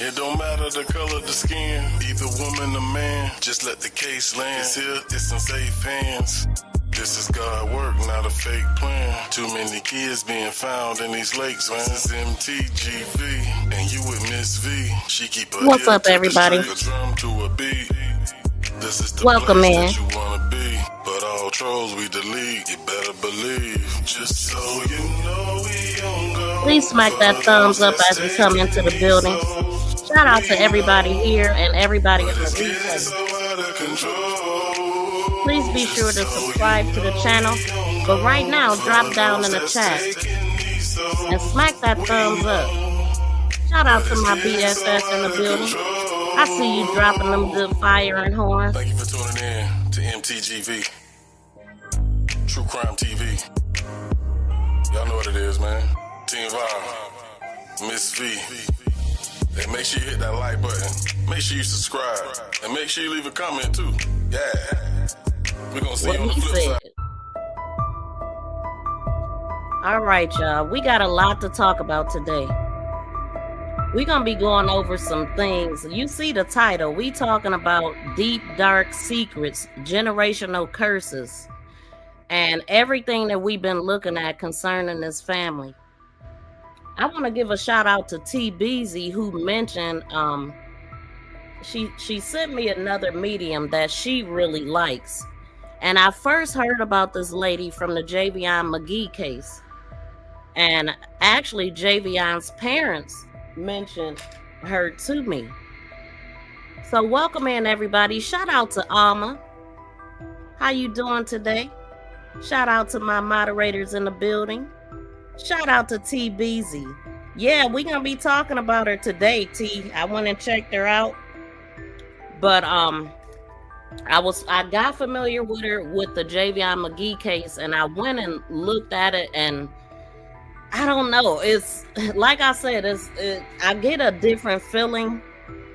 It don't matter the color of the skin, either woman or man, just let the case land. It's here, it's in safe hands. This is God work, not a fake plan. Too many kids being found in these lakes, man. This is MTGV, and you with Miss V. She keep her What's up, everybody? A drum to a beat. This is the Welcome place in. that you wanna be. But all trolls we delete, you better believe. Just so you know we don't go. Please smack that thumbs up as we come into the building. Shout out to everybody here and everybody in the replay. Please be sure to subscribe to the channel. But right now, drop down in the chat and smack that thumbs up. Shout out to my BFF in the building. I see you dropping them good fire and horns. Thank you for tuning in to MTGV, True Crime TV. Y'all know what it is, man. Team Vibe, Miss V. And make sure you hit that like button. Make sure you subscribe. And make sure you leave a comment too. Yeah. We're going to see you on the flip side. All right, y'all. We got a lot to talk about today. We're going to be going over some things. You see the title. We talking about deep, dark secrets, generational curses, and everything that we've been looking at concerning this family. I want to give a shout out to TBZ, who mentioned she sent me another medium that she really likes. And I first heard about this lady from the Javion McGee case. And actually, Javion's parents mentioned her to me. So welcome in, everybody. Shout out to Alma. How you doing today? Shout out to my moderators in the building. Shout out to TBZ. Yeah, we're gonna be talking about her today, T. I went and checked her out. But I got familiar with her with the Javion McGee case, and I went and looked at it, and I don't know. It's like I said, I get a different feeling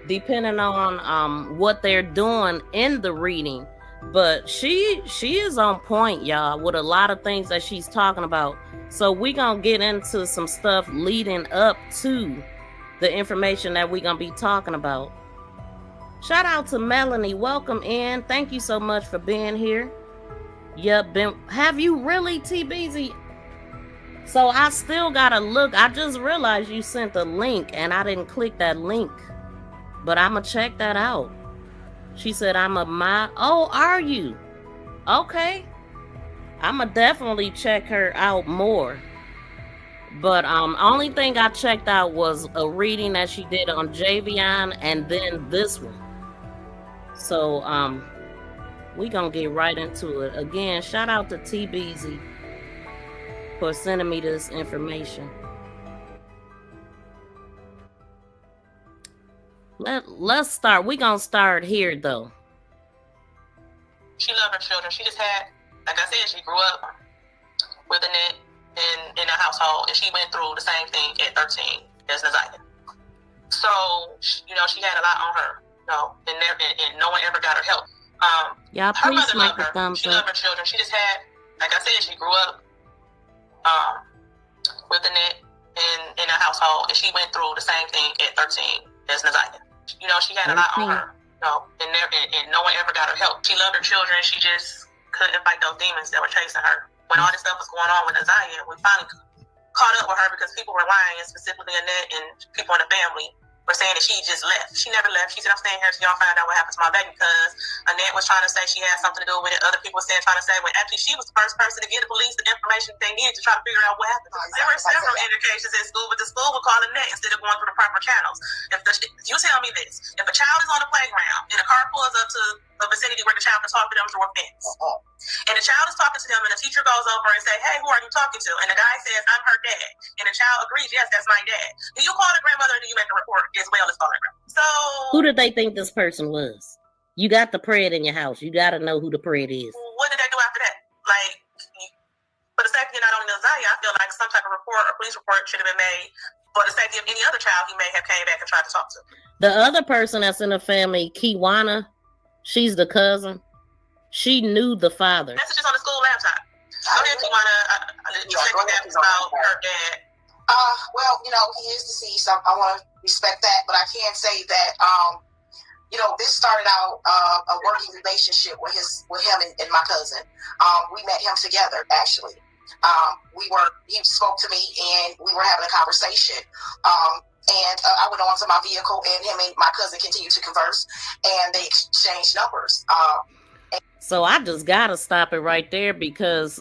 depending on what they're doing in the reading. But she is on point, y'all, with a lot of things that she's talking about. So we're gonna get into some stuff leading up to the information that we're gonna be talking about. Shout out to Melanie. Welcome in. Thank you so much for being here. Yep, have you really, TBZ? So I still gotta look. I just realized you sent the link and I didn't click that link. But I'ma check that out. She said I'm a mod. Oh, are you? Okay. I'ma definitely check her out more. But only thing I checked out was a reading that she did on Javion and then this one. So we gonna get right into it. Again, shout out to TBZ for sending me this information. Let's start. We're gonna start here though. She loved her children. She just had, like I said, she grew up with a net in a household, and she went through the same thing at 13 as Naziah. So, she had a lot on her, and no one ever got her help. Y'all her please mother smack loved the her. thumbs She up. loved her children. She just had, like I said, she grew up with a net in a household, and she went through the same thing at 13 as Naziah. She had a lot on her, and no one ever got her help. She loved her children. She just couldn't fight those demons that were chasing her. When all this stuff was going on with Naziah, we finally caught up with her because people were lying, and specifically Annette and people in the family were saying that she just left. She never left. She said, I'm staying here till y'all find out what happened to my baby, because Annette was trying to say she had something to do with it. Other people were trying to say, when actually she was the first person to give the police the information they needed to try to figure out what happened. There were several indications at school, but the school would call Annette instead of going through the proper channels. You tell me this, if a child is on the playground and a car pulls up to a vicinity where the child can talk to them through a fence, and the child is talking to them, and the teacher goes over and say, hey, who are you talking to? And the guy says, I'm her dad. And the child agrees, yes, that's my dad. Do you call the grandmother, or do you make a report as well as calling her? So Who did they think this person was? You got the pred in your house. You got to know who the pred is. what did they do after that? Like, for the safety of not only Naziah, I feel like some type of report or police report should have been made for the safety of any other child he may have came back and tried to talk to. The other person that's in the family, Kiwana, she's the cousin. She knew the father. Messages on the school laptop. Go ahead, Kiwana. You said that about her dad. Well, he is deceased. I want to respect that, but I can say that, this started out a working relationship with him and my cousin. We met him together, actually. He spoke to me, and we were having a conversation. And I went on to my vehicle, and him and my cousin continued to converse, and they exchanged numbers. So I just gotta stop it right there, because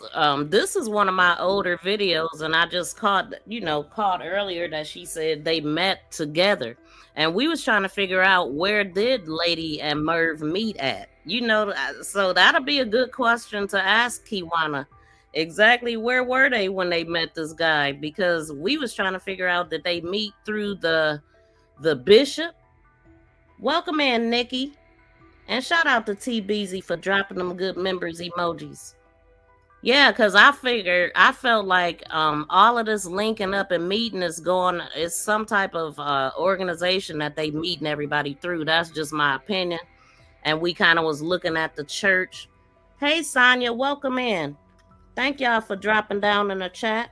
this is one of my older videos, and I just caught earlier that she said they met together, and we was trying to figure out, where did Lady and Merv meet at? So that'll be a good question to ask Kiwana. Exactly where were they when they met this guy? Because we was trying to figure out, did they meet through the bishop? Welcome in, Nikki. And shout out to T Beezy for dropping them good members emojis. Yeah, because I felt like all of this linking up and meeting is some type of organization that they meeting everybody through. That's just my opinion. And we kind of was looking at the church. Hey, Sonia, welcome in. Thank y'all for dropping down in the chat.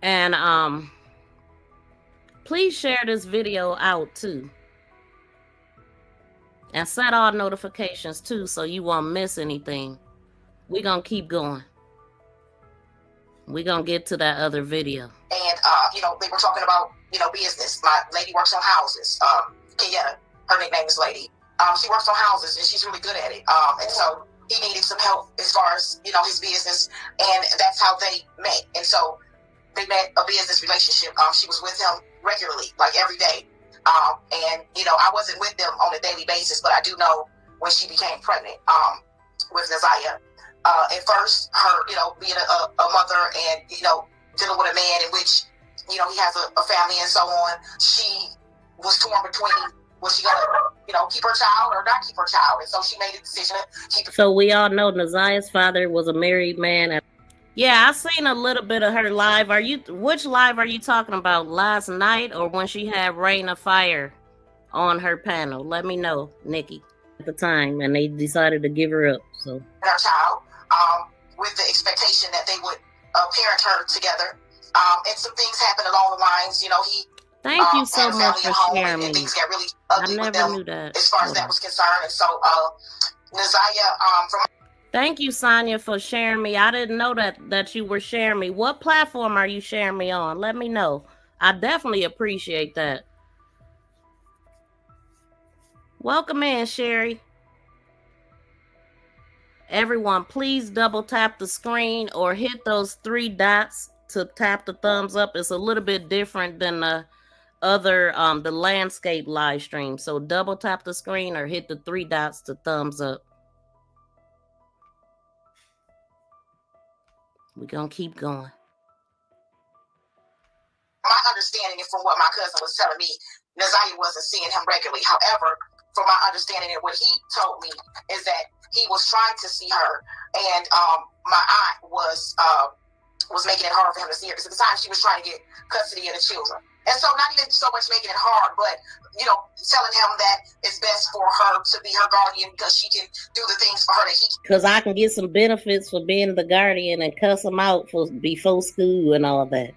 And please share this video out too. And set all notifications too, so you won't miss anything. We're going to keep going. We're going to get to that other video. And, they were talking about, business. My lady works on houses. Kieta, her nickname is Lady. She works on houses, and she's really good at it. And so he needed some help as far as, his business. And that's how they met. And so they met a business relationship. She was with him regularly, like every day. And I wasn't with them on a daily basis, but I do know when she became pregnant with Naziah. At first, her, being a mother and, dealing with a man in which, he has a family and so on, she was torn between, was she going to, keep her child or not keep her child? And so she made a decision to keep. So we all know Naziah's father was a married man. Yeah, I seen a little bit of her live. Which live are you talking about? Last night, or when she had Rain of Fire on her panel? Let me know, Nikki. At the time, and they decided to give her up. So her child, with the expectation that they would parent her together. And some things happened along the lines. He thank you so much for sharing me. And things got really ugly I never knew that as far as that was concerned. And so Naziah, from. Thank you, Sonia, for sharing me. I didn't know that you were sharing me. What platform are you sharing me on? Let me know. I definitely appreciate that. Welcome in, Sherry. Everyone, please double tap the screen or hit those 3 dots to tap the thumbs up. It's a little bit different than the other, the landscape live stream. So double tap the screen or hit the 3 dots to thumbs up. We're going to keep going. My understanding, and from what my cousin was telling me, Naziah wasn't seeing him regularly. However, from my understanding and what he told me is that he was trying to see her, and my aunt was making it hard for him to see her, because at the time she was trying to get custody of the children. And so not even so much making it hard, but, telling him that it's best for her to be her guardian because she can do the things for her that he can. Because I can get some benefits for being the guardian and cuss him out before school and all that.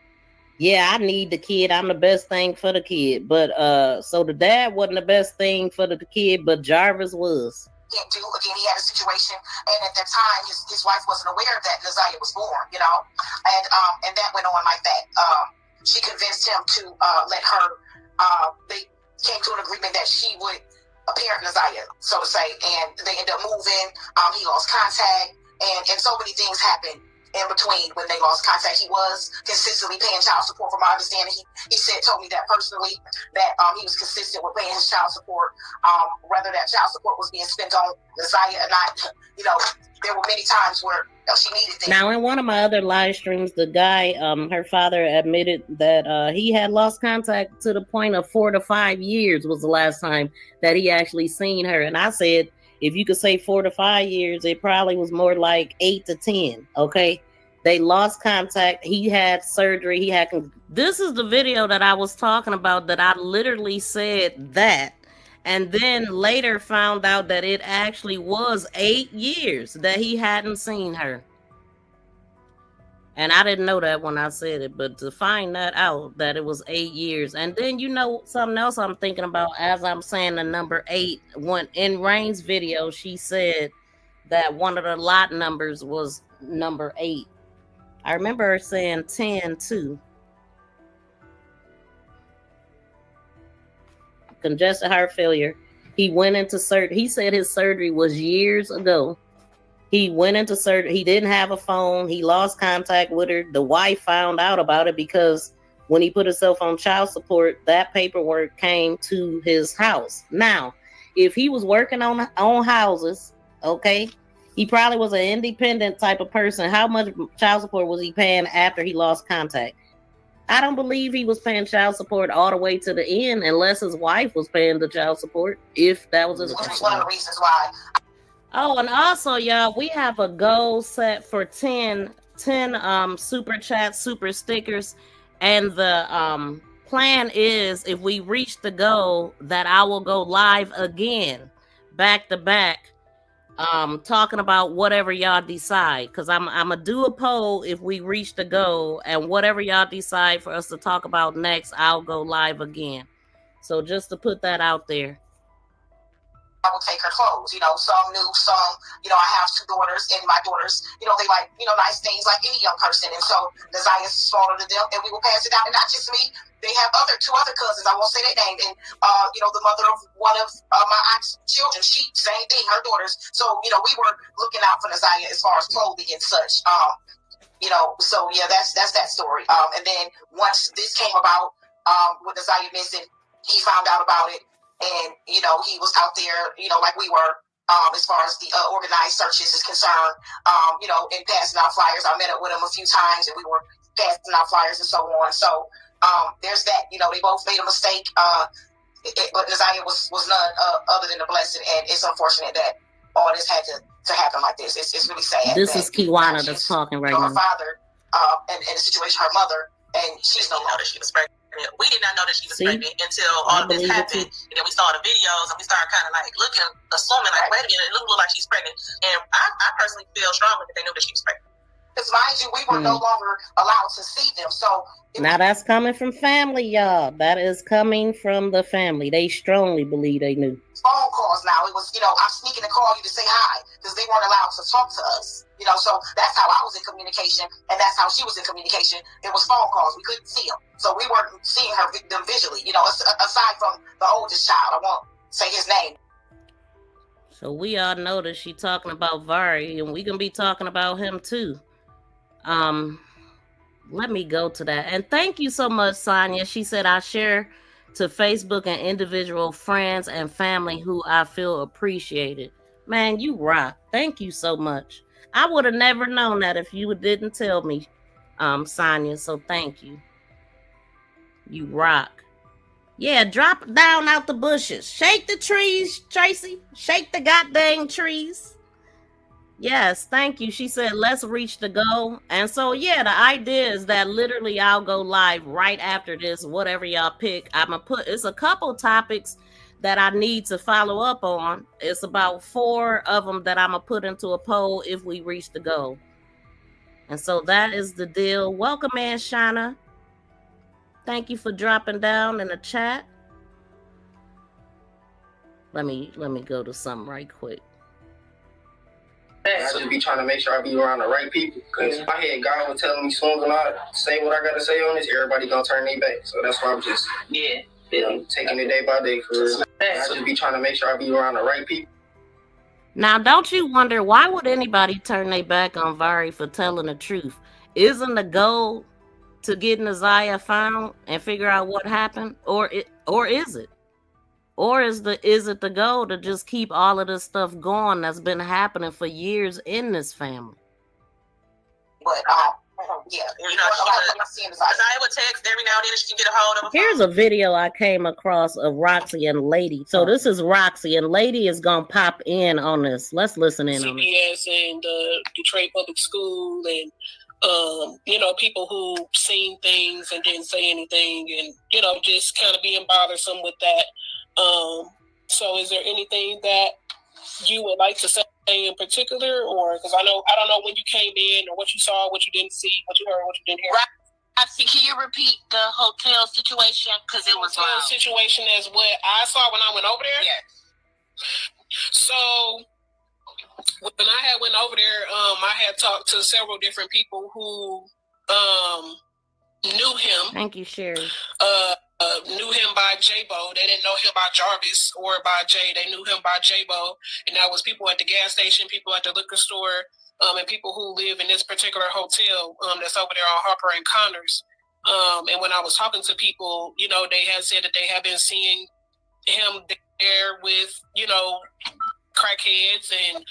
Yeah, I need the kid. I'm the best thing for the kid. But so the dad wasn't the best thing for the kid, but Jarvis was. Again, he had a situation, and at that time, his wife wasn't aware that Naziah was born, and that went on like that. She convinced him to let her. They came to an agreement that she would parent Naziah, so to say, and they ended up moving. He lost contact, and so many things happened in between when they lost contact. He was consistently paying child support, from my understanding. He told me that personally, that he was consistent with paying his child support, whether that child support was being spent on Naziah or not. There were many times where she needed things. Now, in one of my other live streams, the guy, her father admitted that he had lost contact to the point of 4 to 5 years was the last time that he actually seen her. And I said, if you could say 4 to 5 years, it probably was more like 8 to 10. Okay. They lost contact. He had surgery. This is the video that I was talking about, that I literally said that. And then later found out that it actually was 8 years that he hadn't seen her. And I didn't know that when I said it, but to find that out, that it was 8 years. And then, you know, something else I'm thinking about as I'm saying the number 8, when in Rain's video, she said that one of the lot numbers was number 8. I remember her saying 10 too. Congestive heart failure. He went into surgery. He said his surgery was years ago. He went into surgery. He didn't have a phone. He lost contact with her. The wife found out about it because when he put himself on child support, that paperwork came to his house. Now, if he was working on houses, okay, he probably was an independent type of person. How much child support was he paying after he lost contact? I don't believe he was paying child support all the way to the end unless his wife was paying the child support, if that was his wife. Which is one of the reasons why. Oh, and also, y'all, we have a goal set for 10 super chats, super stickers. And the plan is, if we reach the goal, that I will go live again, back to back, talking about whatever y'all decide. Because I'm going to do a poll if we reach the goal. And whatever y'all decide for us to talk about next, I'll go live again. So just to put that out there. I will take her clothes, you know, some new, some, you know, I have 2 daughters, and my daughters, you know, they like, you know, nice things like any young person. And so Naziah is smaller than them, and we will pass it down. And not just me, they have 2 other cousins, I won't say their name, and, you know, the mother of one of my aunt's children, she, same thing, her daughters. So, you know, we were looking out for Naziah as far as clothing and such. You know, so yeah, that's that story. And then once this came about, with Naziah missing, he found out about it. And, you know, he was out there, you know, like we were, as far as the organized searches is concerned, you know, and passing out flyers. I met up with him a few times, and we were passing out flyers and so on. So there's that, you know, they both made a mistake, but Naziah was none other than a blessing. And it's unfortunate that all this had to happen like this. It's really sad. This is Kiwana that's talking right now. Her father, and the situation, her mother, and she didn't know that she was pregnant. We did not know that she was pregnant until all of this happened. And then we saw the videos, and we started kind of like looking, assuming like, wait a minute, it looked like she's pregnant. And I personally feel strongly that they knew that she was pregnant. Because mind you, we were no longer allowed to see them. So now that's coming from family, y'all. That is coming from the family. They strongly believe they knew. Phone calls now. It was, you know, I'm sneaking to call you to say hi because they weren't allowed to talk to us. You know, so that's how I was in communication, and that's how she was in communication. It was phone calls. We couldn't see them. So we weren't seeing them visually, you know, aside from the oldest child. I won't say his name. So we all know that she's talking about Vari, and we can be talking about him too. Let me go to that. And thank you so much, Sonia. She said, I share to Facebook and individual friends and family who I feel appreciated. Man, you rock. Thank you so much. I would have never known that if you didn't tell me, Sonia. So thank you. You rock. Yeah, drop down out the bushes. Shake the trees, Tracy. Shake the goddamn trees. Yes, thank you. She said, let's reach the goal. And so, yeah, the idea is that literally I'll go live right after this, whatever y'all pick. I'm going to put, it's a couple topics that I need to follow up on. It's about 4 of them that I'm going to put into a poll if we reach the goal. And so that is the deal. Welcome, man, Shauna. Thank you for dropping down in the chat. Let me go to something right quick. I just be trying to make sure I be around the right people. Because my head God was telling me soon as I say what I got to say on this, everybody going to turn their back. So that's why I'm just taking it day by day for real. I just be trying to make sure I be around the right people. Now, don't you wonder, why would anybody turn their back on Vari for telling the truth? Isn't the goal to get Naziah found and figure out what happened? Or is it? Or is it the goal to just keep all of this stuff going that's been happening for years in this family? But yeah, you know, Naziah would text every now and then she can get a hold of her. Here's a video I came across of Roxy and Lady. So this is Roxy, and Lady is gonna pop in on this. Let's listen in on this. CPS and Detroit Public School, and you know, people who seen things and didn't say anything, and you know, just kind of being bothersome with that. So is there anything that you would like to say in particular, or because I don't know when you came in or what you saw, what you didn't see, what you heard, what you didn't hear. Right. Can you repeat the hotel situation? Because it was wild. Situation as what I saw when I went over there. Yes. So when I had went over there, I had talked to several different people who knew him. Thank you, Sherry. Knew him by J-Bo. They didn't know him by Jarvis or by Jay. They knew him by J-Bo. And that was people at the gas station, people at the liquor store, and people who live in this particular hotel that's over there on Harper and Connors. And when I was talking to people, you know, they had said that they had been seeing him there with, you know, crackheads and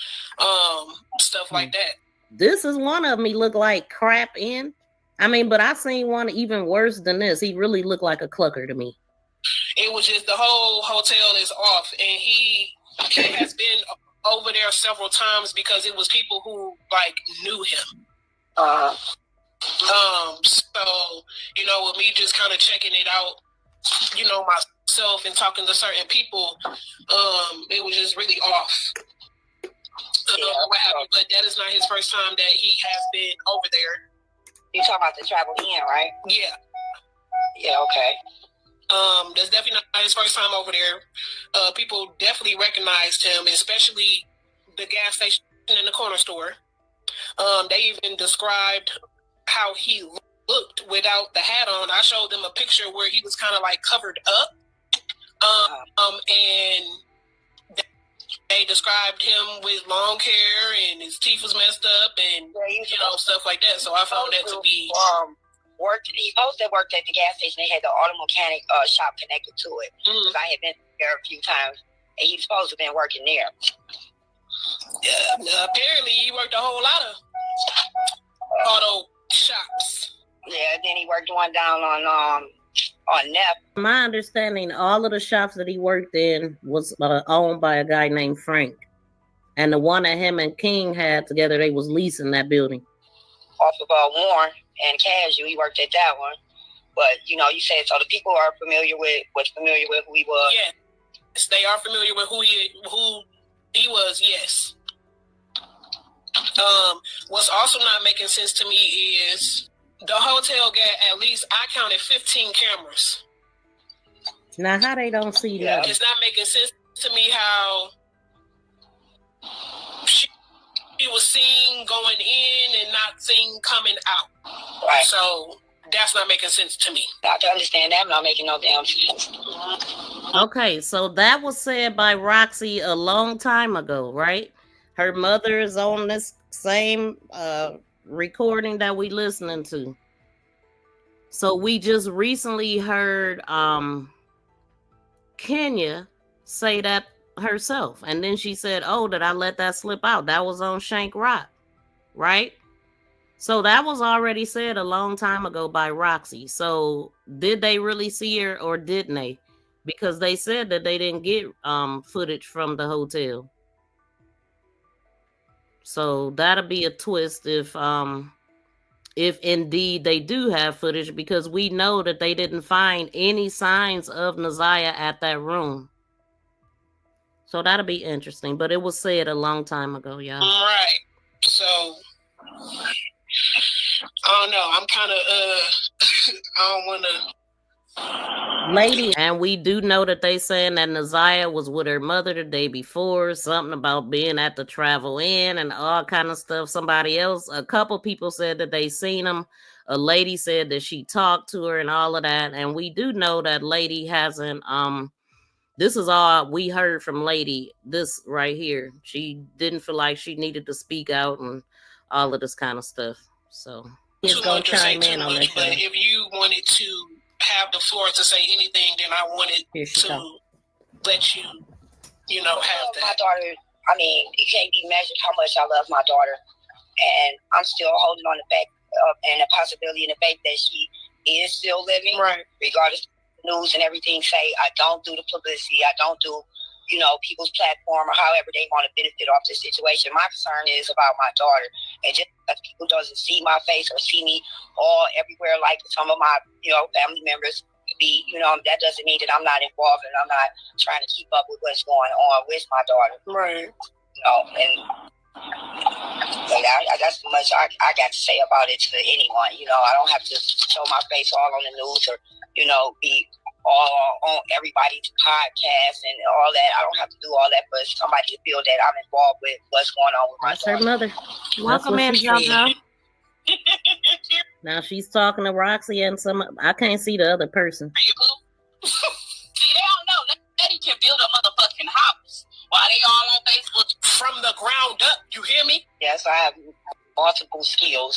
stuff like that. This is one of them. He looked like crap in. I mean, but I seen one even worse than this. He really looked like a clucker to me. It was just the whole hotel is off, and he has been over there several times because it was people who like knew him. So you know, with me just kind of checking it out, you know, myself and talking to certain people, it was just really off. What happened? But that is not his first time that he has been over there. You talking about the travel in, right? Yeah. Yeah, okay. That's definitely not his first time over there. People definitely recognized him, especially the gas station and the corner store. They even described how he looked without the hat on. I showed them a picture where he was kind of like covered up. And they described him with long hair and his teeth was messed up and, you know, stuff like that. So I found that to be... He also worked at the gas station. They had the auto mechanic shop connected to it. Because I had been there a few times, and he was supposed to have been working there. Yeah, apparently he worked a whole lot of auto shops. Yeah, then he worked one down on Neff. My understanding, all of the shops that he worked in was owned by a guy named Frank. And the one that him and King had together, they was leasing that building. Off of Warren and Casual, he worked at that one. But, you know, you said, so the people are familiar with who he was. Yeah, yes, they are familiar with who he was, yes. What's also not making sense to me is the hotel got at least, I counted 15 cameras. Now, how they don't see that? It's not making sense to me how she was seen going in and not seen coming out. Right. So that's not making sense to me. I can understand that, not making no damn sense. Okay, so that was said by Roxy a long time ago, right? Her mother is on this same recording that we listening to. So we just recently heard Kenya say that herself, and then she said, "Oh, did I let that slip out? That was on Shank Rock," right? So that was already said a long time ago by Roxy. So did they really see her or didn't they? Because they said that they didn't get footage from the hotel. So that'll be a twist if indeed they do have footage, because we know that they didn't find any signs of Naziah at that room. So that'll be interesting. But it was said a long time ago, y'all. Right. So I don't know. I'm kind of I don't want to. Lady, and we do know that they saying that Naziah was with her mother the day before, something about being at the Travel Inn and all kind of stuff. Somebody else, a couple people said that they seen him. A lady said that she talked to her and all of that. And we do know that Lady hasn't, this is all we heard from Lady, this right here. She didn't feel like she needed to speak out and all of this kind of stuff. So he's going to chime in on this. But if you wanted to have the floor to say anything, then I wanted to let you, you know, have that. My daughter, I mean, it can't be measured how much I love my daughter. And I'm still holding on the fact and the possibility and the fact that she is still living. Right. Regardless of the news and everything say, I don't do the publicity. I don't do, you know, people's platform or however they want to benefit off this situation. My concern is about my daughter. And just because people doesn't see my face or see me all everywhere like some of my, you know, family members, be, that doesn't mean that I'm not involved and I'm not trying to keep up with what's going on with my daughter. Right. And that's as much I got to say about it to anyone. I don't have to show my face all on the news or, be all on everybody's podcast and all that. I don't have to do all that for somebody to feel that I'm involved with what's going on with my daughter. Her mother. Welcome in, JoJo. Now she's talking to Roxy and I can't see the other person. See, they don't know. Daddy can build a motherfucking house while they all on Facebook from the ground up. You hear me? Yes, I have multiple skills.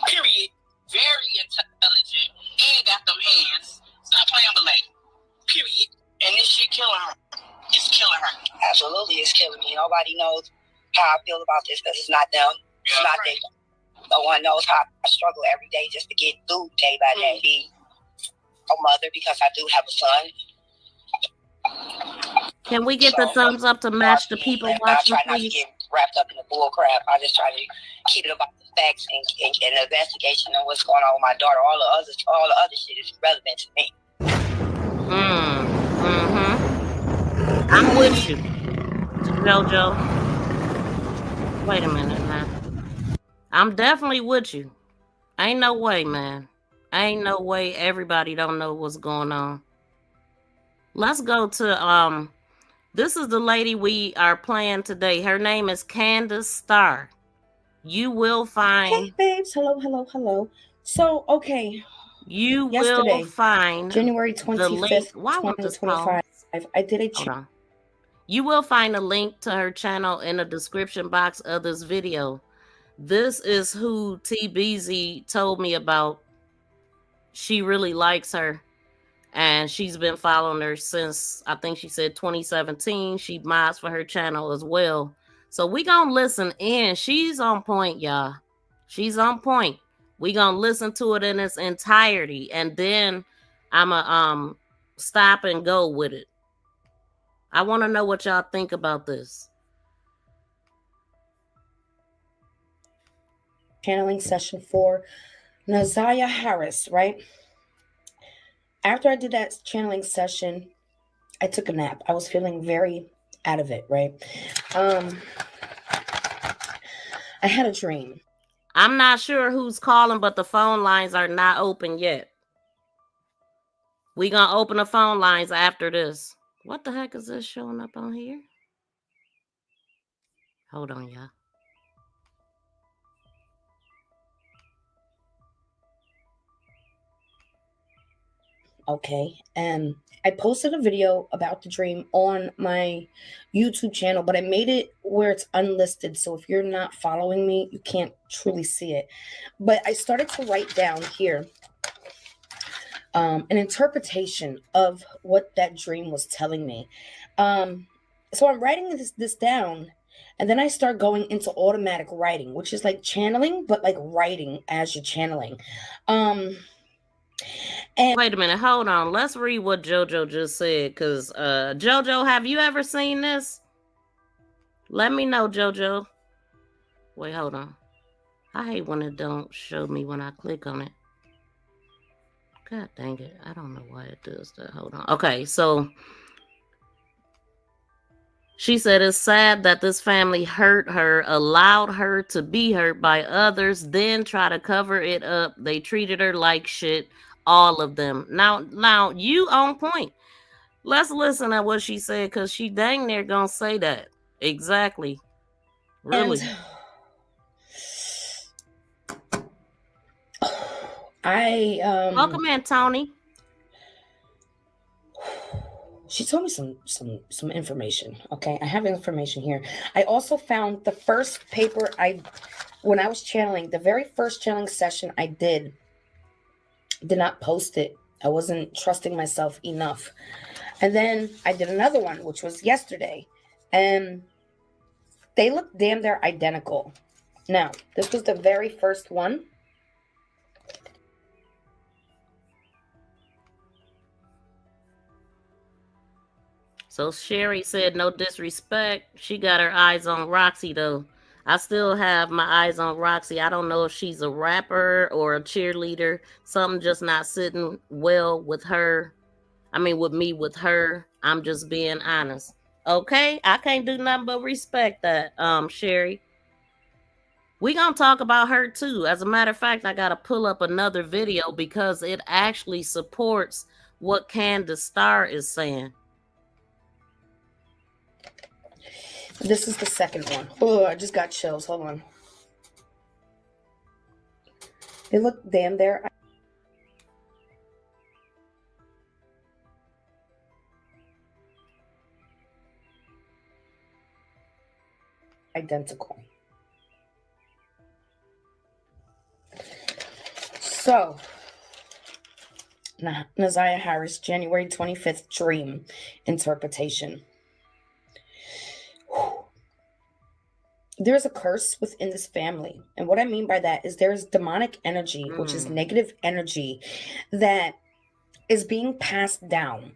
Period. Very intelligent. And got them hands. Stop playing with lady. Period. And this shit killing her. It's killing her. Absolutely, it's killing me. Nobody knows how I feel about this because it's not them. It's not them. No one knows how I struggle every day just to get through day by day. Be a mother because I do have a son. Can we get the thumbs up to match the people watching, I try not to get wrapped up in the bull crap. I just try to keep it about the facts and the investigation and what's going on with my daughter. All the other shit is relevant to me. I'm with you, JoJo. Wait a minute, man. I'm definitely with you. Ain't no way, man. Ain't no way everybody don't know what's going on. Let's go to this is the lady we are playing today. Her name is Candace Starr. You will find. Hey babes, hello. So okay. You will find January 25th, 2025. I did a Hold on. You will find a link to her channel in the description box of this video. This is who TBZ told me about. She really likes her. And she's been following her since, I think she said 2017. She mods for her channel as well. So we gonna listen in. She's on point, y'all. She's on point. We gonna listen to it in its entirety. And then I'ma stop and go with it. I want to know what y'all think about this. Channeling session for Naziah Harris, right? After I did that channeling session, I took a nap. I was feeling very out of it, right? I had a dream. I'm not sure who's calling, but the phone lines are not open yet. We gonna open the phone lines after this. What the heck is this showing up on here? Hold on, y'all. Okay, and I posted a video about the dream on my YouTube channel, but I made it where it's unlisted. So if you're not following me, you can't truly see it. But I started to write down here an interpretation of what that dream was telling me. So I'm writing this down, and then I start going into automatic writing, which is like channeling, but like writing as you're channeling. And wait a minute, hold on. Let's read what JoJo just said, because JoJo, have you ever seen this? Let me know, JoJo. Wait, hold on. I hate when it don't show me when I click on it. God dang it. I don't know why it does that. Hold on. Okay, so she said it's sad that this family hurt her, allowed her to be hurt by others, then try to cover it up. They treated her like shit. All of them. Now you on point. Let's listen to what she said, because she dang near gonna say that. Exactly. Really. And welcome in, Tony. She told me some information. Okay, I have information here. I also found the first paper when I was channeling, the very first channeling session I did not post it. I wasn't trusting myself enough. And then I did another one, which was yesterday. And they look damn near identical. Now, this was the very first one. So Sherry said, no disrespect. She got her eyes on Roxy, though. I still have my eyes on Roxy. I don't know if she's a rapper or a cheerleader. Something just not sitting well with her. I mean, with me, with her. I'm just being honest. Okay? I can't do nothing but respect that, Sherry. We gonna talk about her too. As a matter of fact, I gotta pull up another video because it actually supports what Candace Starr is saying. This is the second one. Oh, I just got chills. Hold on. They look damn there. Identical. So, Naziah Harris, January 25th, dream interpretation. There's a curse within this family. And what I mean by that is there's demonic energy, which is negative energy that is being passed down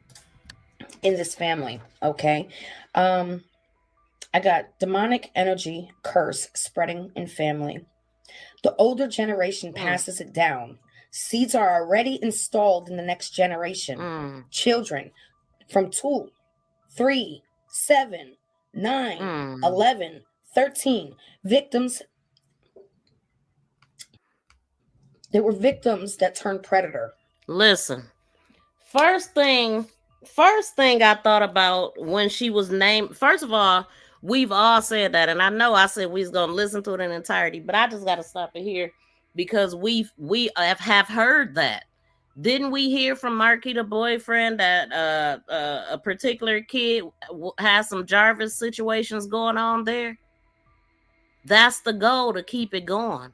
in this family. Okay. I got demonic energy curse spreading in family. The older generation passes it down. Seeds are already installed in the next generation. Children from 2, 3, 7, 9, 11, 13 victims. They were victims that turned predator. Listen, first thing I thought about when she was named, first of all, we've all said that, and I know I said we was gonna listen to it in entirety, but I just gotta stop it here because we have heard that. Didn't we hear from Marky the boyfriend that a particular kid has some Jarvis situations going on there? That's the goal, to keep it going.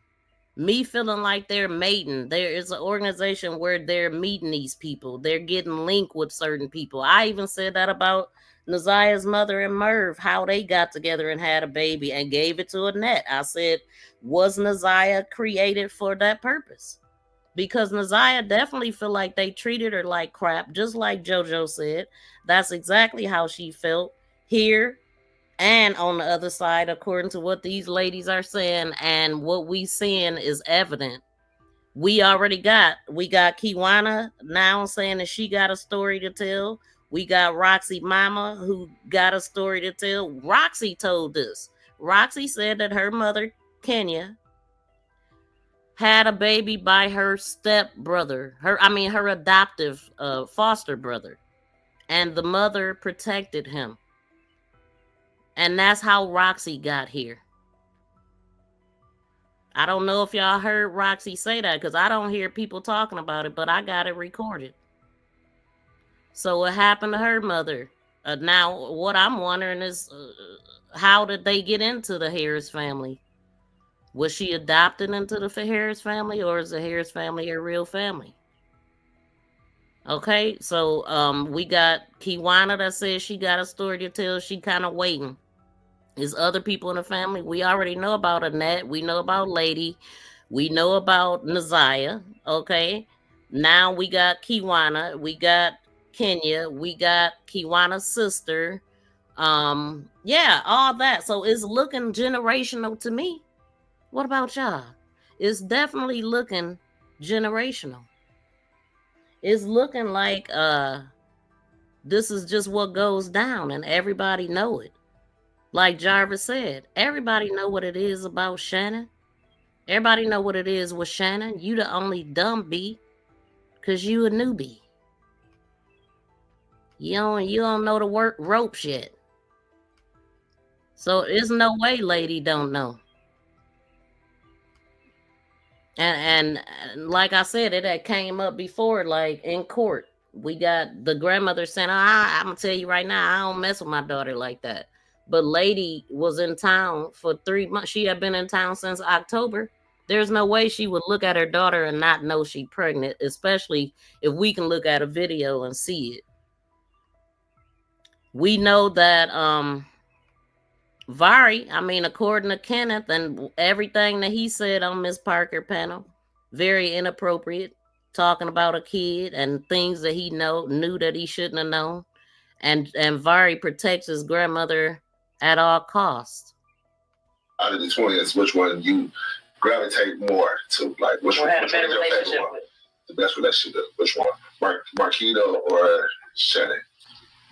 Me feeling like they're mating. There is an organization where they're meeting these people. They're getting linked with certain people. I even said that about Naziah's mother and Merv, how they got together and had a baby and gave it to Annette. I said, was Naziah created for that purpose? Because Naziah definitely feel like they treated her like crap, just like JoJo said. That's exactly how she felt here and on the other side, according to what these ladies are saying, and what we seeing is evident. We got Kiwana now saying that she got a story to tell. We got Roxy Mama who got a story to tell. Roxy told this. Roxy said that her mother, Kenya, had a baby by her stepbrother, her adoptive foster brother, and the mother protected him. And that's how Roxy got here. I don't know if y'all heard Roxy say that, because I don't hear people talking about it, but I got it recorded. So what happened to her mother? Now, what I'm wondering is, how did they get into the Harris family? Was she adopted into the Harris family, or is the Harris family her real family? Okay, so we got Kiwana that says she got a story to tell. She kind of waiting. There's other people in the family. We already know about Annette. We know about Lady. We know about Naziah. Okay, now we got Kiwana. We got Kenya. We got Kiwana's sister. Yeah, all that. So it's looking generational to me. What about y'all? It's definitely looking generational. It's looking like this is just what goes down, and everybody know it. Like Jarvis said, everybody know what it is about Shannon. Everybody know what it is with Shannon. You the only dumb bee, cause you a newbie. You don't know the ropes yet. So there's no way Lady don't know. And like I said, it had came up before, like in court. We got the grandmother saying, I'm gonna tell you right now, I don't mess with my daughter like that. But Lady was in town for 3 months. She had been in town since October. There's no way she would look at her daughter and not know she's pregnant, especially if we can look at a video and see it. We know that Vari, according to Kenneth and everything that he said on Miss Parker panel, very inappropriate, talking about a kid and things that he knew that he shouldn't have known. And Vari protects his grandmother at all costs. Out of the twins, which one you gravitate more to? Like, which one? Had a Which one better is your favorite relationship one? with? The best relationship. Which one? Marquita or Shannon?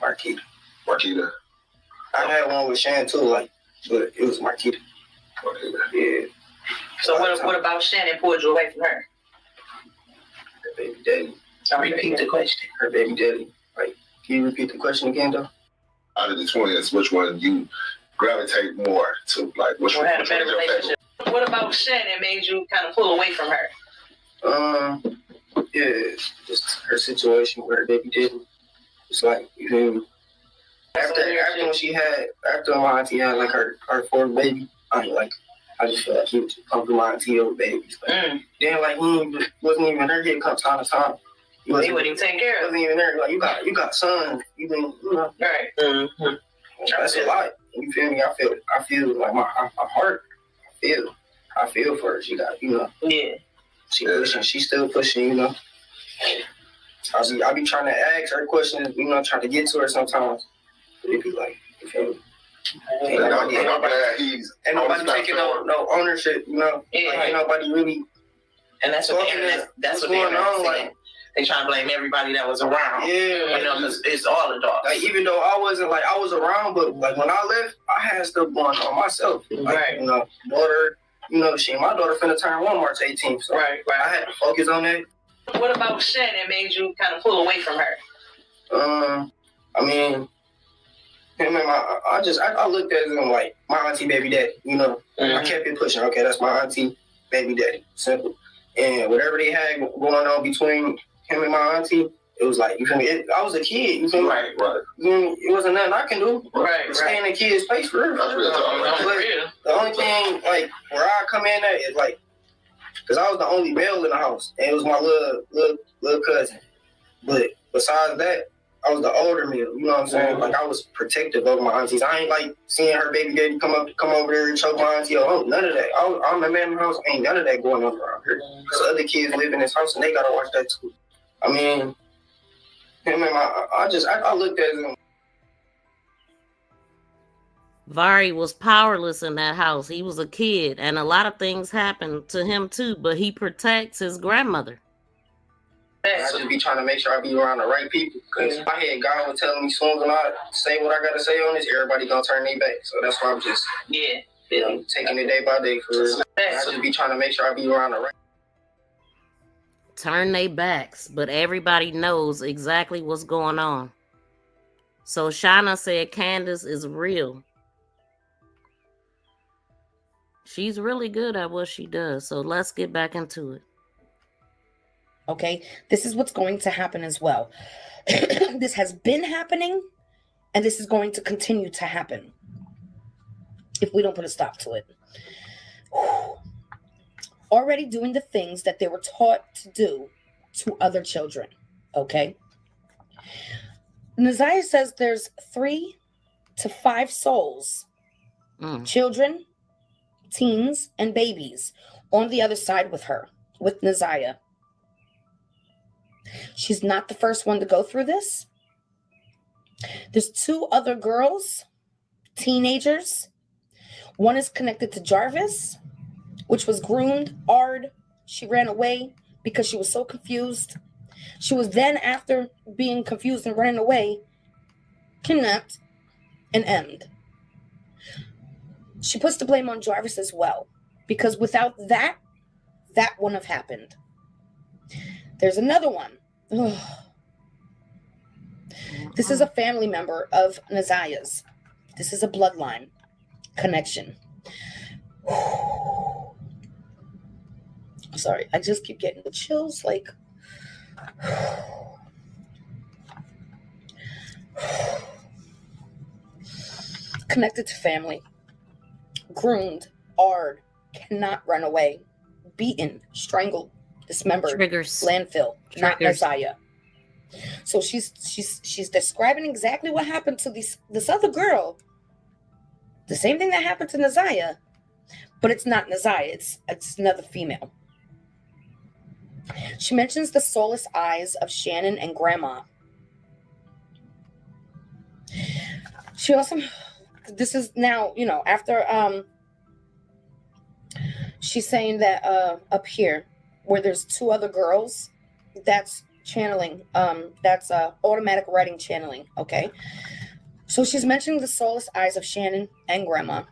Marquita. I had one with Shannon too, like, but it was Marquita. Yeah. So what about Shannon pulled you away from her? Her baby daddy. I'll repeat the question. Her baby daddy. Like, can you repeat the question again, though? Out of the twins, which one you gravitate more to? Like, which one? Had a Which one better is your relationship. favorite? What about Shannon made you kind of pull away from her? Yeah, just her situation with her baby daddy. It's like, you feel me? After my auntie had like her fourth baby, I just feel like he was pumping my auntie over babies. Then like he wasn't even there. He'd come time to time. He wouldn't even take care of. Wasn't even there. Like you got sons. You know. Right. Mm-hmm. That's a lot. You feel me? I feel like my heart. I feel for her. She got, you know. Yeah. She pushing. She's still pushing. You know. I be trying to ask her questions. You know, trying to get to her sometimes. It be like, you feel me? Ain't nobody taking no ownership, you know? Yeah. Like, ain't nobody really. And that's what that's what going on. Like, they trying to blame everybody that was around. Yeah. You know, because it's all adults. Like, even though I was around, but like when I left, I had stuff going on myself. Like, right. You know, daughter, you know, my daughter finna turn 1 March 18th. So right. I had to focus on that. What about Shannon made you kind of pull away from her? I mean, him and I looked at him like my auntie baby daddy, you know. I kept it pushing. Okay, that's my auntie baby daddy. Simple. And whatever they had going on between him and my auntie, it was like, you feel me? I was a kid, you feel me? Right. You know, it wasn't nothing I can do. Right. Stay in the kid's space for real. That's real talk. The only thing, like, where I come in at is like, because I was the only male in the house, and it was my little cousin. But besides that, I was the older male. You know what I'm saying? Like, I was protective of my aunties. I ain't like seeing her baby daddy come over there and choke my auntie. Oh, none of that. I'm the man in the house. Ain't none of that going on around here. Because other kids live in this house, and they gotta watch that too. I mean, him and I looked at him. Vari was powerless in that house. He was a kid, and a lot of things happened to him too, but he protects his grandmother. I just be trying to make sure I be around the right people. Because my head, God was telling me soon as I say what I got to say on this, everybody going to turn their back. So that's why I'm just taking it day by day for real. I just be trying to make sure I be around the right. Turn their backs, but everybody knows exactly what's going on. So Shauna said Candace is real. She's really good at what she does. So let's get back into it. Okay, this is what's going to happen as well. This has been happening, and this is going to continue to happen if we don't put a stop to it. Already doing the things that they were taught to do to other children, okay? Naziah says there's 3 to 5 souls, children, teens, and babies on the other side with her, with Naziah. She's not the first one to go through this. There's 2 other girls, teenagers. One is connected to Jarvis, which was groomed hard. She ran away because she was so confused. She was then, after being confused and running away, kidnapped and emmed. She puts the blame on Jarvis as well, because without that wouldn't have happened. There's another one. Ugh. This is a family member of Naziah's. This is a bloodline connection. Sorry, I just keep getting the chills, like. Connected to family. Groomed, hard, cannot run away. Beaten, strangled, dismembered. Triggers. Landfill, not Naziah. So she's describing exactly what happened to this other girl. The same thing that happened to Naziah, but it's not Naziah. It's another female. She mentions the soulless eyes of Shannon and Grandma. She also, this is now, after She's saying that up here, where there's 2 other girls, that's channeling. That's automatic writing channeling. Okay. So she's mentioning the soulless eyes of Shannon and Grandma.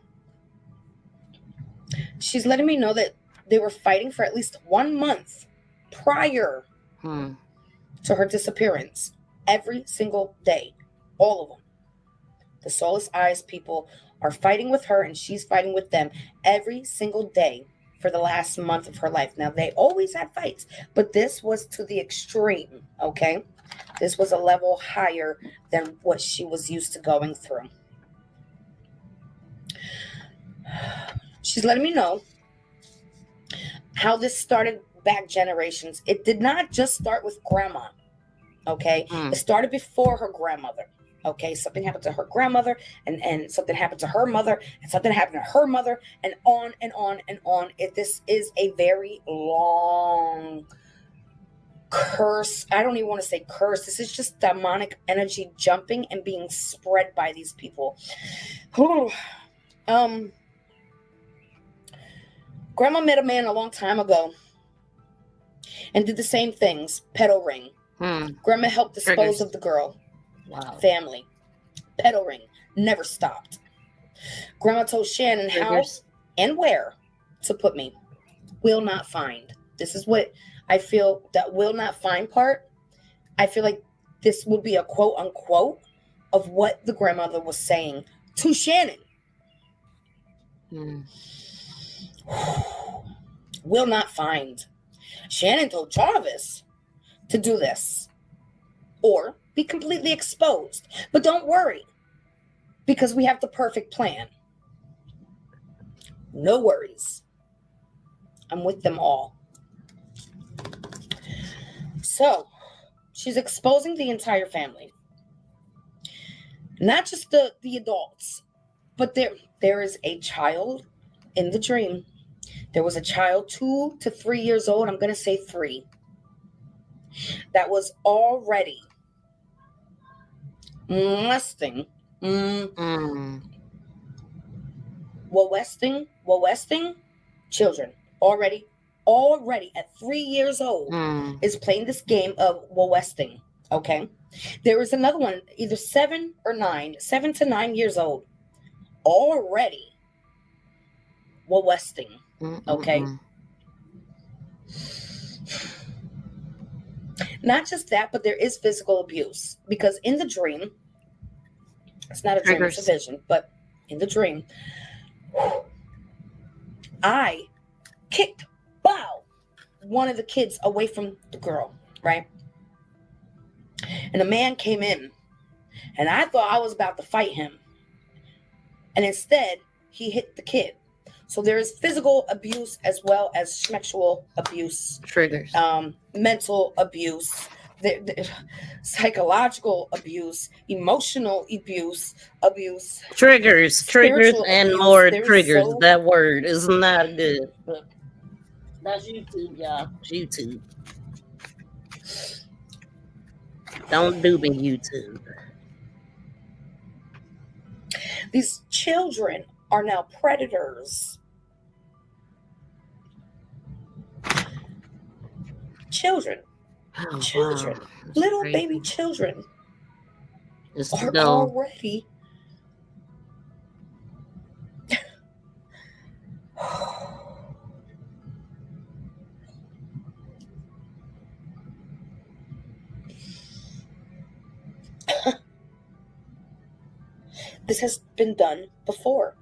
She's letting me know that they were fighting for at least 1 month prior to her disappearance. Every single day. All of them. The soulless eyes people are fighting with her, and she's fighting with them every single day for the last month of her life. Now, they always had fights, but this was to the extreme, okay? This was a level higher than what she was used to going through. She's letting me know how this started back generations. It did not just start with Grandma, okay? It started before her grandmother, okay? Something happened to her grandmother, and something happened to her mother, and something happened to her mother, and on and on and on. This is a very long curse. I don't even want to say curse. This is just demonic energy jumping and being spread by these people. Grandma met a man a long time ago and did the same things. Pedo ring. Grandma helped dispose of the girl. Wow. Family. Pedo ring. Never stopped. Grandma told Shannon how and where to put me. Will not find. This is what I feel, that will not find part. I feel like this would be a quote unquote of what the grandmother was saying to Shannon. Will not find. Shannon told Jarvis to do this or be completely exposed. But don't worry, because we have the perfect plan. No worries. I'm with them all. So, she's exposing the entire family. Not just the adults, but there is a child in the dream. There was a child 2 to 3 years old. I'm going to say 3. That was already molesting. Molesting children. Already at 3 years old is playing this game of molesting. Okay. There is another one, either 7 to 9 years old. Already molesting. Okay. Not just that, but there is physical abuse, because in the dream, it's not a dream, it's a vision, but in the dream, I kicked one of the kids away from the girl, right? And a man came in, and I thought I was about to fight him, and instead he hit the kid. So there is physical abuse as well as sexual abuse. Triggers. Mental abuse. Psychological abuse. Emotional abuse. Triggers and abuse. More triggers. That word is not good. But that's YouTube, y'all. YouTube. Don't do me, YouTube. These children are now predators. Children. Wow. Little crazy. Baby children are already this has been done before.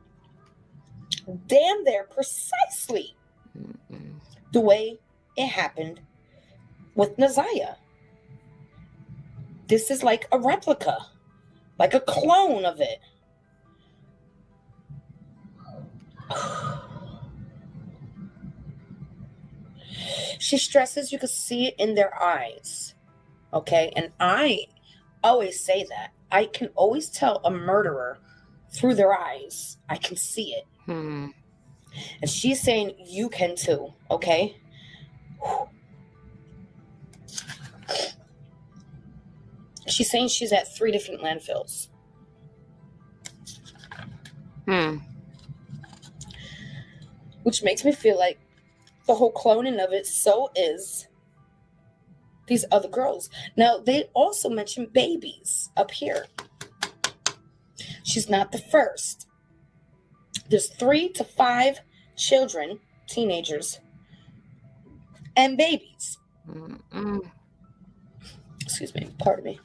Damn near precisely the way it happened with Naziah. This is like a replica, like a clone of it. She stresses you can see it in their eyes. Okay, and I always say that. I can always tell a murderer through their eyes. I can see it. And she's saying you can too, okay? She's saying she's at 3 different landfills. Which makes me feel like the whole cloning of it, so is these other girls. Now, they also mention babies up here. She's not the first. There's 3 to 5 children, teenagers, and babies. Excuse me, pardon me.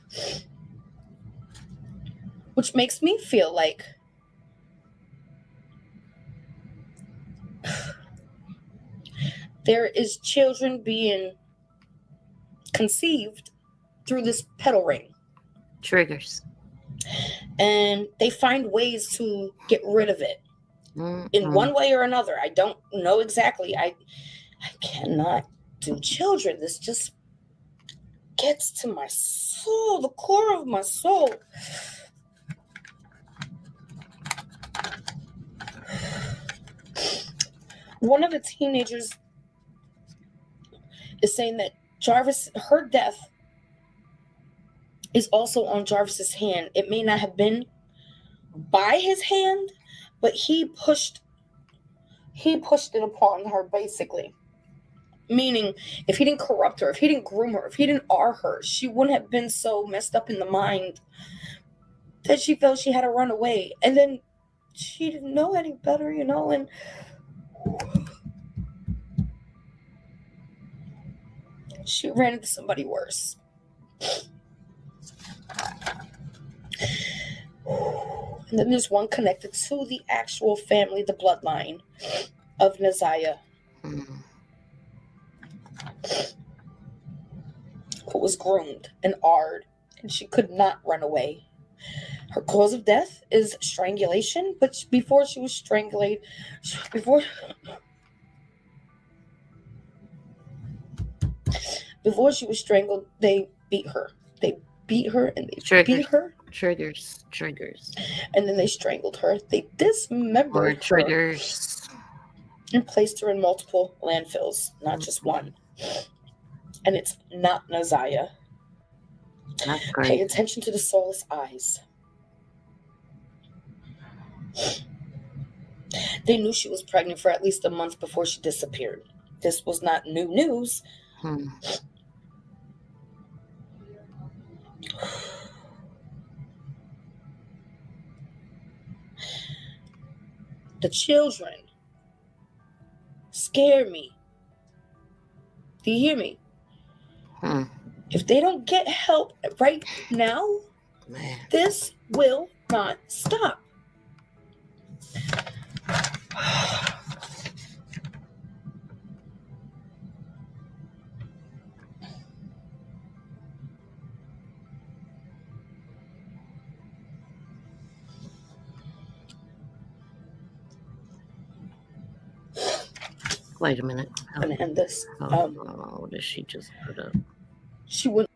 Which makes me feel like there is children being conceived through this pedal ring. Triggers. And they find ways to get rid of it in one way or another. I don't know exactly. I cannot do children. This just gets to my soul, the core of my soul. One of the teenagers is saying that Jarvis, her death is also on Jarvis's hand. It may not have been by his hand, but he pushed it upon her, basically. Meaning, if he didn't corrupt her, if he didn't groom her, if he didn't R her, she wouldn't have been so messed up in the mind that she felt she had to run away. And then she didn't know any better, and she ran into somebody worse. And then there's one connected to the actual family, the bloodline of Naziah, who was groomed and R'd, and she could not run away. Her cause of death is strangulation, but before she was strangled, they beat her. They beat her and they beat her. Triggers. And then they strangled her. They dismembered her and placed her in multiple landfills, not just one. And it's not Naziah. Pay attention to the soulless eyes. They knew she was pregnant for at least a month before she disappeared. This was not new news. The children scare me. Do you hear me? If they don't get help right now, this will not stop. Wait a minute. I'm going to end this. What did she just put up? She wouldn't.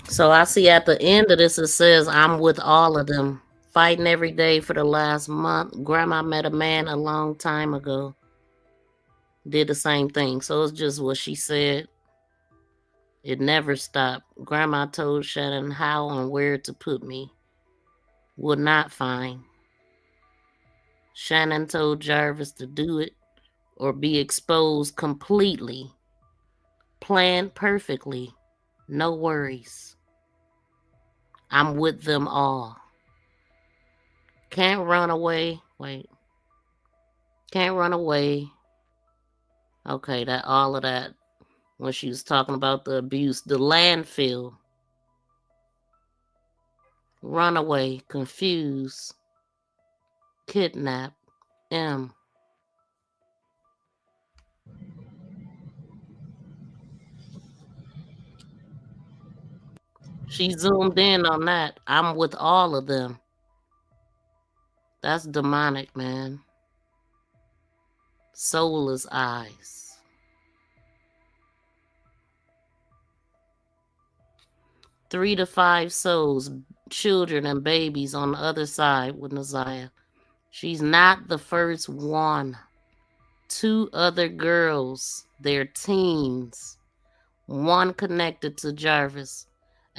So I see at the end of this, it says, I'm with all of them, fighting every day for the last month. Grandma met a man a long time ago. Did the same thing. So it's just what she said. It never stopped. Grandma told Shannon how and where to put me. Would not find. Shannon told Jarvis to do it or be exposed completely. Planned perfectly. No worries. I'm with them all. Can't run away. Wait. Can't run away. Okay, that all of that. When she was talking about the abuse, the landfill. Runaway, confused, kidnap, M. She zoomed in on that. I'm with all of them. That's demonic, man. Soulless eyes. 3 to 5 souls, children and babies on the other side with Naziah. She's not the first one. 2 other girls, they're teens. One connected to Jarvis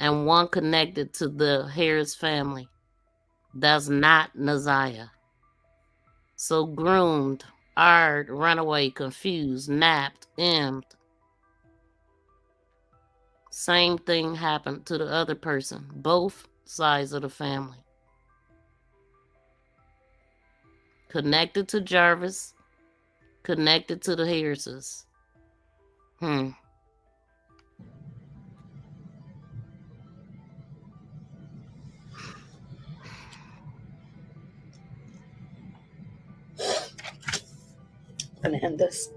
and one connected to the Harris family. That's not Naziah. So groomed, aired, runaway, confused, napped, emmed. Same thing happened to the other person, both sides of the family. Connected to Jarvis, connected to the Harrises. I'm gonna end this.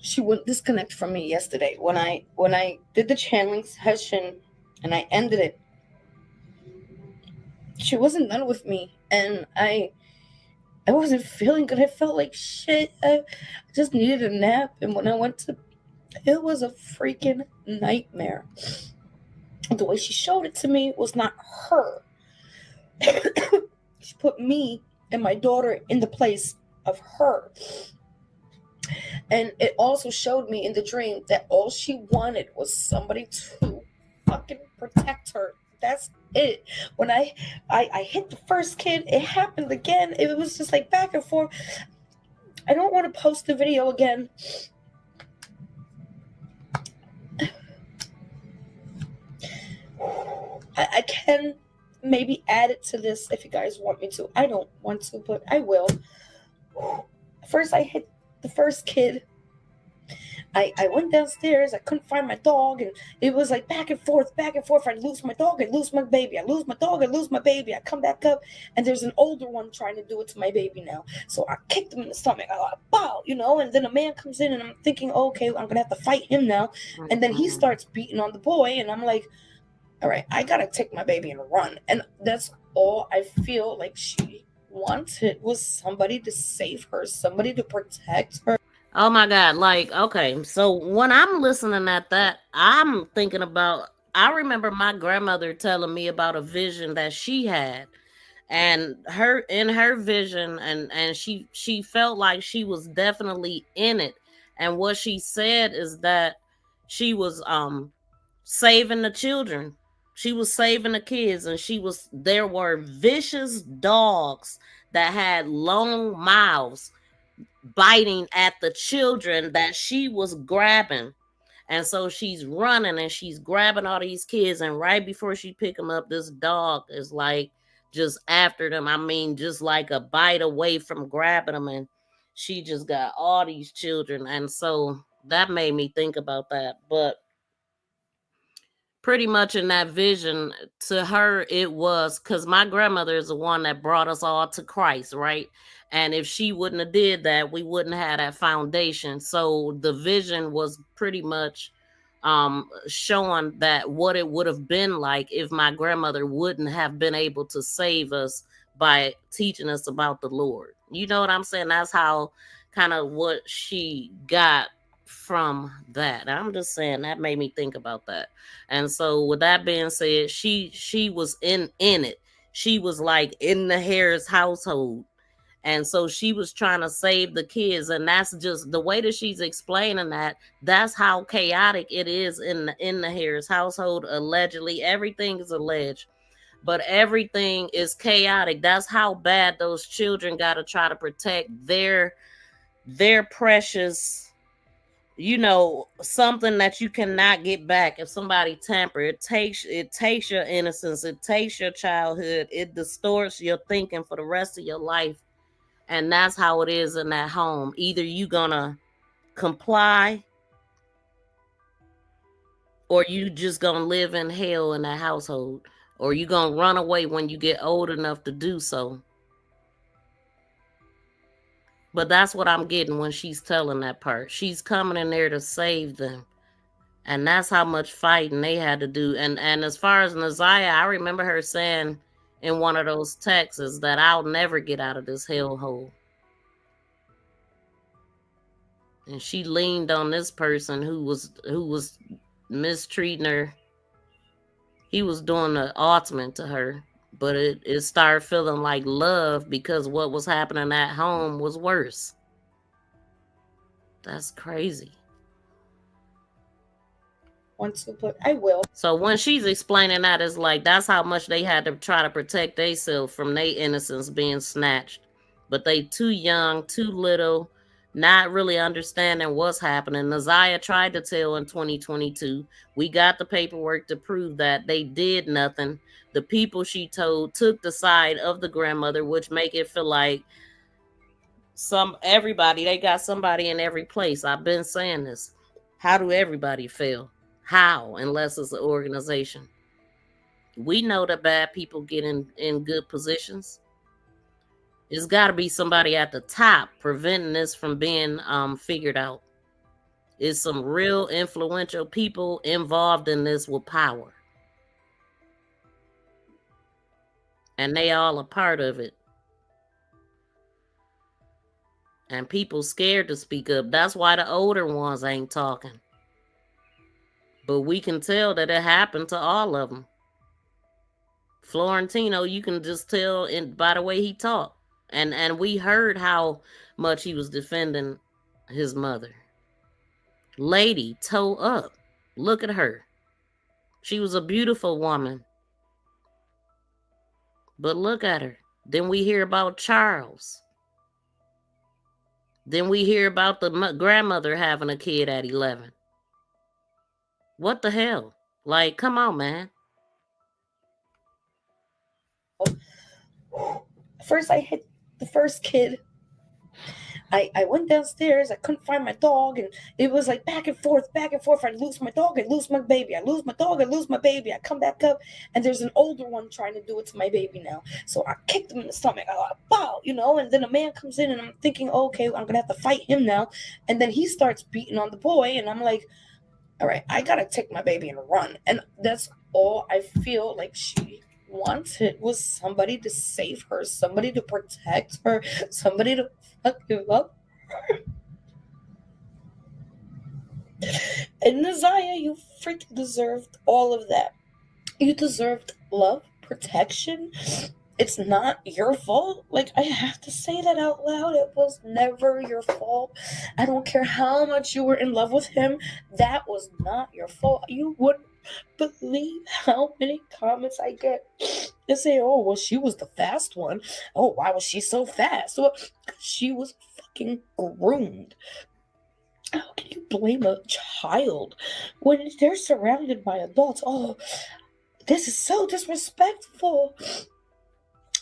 She wouldn't disconnect from me yesterday when I did the channeling session and I ended it. She wasn't done with me, and I wasn't feeling good. I felt like shit. I just needed a nap, and when I went to, it was a freaking nightmare. The way she showed it to me was not her. She put me and my daughter in the place of her. And it also showed me in the dream that all she wanted was somebody to fucking protect her. That's it. When I hit the first kid, it happened again. It was just like back and forth. I don't want to post the video again. I can maybe add it to this if you guys want me to. I don't want to, but I will. First, I hit the first kid. I went downstairs. I couldn't find my dog, and it was like back and forth, back and forth. I lose my dog, I lose my baby. I lose my dog, I lose my baby. I come back up, and there's an older one trying to do it to my baby now. So I kicked him in the stomach. I like, bow, and then a man comes in, and I'm thinking, okay, I'm gonna have to fight him now. And then he starts beating on the boy, and I'm like, all right, I gotta take my baby and run. And that's all I feel like she wanted was somebody to save her, somebody to protect her. Oh my God. Like, okay. So when I'm listening at that, I'm thinking about, I remember my grandmother telling me about a vision that she had, and in her vision, and she felt like she was definitely in it. And what she said is that she was saving the children. She was saving the kids, and there were vicious dogs that had long mouths biting at the children that she was grabbing. And so she's running and she's grabbing all these kids, and right before she pick them up, this dog is like just after them. I mean, just like a bite away from grabbing them, and she just got all these children. And so that made me think about that. But pretty much in that vision, to her, it was because my grandmother is the one that brought us all to Christ, right? And if she wouldn't have did that, we wouldn't have that foundation. So the vision was pretty much showing that what it would have been like if my grandmother wouldn't have been able to save us by teaching us about the Lord. You know what I'm saying? That's how kind of what she got from that. I'm just saying that made me think about that. And so with that being said, she was in it. She was like in the Harris household. And so she was trying to save the kids. And that's just the way that she's explaining that. That's how chaotic it is in the Harris household. Allegedly, everything is alleged, but everything is chaotic. That's how bad those children got to try to protect their precious, something that you cannot get back. If somebody tamper, it takes your innocence, it takes your childhood, it distorts your thinking for the rest of your life. And that's how it is in that home. Either you gonna comply, or you just gonna live in hell in that household, or you gonna run away when you get old enough to do so. But that's what I'm getting when she's telling that part. She's coming in there to save them. And that's how much fighting they had to do. And as far as Naziah, I remember her saying in one of those texts that I'll never get out of this hellhole. And she leaned on this person who was mistreating her. He was doing the ultimate to her. But it started feeling like love because what was happening at home was worse. That's crazy. want to, but I will. So when she's explaining that, it's like that's how much they had to try to protect themselves from their innocence being snatched. But they too young, too little, not really understanding what's happening. Naziah tried to tell in 2022. We got the paperwork to prove that they did nothing. The people she told took the side of the grandmother, which make it feel like everybody, they got somebody in every place. I've been saying this. How do everybody feel? How, unless it's an organization? We know that bad people get in good positions. It's got to be somebody at the top preventing this from being figured out. It's some real influential people involved in this with power. And they all a part of it. And people scared to speak up. That's why the older ones ain't talking. But we can tell that it happened to all of them. Florentino, you can just tell by the way he talked. And we heard how much he was defending his mother. Lady, toe up. Look at her. She was a beautiful woman. But look at her. Then we hear about Charles. Then we hear about the grandmother having a kid at 11. What the hell? Like, come on, man. First, I hit the first kid. I went downstairs. I couldn't find my dog, and it was like back and forth. I lose my dog, I lose my baby. I lose my dog, I lose my baby. I come back up, and there's an older one trying to do it to my baby now. So I kicked him in the stomach. I like, bow, and then a man comes in, and I'm thinking, okay, I'm gonna have to fight him now. And then he starts beating on the boy, and I'm like, all right, I gotta take my baby and run. And that's all I feel like she wanted was somebody to save her, somebody to protect her, somebody to fucking love her. And Naziah, you freaking deserved all of that. You deserved love, protection. It's not your fault. Like, I have to say that out loud. It was never your fault. I don't care how much you were in love with him. That was not your fault. You wouldn't believe how many comments I get. They say, oh, well, she was the fast one. Oh, why was she so fast? Well, she was fucking groomed. How can you blame a child when they're surrounded by adults? Oh, this is so disrespectful.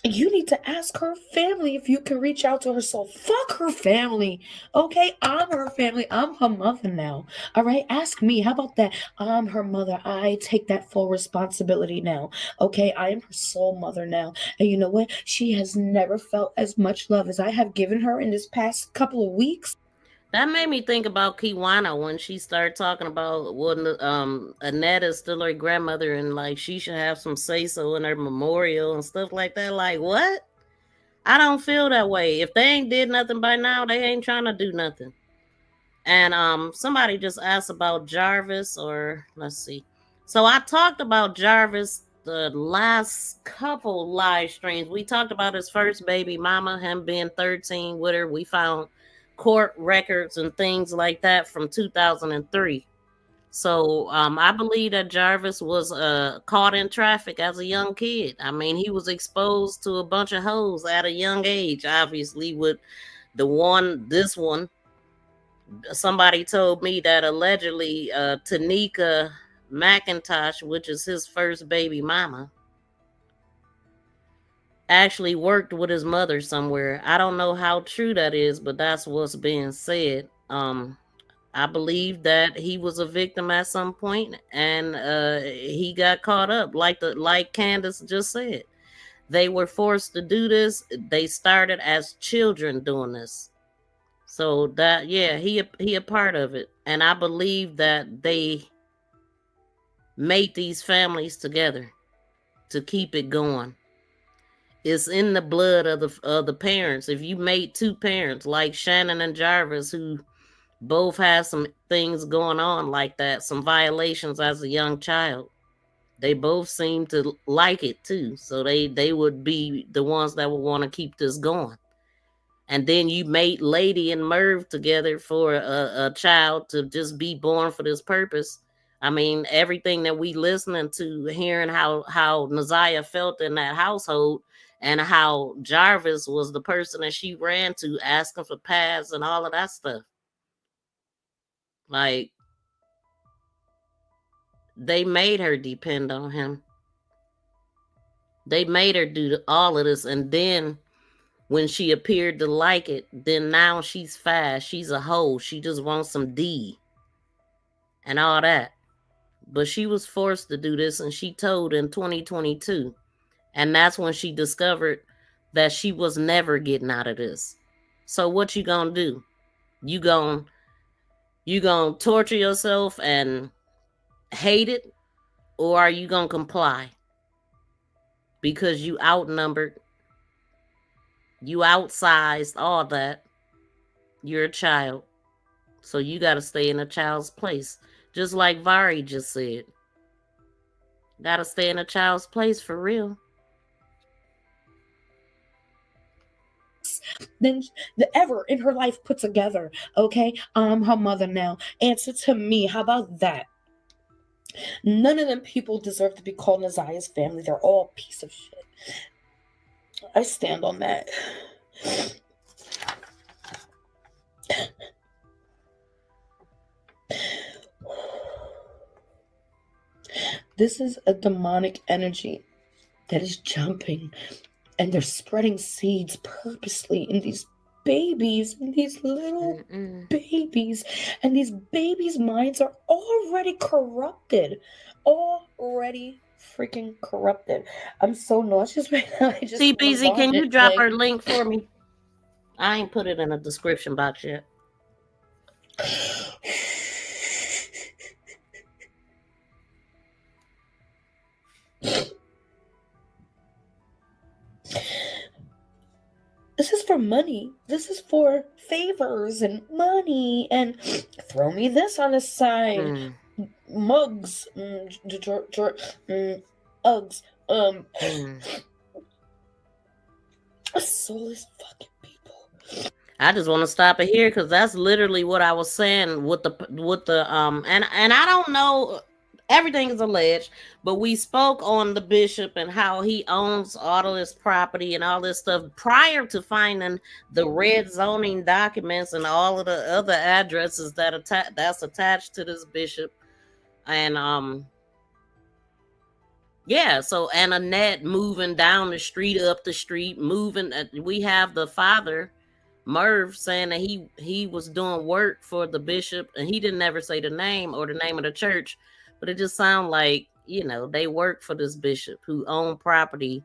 You need to ask her family if you can reach out to her. So fuck her family. Okay, I'm her family. I'm her mother now. All right, ask me. How about that? I'm her mother. I take that full responsibility now. Okay, I am her sole mother now. And you know what? She has never felt as much love as I have given her in this past couple of weeks. That made me think about Kiwana when she started talking about Annette is still her grandmother and like she should have some say-so in her memorial and stuff like that. Like, what? I don't feel that way. If they ain't did nothing by now, they ain't trying to do nothing. And somebody just asked about Jarvis, or let's see. So I talked about Jarvis the last couple live streams. We talked about his first baby mama, him being 13 with her. We found court records and things like that from 2003. So I believe that Jarvis was caught in traffic as a young kid. I mean, he was exposed to a bunch of hoes at a young age, obviously, with this one. Somebody told me that allegedly Tanika McIntosh, which is his first baby mama, actually worked with his mother somewhere. I don't know how true that is, but that's what's being said. I believe that he was a victim at some point, and he got caught up, like Candace just said. They were forced to do this. They started as children doing this. So that, yeah, he a part of it. And I believe that they made these families together to keep it going. It's in the blood of the parents. If you made two parents like Shannon and Jarvis, who both have some things going on like that, some violations as a young child, they both seem to like it too. So they would be the ones that would want to keep this going. And then you made Lady and Merv together for a child to just be born for this purpose. I mean, everything that we listening to, hearing how Naziah felt in that household, and how Jarvis was the person that she ran to asking for pads and all of that stuff. Like, they made her depend on him. They made her do all of this, and then when she appeared to like it, then now she's fast. She's a hoe. She just wants some D and all that. But she was forced to do this, and she told in 2022. And that's when she discovered that she was never getting out of this. So what you gonna do? You gonna torture yourself and hate it? Or are you gonna comply? Because you outnumbered, you outsized, all that. You're a child. So you gotta stay in a child's place. Just like Vari just said. Gotta stay in a child's place for real. Than ever in her life put together. Okay, I'm her mother now. Answer to me. How about that? None of them people deserve to be called Naziah's family. They're all a piece of shit. I stand on that. This is a demonic energy that is jumping, and they're spreading seeds purposely in these babies, in these little babies, and these babies' minds are already corrupted. Already freaking corrupted. I'm so nauseous right now. I just CBZ, can you drop her link for me? I ain't put it in the description box yet. This is for money. This is for favors and money. And throw me this on the side. Mugs. Uggs. Soulless fucking people. I just want to stop it here because that's literally what I was saying with the and I don't know, everything is alleged, but we spoke on the bishop and how he owns all of this property and all this stuff prior to finding the red zoning documents and all of the other addresses that's attached to this bishop. And yeah, so and Annette moving down the street, up the street, moving. We have the father, Merv, saying that he was doing work for the bishop, and he didn't ever say the name or the name of the church, but it just sounded like, you know, they work for this bishop who owned property,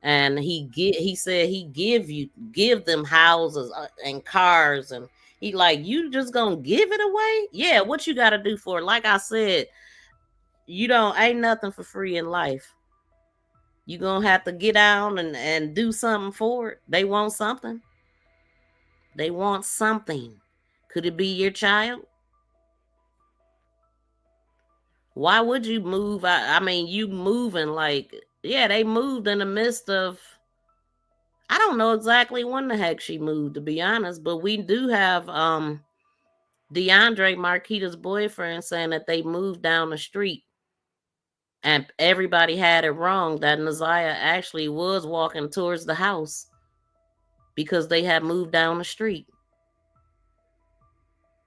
and he said he give them houses and cars, and he like, you just gonna give it away? Yeah, what you got to do for it? Like I said, ain't nothing for free in life. You gonna have to get down and do something for it. They want something. They want something. Could it be your child? Why would you move? I mean, you moving like, yeah, they moved in the midst of, I don't know exactly when the heck she moved, to be honest, but we do have DeAndre, Marquita's boyfriend, saying that they moved down the street. And everybody had it wrong that Naziah actually was walking towards the house because they had moved down the street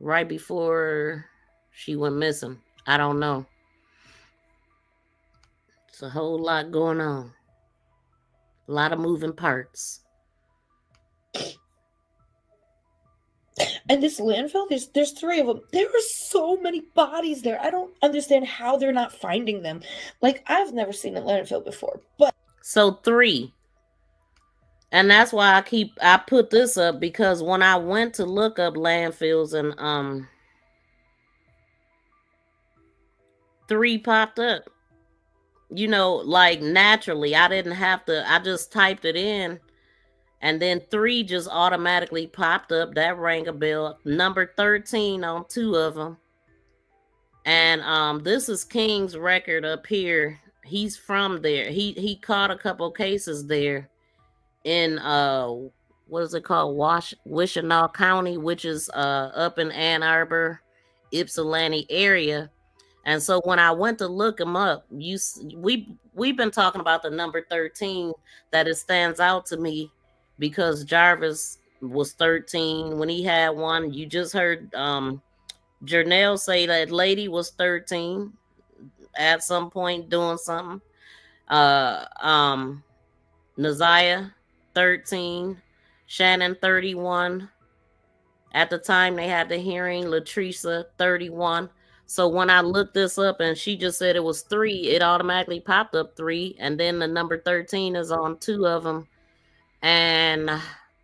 right before she went missing. I don't know. It's a whole lot going on. A lot of moving parts. And this landfill, there's 3 of them. There are so many bodies there. I don't understand how they're not finding them. Like, I've never seen a landfill before. But so 3. And that's why I put this up, because when I went to look up landfills and 3 popped up. You know, like naturally. I didn't have to, I just typed it in. And then 3 just automatically popped up. That rang a bell. Number 13 on 2 of them. And this is King's record up here. He's from there. He caught a couple cases there in what is it called? Washtenaw County, which is up in Ann Arbor, Ypsilanti area. And so when I went to look him up, we've been talking about the number 13 that it stands out to me because Jarvis was 13 when he had one. You just heard Jernell say that lady was 13 at some point doing something. Naziah 13, Shannon 31. At the time they had the hearing, Latricia 31. So when I looked this up and she just said it was 3, it automatically popped up 3. And then the number 13 is on 2 of them. And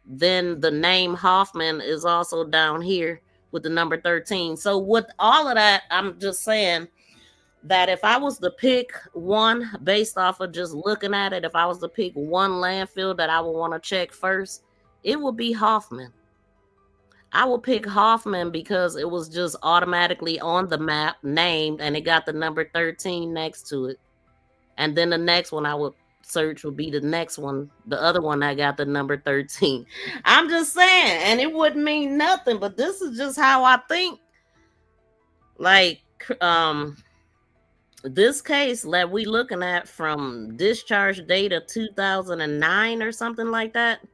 then the name Hoffman is also down here with the number 13. So with all of that, I'm just saying that if I was to pick one based off of just looking at it, if I was to pick one landfill that I would want to check first, it would be Hoffman. I will pick Hoffman because it was just automatically on the map named and it got the number 13 next to it. And then the next one I would search would be the next one, the other one that got the number 13. I'm just saying, and it wouldn't mean nothing, but this is just how I think. Like, this case that we looking at from discharge data 2009 or something like that.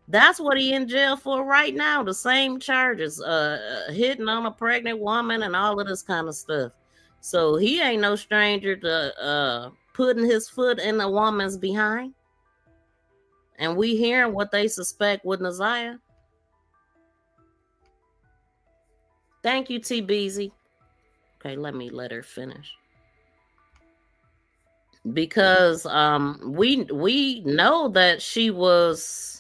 That's what he in jail for right now. The same charges, hitting on a pregnant woman and all of this kind of stuff. So he ain't no stranger to putting his foot in a woman's behind. And we hearing what they suspect with Naziah. Thank you, T. Beezy. Okay, let her finish. Because we know that she was.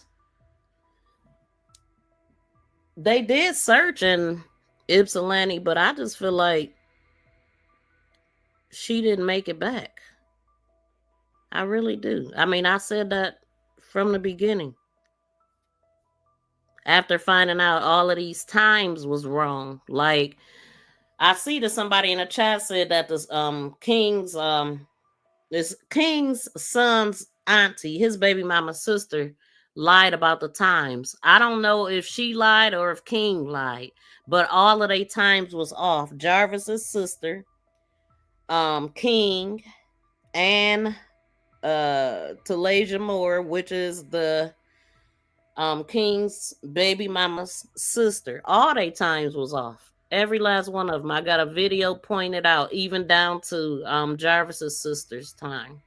They did search in Ypsilanti, but I just feel like she didn't make it back. I really do. I mean, I said that from the beginning. After finding out all of these times was wrong. Like, I see that somebody in the chat said that this King's son's auntie, his baby mama's sister, lied about the times. I don't know if she lied or if King lied, but all of their times was off. Jarvis's sister, King, and Talasia Moore, which is the King's baby mama's sister. All their times was off. Every last one of them. I got a video pointed out, even down to Jarvis's sister's time.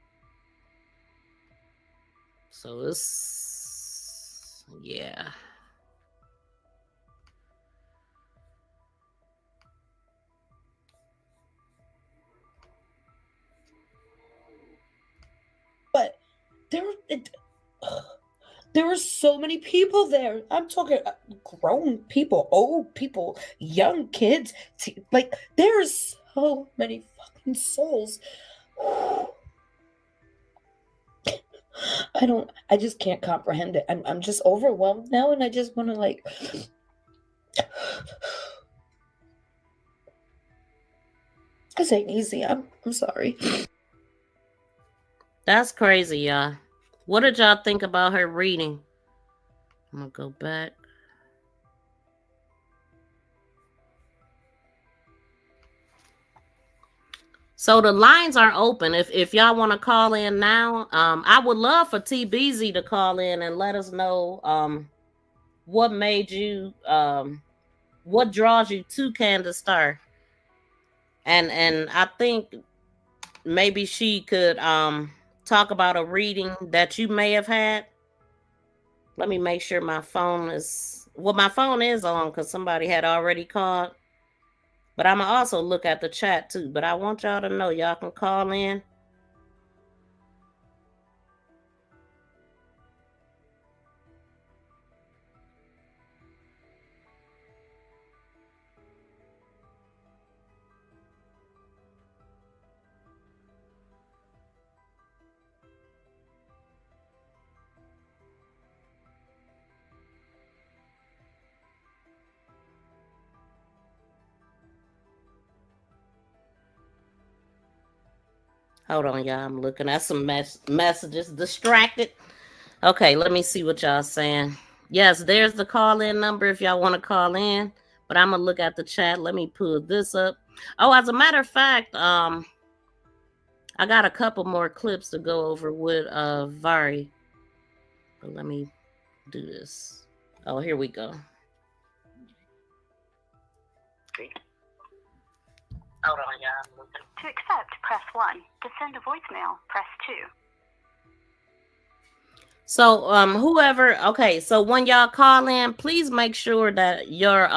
So it's, yeah. But there were so many people there. I'm talking grown people, old people, young kids. Like, there's so many fucking souls. I just can't comprehend it. I'm just overwhelmed now, and I just want to, like, this ain't easy. I'm sorry. That's crazy, y'all. What did y'all think about her reading? I'm gonna go back. So the lines are open. If y'all want to call in now, I would love for TBZ to call in and let us know what made you, what draws you to Candace Starr. And I think maybe she could talk about a reading that you may have had. Let me make sure my phone is, well, my phone is on because somebody had already called. But I'm going to also look at the chat too. But I want y'all to know y'all can call in. Hold on, y'all. I'm looking at some messages. Distracted. Okay, let me see what y'all saying. Yes, there's the call-in number if y'all want to call in. But I'm going to look at the chat. Let me pull this up. Oh, as a matter of fact, I got a couple more clips to go over with Vari. But let me do this. Oh, here we go. Hold on, y'all. To accept, press 1. To send a voicemail, press 2. So, okay, so when y'all call in, please make sure that your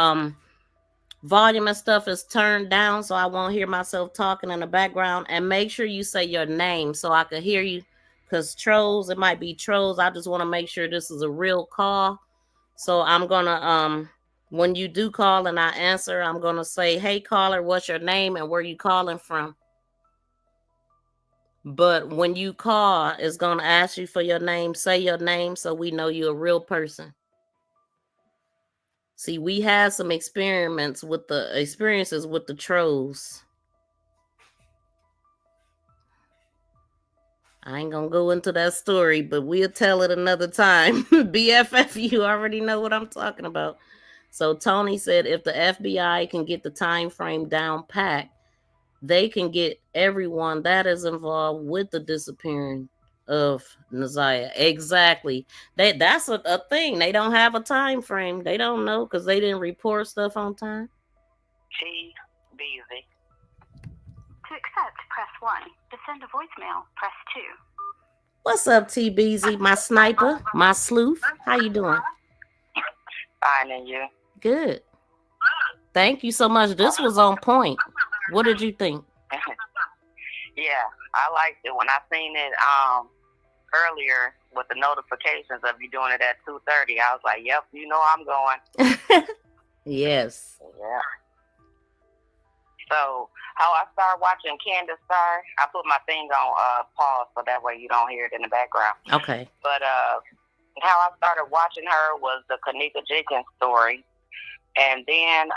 volume and stuff is turned down so I won't hear myself talking in the background, and make sure you say your name so I can hear you, because trolls, it might be trolls. I just want to make sure this is a real call. So I'm gonna when you do call and I answer, I'm gonna say, hey caller, what's your name and where you calling from? But when you call, it's gonna ask you for your name. Say your name so we know you're a real person. See, we had some experiences with the trolls. I ain't gonna go into that story, but we'll tell it another time. BFF, you already know what I'm talking about. So Tony said if the FBI can get the time frame down pat, they can get everyone that is involved with the disappearing of Naziah. Exactly. That's a thing. They don't have a time frame. They don't know because they didn't report stuff on time. T busy. To accept, press 1. To send a voicemail, press 2. What's up, T Beezy? My sniper, my sleuth. How you doing? Fine, and you? Good. Thank you so much. This was on point. What did you think? Yeah, I liked it when I seen it earlier with the notifications of you doing it at 2:30. I was like, yep, you know I'm going. Yes. Yeah. So how I started watching Candace Star, I put my thing on pause so that way you don't hear it in the background. Okay. But how I started watching her was the Kanika Jenkins story. And then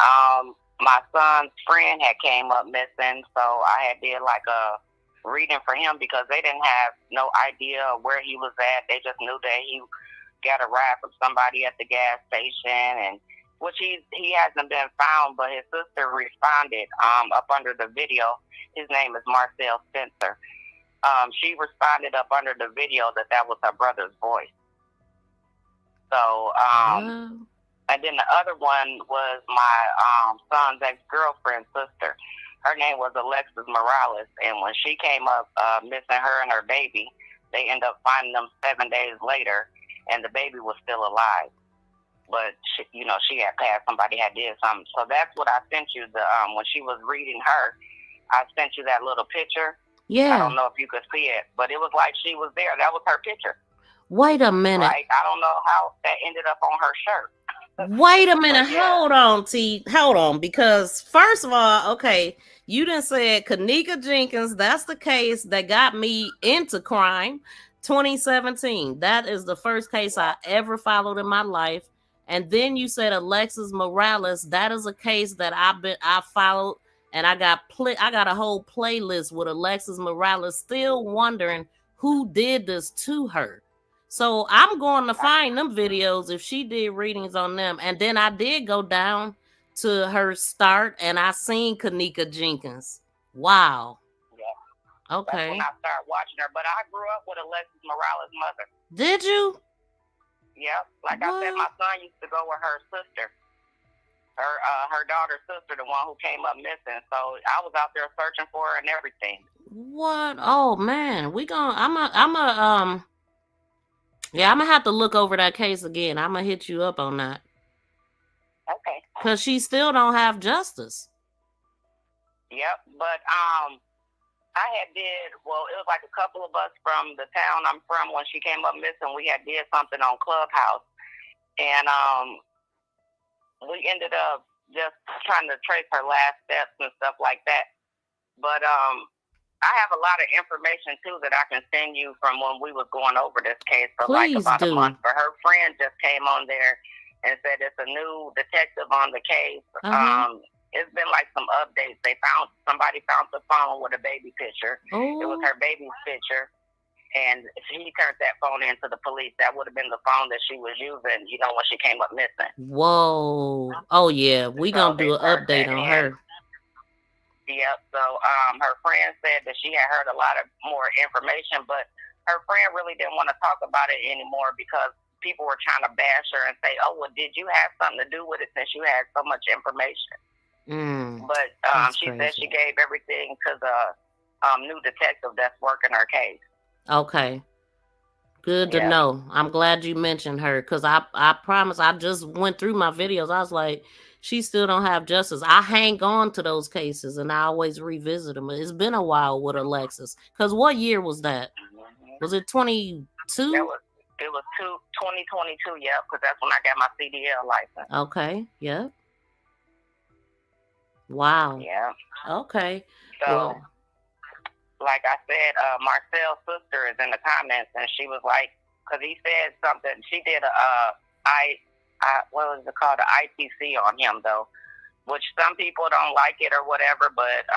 my son's friend had came up missing, so I had did like a reading for him because they didn't have no idea where he was at. They just knew that he got a ride from somebody at the gas station, and which he hasn't been found, but his sister responded up under the video. His name is Marcel Spencer. She responded up under the video that was her brother's voice. So, and then the other one was my son's ex-girlfriend's sister. Her name was Alexis Morales, and when she came up missing, her and her baby, they ended up finding them 7 days later, and the baby was still alive. But she had passed. Somebody had did something. So that's what I sent you. When she was reading her, I sent you that little picture. Yeah. I don't know if you could see it, but it was like she was there. That was her picture. Wait a minute. Like, I don't know how that ended up on her shirt. Wait a minute. Yeah. Hold on, T. Hold on. Because first of all, okay, you done said Kanika Jenkins. That's the case that got me into crime. 2017. That is the first case I ever followed in my life. And then you said Alexis Morales. That is a case that I followed, and I got a whole playlist with Alexis Morales. Still wondering who did this to her. So I'm going to find them videos if she did readings on them. And then I did go down to her start, and I seen Kanika Jenkins. Wow. Yeah. Okay. That's when I started watching her. But I grew up with Alexis Morales' mother. Did you? Yep. Like what? I said, my son used to go with her sister. Her daughter's sister, the one who came up missing. So I was out there searching for her and everything. What? Oh man. I'm gonna have to look over that case again. I'm gonna hit you up on that. Okay. Because she still don't have justice. Yep. But it was like a couple of us from the town I'm from when she came up missing. We had did something on Clubhouse, and we ended up just trying to trace her last steps and stuff like that. But I have a lot of information too that I can send you from when we was going over this case for Please like about do. a month. But her friend just came on there and said it's a new detective on the case. It's been like some updates. Somebody found the phone with a baby picture. Oh. It was her baby's picture, and he turned that phone into the police. That would have been the phone that she was using, when she came up missing. Whoa. Oh yeah, we gonna do an update on her. Yep. So her friend said that she had heard a lot of more information, but her friend really didn't want to talk about it anymore because people were trying to bash her and say, "Oh, well, did you have something to do with it since you had so much information?" But she said she gave everything to the new detective that's working her case. Okay. Good to know. I'm glad you mentioned her because I promise I just went through my videos. I was like, she still don't have justice. I hang on to those cases and I always revisit them. It's been a while with Alexis. Because what year was that? Was it 22? It was 2022, yeah, because that's when I got my CDL license. Okay, yeah. Wow. Yeah. Okay. So, like I said, Marcel's sister is in the comments, and she was like, because he said something, she did what was it called, the ITC on him, though, which some people don't like it or whatever, but,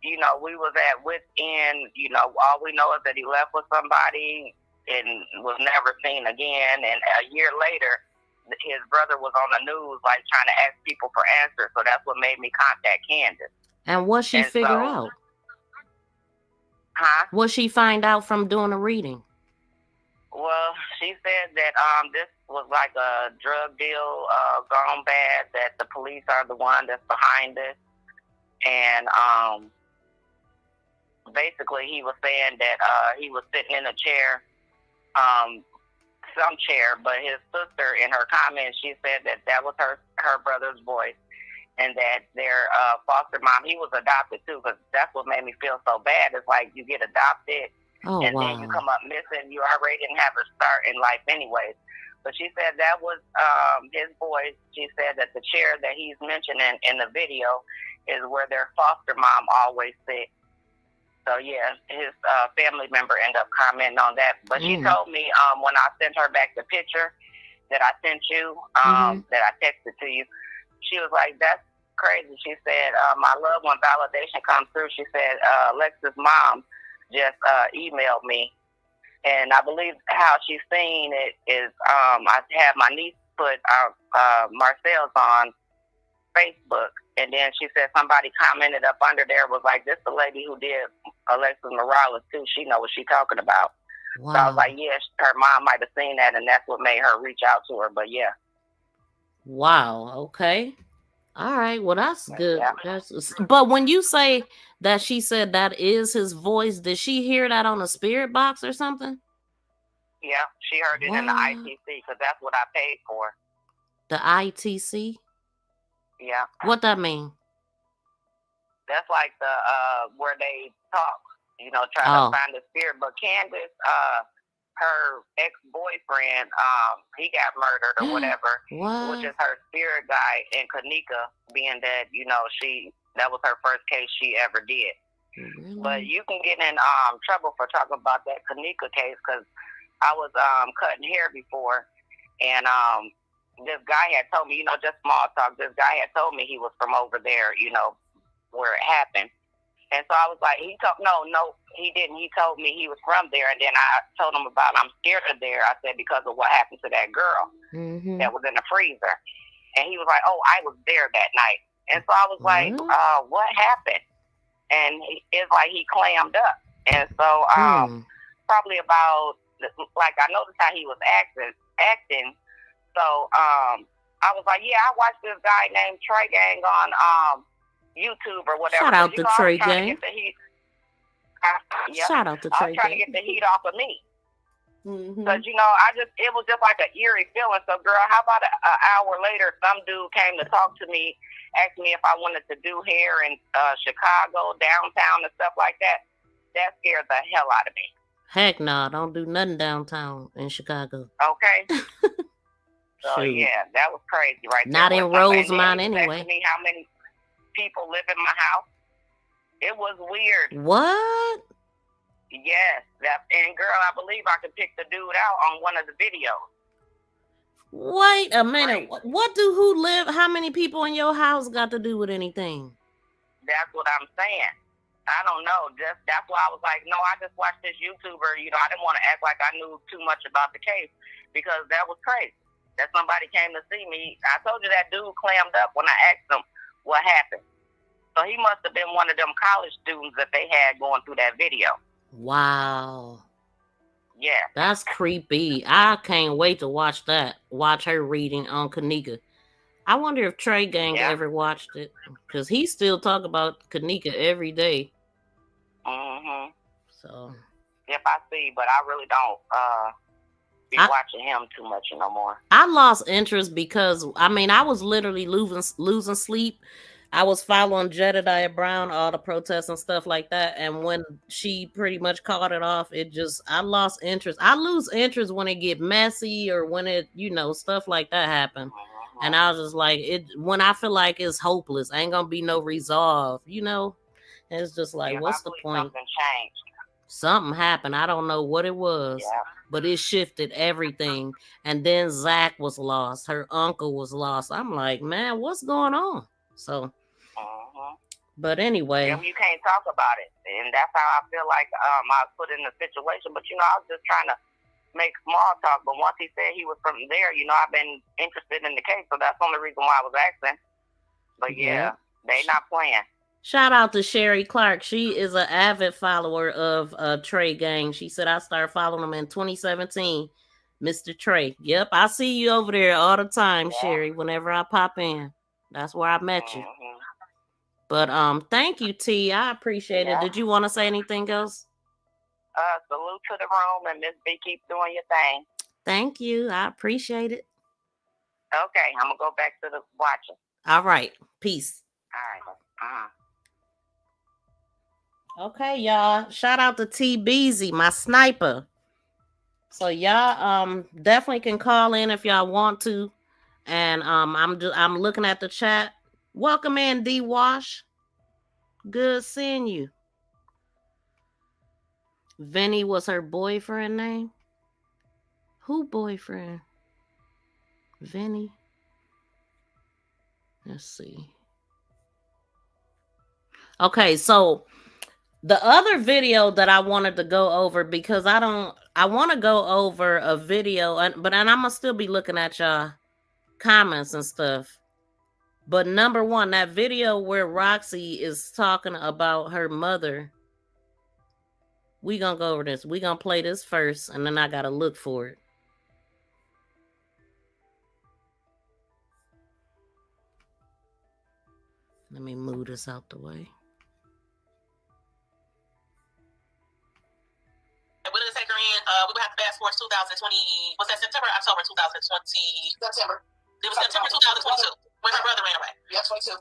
you know, we was at wit's end, you know, all we know is that he left with somebody and was never seen again, and a year later, his brother was on the news, like, trying to ask people for answers, so that's what made me contact Candace. And what she figure out? Huh? What she find out from doing a reading? Well, she said that this was like a drug deal gone bad, that the police are the one that's behind this. And basically he was saying that he was sitting in a chair, some chair, but his sister in her comments, she said that that was her brother's voice. And that their foster mom, he was adopted too, because that's what made me feel so bad. It's like you get adopted, and then you come up missing. You already didn't have a start in life anyways. But she said that was his voice. She said that the chair that he's mentioning in the video is where their foster mom always sits. So, yeah, his family member ended up commenting on that. But she told me when I sent her back the picture that I sent you, that I texted to you, she was like, that's crazy. She said, my loved one validation comes through. She said, Alexis' mom just emailed me. And I believe how she's seen it is I had my niece put Marcel's on Facebook. And then she said somebody commented up under there was like, this the lady who did Alexis Morales too. She know what she's talking about. Wow. So I was like, yeah, her mom might have seen that, and that's what made her reach out to her. But yeah. Wow. Okay. All right. Well, that's good. Yeah. But when you say that she said that is his voice, did she hear that on a spirit box or something? Yeah, she heard it in the ITC because that's what I paid for. The ITC? Yeah. What that mean? That's like the where they talk, you know, try to find the spirit. But Candace, her ex-boyfriend, he got murdered or whatever, which is her spirit guy in Kanika, being that, you know, that was her first case she ever did. Really? But you can get in trouble for talking about that Kanika case because I was cutting hair before, and this guy had told me, you know, just small talk, this guy had told me he was from over there, you know, where it happened. And so I was like, no, he didn't. He told me he was from there. And then I told him about, I'm scared of there. I said, because of what happened to that girl that was in the freezer. And he was like, oh, I was there that night. And so I was like, what happened? And it's like he clammed up. And so probably about, like, I noticed how he was acting. So I was like, yeah, I watched this guy named Trey Gang on YouTube or whatever. Shout out to Trey Gang. Shout out to Trey Gang. I was trying to get the heat off of me. Because, you know, it was just like an eerie feeling. So, girl, how about an hour later, some dude came to talk to me, asked me if I wanted to do hair in Chicago, downtown, and stuff like that. That scared the hell out of me. Heck no, don't do nothing downtown in Chicago. Okay. So, yeah, that was crazy right there. Not in Rosemont anyway. Me how many people live in my house. It was weird. What? Yes. And girl, I believe I could pick the dude out on one of the videos. Wait a minute. Right. How many people in your house got to do with anything? That's what I'm saying. I don't know. That's why I was like, no, I just watched this YouTuber. You know, I didn't want to act like I knew too much about the case because that was crazy. That somebody came to see me. I told you that dude clammed up when I asked him what happened. So he must have been one of them college students that they had going through that video. Wow. Yeah. That's creepy. I can't wait to watch that. Watch her reading on Kanika. I wonder if Trey Gang ever watched it. Because he still talk about Kanika every day. Mm-hmm. So. Yep, I see, but I really don't be watching him too much no more. I lost interest because, I mean, I was literally losing sleep. I was following Jedediah Brown, all the protests and stuff like that. And when she pretty much called it off, I lost interest. I lose interest when it get messy or when it, stuff like that happen. And I was just like, when I feel like it's hopeless, ain't gonna be no resolve, It's just like, what's the point? Something changed. Something happened. I don't know what it was, but it shifted everything. And then Zach was lost. Her uncle was lost. I'm like, man, what's going on? So, but anyway. Yeah, you can't talk about it. And that's how I feel like I was put in the situation. But, I was just trying to make small talk. But once he said he was from there, I've been interested in the case. So that's the only reason why I was asking. But, yeah. They not playing. Shout out to Sherry Clark. She is an avid follower of Trey Gang. She said, I started following him in 2017. Mr. Trey. Yep, I see you over there all the time, Sherry, whenever I pop in. That's where I met you. But thank you, T. I appreciate it. Did you want to say anything else? Salute to the room, and Miss B, keep doing your thing. Thank you. I appreciate it. Okay, I'm going to go back to the watching. All right. Peace. All right. Okay, y'all. Shout out to T Beezy, my sniper. So y'all definitely can call in if y'all want to. And I'm looking at the chat. Welcome in, D Wash. Good seeing you. Vinny was her boyfriend name. Who boyfriend? Vinny. Let's see. Okay, so the other video that I wanted to go over, because I want to go over a video, but I'm going to still be looking at y'all comments and stuff. But number one, that video where Roxy is talking about her mother, we going to go over this. We going to play this first, and then I got to look for it. Let me move this out the way. We're going to take her in. We would have to fast forward 2020. Was that September or October 2020? September. It was September 2022 when her brother ran away. Yeah, 22.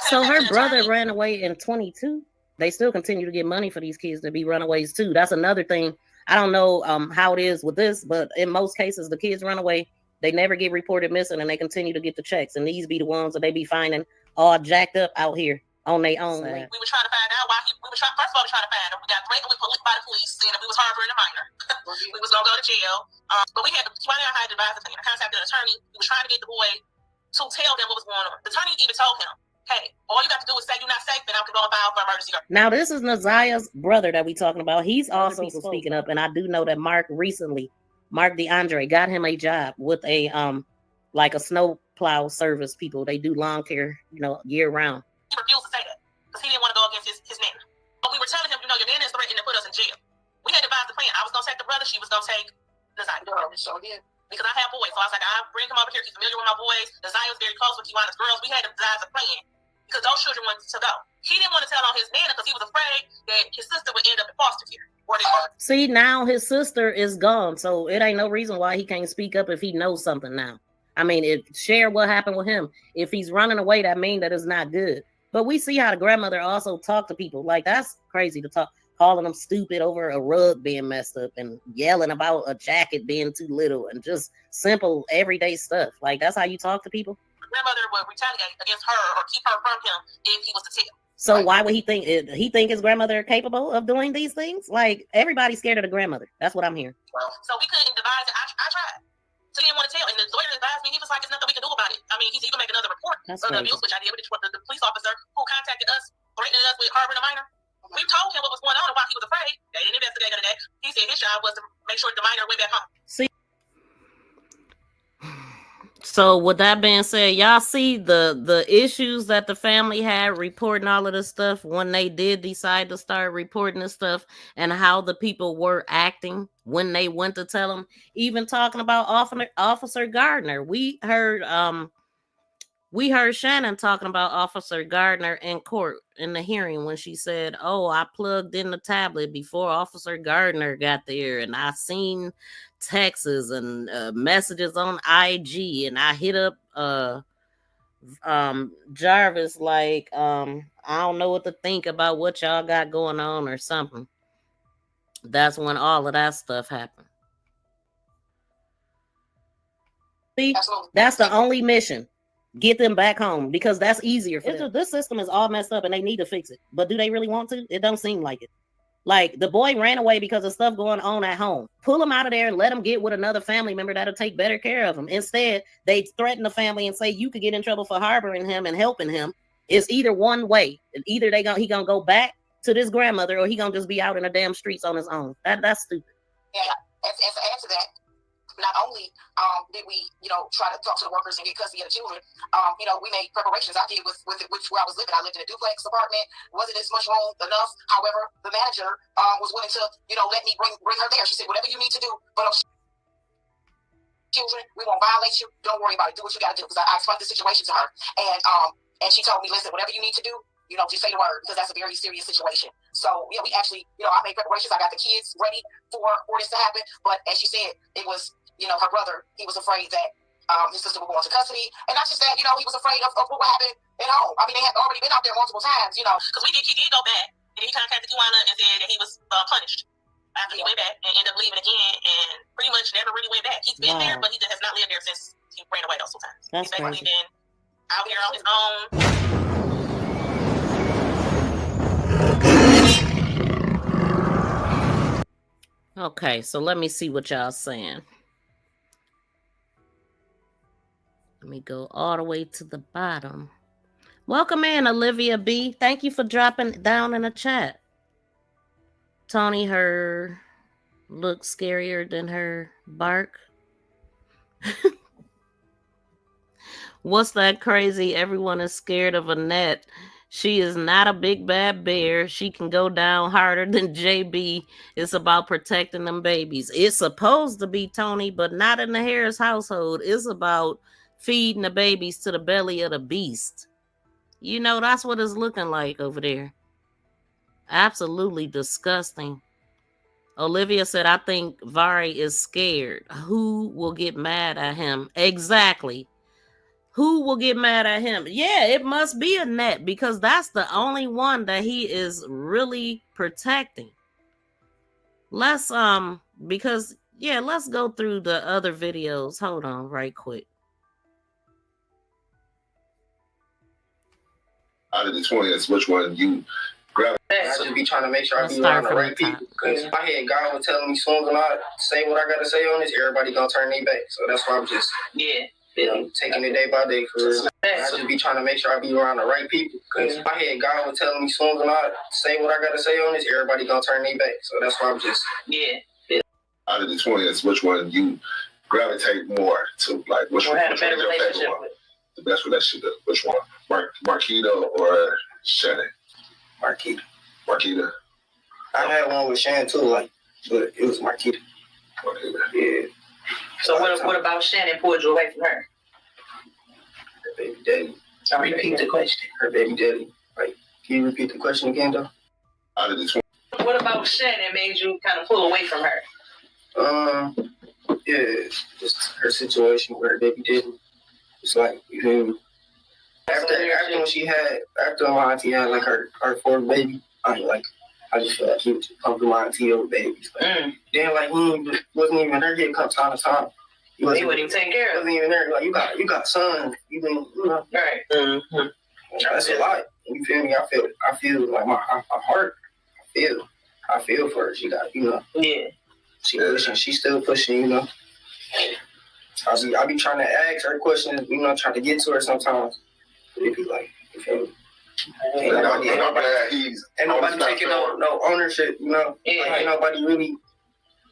So her brother ran away in 22. They still continue to get money for these kids to be runaways too. That's another thing. I don't know how it is with this, but in most cases, the kids run away. They never get reported missing, and they continue to get the checks. And these be the ones that they be finding all jacked up out here on their own. We were trying to find out why first of all, we were trying to find him. We got threatened by the police, saying that we was harboring a minor. We was going to go to jail. But we had to find out how to advise the thing. I contacted an attorney. We were trying to get the boy to tell them what was going on. The attorney even told him, hey, all you got to do is say you're not safe, then I can go and file for emergency. Now, this is Naziah's brother that we talking about. He's also speaking up, and I do know that Mark DeAndre got him a job with a like a snow plow service people. They do lawn care, year round. He refused to say that because he didn't want to go against his nana. But we were telling him, your nana is threatening to put us in jail. We had to devise the plan. I was going to take the brother. She was going to take Naziah. Because I have boys. So I was like, I'll bring him over here. He's familiar with my boys. Naziah was very close with Kiwana's girls. We had to devise a plan because those children wanted to go. He didn't want to tell on his nana because he was afraid that his sister would end up in foster care. See, now his sister is gone. So it ain't no reason why he can't speak up if he knows something now. I mean, share what happened with him. If he's running away, that means that it's not good. But we see how the grandmother also talked to people. Like, that's crazy to talk, calling them stupid over a rug being messed up and yelling about a jacket being too little and just simple everyday stuff. Like, that's how you talk to people? The grandmother would retaliate against her or keep her from him if he was to tell. So why would he think his grandmother capable of doing these things? Like, everybody's scared of the grandmother. That's what I'm hearing. So we couldn't devise it. I tried. So he didn't want to tell. And the lawyer advised me. He was like, there's nothing we can do about it. I mean, he said, you can make another report of the abuse, which I did with the police officer who contacted us, threatening us with harboring a minor. We told him what was going on and why he was afraid. They didn't investigate none of that. He said his job was to make sure the minor went back home. See, So with that being said, y'all see the issues that the family had reporting all of this stuff when they did decide to start reporting this stuff, and how the people were acting when they went to tell them. Even talking about Officer Gardner, we heard Shannon talking about Officer Gardner in court in the hearing when she said, "Oh, I plugged in the tablet before Officer Gardner got there, and I seen texts and messages on IG, and I hit up Jarvis like I don't know what to think about what y'all got going on or something." That's when all of that stuff happened. See, that's the only mission. Get them back home, because that's easier for them. This system is all messed up and they need to fix it. But do they really want to? It don't seem like it. Like, the boy ran away because of stuff going on at home. Pull him out of there and let him get with another family member that'll take better care of him. Instead, they threaten the family and say you could get in trouble for harboring him and helping him. It's either one way. Either he gonna go back to this grandmother, or he gonna just be out in the damn streets on his own. That's stupid. Yeah, as to add to that, not only did we, try to talk to the workers and get custody of the children, we made preparations. I did with where I was living. I lived in a duplex apartment. Wasn't as much room enough. However, the manager was willing to, let me bring her there. She said, whatever you need to do, but children, we won't violate you. Don't worry about it. Do what you got to do. Because I explained the situation to her, and she told me, listen, whatever you need to do, just say the word, because that's a very serious situation. So, we actually, I made preparations. I got the kids ready for this to happen. But as she said, it was, her brother, he was afraid that his sister would go into custody. And not just that, he was afraid of what would happen at home. I mean, they had already been out there multiple times, Because he did go back, and he contacted Tijuana and said that he was punished after he went back and ended up leaving again, and pretty much never really went back. He's been there, but he has not lived there since he ran away those two times. That's He's basically crazy. been out here on his own. Okay, so let me see what y'all saying. Let me go all the way to the bottom. Welcome in, Olivia B. Thank you for dropping down in the chat. Tony, her looks scarier than her bark. What's that crazy? Everyone is scared of Annette. She is not a big bad bear. She can go down harder than JB. It's about protecting them babies. It's supposed to be, Tony, but not in the Harris household. It's about feeding the babies to the belly of the beast. That's what it's looking like over there. Absolutely disgusting. Olivia said, I think Vari is scared. Who will get mad at him? Exactly. Who will get mad at him? Yeah, it must be Annette, because that's the only one that he is really protecting. Let's go through the other videos. Hold on right quick. Out of the 20s, which one you grab? I just be trying to make sure I be around the right people. Because if I had God was telling me swings and all, say what I got to say on this, everybody gonna turn their back. So that's why I'm just taking it day by day for real. I just be trying to make sure I be around the right people. Because if I had God was telling me swings and all, say what I got to say on this, everybody gonna turn their back. So that's why I'm just Out of the 20s, which one you gravitate more to? Like, which one had a better relationship with? The best relationship. Which one? Marquita or Shannon? Marquita. Marquita. I had one with Shannon too, but it was Marquita. Marquita. Yeah. So what about Shannon pulled you away from her? Her baby daddy. I repeat the question. Her baby daddy. Can you repeat the question again, though? Out of the 20s. What about Shannon made you kind of pull away from her? Yeah, just her situation with her baby daddy. It's like, after my auntie had her fourth baby, I just feel like he was pumping my auntie over babies. Then he wasn't even there here come time to time. He wouldn't even take care of. Wasn't even there. Like, you got sons. Right. Mm-hmm. That's a lot. You feel me? I feel like my heart. I feel for her. She got, Yeah. She pushing. She's still pushing. I be trying to ask her questions. Trying to get to her sometimes. It be like, you feel me? Ain't nobody taking no ownership. Yeah. Ain't nobody really.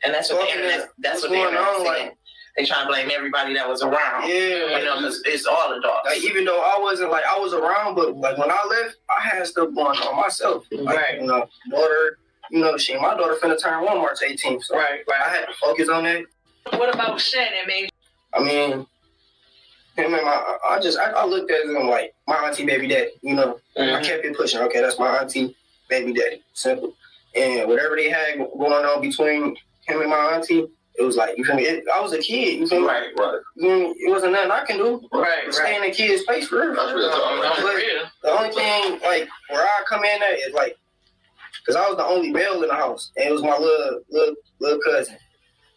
And that's what's going on. Like, They trying to blame everybody that was around. Yeah, you know, because it's all the dogs. Like, even though I wasn't like I was around, but like when I left, I had stuff going on myself. Like, right. You know, daughter. You know, my daughter finna turn 1 March 18th. So right. I had to focus on that. What about Shannon, man? I mean, him and I looked at him like my auntie, baby daddy. You know, I kept it pushing. Okay, that's my auntie, baby daddy. Simple. And whatever they had going on between him and my auntie, it was like, you feel me? I was a kid. You feel me? Right. It wasn't nothing I can do. Right. Stay in the kid's place for real. The only thing, like, where I come in at is like, because I was the only male in the house, and it was my little cousin.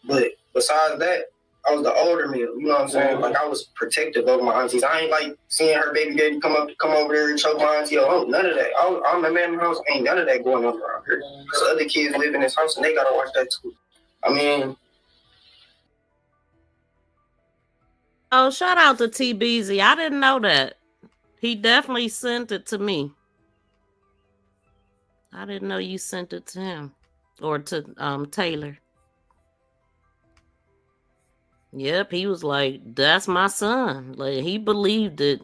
But besides that, I was the older male. You know what I'm saying? Like, I was protective of my aunties. I ain't like seeing her baby daddy come over there and choke my auntie. Oh, none of that. I'm a man in the house. Ain't none of that going on around here. Because other kids live in this house, and they gotta watch that too. I mean. Oh, shout out to TBZ. I didn't know that. He definitely sent it to me. I didn't know you sent it to him or to Taylor. Yep, he was like, that's my son. Like, he believed it.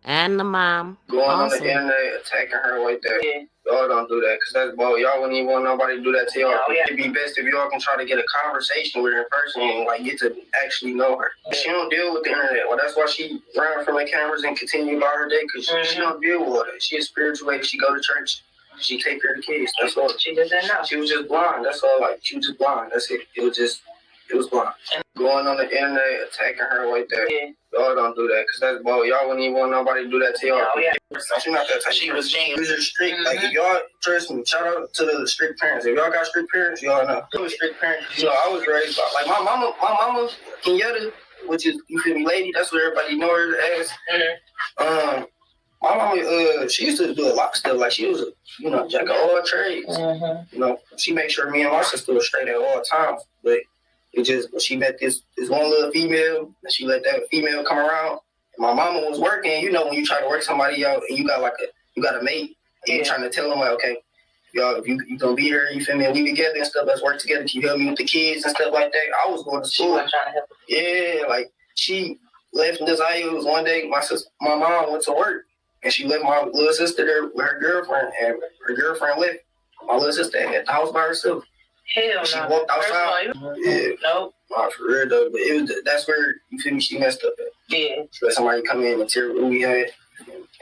And the mom. Going on the internet, attacking her like that. Yeah. Y'all don't do that, because that's bold. Y'all wouldn't even want nobody to do that to y'all. It'd be best if y'all can try to get a conversation with her in person and like get to actually know her. She don't deal with the internet. Well, that's why she ran from the cameras and continue about her day, because she don't deal with all that. She a spiritual lady. She go to church. She take care of the kids. That's all. She did that now. She was just blind. That's all. Like, she was just blind. That's it. It was blind. Going on the internet, attacking her like that. Yeah. Y'all don't do that, because that's bold. Y'all wouldn't even want nobody to do that to y'all. Oh, yeah. She's not that type. She was genuine. These are strict. Like, if y'all, trust me, shout out to the strict parents. If y'all got strict parents, y'all know. I was strict parents. You know, I was raised by, like, my mama, Kenyatta, which is, you feel me, lady, that's what everybody know her as. My mama, she used to do a lot of stuff. Like, she was a, jack of all trades. You know, she made sure me and my sister were straight at all times. But it just, when she met this one little female, and she let that female come around, and my mama was working. You know, when you try to work somebody out, and you got a mate, and you're trying to tell them, like, okay, y'all, if you gonna be here, you feel me, and we together and stuff, let's work together. Can you help me with the kids and stuff like that? I was going to school. She was trying to help her. Yeah, like, she left Naziah. It was one day, my mom went to work. And she left my little sister there with her girlfriend, and her girlfriend left my little sister at the house by herself. Hell no. She walked outside. Yeah. Nope. Not for real though, but that's where, you feel me, she messed up at. Yeah. She let somebody come in and tear what we had.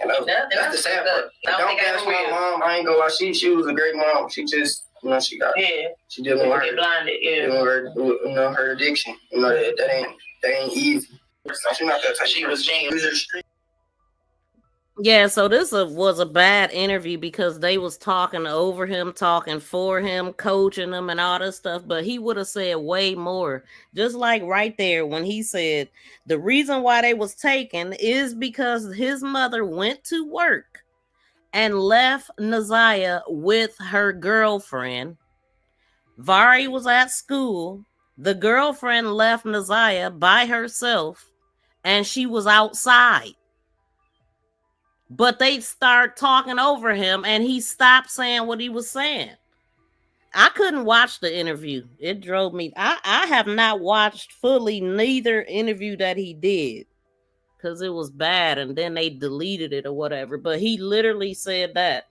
And that's the sad part. Don't bash my mom. I ain't gonna lie. She was a great mom. She just, she got. Yeah. She dealing with her. Blinded. Yeah. Her addiction. That ain't easy. She not that type. She was genuine. Yeah, so this was a bad interview because they was talking over him, talking for him, coaching him and all this stuff, but he would have said way more. Just like right there when he said the reason why they was taken is because his mother went to work and left Naziah with her girlfriend. Vari was at school. The girlfriend left Naziah by herself and she was outside. But they start talking over him and he stopped saying what he was saying. I couldn't watch the interview. It drove me. I have not watched fully neither interview that he did because it was bad and then they deleted it or whatever. But he literally said that.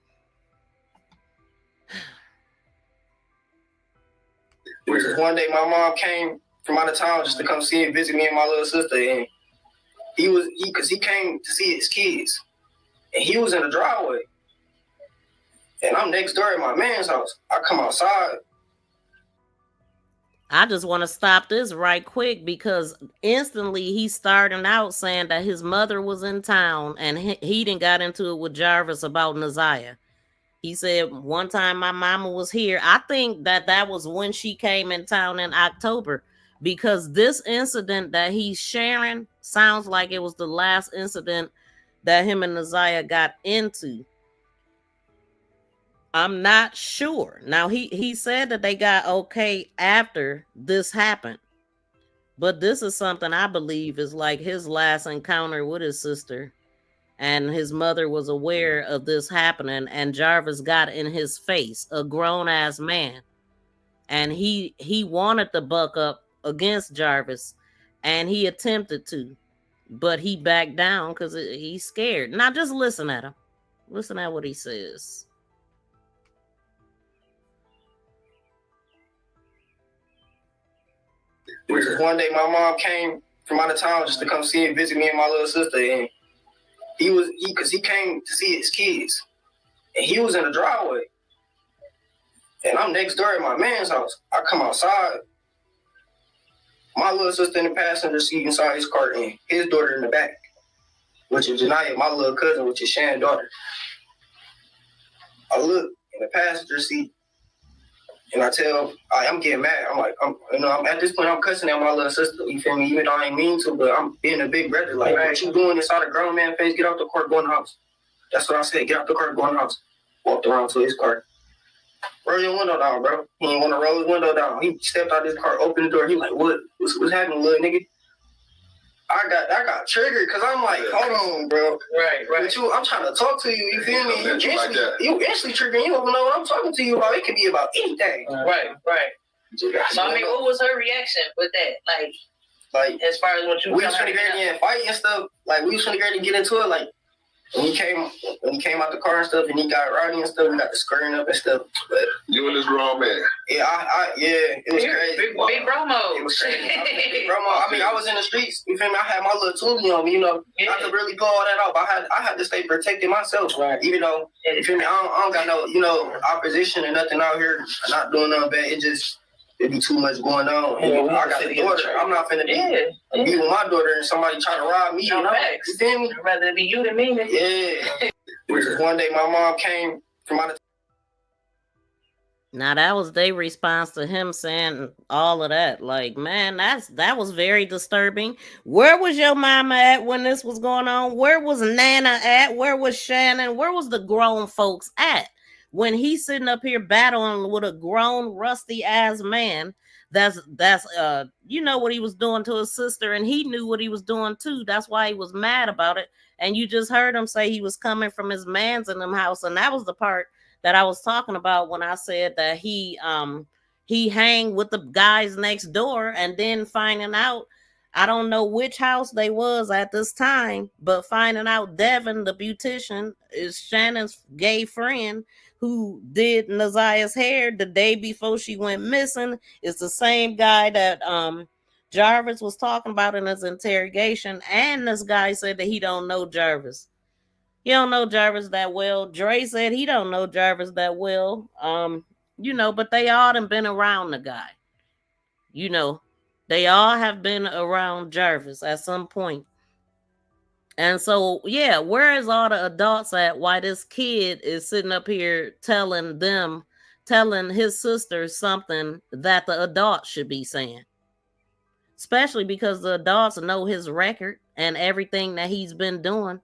One day my mom came from out of town just to come see and visit me and my little sister. And he came to see his kids. And he was in the driveway. And I'm next door at my man's house. I come outside. I just want to stop this right quick because instantly he's starting out saying that his mother was in town and he didn't got into it with Jarvis about Naziah. He said one time my mama was here. I think that was when she came in town in October because this incident that he's sharing sounds like it was the last incident that him and Naziah got into. I'm not sure. Now, he said that they got okay after this happened. But this is something I believe is like his last encounter with his sister. And his mother was aware of this happening. And Jarvis got in his face, a grown-ass man. and he wanted to buck up against Jarvis, and he attempted to, but he backed down because he's scared. Now just listen at him. Listen at what he says. One day my mom came from out of town just to come see and visit me and my little sister, and he came to see his kids, and he was in the driveway, and I'm next door at my man's house. I come outside, my little sister in the passenger seat inside his car, and his daughter in the back, which is Naziah, my little cousin, which is Shannon's daughter. I look in the passenger seat, and I tell, I'm getting mad. I'm like, I'm at this point, I'm cussing at my little sister. You feel me? Even though I ain't mean to, but I'm being a big brother. Like, what you doing inside a grown man face? Get out the car, go in the house. That's what I said. Get out the car, go in the house. Walked around to his car. Roll your window down, bro. He didn't want to roll his window down. He stepped out his car, opened the door. He like, what's happening, little nigga? I got triggered because I'm like, hold on, bro. Right. I'm trying to talk to you. You feel me? You instantly triggering. You don't know what I'm talking to you about. It could be about anything. Right. So I mean, what was her reaction with that? Like as far as what you we was trying to get in fight and stuff. Like we was trying to get into it. Like when he came out the car and stuff, and he got rowdy and stuff, we got the skirting up and stuff. But you and this grown man. Yeah, it was crazy. Big Bromo. It was crazy. Big Bromo. I mean, I was in the streets. You feel me? I had my little toolie on me. You know, I could really pull all that out. But I had to stay protected myself. Right. Even though, you feel me? I don't got no, opposition or nothing out here. I'm not doing nothing bad. It be too much going on. And I got a daughter. I'm not finna be with my daughter and somebody try to rob me. You feel me? I'd rather it be you than me. Yeah. One day my mom came from out of. Now that was their response to him saying all of that. Like, man, that was very disturbing. Where was your mama at when this was going on? Where was Nana at? Where was Shannon? Where was the grown folks at? When he's sitting up here battling with a grown, rusty ass man, that's you know what he was doing to his sister, and he knew what he was doing too. That's why he was mad about it. And you just heard him say he was coming from his man's in them house, and that was the part that I was talking about when I said that he hang with the guys next door, and then finding out, I don't know which house they was at this time, but finding out Devin, the beautician, is Shannon's gay friend who did Naziah's hair the day before she went missing. Is the same guy that Jarvis was talking about in his interrogation. And this guy said that he don't know Jarvis. He don't know Jarvis that well. Dre said he don't know Jarvis that well. But they all done been around the guy. They all have been around Jarvis at some point. And so, yeah, where is all the adults at? Why this kid is sitting up here telling his sister something that the adults should be saying? Especially because the adults know his record and everything that he's been doing.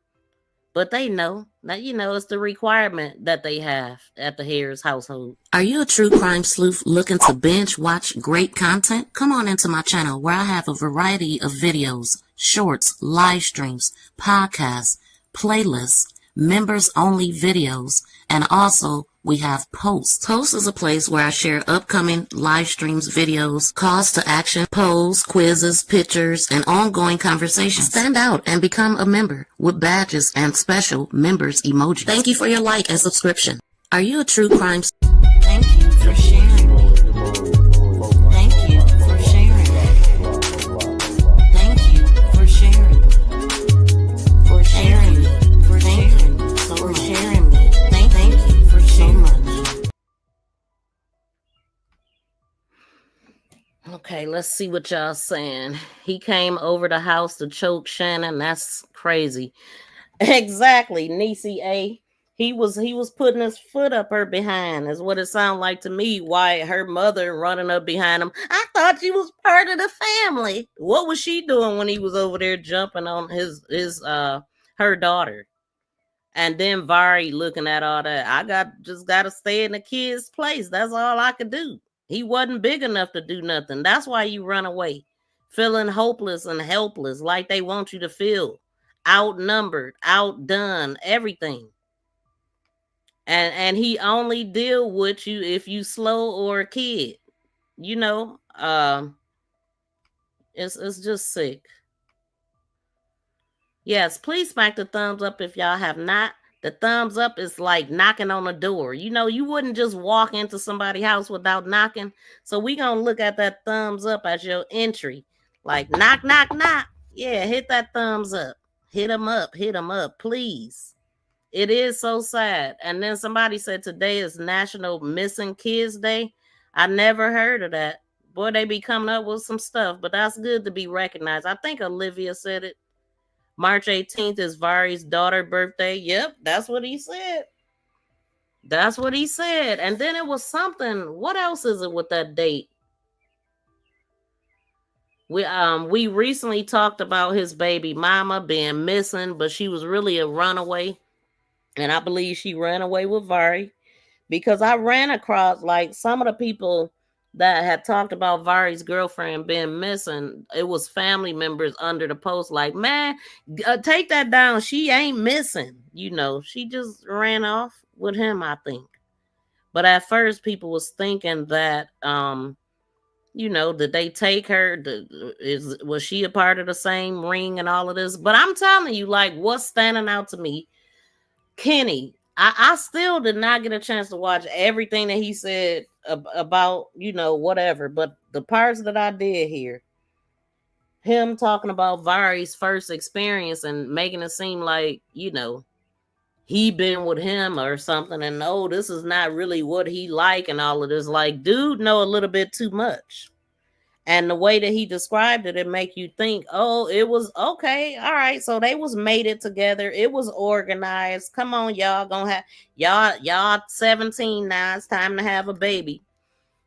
But they know that, it's the requirement that they have at the Harris household. Are you a true crime sleuth looking to binge watch great content? Come on into my channel where I have a variety of videos, shorts, live streams, podcasts, playlists, members only videos, and also we have Posts. Posts is a place where I share upcoming live streams, videos, calls to action, polls, quizzes, pictures, and ongoing conversations. Stand out and become a member with badges and special members emojis. Thank you for your like and subscription. Are you a true crime? Thank you for sharing. Thank you for sharing. Thank you for sharing. For sharing. For sharing. For sharing. Thank you for so much. Okay, let's see what y'all saying. He came over the house to choke Shannon. That's crazy. Exactly, Niecy A. He was putting his foot up her behind, is what it sounded like to me. Why her mother running up behind him. I thought she was part of the family. What was she doing when he was over there jumping on her daughter? And then Vari looking at all that. I just gotta stay in the kid's place. That's all I could do. He wasn't big enough to do nothing. That's why you run away, feeling hopeless and helpless, like they want you to feel. Outnumbered, outdone, everything. And he only deal with you if you slow or a kid. you know, it's just sick. Yes, please smack the thumbs up if y'all have not. The thumbs up is like knocking on a door. You know, you wouldn't just walk into somebody's house without knocking. So we gonna look at that thumbs up as your entry. Like knock, knock, knock. Yeah, hit that thumbs up. Hit them up, please. It is so sad. And then somebody said today is National Missing Kids Day. I never heard of that. Boy, they be coming up with some stuff, but that's good to be recognized. I think Olivia said it. March 18th is Vari's daughter's birthday. Yep, that's what he said. That's what he said. And then it was something. What else is it with that date? We recently talked about his baby mama being missing, but she was really a runaway. And I believe she ran away with Vari. Because I ran across like some of the people that had talked about Vari's girlfriend being missing. It was family members under the post like, man, take that down. She ain't missing. You know, she just ran off with him, I think. But at first people was thinking that, you know, did they take her? Was she a part of the same ring and all of this? But I'm telling you, like, what's standing out to me, Kenny, I still did not get a chance to watch everything that he said about, you know, whatever. But the parts that I did hear, him talking about Vari's first experience and making it seem like, you know, he been with him or something. And no, this is not really what he like and all of this. Like, dude know a little bit too much. And the way that he described it, it make you think, oh, it was okay. All right. So they was mated together. It was organized. Come on, y'all gonna have y'all 17 now. It's time to have a baby.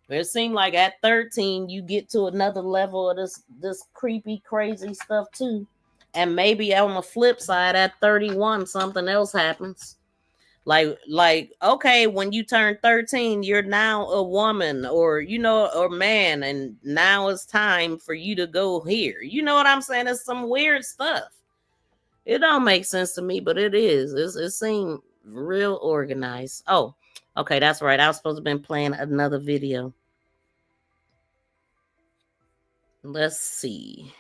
It seemed like at 13, you get to another level of this creepy, crazy stuff too. And maybe on the flip side, at 31, something else happens. Like, okay, when you turn 13, you're now a woman or, you know, or man, and now it's time for you to go here. You know what I'm saying? It's some weird stuff. It don't make sense to me, but it is. It seemed real organized. Oh, okay, that's right. I was supposed to have been playing another video. Let's see.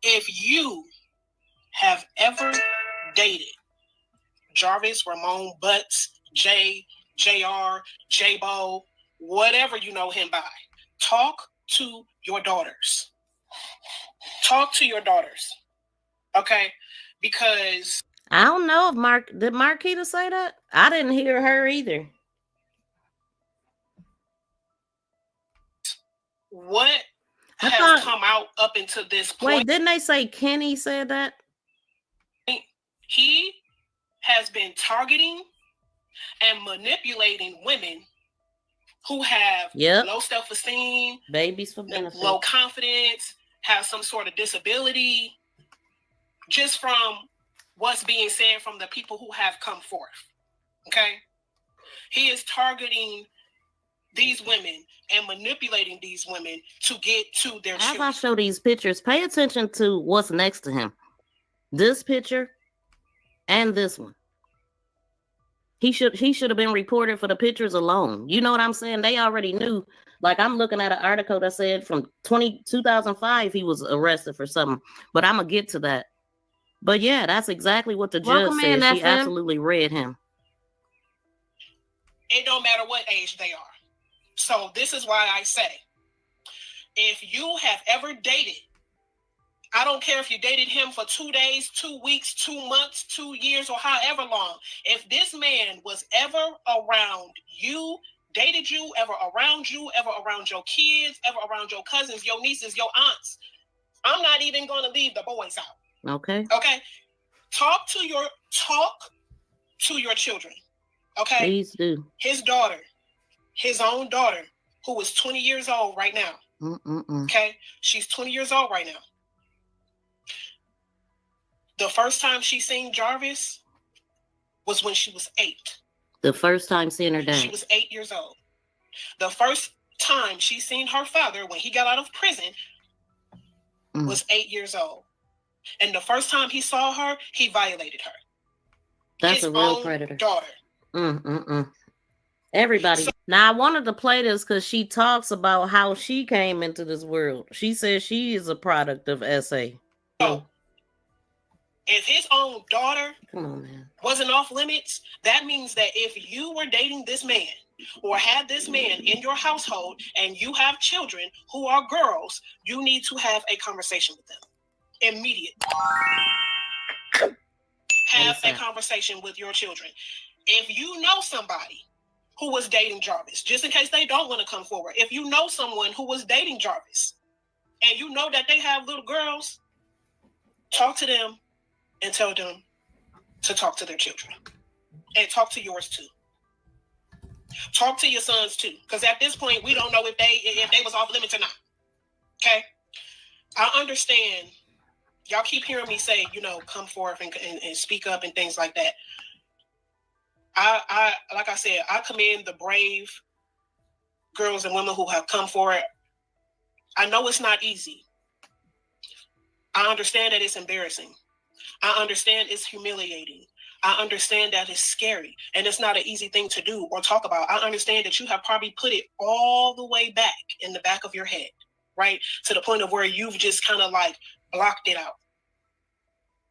If you have ever dated Jarvis, Ramon, Butts, Jay, JR, J-Bo, whatever you know him by, talk to your daughters. Talk to your daughters. Okay? Because I don't know if did Marquita say that? I didn't hear her either. What has come out up until this point? Wait, didn't they say Kenny said that? He has been targeting and manipulating women who have low self-esteem, babies for benefit, low confidence, have some sort of disability, just from what's being said from the people who have come forth. Okay? He is targeting these women and manipulating these women to get to their children. As I show these pictures, pay attention to what's next to him. This picture and this one. He should have been reported for the pictures alone. You know what I'm saying? They already knew. Like, I'm looking at an article that said from 2005 he was arrested for something. But I'm going to get to that. But yeah, that's exactly what the judge said. She absolutely read him. It don't matter what age they are. So this is why I say, if you have ever dated, I don't care if you dated him for 2 days, 2 weeks, 2 months, 2 years, or however long. If this man was ever around you, dated you, ever around your kids, ever around your cousins, your nieces, your aunts, I'm not even going to leave the boys out. Okay. Okay. Talk to your children. Okay. Please do. His daughter, his own daughter, who is 20 years old right now. Okay. She's 20 years old right now. The first time she seen Jarvis was when she was 8. The first time seeing her dad. She was 8 years old. The first time she seen her father when he got out of prison was 8 years old. And the first time he saw her, he violated her. That's a real predator. Daughter. Everybody. So, now, I wanted to play this because she talks about how she came into this world. She says she is a product of SA. So, if his own daughter wasn't off limits, that means that if you were dating this man or had this man in your household and you have children who are girls, you need to have a conversation with them. Immediate. Have a conversation with your children. If you know somebody who was dating Jarvis, just in case they don't want to come forward, if you know someone who was dating Jarvis and you know that they have little girls, talk to them and tell them to talk to their children. And talk to yours too. Talk to your sons too. Because at this point, we don't know if they was off limits or not. Okay? I understand. Y'all keep hearing me say, come forth and speak up and things like that. I like I said, I commend the brave girls and women who have come forward. I know it's not easy. I understand that it's embarrassing. I understand it's humiliating. I understand that it's scary and it's not an easy thing to do or talk about. I understand that you have probably put it all the way back in the back of your head, right? To the point of where you've just kind of like blocked it out,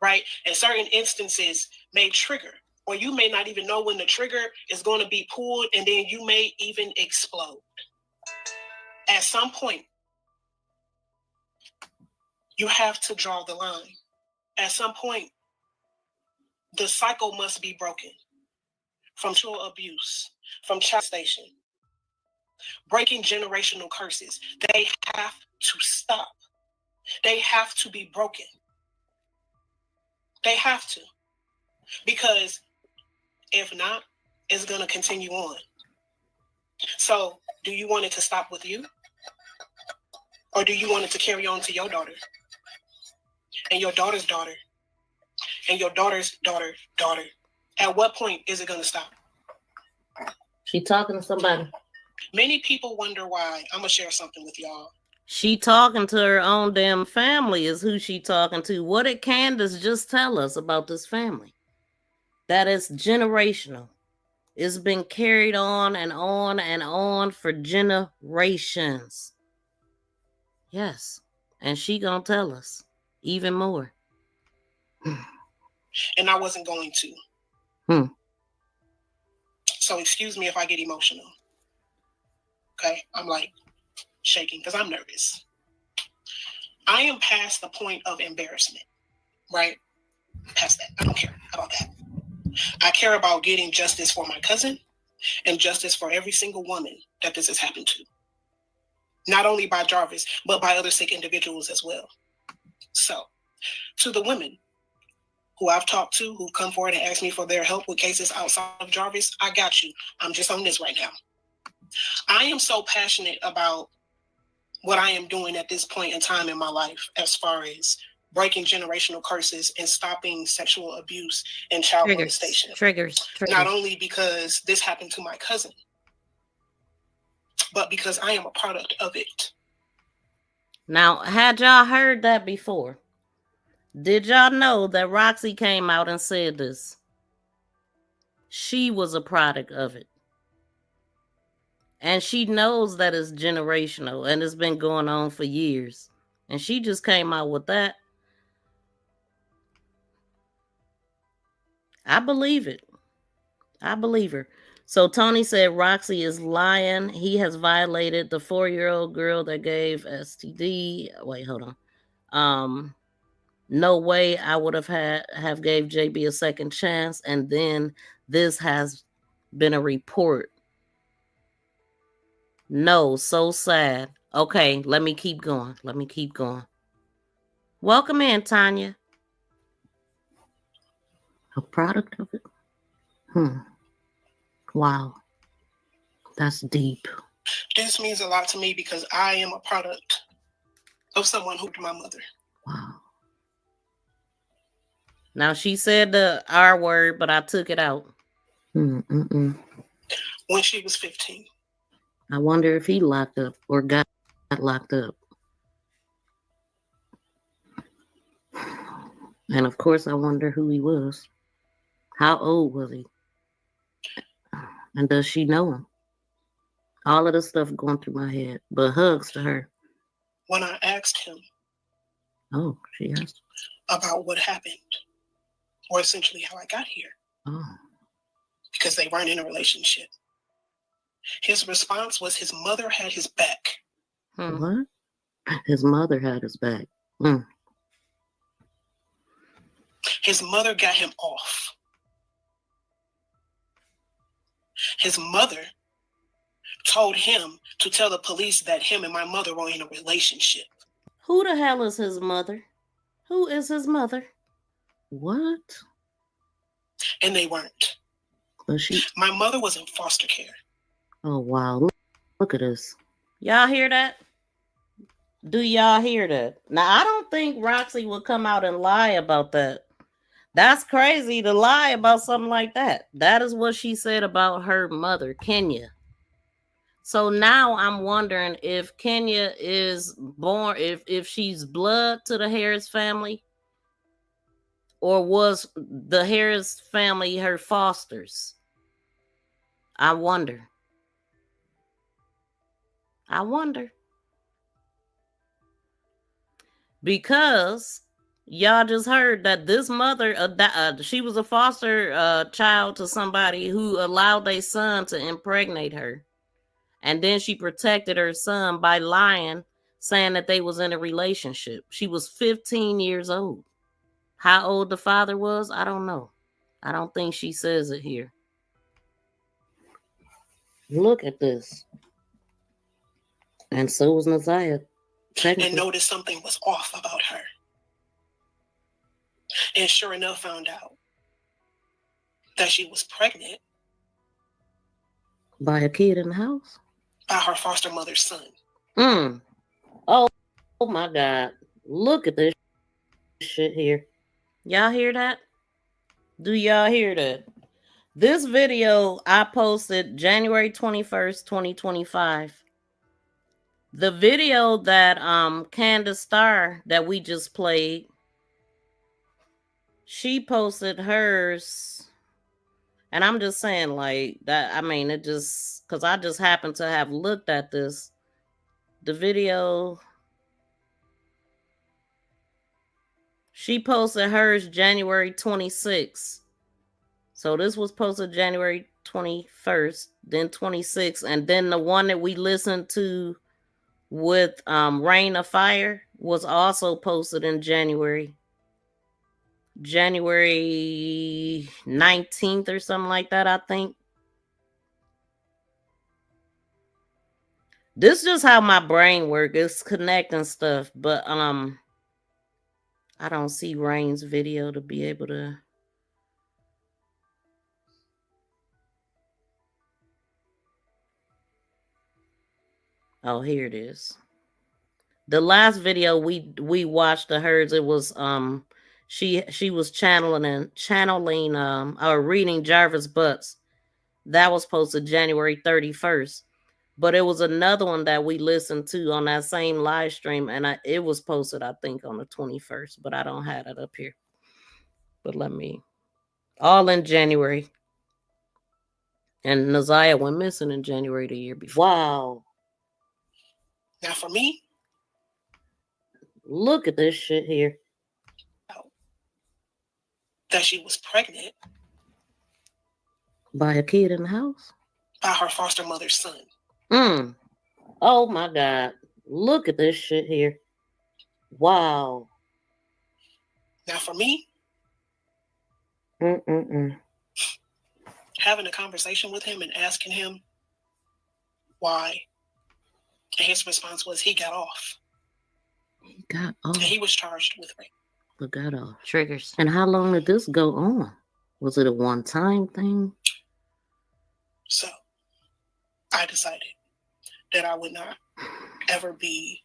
right? And certain instances may trigger, or you may not even know when the trigger is going to be pulled, and then you may even explode. At some point, you have to draw the line. At some point, the cycle must be broken from sexual abuse, from child molestation, breaking generational curses. They have to stop. They have to be broken. They have to. Because if not, it's going to continue on. So, do you want it to stop with you? Or do you want it to carry on to your daughter? And your daughter's daughter? And your daughter's daughter? At what point is it going to stop? She talking to somebody. Many people wonder why. I'm going to share something with y'all. She talking to her own damn family is who she talking to. What did Candace just tell us about this family? That is generational. It's been carried on and on and on for generations. Yes. And she gonna tell us even more. And I wasn't going to. So excuse me if I get emotional. Okay? I'm like shaking because I'm nervous. I am past the point of embarrassment, right? Past that. I don't care about that. I care about getting justice for my cousin and justice for every single woman that this has happened to. Not only by Jarvis, but by other sick individuals as well. So, to the women who I've talked to, who come forward and ask me for their help with cases outside of Jarvis, I got you. I'm just on this right now. I am so passionate about what I am doing at this point in time in my life as far as breaking generational curses and stopping sexual abuse and child molestation. Triggers. Not only because this happened to my cousin, but because I am a product of it. Now, had y'all heard that before? Did y'all know that Roxy came out and said this? She was a product of it. And she knows that it's generational and it's been going on for years. And she just came out with that. I believe it. I believe her. So Tony said Roxy is lying. He has violated the 4-year-old girl that gave STD. Wait, hold on. No way I would have gave JB a second chance. And then this has been a report. No, so sad. Okay, let me keep going. Welcome in, Tanya. A product of it? Wow. That's deep. This means a lot to me because I am a product of someone who was my mother. Wow. Now, she said the R word, but I took it out. When she was 15. I wonder if he locked up or got locked up. And of course, I wonder who he was. How old was he? And does she know him? All of the stuff going through my head, but hugs to her. When I asked him, oh, she asked about what happened, or essentially how I got here, because they weren't in a relationship, his response was his mother had his back. What? His mother had his back. His mother got him off. His mother told him to tell the police that him and my mother were in a relationship. Who the hell is his mother? Who is his mother? What? And they weren't. My mother was in foster care. Oh, wow. Look at this. Y'all hear that? Do y'all hear that? Now, I don't think Roxy would come out and lie about that. That's crazy to lie about something like that. That is what she said about her mother, Kenya. So now I'm wondering if Kenya is born, if she's blood to the Harris family, or was the Harris family her fosters? I wonder. Because y'all just heard that this mother, she was a foster child to somebody who allowed their son to impregnate her. And then she protected her son by lying, saying that they was in a relationship. She was 15 years old. How old the father was, I don't know. I don't think she says it here. Look at this. And so was Naziah. And noticed something was off about her. And sure enough, found out that she was pregnant. By a kid in the house? By her foster mother's son. Oh my God. Look at this shit here. Y'all hear that? Do y'all hear that? This video I posted January 21st, 2025. The video that Candace Starr that we just played, she posted hers. And I'm just saying, like, that, I mean, it just, because I just happened to have looked at this. The video, she posted hers January 26th. So this was posted January 21st, then 26th. And then the one that we listened to with Rain of Fire was also posted in January 19th or something like that, I think. This is just how my brain works. It's connecting stuff, but I don't see Rain's video to be able to. Oh, here it is. The last video we watched of hers, it was she was channeling or reading Jarvis Butts. That was posted January 31st. But it was another one that we listened to on that same live stream, and it was posted, I think, on the 21st, but I don't have it up here. But all in January. And Naziah went missing in January the year before. Wow. Now for me, look at this shit here. That she was pregnant. By a kid in the house? By her foster mother's son. Oh my God. Look at this shit here. Wow. Now for me, having a conversation with him and asking him why, and his response was he got off. He got off. And he was charged with rape. But got off. Triggers. And how long did this go on? Was it a one-time thing? So I decided that I would not ever be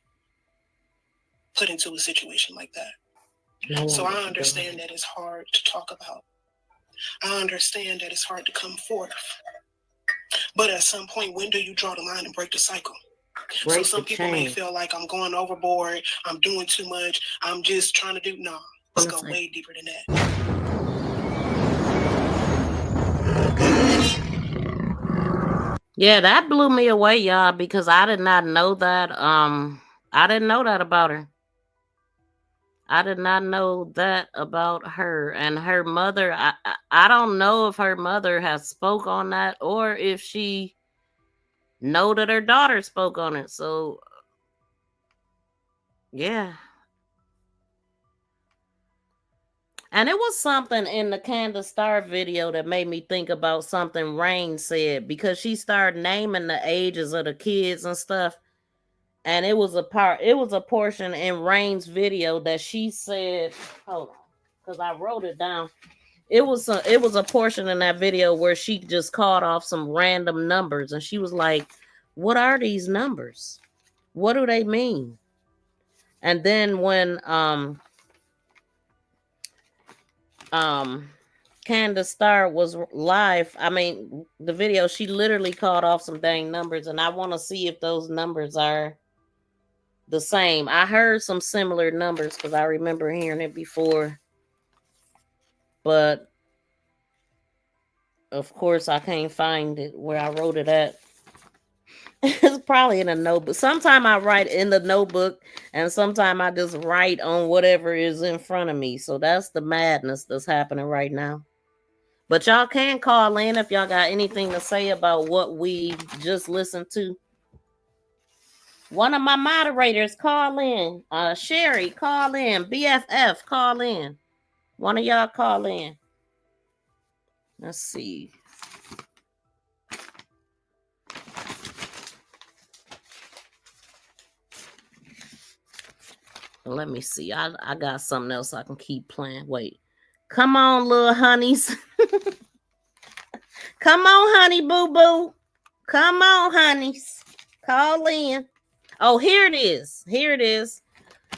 put into a situation like that. So I understand that it's hard to talk about. I understand that it's hard to come forth. But at some point, when do you draw the line and break the cycle? So some people may feel like I'm going overboard, I'm doing too much, I'm just trying to do, no, let's go way deeper than that. Yeah, that blew me away, y'all, because I did not know that. I didn't know that about her. I did not know that about her and her mother. I don't know if her mother has spoke on that or if she know that her daughter spoke on it. So yeah. And it was something in the Candace Star video that made me think about something Rain said, because she started naming the ages of the kids and stuff. And it was a portion in Rain's video that she said, hold on, because I wrote it down. It was a portion in that video where she just called off some random numbers, and she was like, what are these numbers? What do they mean? And then when Candace Star was live, I mean, the video, she literally called off some dang numbers, and I want to see if those numbers are the same. I heard some similar numbers because I remember hearing it before, but of course I can't find it where I wrote it at. It's probably in a notebook. Sometime I write in the notebook, and sometime I just write on whatever is in front of me. So that's the madness that's happening right now. But y'all can call in if y'all got anything to say about what we just listened to. One of my moderators, call in. Sherry, call in. BFF, call in. One of y'all call in. Let's see. Let me see. I got something else I can keep playing. Wait. Come on, little honeys. Come on, honey boo boo. Come on, honeys. Call in. Oh, here it is. Here it is.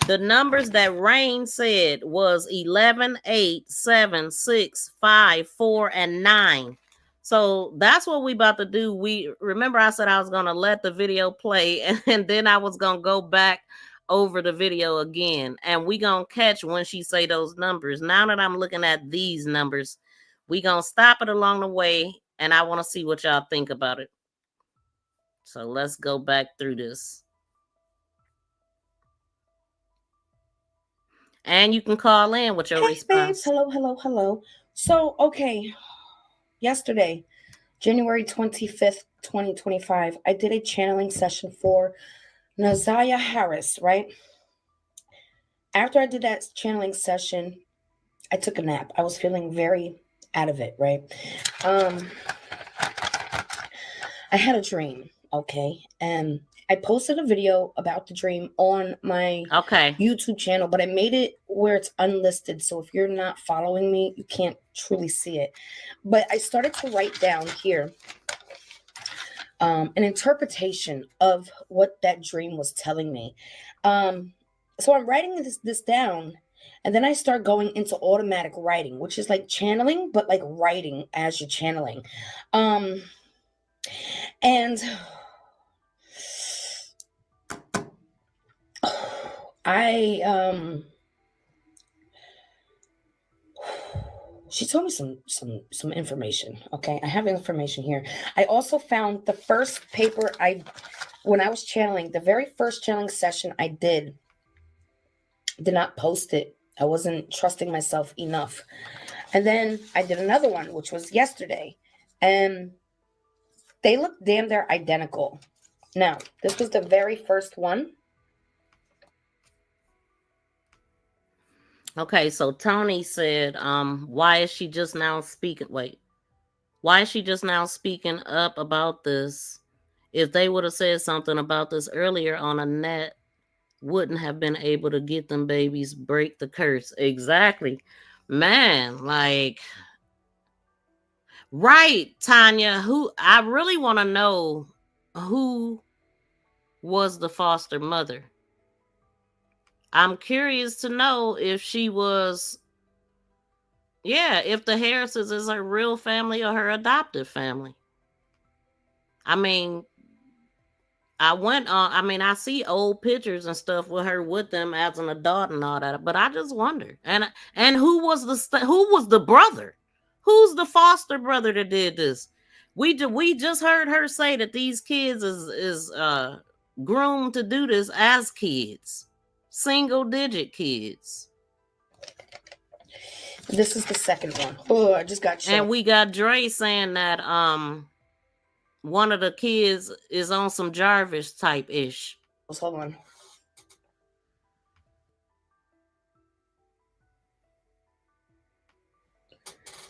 The numbers that Rain said was 11, 8, 7, 6, 5, 4, and 9. So that's what we about to do. We remember I said I was going to let the video play, and then I was going to go back over the video again, and we going to catch when she say those numbers. Now that I'm looking at these numbers, we going to stop it along the way, and I want to see what y'all think about it. So let's go back through this. And you can call in with your response. Babes. Hello. So, okay. Yesterday, January 25th, 2025, I did a channeling session for Naziah Harris, right? After I did that channeling session, I took a nap. I was feeling very out of it, right? I had a dream, okay? And I posted a video about the dream on my YouTube channel, but I made it where it's unlisted. So if you're not following me, you can't truly see it. But I started to write down here an interpretation of what that dream was telling me. So I'm writing this down, and then I start going into automatic writing, which is like channeling, but like writing as you're channeling. And she told me some information. Okay, I have information here. I also found the first paper when I was channeling, the very first channeling session I did not post it. I wasn't trusting myself enough. And then I did another one, which was yesterday, and they look damn near identical. Now, this was the very first one. Okay, so Tony said, why is she just now speaking? Wait, why is she just now speaking up about this? If they would have said something about this earlier on a net, wouldn't have been able to get them babies, break the curse. Exactly. Man, like, right, Tanya, I really want to know who was the foster mother. I'm curious to know if she was, if the Harrises is her real family or her adoptive family. I mean, I went on. I mean, I see old pictures and stuff with her with them as an adult and all that. But I just wonder, and who was the brother? Who's the foster brother that did this? We just heard her say that these kids is groomed to do this as kids, single digit kids. This is the second one. Oh, I just got choked. And we got Dre saying that one of the kids is on some Jarvis type ish. Hold on.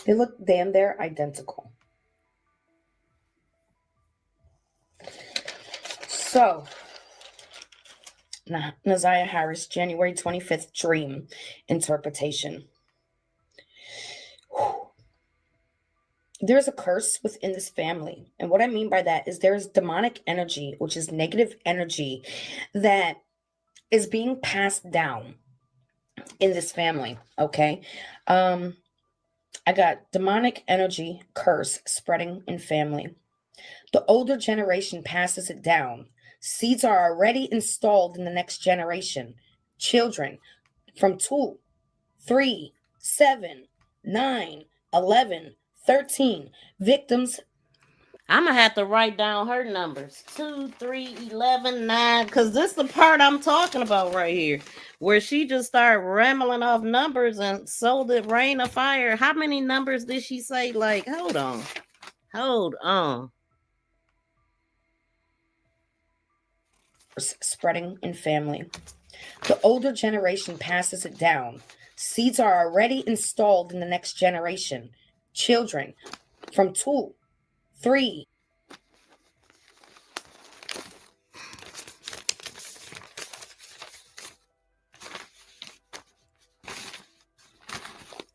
They look damn they're identical. So, Naziah Harris, January 25th, dream interpretation. There's a curse within this family. And what I mean by that is there's demonic energy, which is negative energy that is being passed down in this family. Okay. I got demonic energy curse spreading in family. The older generation passes it down. Seeds are already installed in the next generation. Children from 2, 3, 7, 9, 11, 13 victims. I'm gonna have to write down her numbers 2, 3, 11, 9, because this is the part I'm talking about right here, where she just started rambling off numbers and so the rain of fire. How many numbers did she say? Like, hold on. Spreading in family. The older generation passes it down. Seeds are already installed in the next generation. Children from 2, 3.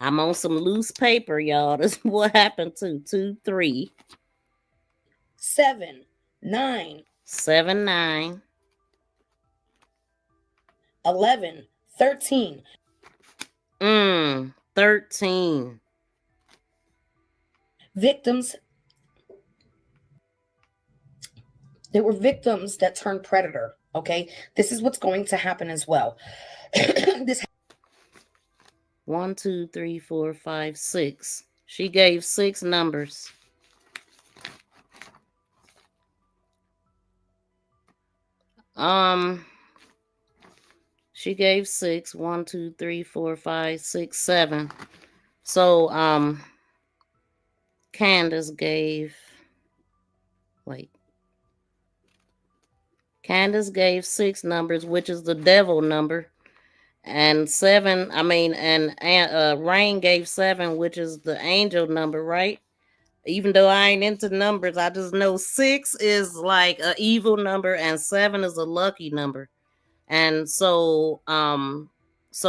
I'm on some loose paper, y'all. This is what happened to 2, 3, 7, 9, 7, 9, 11, 13. 13 victims. They were victims that turned predator. Okay, this is what's going to happen as well. This 1, 2, 3, 4, 5, 6. She gave 6 numbers. She gave 6. 1, 2, 3, 4, 5, 6, 7. So Candace gave 6 numbers, which is the devil number. And 7, Rain gave 7, which is the angel number, right? Even though I ain't into numbers, I just know 6 is like an evil number and 7 is a lucky number. And so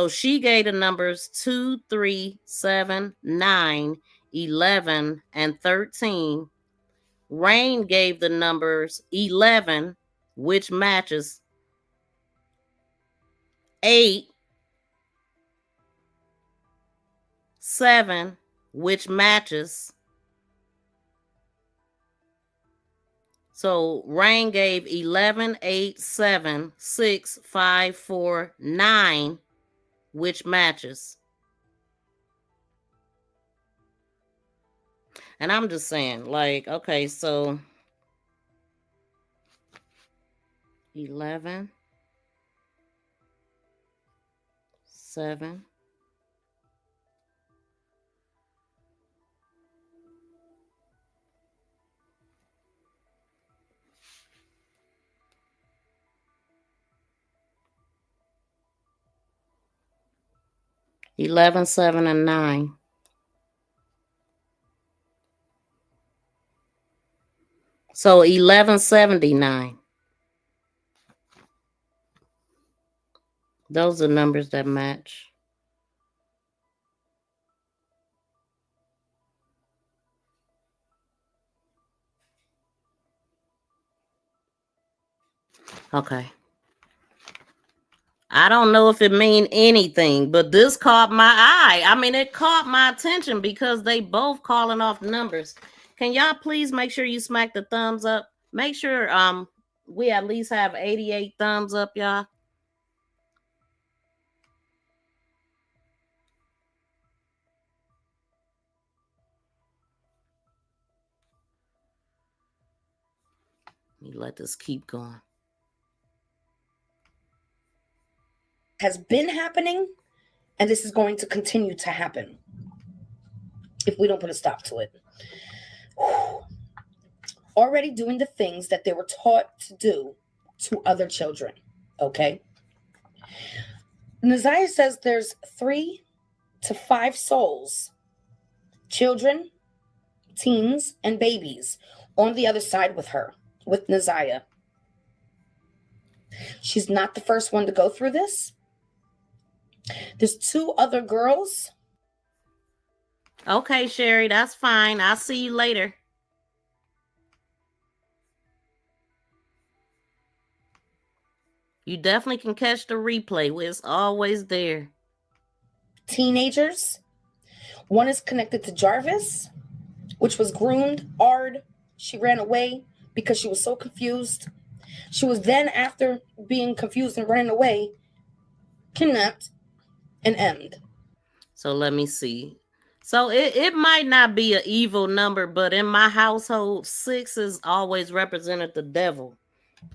she gave the numbers 2, 3, 7, 9, 11, and 13. Rain gave the numbers 11, which matches 8, 7, which matches. So Rain gave 11, 8, 7, 6, 5, 4, 9, which matches. And I'm just saying, like, okay, so 11, 7, 11, 7, and 9. So 1179. Those are numbers that match. Okay. I don't know if it mean anything, but this caught my eye. I mean, it caught my attention because they both calling off numbers. Can y'all please make sure you smack the thumbs up? Make sure we at least have 88 thumbs up, y'all. Let me let this keep going. Has been happening, and this is going to continue to happen if we don't put a stop to it. Already doing the things that they were taught to do to other children, okay? Naziah says there's 3 to 5 souls, children, teens, and babies on the other side with her, with Naziah. She's not the first one to go through this. There's 2 other girls. Okay, Sherry, that's fine. I'll see you later. You definitely can catch the replay. It's always there. Teenagers. One is connected to Jarvis, which was groomed hard. She ran away because she was so confused. She was then, after being confused and running away, kidnapped and emmed. So let me see. So it might not be an evil number, but in my household, 6 is always represented the devil.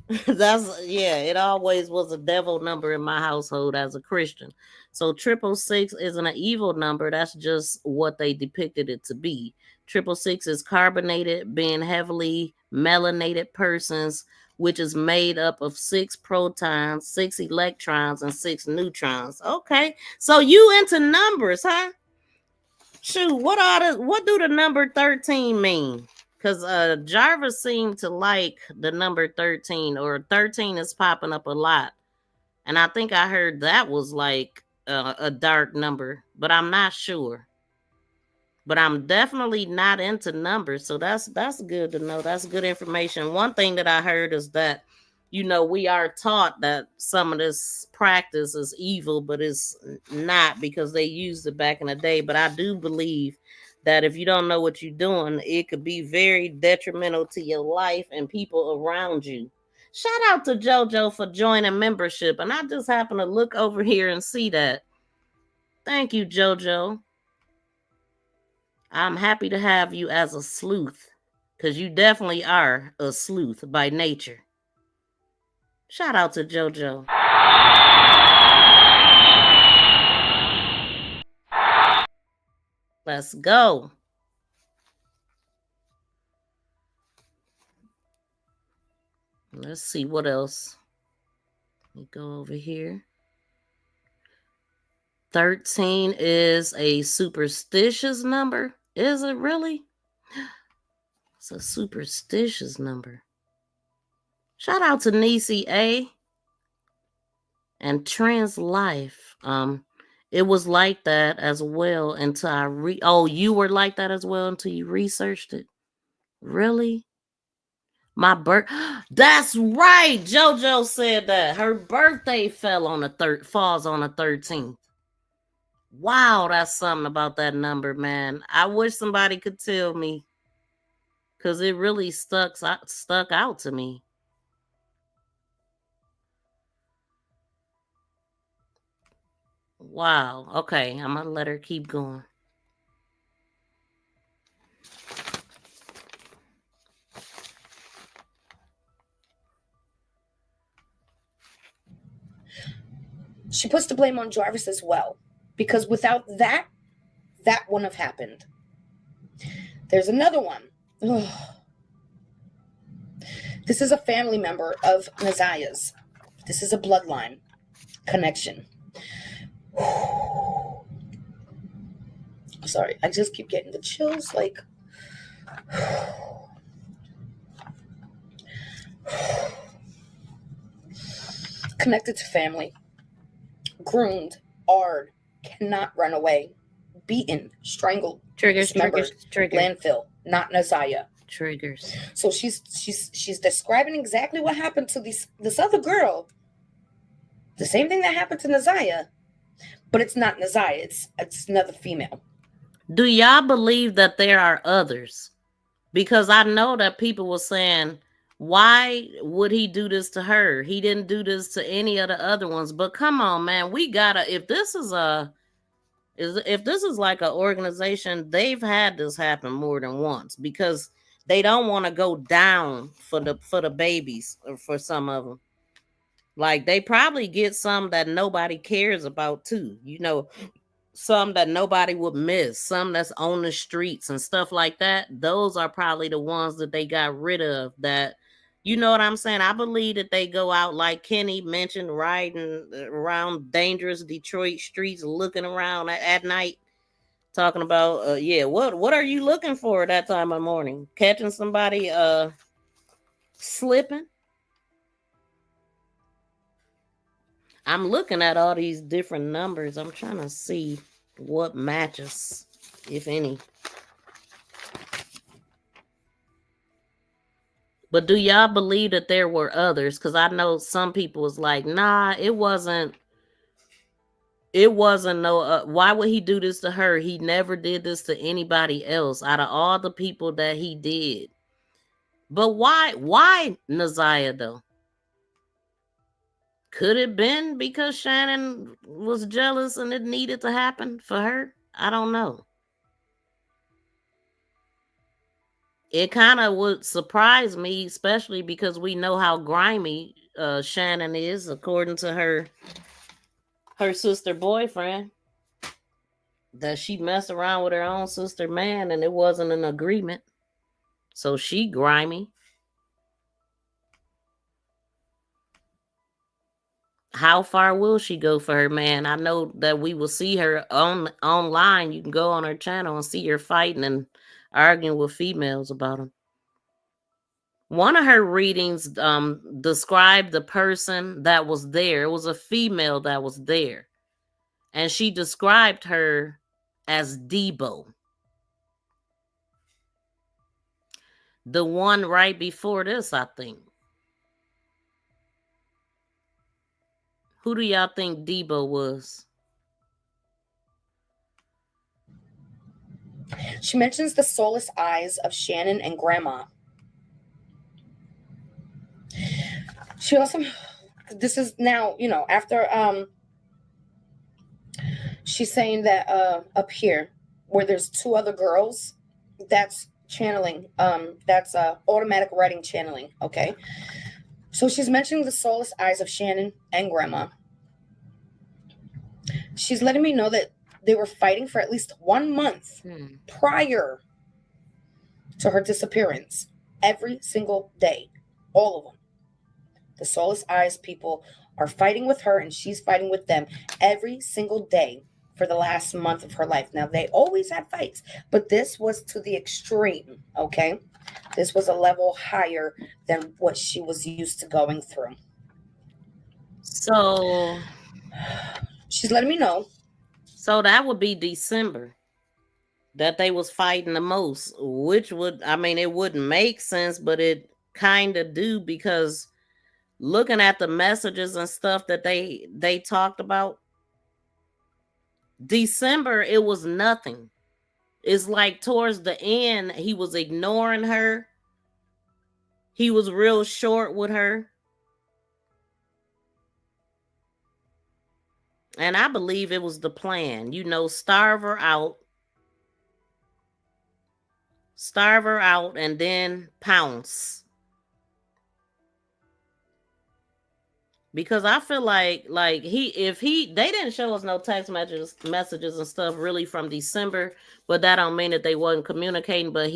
It always was a devil number in my household as a Christian. So 666 isn't an evil number. That's just what they depicted it to be. 666 is carbonated, being heavily melanated persons, which is made up of 6 protons, 6 electrons, and 6 neutrons. Okay, so you into numbers, huh? Shoot, what do the number 13 mean? Because Jarvis seemed to like the number 13, or 13 is popping up a lot. And I think I heard that was like a dark number, but I'm not sure. But I'm definitely not into numbers, so that's good to know. That's good information. One thing that I heard is that, we are taught that some of this practice is evil, but it's not, because they used it back in the day. But I do believe that if you don't know what you're doing, it could be very detrimental to your life and people around you. Shout out to JoJo for joining membership. And I just happen to look over here and see that. Thank you, JoJo. I'm happy to have you as a sleuth, because you definitely are a sleuth by nature. Shout out to JoJo. Let's go. Let's see what else. Let me go over here. 13 is a superstitious number. Is it really? It's a superstitious number. Shout out to Nisi A and Trans Life. It was like that as well until you were like that as well until you researched it. Really? That's right. JoJo said that her birthday falls on the 13th. Wow, that's something about that number, man. I wish somebody could tell me, because it really stuck out to me. Wow. Okay, I'm going to let her keep going. She puts the blame on Jarvis as well, because without that wouldn't have happened. There's another one. Ugh. This is a family member of Naziah's. This is a bloodline connection. Sorry, I just keep getting the chills, like... Connected to family. Groomed, hard, cannot run away. Beaten, strangled, triggers. Landfill, not Naziah. Triggers. So she's describing exactly what happened to this other girl. The same thing that happened to Naziah, but it's not Naziah. It's another female. Do y'all believe that there are others? Because I know that people were saying, Why would he do this to her? He didn't do this to any of the other ones. But come on, man, we gotta. If this is like an organization, they've had this happen more than once because they don't want to go down for the babies or for some of them. Like they probably get some that nobody cares about too. You know, some that nobody would miss, some that's on the streets and stuff like that. Those are probably the ones that they got rid of that, you know what I'm saying? I believe that they go out, like Kenny mentioned, riding around dangerous Detroit streets, looking around at night, talking about, what are you looking for at that time of morning? Catching somebody slipping? I'm looking at all these different numbers. I'm trying to see what matches, if any. But do y'all believe that there were others? Because I know some people was like, nah, it wasn't no, why would he do this to her? He never did this to anybody else out of all the people that he did. But why Naziah though? Could it been because Shannon was jealous and it needed to happen for her? I don't know. It kind of would surprise me, especially because we know how grimy Shannon is, according to her sister boyfriend. That she messed around with her own sister man and it wasn't an agreement. So she grimy. How far will she go for her man? I know that we will see her online. You can go on her channel and see her fighting and arguing with females about him. One of her readings described the person that was there. It was a female that was there. And she described her as Debo. The one right before this, I think. Who do y'all think Debo was? She mentions the soulless eyes of Shannon and Grandma. She also, this is now, you know, after she's saying that up here where there's two other girls, that's channeling, that's automatic writing channeling, okay? So she's mentioning the soulless eyes of Shannon and Grandma. She's letting me know that they were fighting for at least 1 month prior to her disappearance. Every single day. All of them. The soulless eyes people are fighting with her and she's fighting with them every single day for the last month of her life. Now, they always had fights, but this was to the extreme, okay? This was a level higher than what she was used to going through. So she's letting me know. So that would be December that they was fighting the most, which would, I mean, it wouldn't make sense, but it kind of do, because looking at the messages and stuff that they talked about, December, it was nothing. It's like towards the end, he was ignoring her. He was real short with her. And I believe it was the plan, you know, starve her out, and then pounce. Because I feel like they didn't show us no text messages and stuff really from December, but that don't mean that they wasn't communicating. But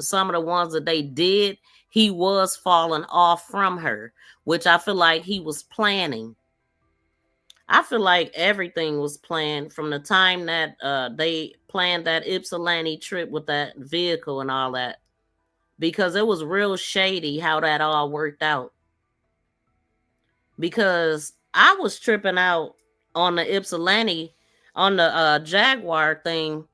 some of the ones that they did, he was falling off from her, which I feel like he was planning. I feel like everything was planned from the time that they planned that Ypsilanti trip with that vehicle and all that, because it was real shady how that all worked out. Because I was tripping out on the Ypsilanti, on the Jaguar thing,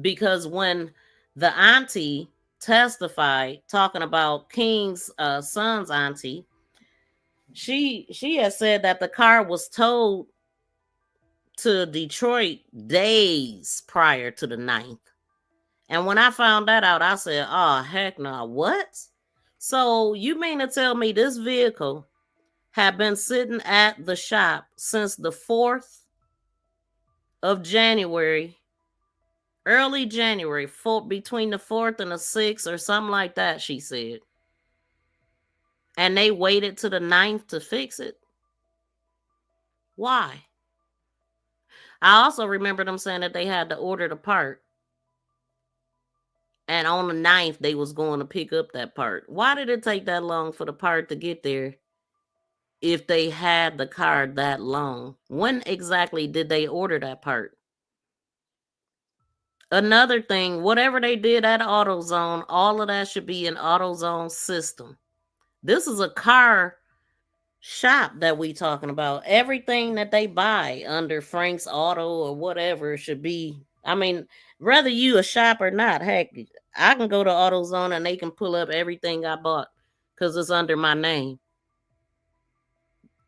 because when the auntie testified talking about King's son's auntie, she had said that the car was towed to Detroit days prior to the 9th. And when I found that out, I said, oh, heck no, what? So you mean to tell me this vehicle had been sitting at the shop since the 4th of January, early January, between the 4th and the 6th or something like that, she said. And they waited to the 9th to fix it? Why? I also remember them saying that they had to order the part. And on the 9th, they was going to pick up that part. Why did it take that long for the part to get there if they had the car that long? When exactly did they order that part? Another thing, whatever they did at AutoZone, all of that should be an AutoZone system. This is a car shop that we talking about. Everything that they buy under Frank's Auto or whatever should be, I mean, whether you a shop or not, heck, I can go to AutoZone and they can pull up everything I bought because it's under my name.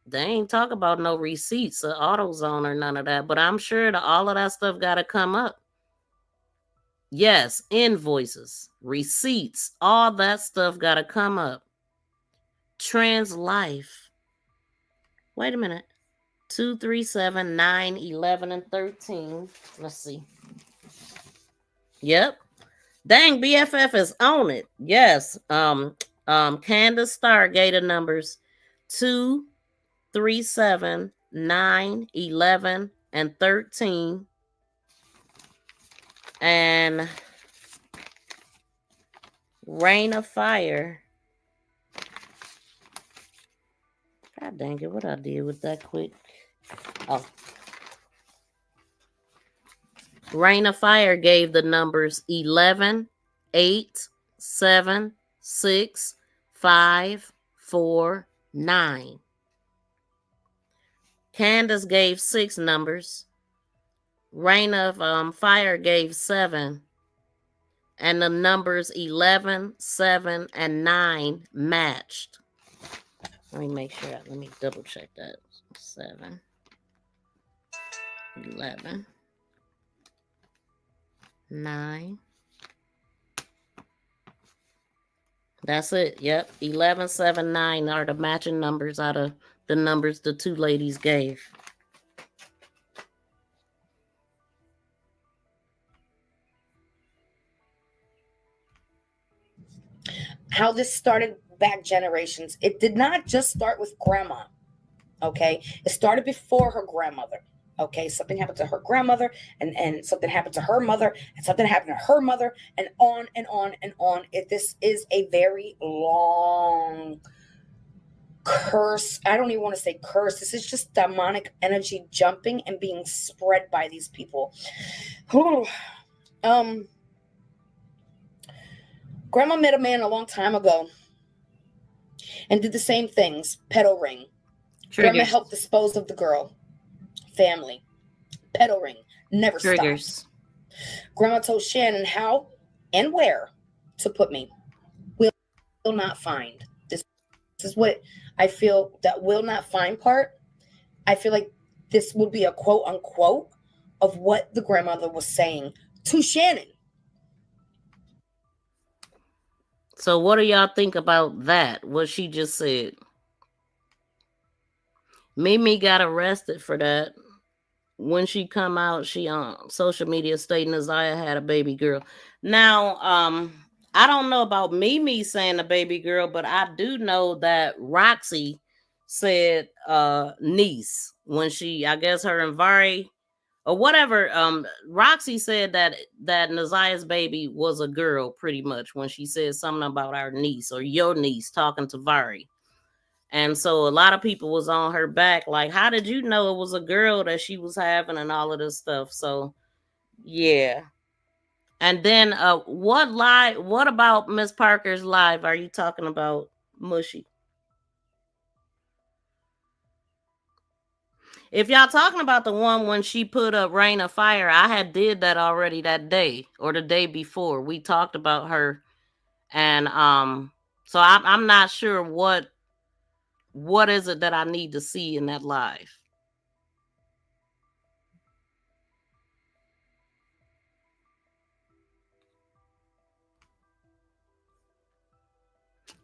They ain't talk about no receipts or AutoZone or none of that, but I'm sure that all of that stuff got to come up. Yes, invoices, receipts, all that stuff got to come up. Trans Life. Wait a minute. 2, 3, 7, 9, 11, and 13. Let's see. Yep. Dang, BFF is on it. Yes. Candace Stargator numbers 2, 3, 7, 9, 11, and 13. And Rain of Fire. God dang it, what I did with that quick. Oh. Rain of Fire gave the numbers 11, 8, 7, 6, 5, 4, 9. Candace gave 6 numbers. Rain of Fire gave 7. And the numbers 11, 7, and 9 matched. Let me make sure. Let me double check that. 7, 11, 9. That's it. Yep. 11, 7, 9 are the matching numbers out of the numbers the 2 ladies gave. How this started back generations. It did not just start with grandma. Okay. It started before her grandmother. Okay. Something happened to her grandmother and something happened to her mother and something happened to her mother and on and on and on. This is a very long curse. I don't even want to say curse. This is just demonic energy jumping and being spread by these people. Grandma met a man a long time ago and did the same things. Pedo ring. Triggers. Grandma helped dispose of the girl. Family. Pedo ring. Never Triggers. stops. Grandma told Shannon how and where to put me. Will not find. This is what I feel, that will not find part. I feel like this would be a quote unquote of what the grandmother was saying to Shannon. So what do y'all think about that? What she just said? Mimi got arrested for that. When she come out, she on social media stating Naziah had a baby girl. Now, I don't know about Mimi saying a baby girl, but I do know that Roxy said niece when she, I guess her and Vari or whatever. Roxy said that Naziah's baby was a girl pretty much when she said something about our niece or your niece talking to Vari. And so a lot of people was on her back, like, how did you know it was a girl that she was having and all of this stuff? So, yeah. And then what about Miss Parker's live are you talking about, Mushy? If y'all talking about the one when she put up Rain of Fire, I had did that already that day or the day before. We talked about her. And so I'm not sure what is it that I need to see in that live.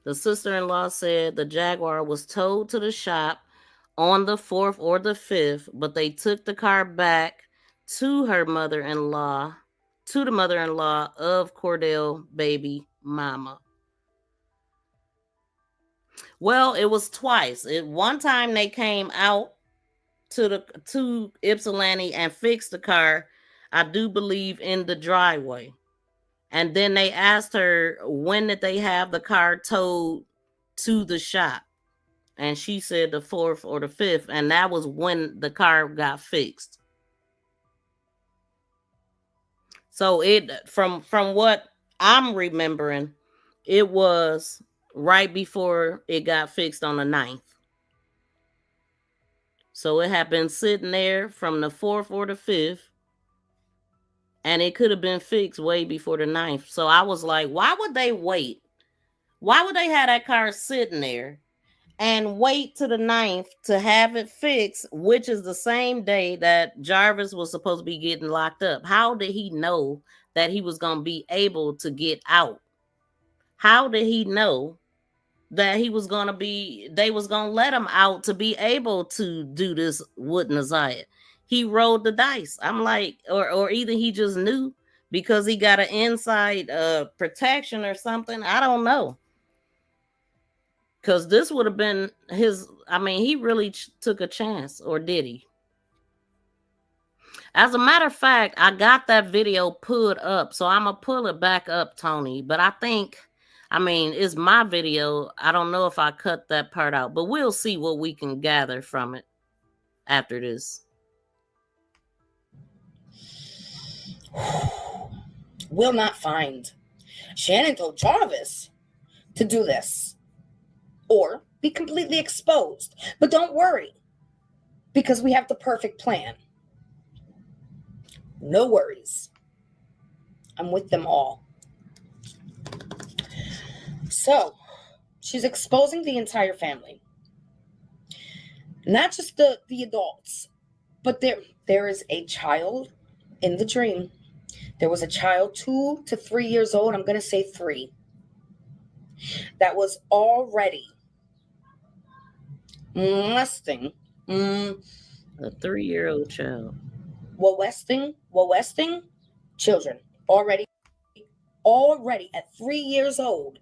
The sister-in-law said the Jaguar was towed to the shop on the 4th or the 5th, but they took the car back to her mother-in-law, to the mother-in-law of Cordell baby mama. Well, it was twice. One time they came out to Ypsilanti and fixed the car, I do believe, in the driveway. And then they asked her, when did they have the car towed to the shop? And she said the 4th or the 5th, and that was when the car got fixed. So it from what I'm remembering, it was right before it got fixed on the 9th. So it had been sitting there from the 4th or the 5th, and it could have been fixed way before the 9th. So I was like, why would they wait? Why would they have that car sitting there and wait to the 9th to have it fixed, which is the same day that Jarvis was supposed to be getting locked up? How did he know that he was going to be able to get out? How did he know that they was going to let him out to be able to do this with Naziah? He rolled the dice. I'm like, or either he just knew because he got an inside protection or something. I don't know. Because this would have been his, he really took a chance, or did he? As a matter of fact, I got that video put up, so I'm going to pull it back up, Tony. But I think, it's my video. I don't know if I cut that part out, but we'll see what we can gather from it after this. Will not find. Shannon told Jarvis to do this or be completely exposed. But don't worry, because we have the perfect plan. No worries. I'm with them all. So, she's exposing the entire family. Not just the adults, but there is a child in the dream. There was a child 2 to 3 years old. I'm going to say 3. That was already molesting. A 3-year-old child. Molesting children already at 3 years old.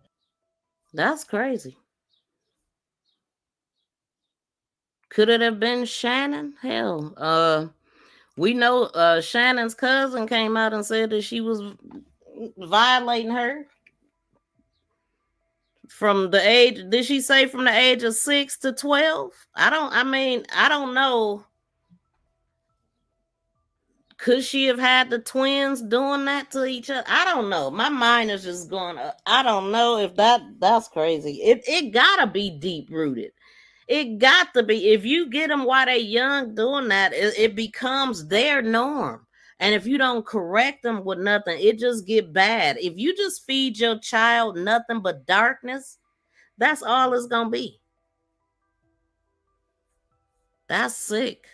That's crazy. Could it have been Shannon? Hell, we know Shannon's cousin came out and said that she was violating her from the age. Did she say from the age of 6 to 12? I don't know. Could she have had the twins doing that to each other? I don't know. My mind is just going. I don't know if that's crazy. It gotta be deep rooted. It got to be. If you get them while they're young doing that, it becomes their norm. And if you don't correct them with nothing, it just get bad. If you just feed your child nothing but darkness, that's all it's gonna be. That's sick.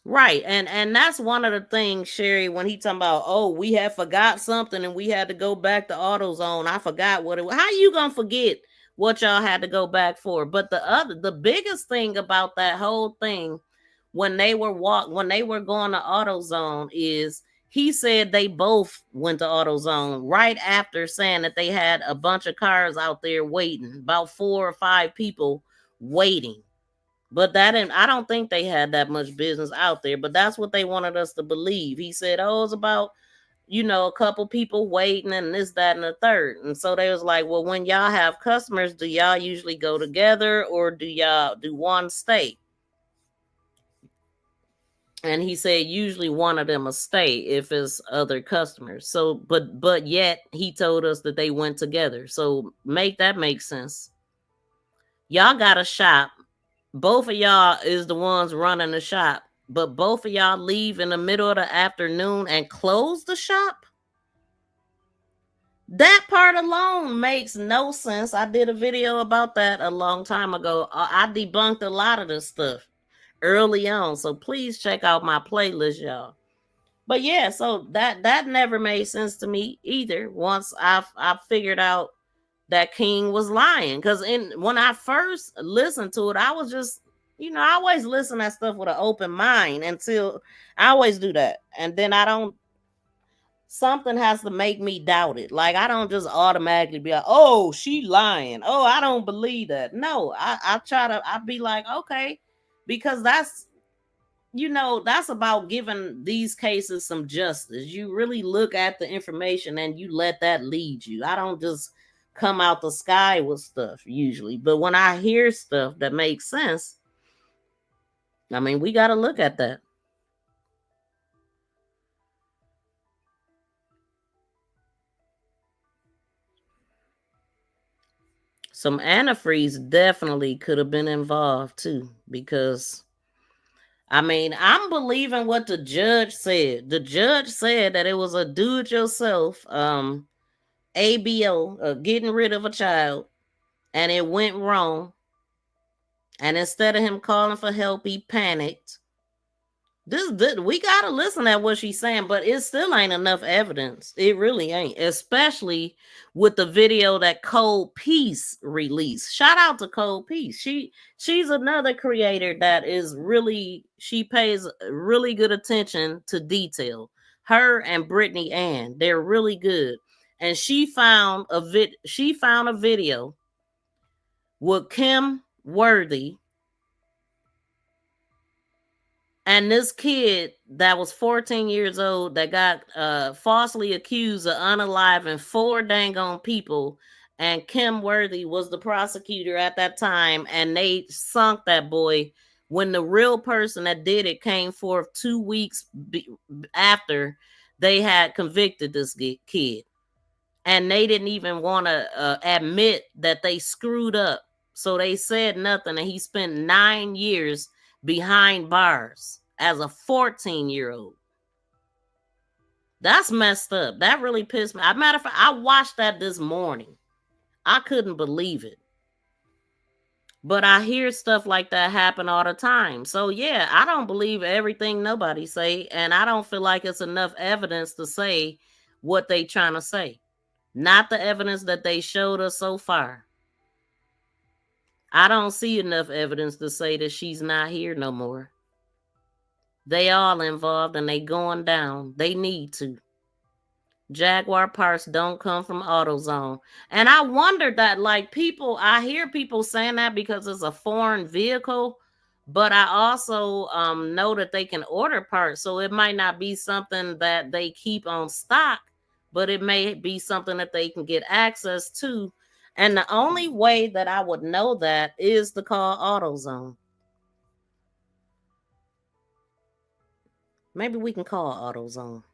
Right. And that's one of the things, Sherry, when he talking about, oh, we had forgot something and we had to go back to AutoZone. I forgot what it was. How you gonna forget what y'all had to go back for? But the biggest thing about that whole thing when they were going to AutoZone is he said they both went to AutoZone right after saying that they had a bunch of cars out there waiting, about 4 or 5 people waiting. But I don't think they had that much business out there, but that's what they wanted us to believe. He said, oh, it's about, a couple people waiting and this, that, and the third. And so they was like, well, when y'all have customers, do y'all usually go together or do y'all do one stay? And he said, usually one of them will stay if it's other customers. So, but yet he told us that they went together. So make sense. Y'all got a shop. Both of y'all is the ones running the shop, but both of y'all leave in the middle of the afternoon and close the shop? That part alone makes no sense. I did a video about that a long time ago. I debunked a lot of this stuff early on, so please check out my playlist, y'all. But yeah, so that never made sense to me either. Once I figured out that King was lying. Because when I first listened to it, I was just, I always listen to stuff with an open mind until I always do that. And then something has to make me doubt it. Like, I don't just automatically be like, oh, she lying. Oh, I don't believe that. No, I be like, okay, because that's about giving these cases some justice. You really look at the information and you let that lead you. I don't just come out the sky with stuff usually. But when I hear stuff that makes sense, I mean, we got to look at that. Some antifreeze definitely could have been involved too, because I mean, I'm believing what the judge said. The judge said that it was a do-it-yourself ABO, getting rid of a child, and it went wrong. And instead of him calling for help, he panicked. We gotta listen at what she's saying, but it still ain't enough evidence. It really ain't, especially with the video that Cold Peace released. Shout out to Cold Peace. She's another creator that is really, she pays really good attention to detail. Her and Brittany Ann, they're really good. And she found a video with Kim Worthy and this kid that was 14 years old that got falsely accused of unaliving 4 dang on people. And Kim Worthy was the prosecutor at that time. And they sunk that boy when the real person that did it came forth 2 weeks after they had convicted this kid. And they didn't even want to admit that they screwed up. So they said nothing. And he spent 9 years behind bars as a 14-year-old. That's messed up. That really pissed me. As a matter of fact, I watched that this morning. I couldn't believe it. But I hear stuff like that happen all the time. So yeah, I don't believe everything nobody say, and I don't feel like it's enough evidence to say what they trying to say. Not the evidence that they showed us so far. I don't see enough evidence to say that she's not here no more. They all involved and they going down. They need to. Jaguar parts don't come from AutoZone. And I wonder that, like, I hear people saying that because it's a foreign vehicle, but I also know that they can order parts. So it might not be something that they keep on stock, but it may be something that they can get access to. And the only way that I would know that is to call AutoZone. Maybe we can call AutoZone.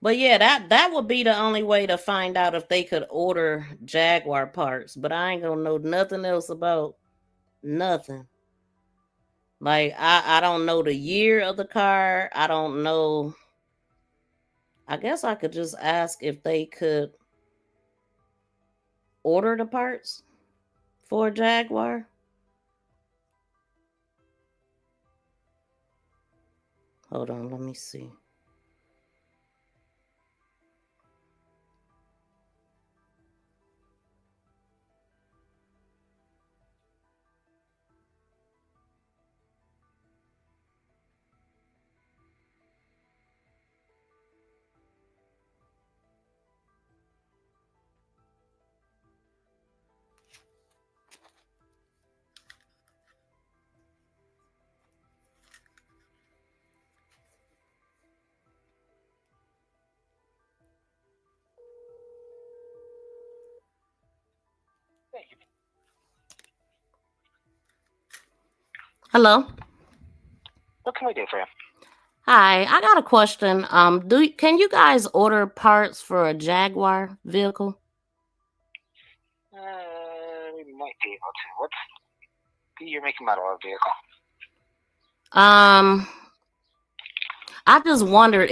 But yeah, that would be the only way to find out if they could order Jaguar parts. But I ain't gonna know nothing else about nothing. Like, I don't know the year of the car. I don't know. I guess I could just ask if they could order the parts for a Jaguar. Hold on, let me see. Hello. What can I do for you? Hi, I got a question. Can you guys order parts for a Jaguar vehicle? We might be able to. What's your make and model of vehicle? I just wondered,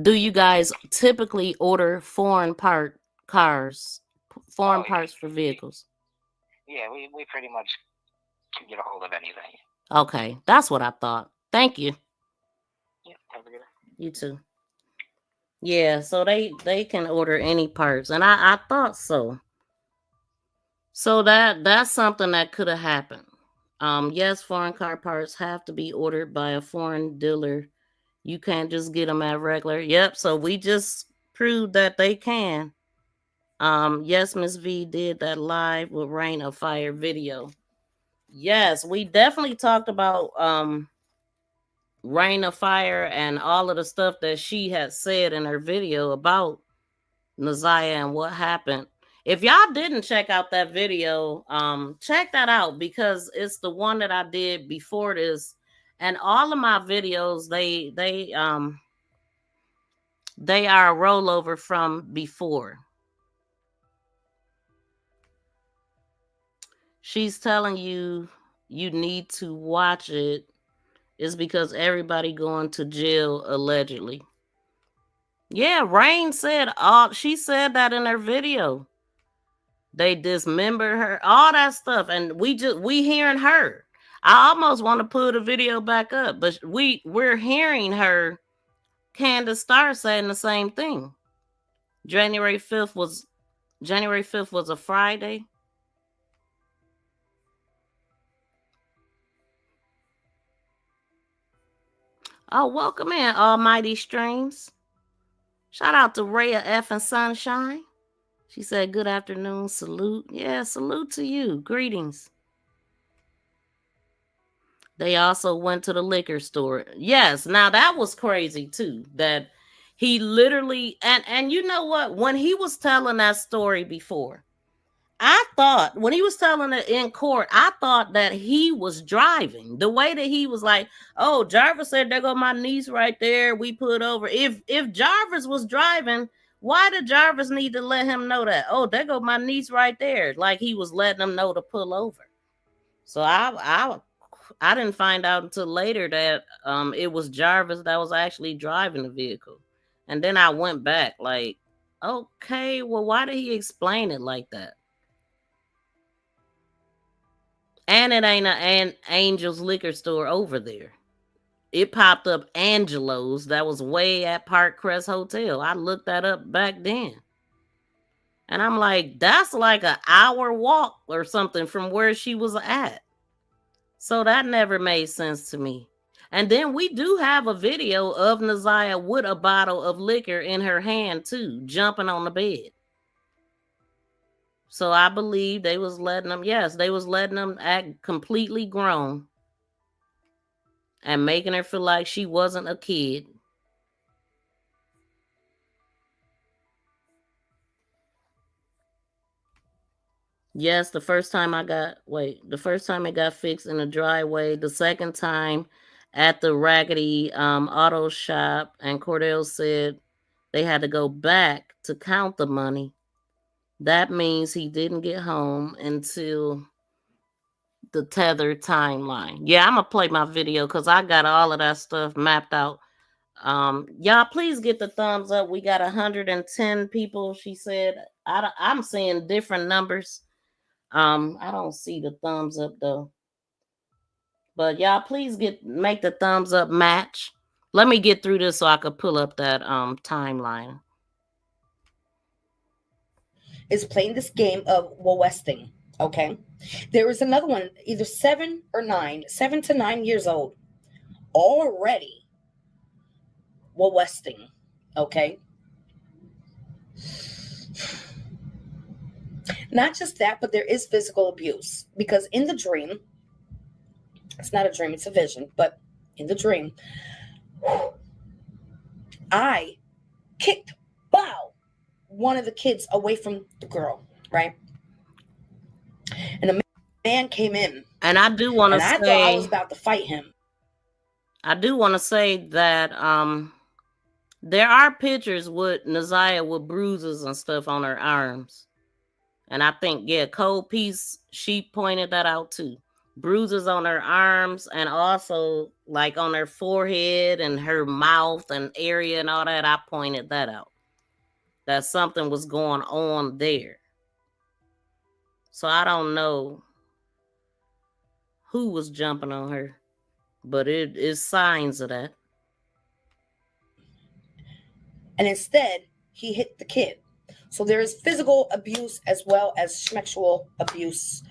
do you guys typically order foreign parts for vehicles? Yeah, we pretty much can get a hold of anything. Okay, that's what I thought. Thank you. Yeah, have a good day. You too. Yeah, so they can order any parts, and I thought so. So that's something that could have happened. Yes, foreign car parts have to be ordered by a foreign dealer. You can't just get them at regular. Yep. So we just proved that they can. Yes, Miss V did that live with Rain of Fire video. Yes, we definitely talked about Rain of Fire and all of the stuff that she had said in her video about Naziah and what happened. If y'all didn't check out that video, check that out because it's the one that I did before this, and all of my videos they are a rollover from before. She's telling you need to watch it is because everybody going to jail allegedly. Yeah, Rain said she said that in her video. They dismembered her, all that stuff, and we hearing her. I almost want to put a video back up, but we're hearing her. Candace Starr saying the same thing. January 5th was a Friday. Oh, welcome in, Almighty Streams. Shout out to Rhea F and Sunshine. She said, good afternoon, salute. Yeah, salute to you. Greetings. They also went to the liquor store. Yes, now that was crazy too. That he literally, and you know what? When he was telling that story before, I thought, when he was telling it in court, I thought that he was driving. The way that he was like, oh, Jarvis said, there go my niece right there. We put over. If Jarvis was driving, why did Jarvis need to let him know that? Oh, there go my niece right there. Like he was letting him know to pull over. So I didn't find out until later that it was Jarvis that was actually driving the vehicle. And then I went back like, okay, well, why did he explain it like that? And it ain't an Angel's liquor store over there. It popped up Angelo's that was way at Park Crest Hotel. I looked that up back then. And I'm like, that's like an hour walk or something from where she was at. So that never made sense to me. And then we do have a video of Naziah with a bottle of liquor in her hand too, jumping on the bed. So I believe they was letting them act completely grown and making her feel like she wasn't a kid. Yes, the first time it got fixed in a driveway. The second time at the Raggedy auto shop, and Cordell said they had to go back to count the money. That means he didn't get home until the tethered timeline. Yeah, I'm gonna play my video because I got all of that stuff mapped out. Y'all please get the thumbs up. We got 110 people. She said I'm seeing different numbers. I don't see the thumbs up though. But y'all please make the thumbs up match. Let me get through this so I could pull up that timeline. Is playing this game of Westing. Okay. There is another one, either 7 to 9 years old, already Westing. Okay. Not just that, but there is physical abuse because in the dream, it's not a dream, it's a vision, but in the dream, I kicked one of the kids away from the girl, right? And a man came in. And I do want to say, I thought I was about to fight him. I do want to say that there are pictures with Naziah with bruises and stuff on her arms. And I think, Cold Peace, she pointed that out too. Bruises on her arms and also like on her forehead and her mouth and area and all that. I pointed that out. That something was going on there. So I don't know who was jumping on her, but it is signs of that. And instead, he hit the kid So there is physical abuse as well as sexual abuse,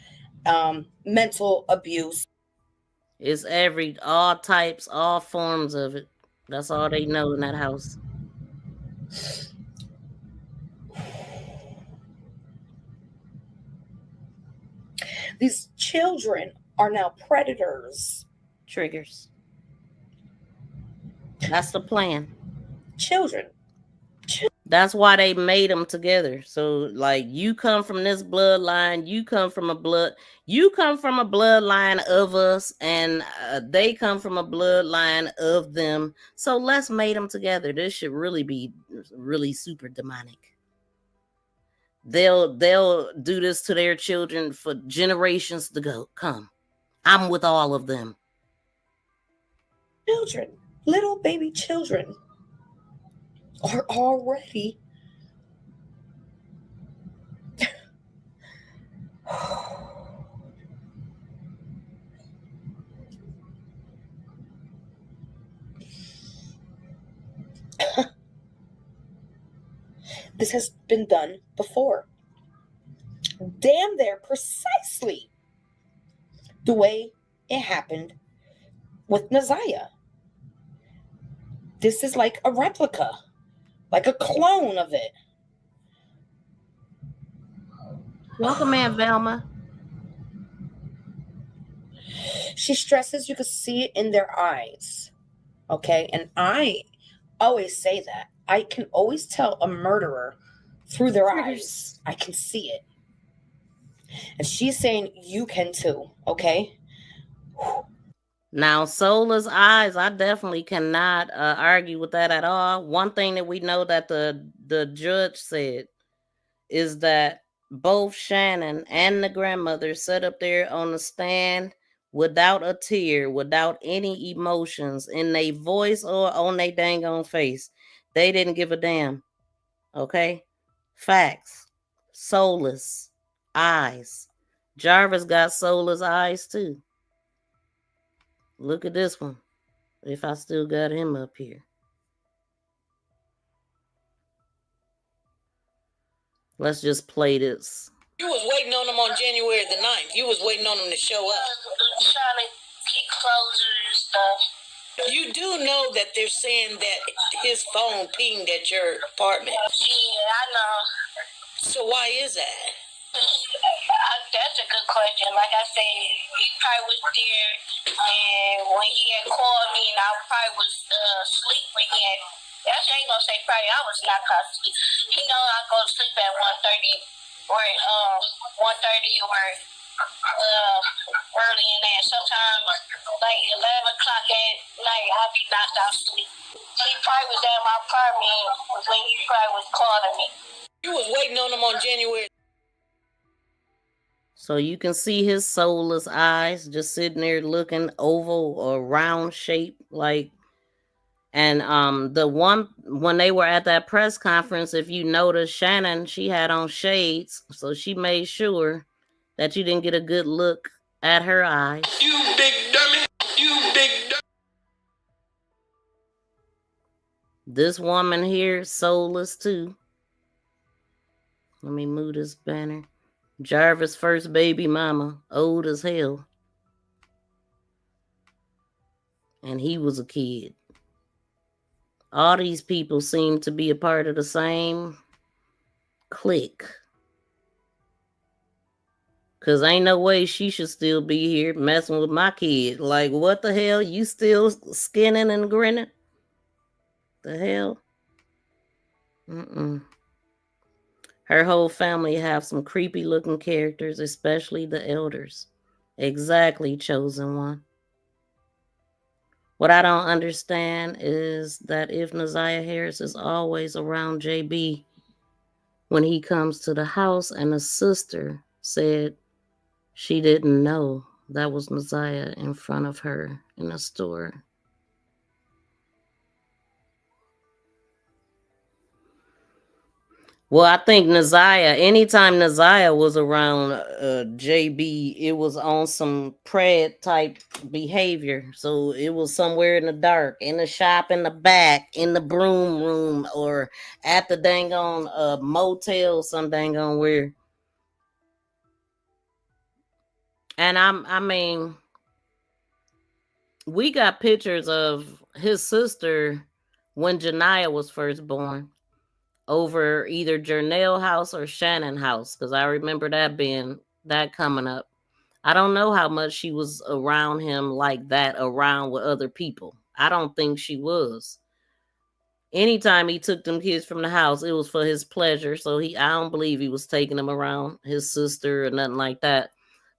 mental abuse. It's all types, all forms of it. That's all they know in that house. These children are now predators. Triggers. That's the plan. Children. That's why they made them together. So, like, you come from this bloodline, you come from a bloodline of us, and they come from a bloodline of them. So let's mate them together. This should really be really super demonic. They'll do this to their children for generations to come. I'm with all of them. Children, little baby children, are already this has been done before. Damn, they're precisely the way it happened with Naziah. This is like a replica, like a clone of it. Welcome in, Velma. She stresses, you can see it in their eyes. Okay, and I always say that. I can always tell a murderer through their eyes. I can see it. And she's saying you can too, okay? Now, Sola's eyes, I definitely cannot argue with that at all. One thing that we know that the judge said is that both Shannon and the grandmother sat up there on the stand without a tear, without any emotions in their voice or on their dang on face. They didn't give a damn. Okay? Facts. Sola's eyes. Jarvis got Sola's eyes too. Look at this one. If I still got him up here. Let's just play this. You was waiting on him on January the 9th. You was waiting on him to show up. Trying to get closer and stuff. You do know that they're saying that his phone pinged at your apartment. Yeah, I know. So why is that? That's a good question. Like I said, he probably was there, and when he had called me, and I probably was asleep when he had. Actually, I ain't gonna say probably. I was not asleep. He know I go to sleep at 1:30 or 1:30 or early in that. Sometimes like 11 o'clock at night, I'll be knocked out sleep. He probably was at my apartment when he probably was calling me. You was waiting on him on January. So you can see his soulless eyes just sitting there looking oval or round shape, like. And the one when they were at that press conference, if you notice, Shannon, she had on shades, so she made sure that you didn't get a good look at her eyes. You big dummy. You big dummy. This woman here, soulless too. Let me move this banner. Jarvis' first baby mama, old as hell. And he was a kid. All these people seem to be a part of the same clique. Because ain't no way she should still be here messing with my kid. Like, what the hell? You still skinning and grinning? The hell? Her whole family have some creepy looking characters, especially the elders. Exactly, chosen one. What I don't understand is that if Naziah Harris is always around JB when he comes to the house, and the sister said she didn't know that was Naziah in front of her in the store. Well, I think Naziah, anytime Naziah was around JB, it was on some pred type behavior. So it was somewhere in the dark, in the shop, in the back, in the broom room, or at the dang on motel, some dang on where. And I mean, we got pictures of his sister when Janiyah was first born, over either Jernell house or Shannon house, because I remember that coming up. I don't know how much she was around him like that, around with other people. I don't think she was. Anytime he took them kids from the house, it was for his pleasure. So I don't believe he was taking them around his sister or nothing like that.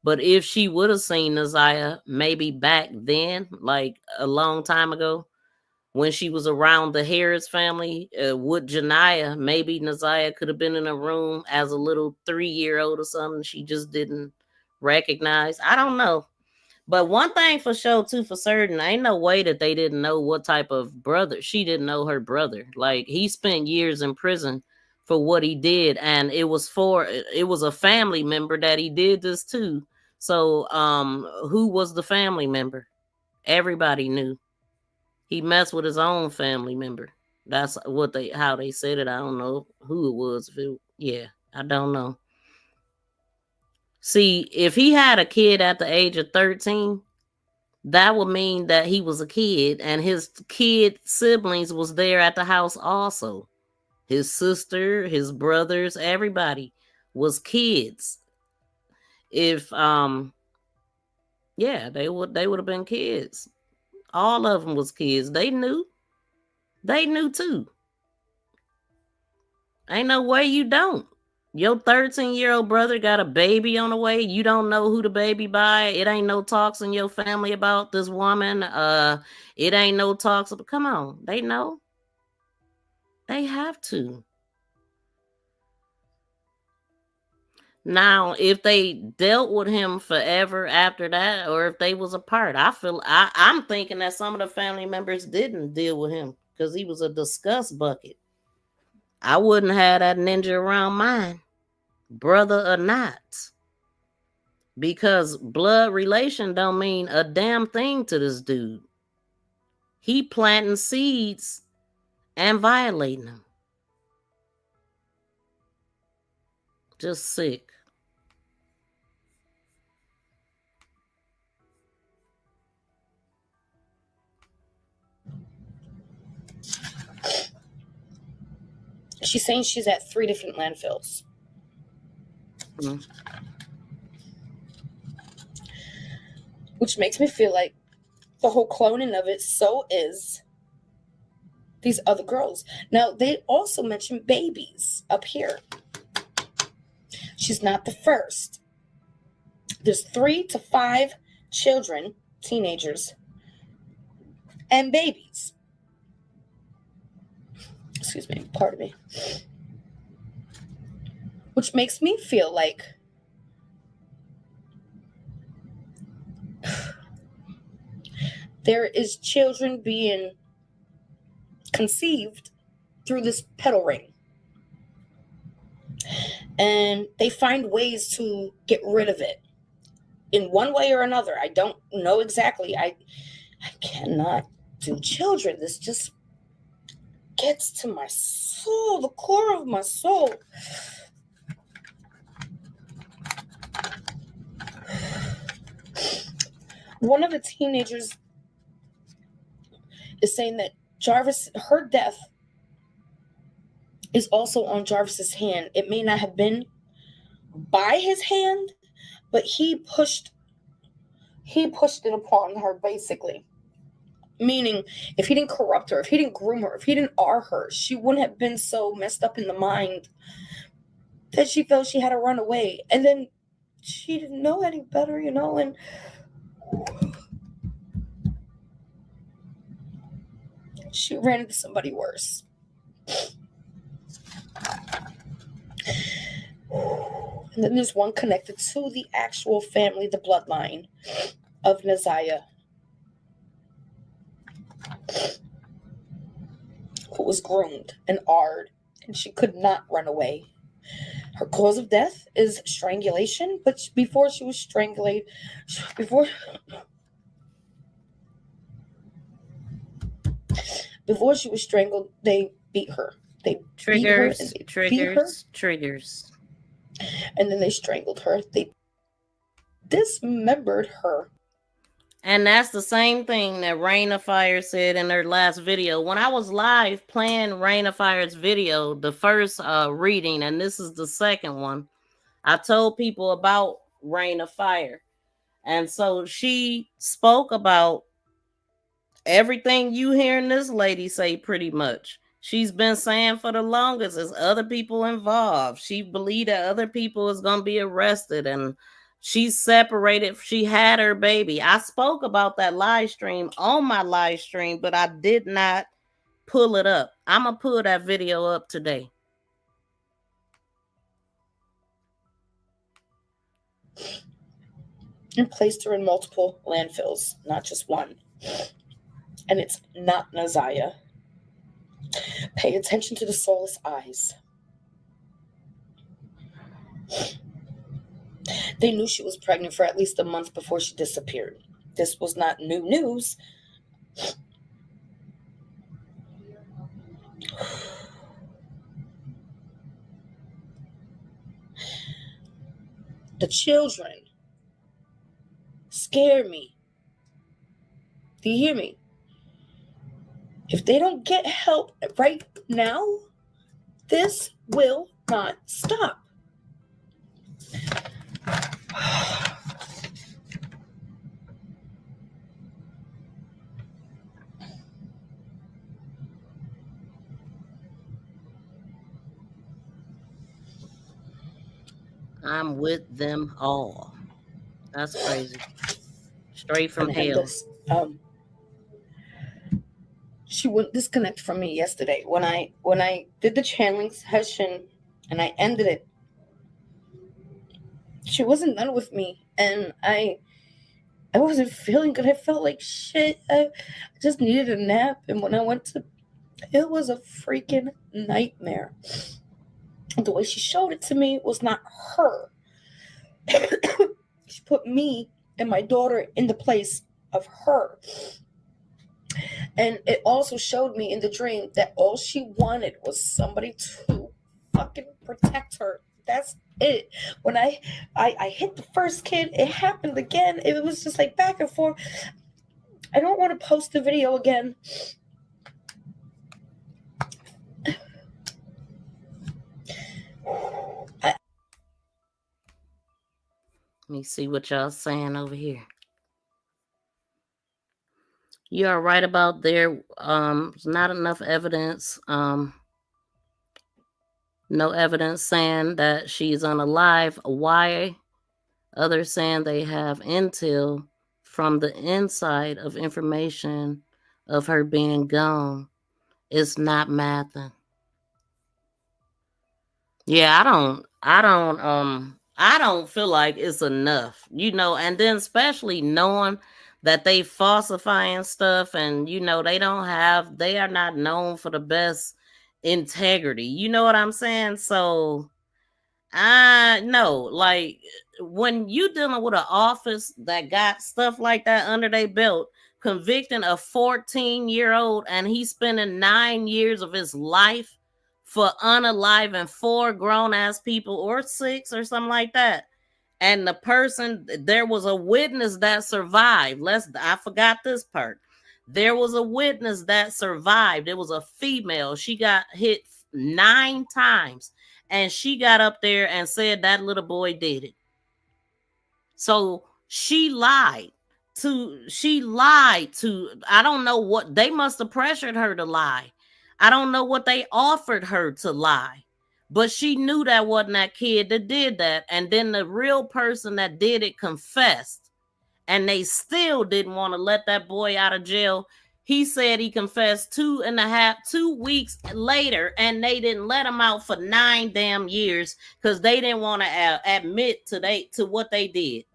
But if she would have seen Naziah, maybe back then, like a long time ago, when she was around the Harris family with Janiyah, maybe Naziah could have been in a room as a little 3-year-old or something she just didn't recognize. I don't know. But one thing for sure, too, for certain, ain't no way that they didn't know what type of brother. She didn't know her brother. Like, he spent years in prison for what he did, and it was a family member that he did this to. So who was the family member? Everybody knew. He messed with his own family member. That's how they said it. I don't know who it was. I don't know. See, if he had a kid at the age of 13, that would mean that he was a kid, and his kid siblings was there at the house also. His sister, his brothers, everybody was kids. If they would have been kids. All of them was kids. They knew too. Ain't no way you don't. Your 13-year-old brother got a baby on the way. You don't know who the baby by. It ain't no talks in your family about this woman. It ain't no talks. Come on. They know. They have to. Now, if they dealt with him forever after that, or if they was apart, I'm thinking that some of the family members didn't deal with him because he was a disgust bucket. I wouldn't have that ninja around mine, brother or not. Because blood relation don't mean a damn thing to this dude. He planting seeds and violating them. Just sick. She's saying she's at 3 different landfills. Mm. Which makes me feel like the whole cloning of it so is these other girls. Now, they also mentioned babies up here. She's not the first. There's 3 to 5 children, teenagers, and babies. Excuse me, pardon me. Which makes me feel like there is children being conceived through this pedal ring. And they find ways to get rid of it in one way or another. I don't know exactly. I cannot do children. This just gets to my soul, the core of my soul. One of the teenagers is saying that her death is also on Jarvis's hand. It may not have been by his hand, but he pushed it upon her, basically. Meaning, if he didn't corrupt her, if he didn't groom her, if he didn't R her, she wouldn't have been so messed up in the mind that she felt she had to run away. And then she didn't know any better, and she ran into somebody worse. And then there's one connected to the actual family, the bloodline of Naziah, who was groomed and R'd and she could not run away. Her cause of death is strangulation, but before she was strangled, before she was strangled, they beat her. They beat her and they beat her. Triggers. And then they strangled her. They dismembered her. And that's the same thing that Rain of Fire said in her last video. When I was live playing Rain of Fire's video, the first reading, and this is the second one, I told people about Rain of Fire. And so she spoke about everything you hearing this lady say pretty much. She's been saying for the longest, there's other people involved. She believed that other people is going to be arrested, and she's separated. She had her baby. I spoke about that live stream on my live stream, but I did not pull it up. I'm going to pull that video up today. And placed her in multiple landfills, not just one. And it's not Naziah. Pay attention to the soulless eyes. They knew she was pregnant for at least a month before she disappeared. This was not new news. The children scare me. Do you hear me? If they don't get help right now, this will not stop. I'm with them all. That's crazy. Straight from hell. She wouldn't disconnect from me yesterday when I did the channeling session and I ended it. She wasn't done with me, and I wasn't feeling good. I felt like shit. I just needed a nap, and when I went to, it was a freaking nightmare. The way she showed it to me was not her. She put me and my daughter in the place of her. And it also showed me in the dream that all she wanted was somebody to fucking protect her. That's it. When I hit the first kid, it happened again. It was just like back and forth. I don't want to post the video again. Let me see what y'all saying over here. You are right about there. There's not enough evidence. No evidence saying that she's unalive. Why? Others saying they have intel from the inside of information of her being gone. It's not mathing. Yeah, I don't feel like it's enough, and then especially knowing that they falsifying stuff, and they are not known for the best integrity. You know what I'm saying? So I know, like, when you dealing with an office that got stuff like that under their belt, convicting a 14-year-old, and he's spending 9 years of his life for unaliving 4 grown-ass people, or 6 or something like that. And the person, there was a witness that survived. I forgot this part. There was a witness that survived. It was a female. She got hit 9 times. And she got up there and said that little boy did it. So she lied to, I don't know what, they must have pressured her to lie. I don't know what they offered her to lie. But she knew that wasn't that kid that did that. And then the real person that did it confessed. And they still didn't want to let that boy out of jail. He said he confessed 2 weeks later, and they didn't let him out for 9 damn years because they didn't want to admit to what they did.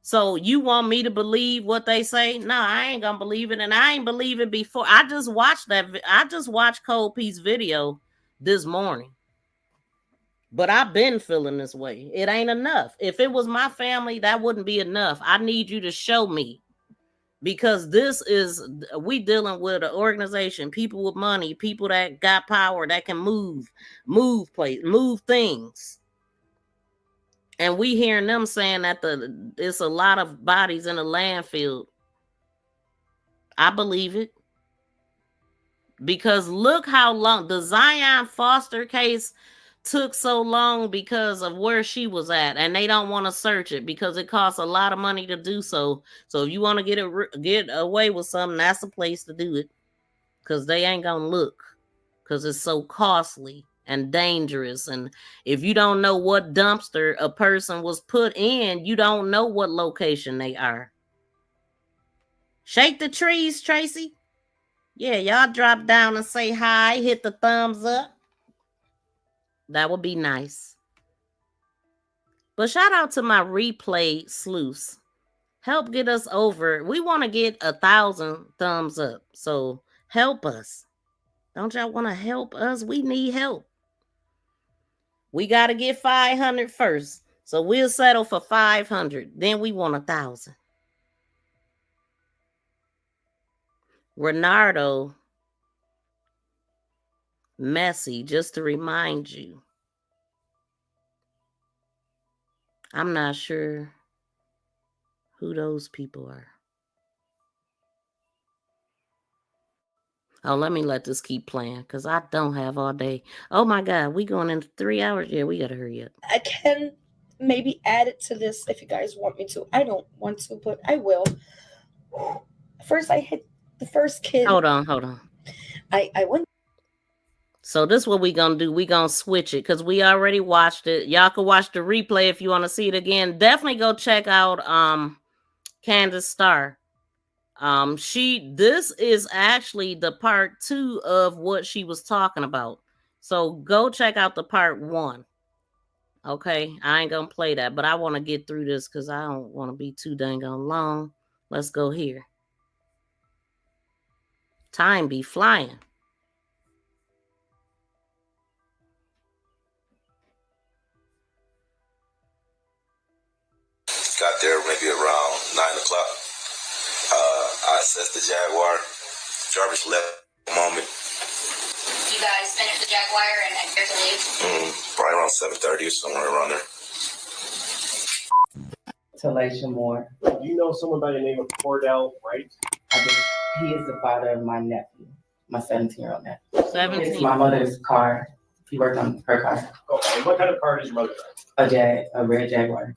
So you want me to believe what they say? No, I ain't gonna believe it, and I ain't believe it before. I just watched Cold Peace video this morning. But I've been feeling this way. It ain't enough. If it was my family, that wouldn't be enough. I need you to show me. Because we dealing with an organization, people with money, people that got power, that can move things. And we hearing them saying that it's a lot of bodies in the landfill. I believe it. Because look how long the Zion Foster case took so long because of where she was at, and they don't want to search it because it costs a lot of money to do so. So if you want to get away with something, that's the place to do it, because they ain't gonna look, because it's so costly and dangerous. And if you don't know what dumpster a person was put in, you don't know what location they are. Shake the trees, Tracy. Yeah, y'all drop down and say hi, hit the thumbs up. That would be nice. But shout out to my replay sleuths. Help get us over. We want to get 1,000 thumbs up. So help us. Don't y'all want to help us? We need help. We got to get 500 first. So we'll settle for 500. Then we want 1,000. Renardo Messi, just to remind you. I'm not sure who those people are. Oh, let me let this keep playing, because I don't have all day. Oh my God, we going into 3 hours? Yeah, we got to hurry up. I can maybe add it to this if you guys want me to. I don't want to, but I will. First, I hit the first kid. Hold on. I went. So this is what we gonna do. We gonna switch it because we already watched it. Y'all can watch the replay if you want to see it again. Definitely go check out Candace Starr. This is actually the part 2 of what she was talking about. So go check out the part 1. Okay, I ain't gonna play that, but I want to get through this because I don't want to be too dang on long. Let's go here. Time be flying. Got there maybe around 9 o'clock. I assessed the Jaguar. Jarvis left a moment. You guys finished the Jaguar and had to leave? Probably around 7:30 or somewhere around there. Talasha Moore. Do you know someone by the name of Cordell Wright? He is the father of my nephew, my 17-year-old nephew. 17. It's my mother's car. He worked on her car. Okay, and what kind of car does your mother drive? A red Jaguar.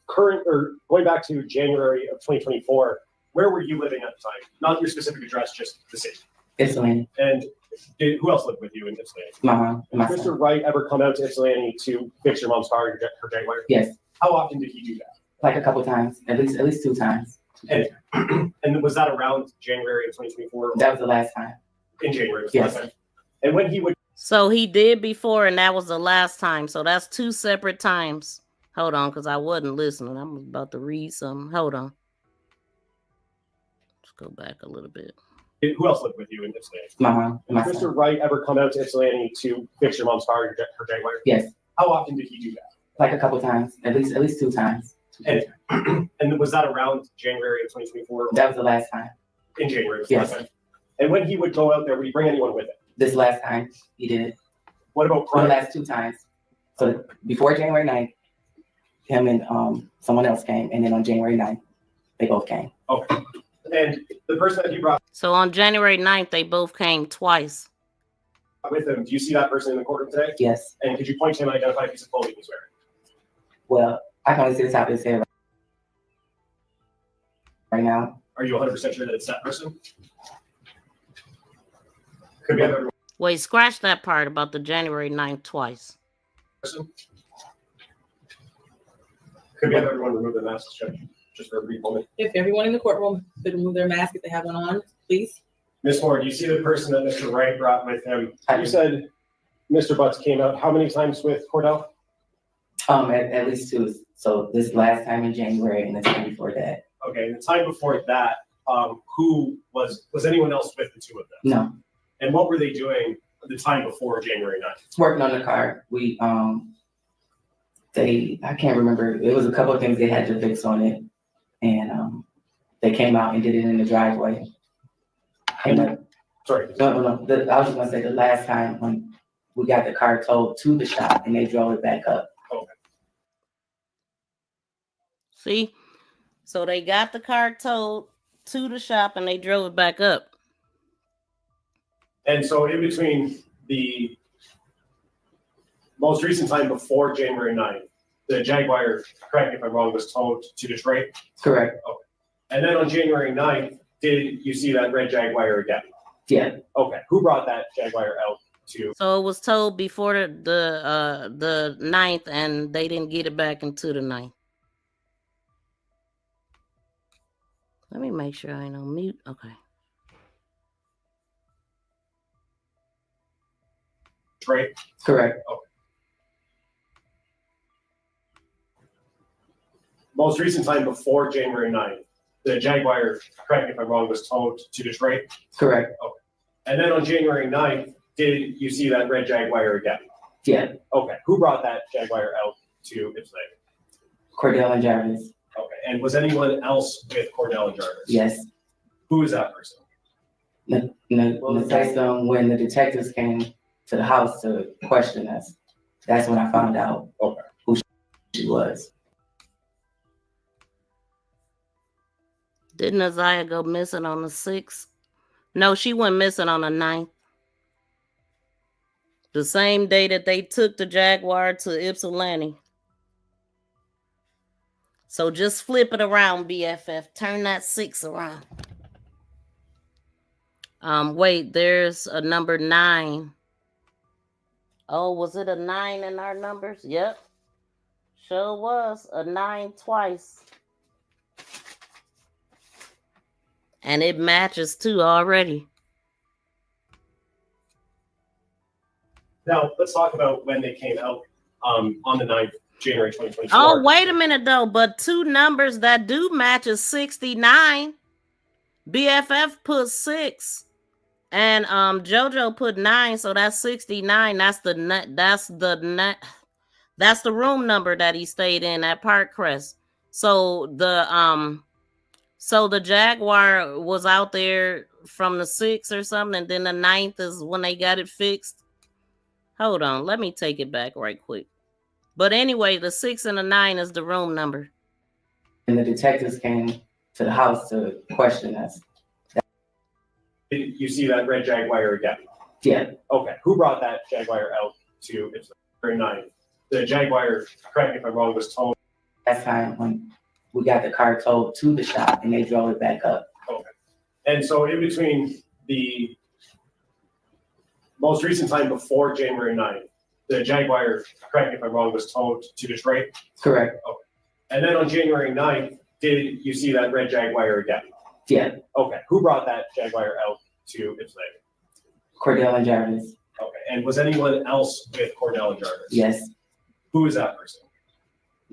Going back to January of 2024, where were you living at the time? Not your specific address, just the city. Ypsilanti. And who else lived with you in Ypsilanti? My mom and my Did son. Mr. Wright ever come out to Ypsilanti to fix your mom's car, her Jaguar? Yes. How often did he do that? Like a couple times, at least 2 times. And was that around January of 2024? That was the last time. In January was Yes. the last time. And when he would. So he did before, and that was the last time. So that's 2 separate times. Hold on, because I wasn't listening. I'm about to read something. Hold on. Let's go back a little bit. Who else lived with you in Ypsilanti? My mom and my Did Mr. son. Wright ever come out to Ypsilanti to fix your mom's car, her Jaguar? Yes. How often did he do that? Like a couple times, at least 2 times. And was that around January of 2024? That was the last time. In January was the Yes. last time. And when he would go out there, would he bring anyone with him? This last time he did it. What about The prior? last 2 times. So before January 9th, him and someone else came, and then on January 9th, they both came. Okay. And the person that you brought So on January 9th, they both came twice. with him, do you see that person in the courtroom today? Yes. And could you point to him and identify a piece of clothing he's wearing? Well, I can only see the top of his head right now. Are you 100% sure that it's that person? Could be another Wait, scratch that part about the January 9th twice. person. Could be another one remove the mask, Judge, just for a brief moment. If everyone in the courtroom could remove their mask if they have one on, please. Ms. Moore, do you see the person that Mr. Wright brought with him? You said Mr. Butts came out how many times with Cordell? At least 2. So this last time in January and the time before that. Okay, the time before that, who was anyone else with the 2 of them? No. And what were they doing the time before January 9th? Working on the car. We I can't remember. It was a couple of things they had to fix on it, and they came out and did it in the driveway. And sorry. No. I was just gonna say the last time when we got the car towed to the shop and they drove it back up. Okay. See, so they got the car towed to the shop and they drove it back up. And so in between the most recent time before January 9th, the Jaguar, correct me if I'm wrong, was towed to Detroit? Correct. Okay. And then on January 9th, did you see that red Jaguar again? Yeah. Okay. Who brought that Jaguar out to? So it was towed before the 9th, and they didn't get it back into the 9th. Let me make sure I ain't on mute. Okay. Right? Correct. Okay. Most recent time before January 9th, the Jaguar, correct me if I'm wrong, was towed to Detroit? Correct. Okay. And then on January 9th, did you see that red Jaguar again? Yeah. Okay. Who brought that Jaguar out to Ypsilanti? Cordell and Jarvis. Okay. And was anyone else with Cordell and Jarvis? Yes. Who is that person? Naziah, when the detectives came to the house to question us, that's when I found out who she was. Didn't Naziah go missing on the 6th? No, she went missing on the 9th. The same day that they took the Jaguar to Ypsilanti. So just flip it around, BFF. Turn that 6 around. Wait, there's a number 9. Oh, was it a 9 in our numbers? Yep. Sure was. A 9 twice. And it matches too already. Now, let's talk about when they came out on the 9th, January 2024. Oh, wait a minute, though. But two numbers that do match is 69. BFF put 6. And JoJo put 9, so that's 69. That's the room number that he stayed in at Park Crest. So the Jaguar was out there from the 6th or something, and then the 9th is when they got it fixed. Hold on, let me take it back right quick. But anyway, the 6 and the 9 is the room number. And the detectives came to the house to question us. Did you see that red Jaguar again? Yeah. Okay. Who brought that Jaguar out to January 9th? The Jaguar, correct me if I'm wrong, was towed. That time when we got the car towed to the shop and they drove it back up. Okay. And so in between the most recent time before January 9th, the Jaguar, correct me if I'm wrong, was towed to Detroit? Correct. Okay. And then on January 9th, did you see that red Jaguar again? Yeah. Okay. Who brought that Jaguar out to Ypsilanti? Cordell and Jarvis. Okay. And was anyone else with Cordell and Jarvis? Yes. Who is that person?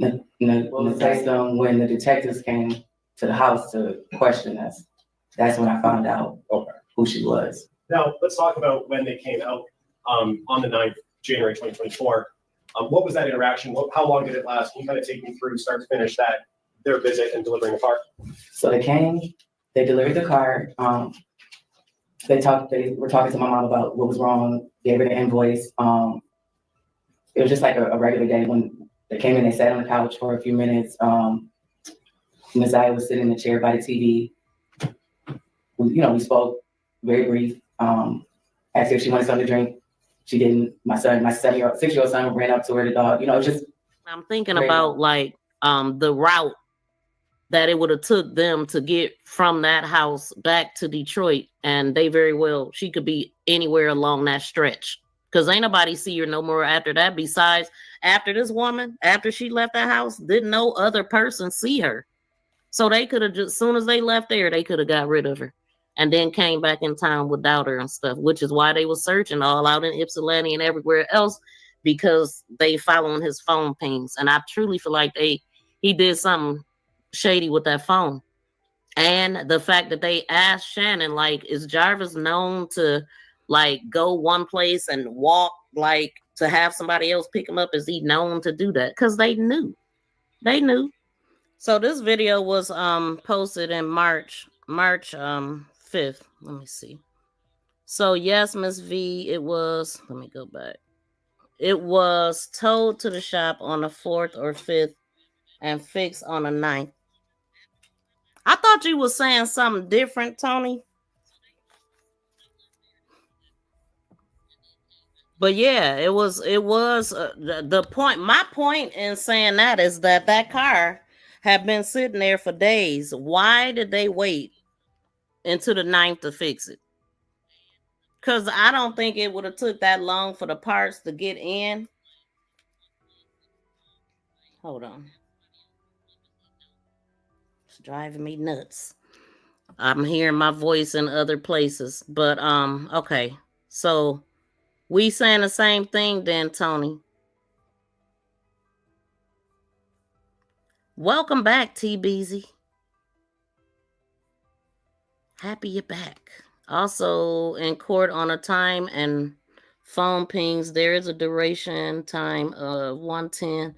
Naziah, when the detectives came to the house to question us, that's when I found out who she was. Now, let's talk about when they came out on the 9th, January 2024. What was that interaction? How long did it last? Can you kind of take me through start to finish their visit and delivering the car? So they came, they delivered the car. They were talking to my mom about what was wrong, gave her the invoice. It was just like a regular day when they came in, they sat on the couch for a few minutes. Naziah was sitting in the chair by the TV. We spoke very brief. Asked if she wanted something to drink. She didn't. My 6-year-old son ran up to her, the dog. Just. I'm thinking about the route that it would have took them to get from that house back to Detroit, and she could be anywhere along that stretch because ain't nobody see her no more after that. Besides, after this woman, after she left that house, didn't no other person see her, so they could have just, as soon as they left there, they could have got rid of her, and then came back in town without her and stuff, which is why they were searching all out in Ypsilanti and everywhere else because they following his phone pings, and I truly feel like he did something shady with that phone. And the fact that they asked Shannon, is Jarvis known to like go one place and walk, like to have somebody else pick him up? Is he known to do that? Because they knew. So this video was posted in March 5th. Let me see. So yes, Miss V, it was, let me go back. It was towed to the shop on the 4th or 5th and fixed on the 9th. I thought you were saying something different, Tony. But yeah, it was the point. My point in saying that is that car had been sitting there for days. Why did they wait until the 9th to fix it? Because I don't think it would have took that long for the parts to get in. Hold on. It's driving me nuts. I'm hearing my voice in other places. But okay. So we saying the same thing then, Tony. Welcome back, TBZ. Happy you're back. Also in court on a time and phone pings, there is a duration time of 110.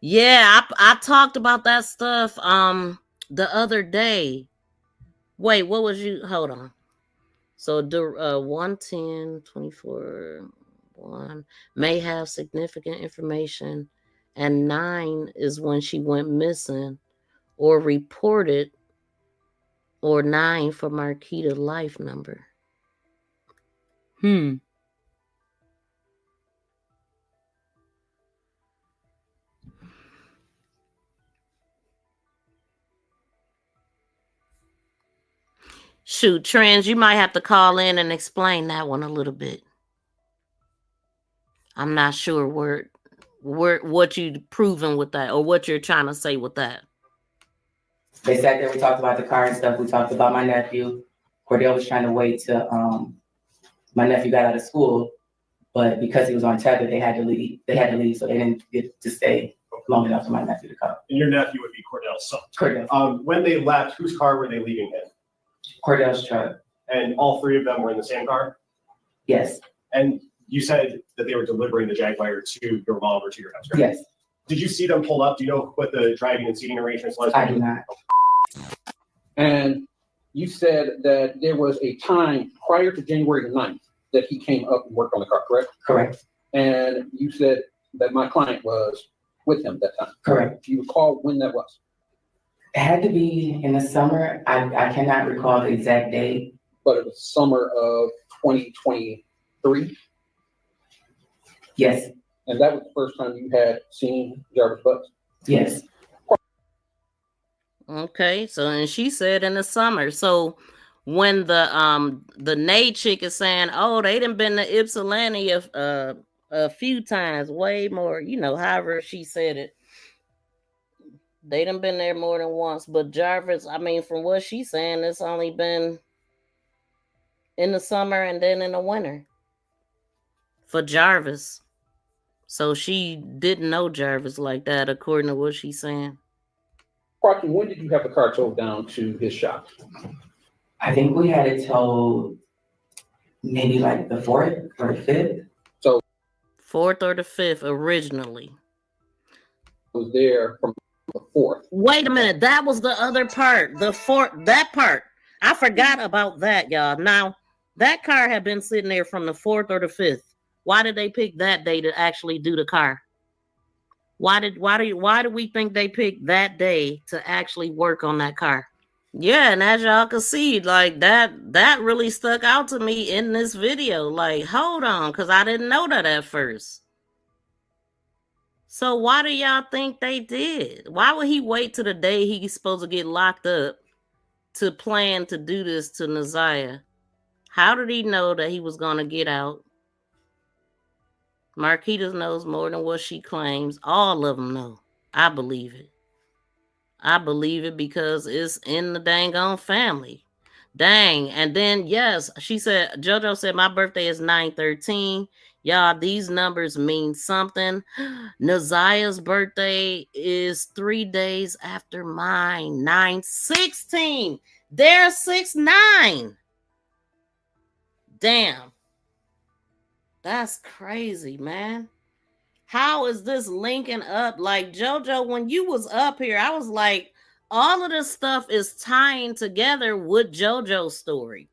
Yeah, I talked about that stuff the other day. Wait, what was you? Hold on. So 110, 24, 1 may have significant information, and 9 is when she went missing or reported, or 9 for Marquita life number. Shoot, Trends, you might have to call in and explain that one a little bit. I'm not sure what you proving with that, or what you're trying to say with that. They sat there, we talked about the car and stuff. We talked about my nephew. Cordell was trying to wait till my nephew got out of school, but because he was on tether, they had to leave, so they didn't get to stay long enough for my nephew to come. And your nephew would be Cordell's son. Cordell. When they left, whose car were they leaving in? Cordell's truck. And all three of them were in the same car? Yes. And you said that they were delivering the Jaguar to your mom or to your house, right? Yes. Did you see them pull up? Do you know what the driving and seating arrangements was? I do not. And you said that there was a time prior to January the 9th that he came up and worked on the car, correct? Correct. And you said that my client was with him that time. Correct. Do you recall when that was? It had to be in the summer. I cannot recall the exact date. But it was summer of 2023? Yes. And that was the first time you had seen Jarvis Butts? Yes. Okay, so and she said in the summer. So when the Nate chick is saying, oh, they done been to Ypsilanti a few times, way more, however she said it. They done been there more than once. But Jarvis, I mean, from what she's saying, it's only been in the summer and then in the winter for Jarvis. So she didn't know Jarvis like that, according to what she's saying. Parky, when did you have the car towed down to his shop? I think we had it towed maybe like the 4th or the 5th. So 4th or the 5th originally. Was there from the 4th. Wait a minute, that was the other part. The 4th, that part. I forgot about that, y'all. Now, that car had been sitting there from the 4th or the 5th. Why did they pick that day to actually do the car? Why do we think they picked that day to actually work on that car? Yeah, and as y'all can see, like that really stuck out to me in this video. Like, hold on, because I didn't know that at first. So why do y'all think they did? Why would he wait till the day he's supposed to get locked up to plan to do this to Naziah? How did he know that he was going to get out? Marquita knows more than what she claims. All of them know. I believe it. I believe it because it's in the dang on family. Dang. And then, yes, she said, JoJo said, my birthday is 9/13. Y'all, these numbers mean something. Naziah's birthday is 3 days after mine. 9/16. They're 6/9. Damn. That's crazy, man. How is this linking up? Like, JoJo, when you was up here, I was like, all of this stuff is tying together with JoJo's story.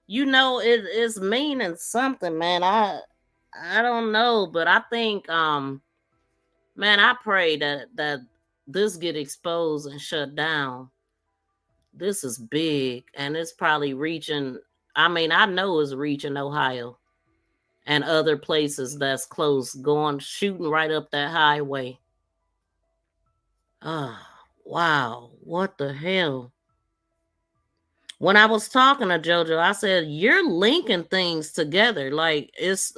You know, it's meaning something, man. I don't know, but I think man, I pray that this get exposed and shut down. This is big, and it's probably reaching, I mean, I know it's reaching Ohio and other places that's close, going shooting right up that highway. Oh, wow. What the hell? When I was talking to JoJo, I said, you're linking things together. Like, it's,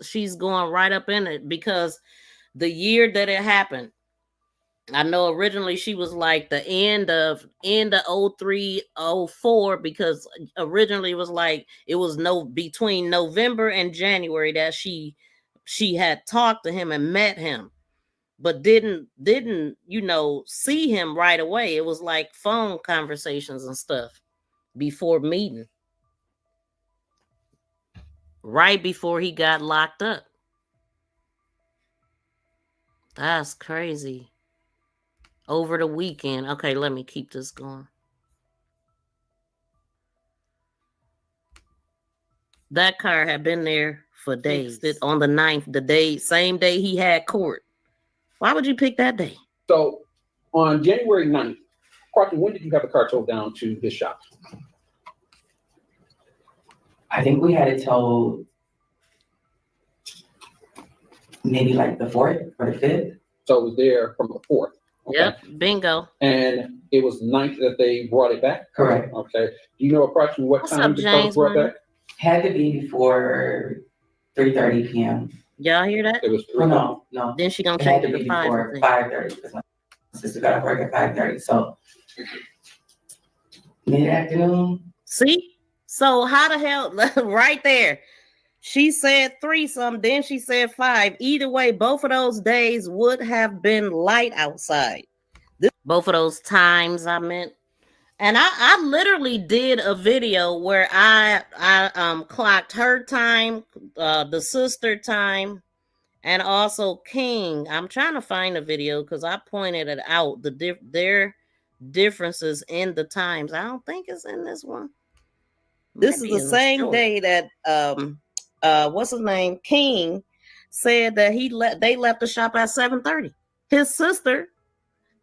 she's going right up in it because the year that it happened, I know originally she was like the end of 03, 04, because originally it was like it was between November and January that she had talked to him and met him, but didn't see him right away. It was like phone conversations and stuff before meeting, right before he got locked up. That's crazy. Over the weekend. Okay, let me keep this going. That car had been there for days. On the 9th, same day he had court. Why would you pick that day? So on January 9th, Carlton, when did you have the car towed down to his shop? I think we had it towed maybe like the 4th or the 5th. So it was there from the 4th. Okay. Yep, bingo. And it was the 9th that they brought it back? Correct. Okay. Do you know approximately what time the car was brought back? Had to be before 3:30 p.m. Y'all hear that? It was no. Then she gonna change it to to 5 before 5:30 because my sister got off work at 5:30. So mid-afternoon. See? So how the hell right there? She said 3 something, then she said 5. Either way, both of those days would have been light outside. Both of those times I meant. And I literally did a video where I clocked her time, the sister time, and also King. I'm trying to find a video because I pointed it out, their differences in the times. I don't think it's in this one. This is the same day that what's his name? King said that they left the shop at 7:30. His sister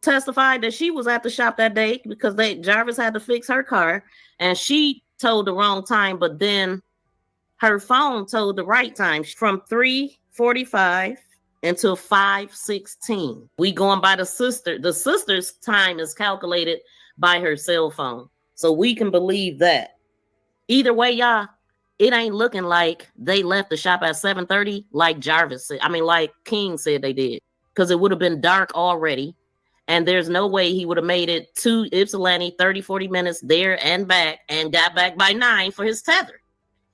testified that she was at the shop that day because Jarvis had to fix her car and she told the wrong time, but then her phone told the right time from 3:45 until 5:16. We going by the sister. The sister's time is calculated by her cell phone, so we can believe that. Either way, y'all, it ain't looking like they left the shop at 7:30 like Jarvis said. I mean, like King said they did, because it would have been dark already. And there's no way he would have made it to Ypsilanti 30-40 minutes there and back and got back by 9 for his tether.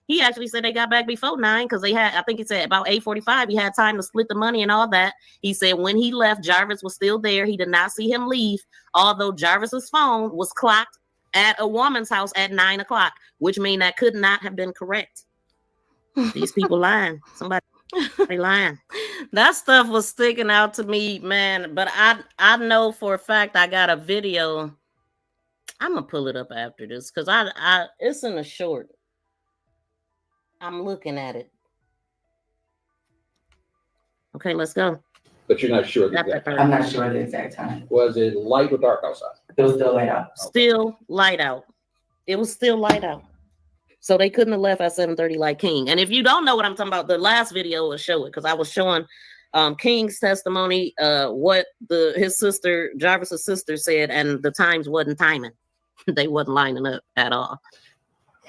He actually said they got back before 9 because they had, I think he said about 8:45, he had time to split the money and all that. He said when he left, Jarvis was still there. He did not see him leave, although Jarvis's phone was clocked at a woman's house at 9 o'clock, which means that could not have been correct. These people lying. Somebody lying. That stuff was sticking out to me, man. But I know for a fact I got a video. I'm gonna pull it up after this because I it's in a short. I'm looking at it. Okay, let's go. But you're not sure the exact time. I'm not sure the exact time. Was it light or dark outside? It was still light out. Still light out. It was still light out. So they couldn't have left at 7:30 like King. And if you don't know what I'm talking about, the last video will show it because I was showing King's testimony, what his sister, Jarvis's sister said, and the times wasn't timing. They wasn't lining up at all.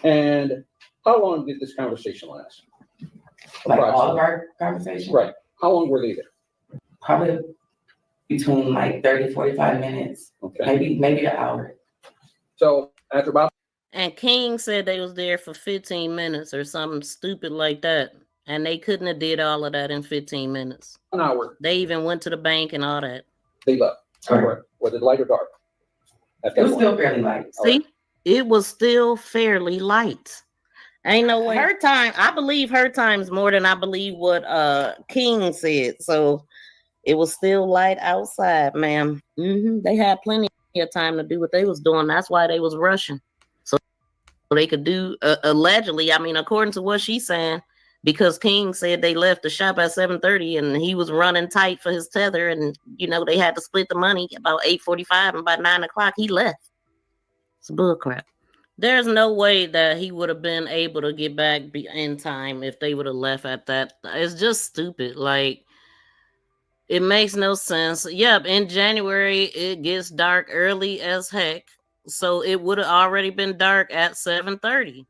And how long did this conversation last? Like all of our conversation? Right. How long were they there? Probably between like 30-45 minutes. Okay. Maybe an hour. So after about. And King said they was there for 15 minutes or something stupid like that. And they couldn't have did all of that in 15 minutes. An hour. They even went to the bank and all that. They left. Correct. Was it light or dark? It was still fairly light. See, it was still fairly light. Ain't no way. Her time, I believe her time's more than I believe what King said. So it was still light outside, ma'am. They had plenty of time to do what they was doing. That's why they was rushing. So they could do, allegedly, I mean, according to what she's saying, because King said they left the shop at 7:30 and he was running tight for his tether, and you know they had to split the money about 8:45, and by 9 o'clock he left. It's bullcrap. There's no way that he would have been able to get back in time if they would have left at that. It's just stupid. Like, it makes no sense. Yep, in January it gets dark early as heck, so it would have already been dark at 7:30.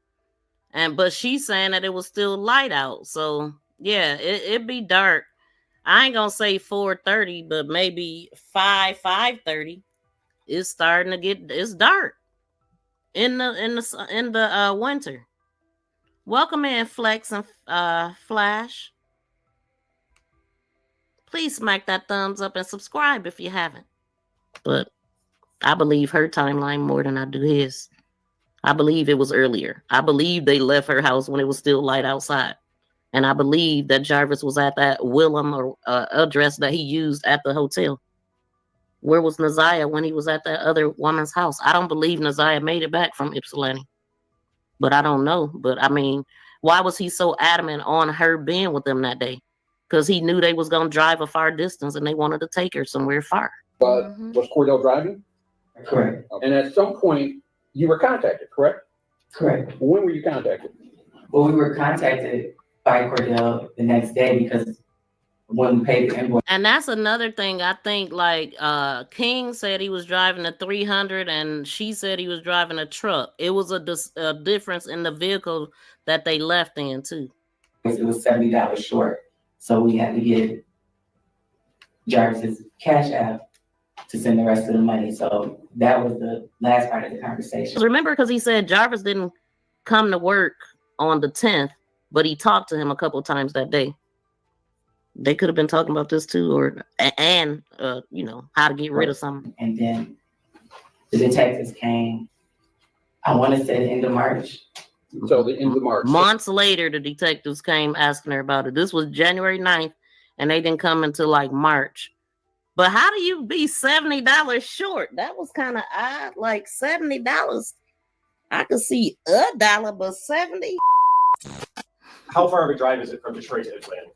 But she's saying that it was still light out. So yeah, it'd be dark. I ain't gonna say 4:30, but maybe 5:30. It's starting to it's dark in the winter. Welcome in, Flex and Flash. Please smack that thumbs up and subscribe if you haven't. But I believe her timeline more than I do his. I believe it was earlier. I believe they left her house when it was still light outside. And I believe that Jarvis was at that Willem address that he used at the hotel. Where was Naziah when he was at that other woman's house? I don't believe Naziah made it back from Ypsilanti. But I don't know. But I mean, why was he so adamant on her being with them that day? Because he knew they was going to drive a far distance and they wanted to take her somewhere far. But was Cordell driving? Correct. And at some point, you were contacted, correct? Correct. When were you contacted? Well, we were contacted by Cordell the next day because when we paid the invoice. And that's another thing. I think, like, King said he was driving a 300 and she said he was driving a truck. It was a difference in the vehicle that they left in, too. It was $70 short. So we had to get Jarvis's Cash App to send the rest of the money. So that was the last part of the conversation. Remember, because he said Jarvis didn't come to work on the 10th, but he talked to him a couple times that day. They could have been talking about this too, and you know, how to get rid of something. And then the detectives came, I want to say the end of March. So the end of March. Months later, the detectives came asking her about it. This was January 9th, and they didn't come until like March. But how do you be $70 short? That was kind of odd. Like $70. I could see $1, but 70. How far of a drive is it from Detroit to Ypsilanti?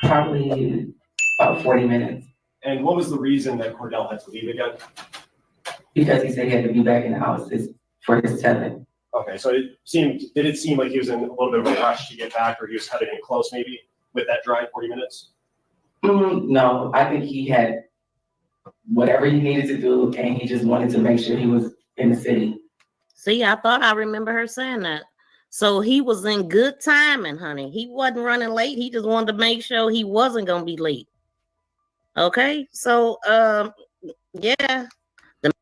Probably about 40 minutes. And what was the reason that Cordell had to leave again? Because he said he had to be back in the house for his tether. Okay, so did it seem like he was in a little bit of a rush to get back, or he was headed in close maybe with that drive, 40 minutes? No, I think he had whatever he needed to do, and he just wanted to make sure he was in the city. See, I thought I remember her saying that. So he was in good timing, honey. He wasn't running late. He just wanted to make sure he wasn't going to be late. Okay, so yeah, the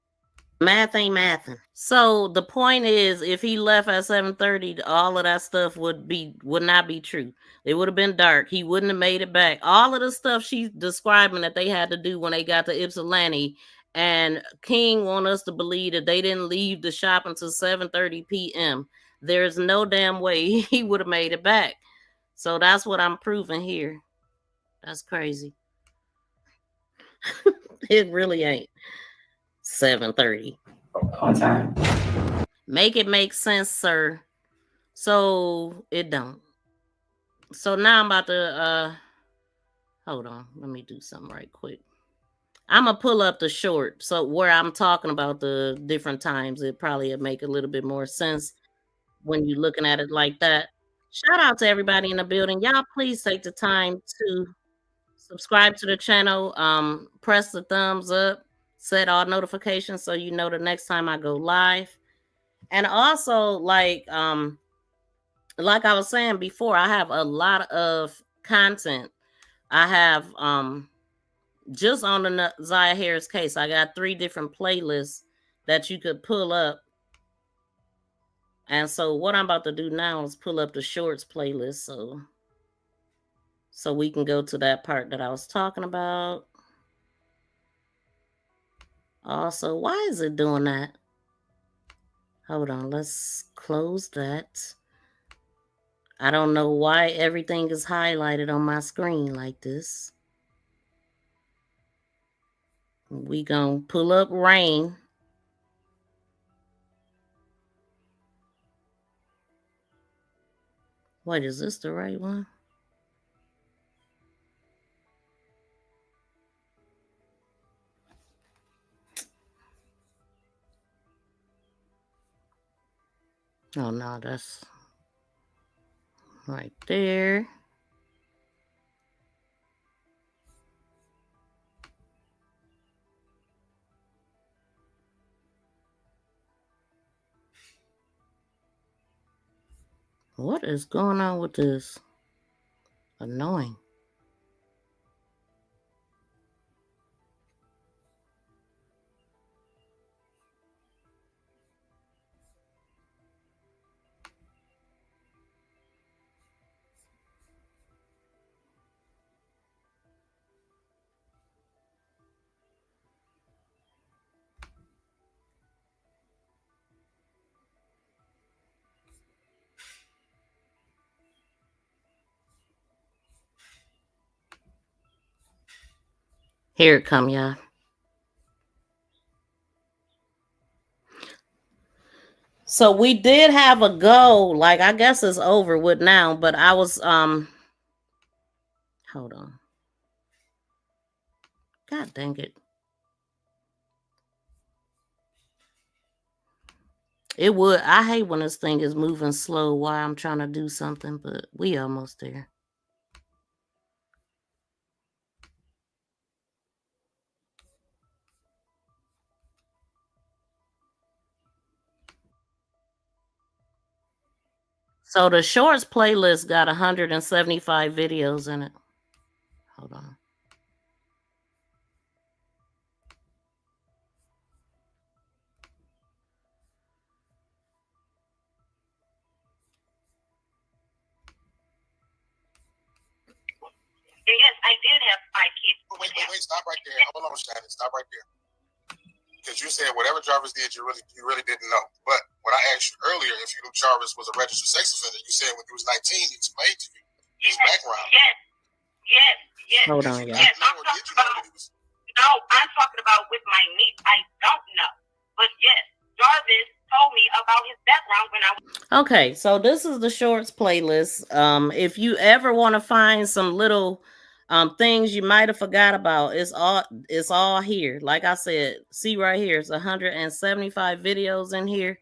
math ain't mathing. So the point is, if he left at 7:30, all of that stuff would not be true. It would have been dark. He wouldn't have made it back. All of the stuff she's describing that they had to do when they got to Ypsilanti, and King want us to believe that they didn't leave the shop until 7:30 p.m. There's no damn way he would have made it back. So that's what I'm proving here. That's crazy. It really ain't 7:30 on time. Make it make sense, sir. So it don't. So now I'm about to hold on. Let me do something right quick. I'm gonna pull up the short. So where I'm talking about the different times, it probably would make a little bit more sense when you're looking at it like that. Shout out to everybody in the building. Y'all please take the time to subscribe to the channel, press the thumbs up, set all notifications so you know the next time I go live. And also, like I was saying before, I have a lot of content. I have just on the ZIYAH Harris case, I got 3 different playlists that you could pull up. And so what I'm about to do now is pull up the shorts playlist so we can go to that part that I was talking about. Also, why is it doing that? Hold on, let's close that. I don't know why everything is highlighted on my screen like this. We gonna pull up Rain. Wait, is this the right one? Oh no, that's right there. What is going on with this? Annoying. Here it come, y'all. So we did have a goal, like I guess it's over with now, but I was hold on. God dang it. It would. I hate when this thing is moving slow while I'm trying to do something, but we almost there. So the shorts playlist got 175 videos in it. Hold on. And yes, I did have 5 kids. Wait, stop right there. Hold on, Shannon. Stop right there. Because you said whatever Jarvis did, you really didn't know. But when I asked you earlier if you knew Jarvis was a registered sex offender, you said when he was 19, he explained to you his background. Yes. Hold on, y'all. Yes, I'm talking about with my niece. I don't know. But yes, Jarvis told me about his background when I was... Okay, so this is the shorts playlist. If you ever want to find some little things you might have forgot about, it's all here. Like I said, see right here, it's 175 videos in here.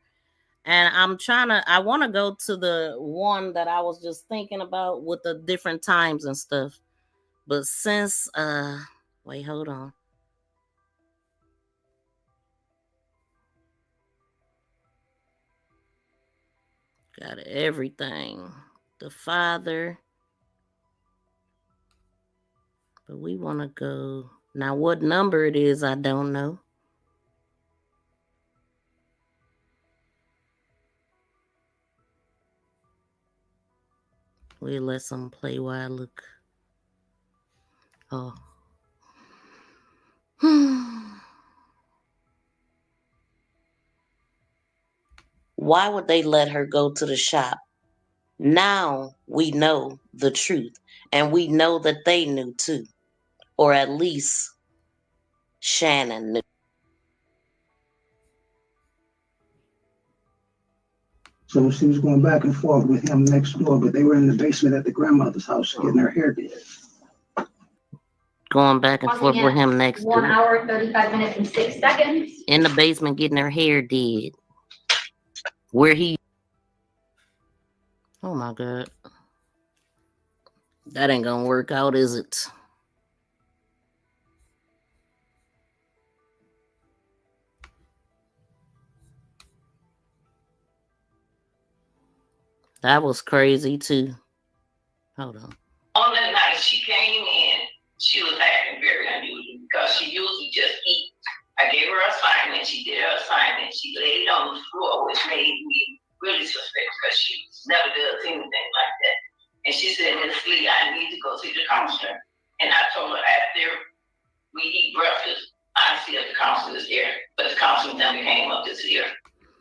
And I want to go to the one that I was just thinking about with the different times and stuff. But since wait, hold on. Got everything. The father. But we want to go. Now, what number it is, I don't know. We'll let some play while I look. Oh. Why would they let her go to the shop? Now we know the truth. And we know that they knew too. Or at least Shannon knew. So she was going back and forth with him next door, but they were in the basement at the grandmother's house getting her hair did. Going back and forth with him next door. 1 hour, 35 minutes, and 6 seconds. In the basement getting her hair did. Where he... Oh my God. That ain't gonna work out, is it? That was crazy too. Hold on. On that night she came in, she was acting very unusual because she usually just eat. I gave her an assignment, she did her assignment, she laid on the floor, which made me really suspect because she never does anything like that. And she said, Miss Lee, I need to go see the counselor. And I told her after we eat breakfast, I see if the counselor is there. But the counselor never came up to see her.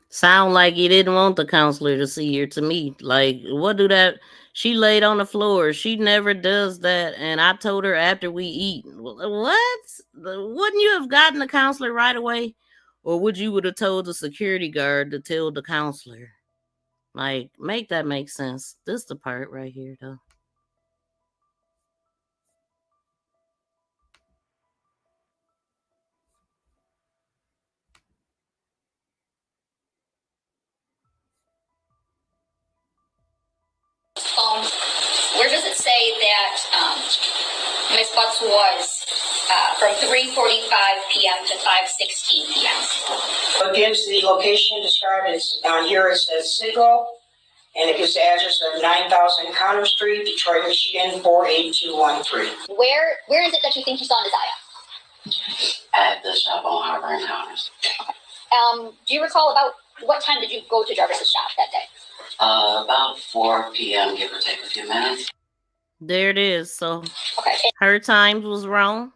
Sound like he didn't want the counselor to see her to me. Like, what do that? She laid on the floor. She never does that. And I told her after we eat. What? Wouldn't you have gotten the counselor right away? Or would you would have told the security guard to tell the counselor? Like, make that make sense. This the part right here, though. Where does it say that Ms. Butts was from 3:45 p.m. to 5:16 p.m.? It gives the location described as down here. It says Citgo, and it gives the address of 9000 Connor Street, Detroit, Michigan 48213. Where is it that you think you saw Naziah? At the shop on Harbor and Commerce. Do you recall about what time did you go to Jarvis's shop that day? About 4 p.m., give or take a few minutes. There it is. So okay. Her times was wrong.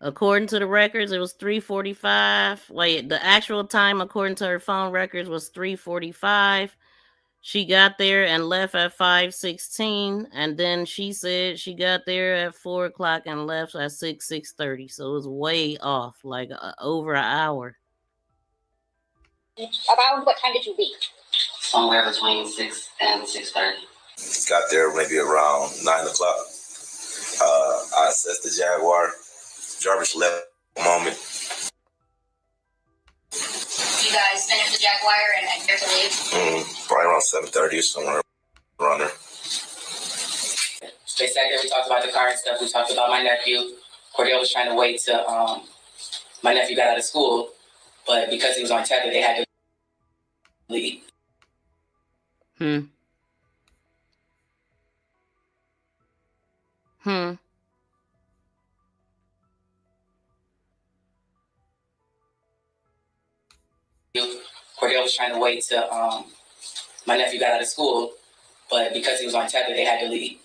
According to the records, it was 3:45. Wait, the actual time according to her phone records was 3:45. She got there and left at 5:16, and then she said she got there at 4 o'clock and left at 6:30. So it was way off, like over an hour. About what time did you leave? Somewhere between 6 and 6:30. Got there maybe around 9 o'clock. I assessed the Jaguar. Jarvis left a moment. You guys finished the Jaguar and here to leave? Probably around 7:30 or somewhere around there. They sat there, we talked about the car and stuff. We talked about my nephew. Cordell was trying to wait till my nephew got out of school, but because he was on tether, they had to leave. Cordell was trying to wait till my nephew got out of school, but because he was on tether, they had to leave.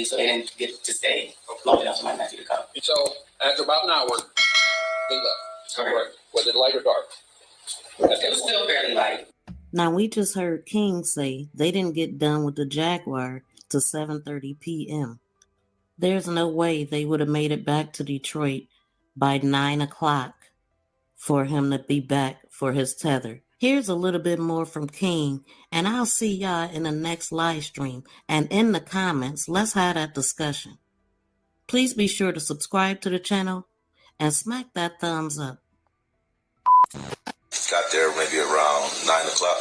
So they didn't get to stay long enough for my nephew to come. So after about an hour, they left. Correct. Was it light or dark? It was still fairly light. Now, we just heard King say they didn't get done with the Jaguar till 7:30 p.m. There's no way they would have made it back to Detroit by 9 o'clock for him to be back for his tether. Here's a little bit more from King, and I'll see y'all in the next live stream. And in the comments, let's have that discussion. Please be sure to subscribe to the channel and smack that thumbs up. Got there maybe around 9 o'clock.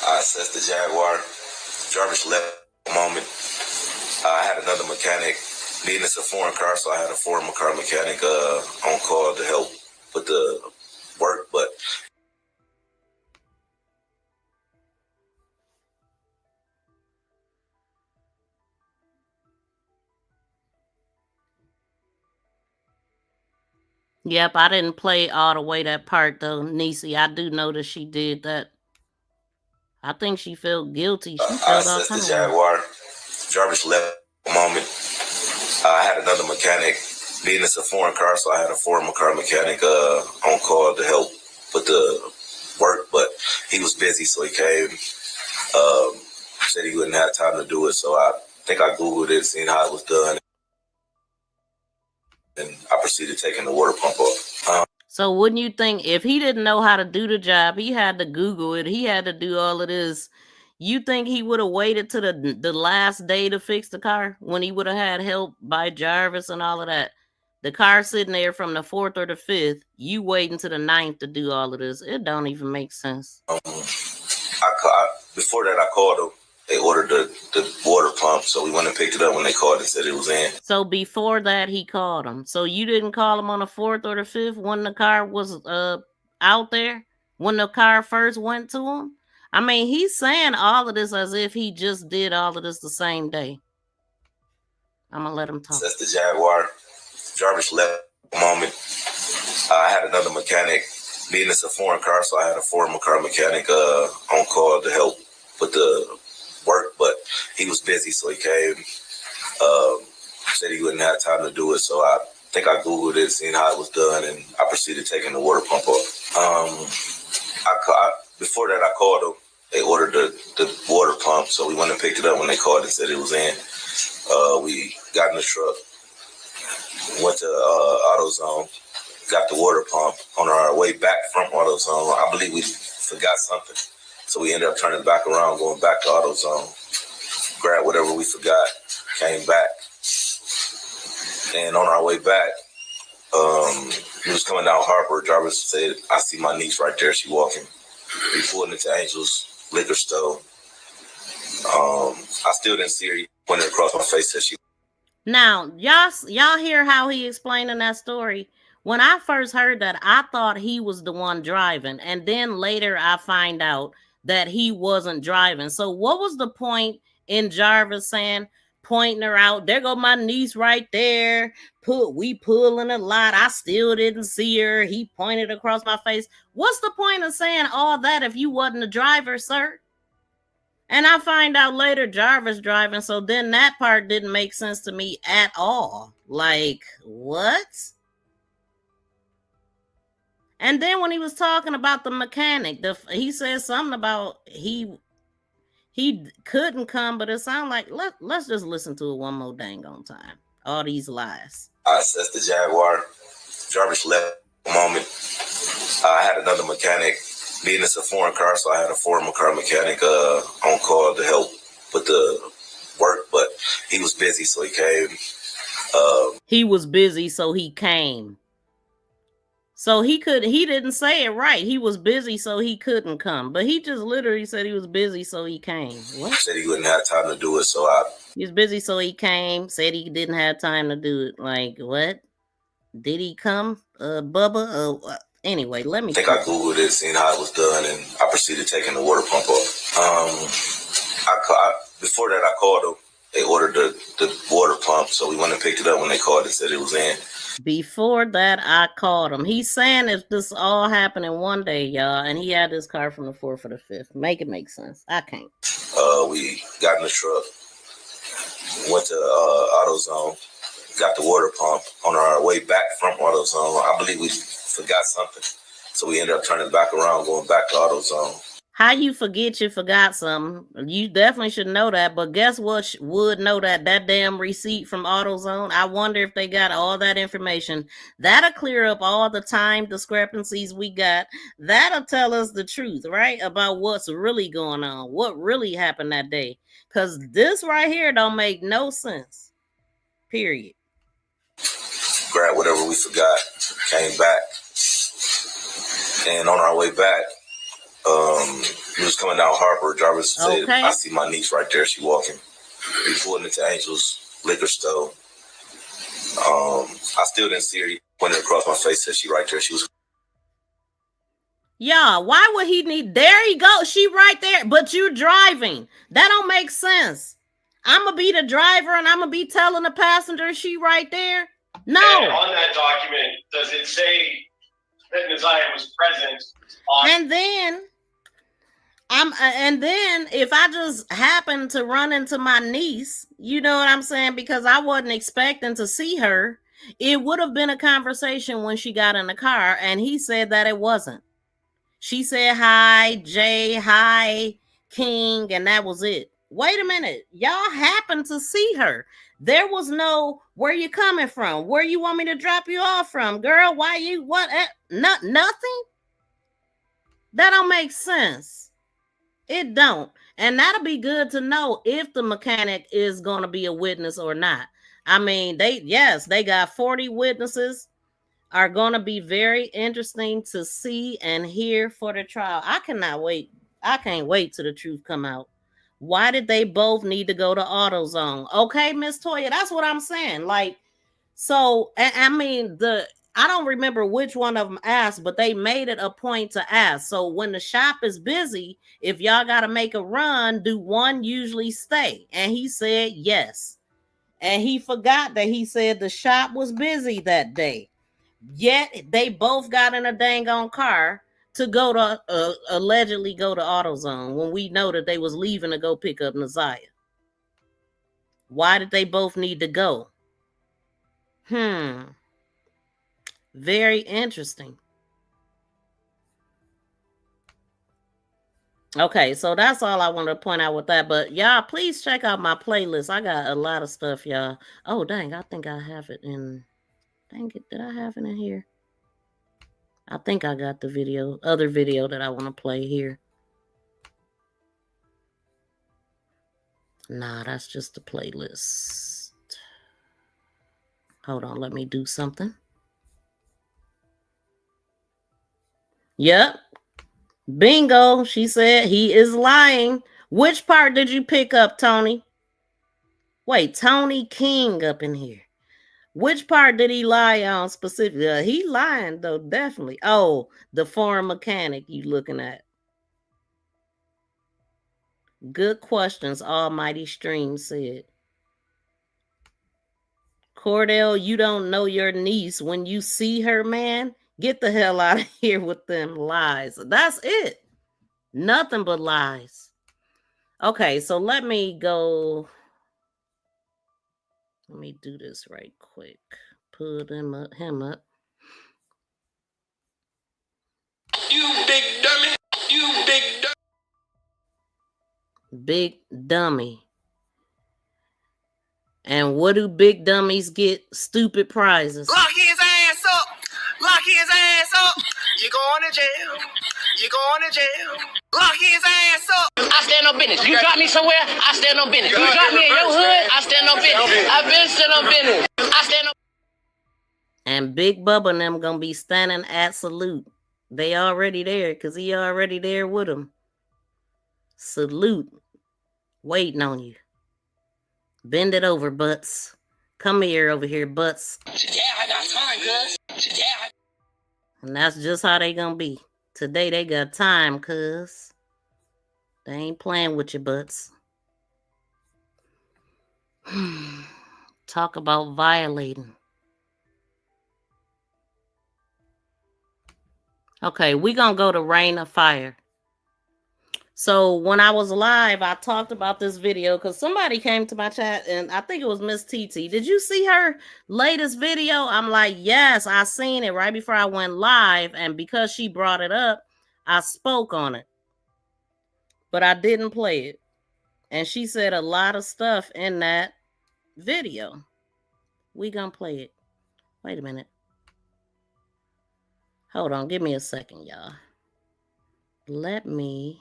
I assessed the Jaguar. Jarvis left a moment. I had another mechanic. Being it's a foreign car, so I had a foreign car mechanic on call to help with the work, but Yep, I didn't play all the way that part though, Niecy. I do know that she did that. I think she felt guilty. She felt all kind of Jaguar. Jarvis left a moment. I had another mechanic. Being it's a foreign car, so I had a foreign car mechanic on call to help with the work, but he was busy, so he came. Said he wouldn't have time to do it, so I think I Googled it, seen how it was done, and I proceeded taking the water pump off. So wouldn't you think if he didn't know how to do the job, he had to Google it, he had to do all of this, you think he would have waited to the last day to fix the car when he would have had help by Jarvis and all of that? The car sitting there from the 4th or the 5th, you waiting to the 9th to do all of this. It don't even make sense. Before that, I called them. They ordered the water pump, so we went and picked it up when they called and said it was in. So before that, he called him. So you didn't call him on the 4th or the 5th when the car was out there? When the car first went to him? I mean, he's saying all of this as if he just did all of this the same day. I'm going to let him talk. That's the Jaguar. Jarvis left a moment. I had another mechanic. Being it's a foreign car, so I had a foreign car mechanic on call to help with the work, but he was busy, so he came. Said he wouldn't have time to do it, so I think I Googled it, seen how it was done, and I proceeded taking the water pump off. Before that, I called them. They ordered the water pump, so we went and picked it up when they called and said it was in. We got in the truck, went to AutoZone, got the water pump. On our way back from AutoZone, I believe we forgot something, so we ended up turning back around, going back to AutoZone, grabbed whatever we forgot, came back, and on our way back, we was coming down Harper. Jarvis said, "I see my niece right there. She walking." We pulled into Angel's liquor store. I still didn't see her. He pointed across my face, said she. Now, y'all hear how he explaining that story? When I first heard that, I thought he was the one driving, and then later I find out that he wasn't driving. So what was the point in Jarvis saying, pointing her out? There go my niece right there. We pulling a lot. I still didn't see her. He pointed across my face. What's the point of saying all that if you wasn't the driver, sir? And I find out later Jarvis driving, so then that part didn't make sense to me at all. Like, what? And then when he was talking about the mechanic, he said something about he couldn't come, but it sounded like, let's just listen to it one more dang on time. All these lies. I assessed the Jaguar. Jarvis left a moment. I had another mechanic. Being it's a foreign car, so I had a foreign car mechanic on call to help with the work, but he was busy, so he came. He was busy, so he came. So he didn't say it right. He was busy, so he couldn't come. But he just literally said he was busy, so he came. What? Said he wouldn't have time to do it, so he was busy, so he came. Said he didn't have time to do it. Like, what? Did he come, Bubba? Anyway, let me. I think I Googled it, seen how it was done, and I proceeded taking the water pump off. Before that, I called them. They ordered the water pump, so we went and picked it up when they called and said it was in. Before that, I called him. He's saying if this all happened in one day, y'all, and he had this car from the 4th or the 5th. Make it make sense. I can't. We got in the truck, went to AutoZone, got the water pump. On our way back from AutoZone, I believe we forgot something, so we ended up turning back around, going back to AutoZone. How you forget you forgot something? You definitely should know that, but guess what would know that damn receipt from AutoZone? I wonder if they got all that information. That'll clear up all the time discrepancies we got. That'll tell us the truth, right? About what's really going on, what really happened that day. Because this right here don't make no sense. Period. Grabbed whatever we forgot, came back, and on our way back, we was coming down Harper. Jarvis said, "I see my niece right there. She walking." We pulled into Angel's liquor store. I still didn't see her. He pointed across my face, said she right there. She was. Yeah, why would he need? There you go. She right there, but you driving. That don't make sense. I'm gonna be the driver and I'm gonna be telling the passenger she right there. No. And on that document, does it say that Naziah was present? And then if I just happen to run into my niece, you know what I'm saying? Because I wasn't expecting to see her. It would have been a conversation when she got in the car, and he said that it wasn't. She said, "Hi, Jay, hi, King," and that was it. Wait a minute. Y'all happened to see her. There was no, where you coming from? Where you want me to drop you off from? Girl, why you, what? Nothing? That don't make sense. It don't. And that'll be good to know if the mechanic is going to be a witness or not. I mean, they got 40 witnesses. Are going to be very interesting to see and hear for the trial. I cannot wait. I can't wait till the truth come out. Why did they both need to go to AutoZone? Okay, Miss Toya, that's what I'm saying. Like, so, I mean, I don't remember which one of them asked, but they made it a point to ask. So when the shop is busy, if y'all got to make a run, do one usually stay? And he said yes. And he forgot that he said the shop was busy that day. Yet they both got in a dang on car to go to allegedly go to AutoZone when we know that they was leaving to go pick up Naziah. Why did they both need to go? Very interesting. Okay, so that's all I want to point out with that. But y'all, please check out my playlist. I got a lot of stuff, y'all. Oh, dang, I think I have it in. Dang it, did I have it in here? I think I got the other video that I want to play here. Nah, that's just the playlist. Hold on, let me do something. Yep. Bingo, she said he is lying. Which part did you pick up, Tony? Wait, Tony King up in here. Which part did he lie on specifically? He lying, though, definitely. Oh, the foreign mechanic you looking at. Good questions, Almighty Stream said. Cordell, you don't know your niece. When you see her, man, get the hell out of here with them lies. That's it. Nothing but lies. Okay, so let me go. Let me do this right quick. Put him up. You big dummy. You big dummy. Big dummy. And what do big dummies get? Stupid prizes. Lock his ass up. Lock his ass up. You going to jail. You going to jail. Lock his ass up. I stand on business. You drop me somewhere, I stand on business. You drop me in your hood, I stand on business. I've been stand on business. I stand on. And Big Bubba and them gonna be standing at salute. They already there because he already there with them. Salute. Waiting on you. Bend it over, butts. Come here over here, butts. Yeah, I got time, cuz. Yeah. And that's just how they gonna be. Today they got time, cuz. They ain't playing with your butts. Talk about violating. Okay, we gonna go to Rain of Fire. So when I was live, I talked about this video because somebody came to my chat and I think it was Miss TT. Did you see her latest video? I'm like, yes, I seen it right before I went live. And because she brought it up, I spoke on it. But I didn't play it. And she said a lot of stuff in that video. We gonna play it. Wait a minute. Hold on, give me a second, y'all. Let me...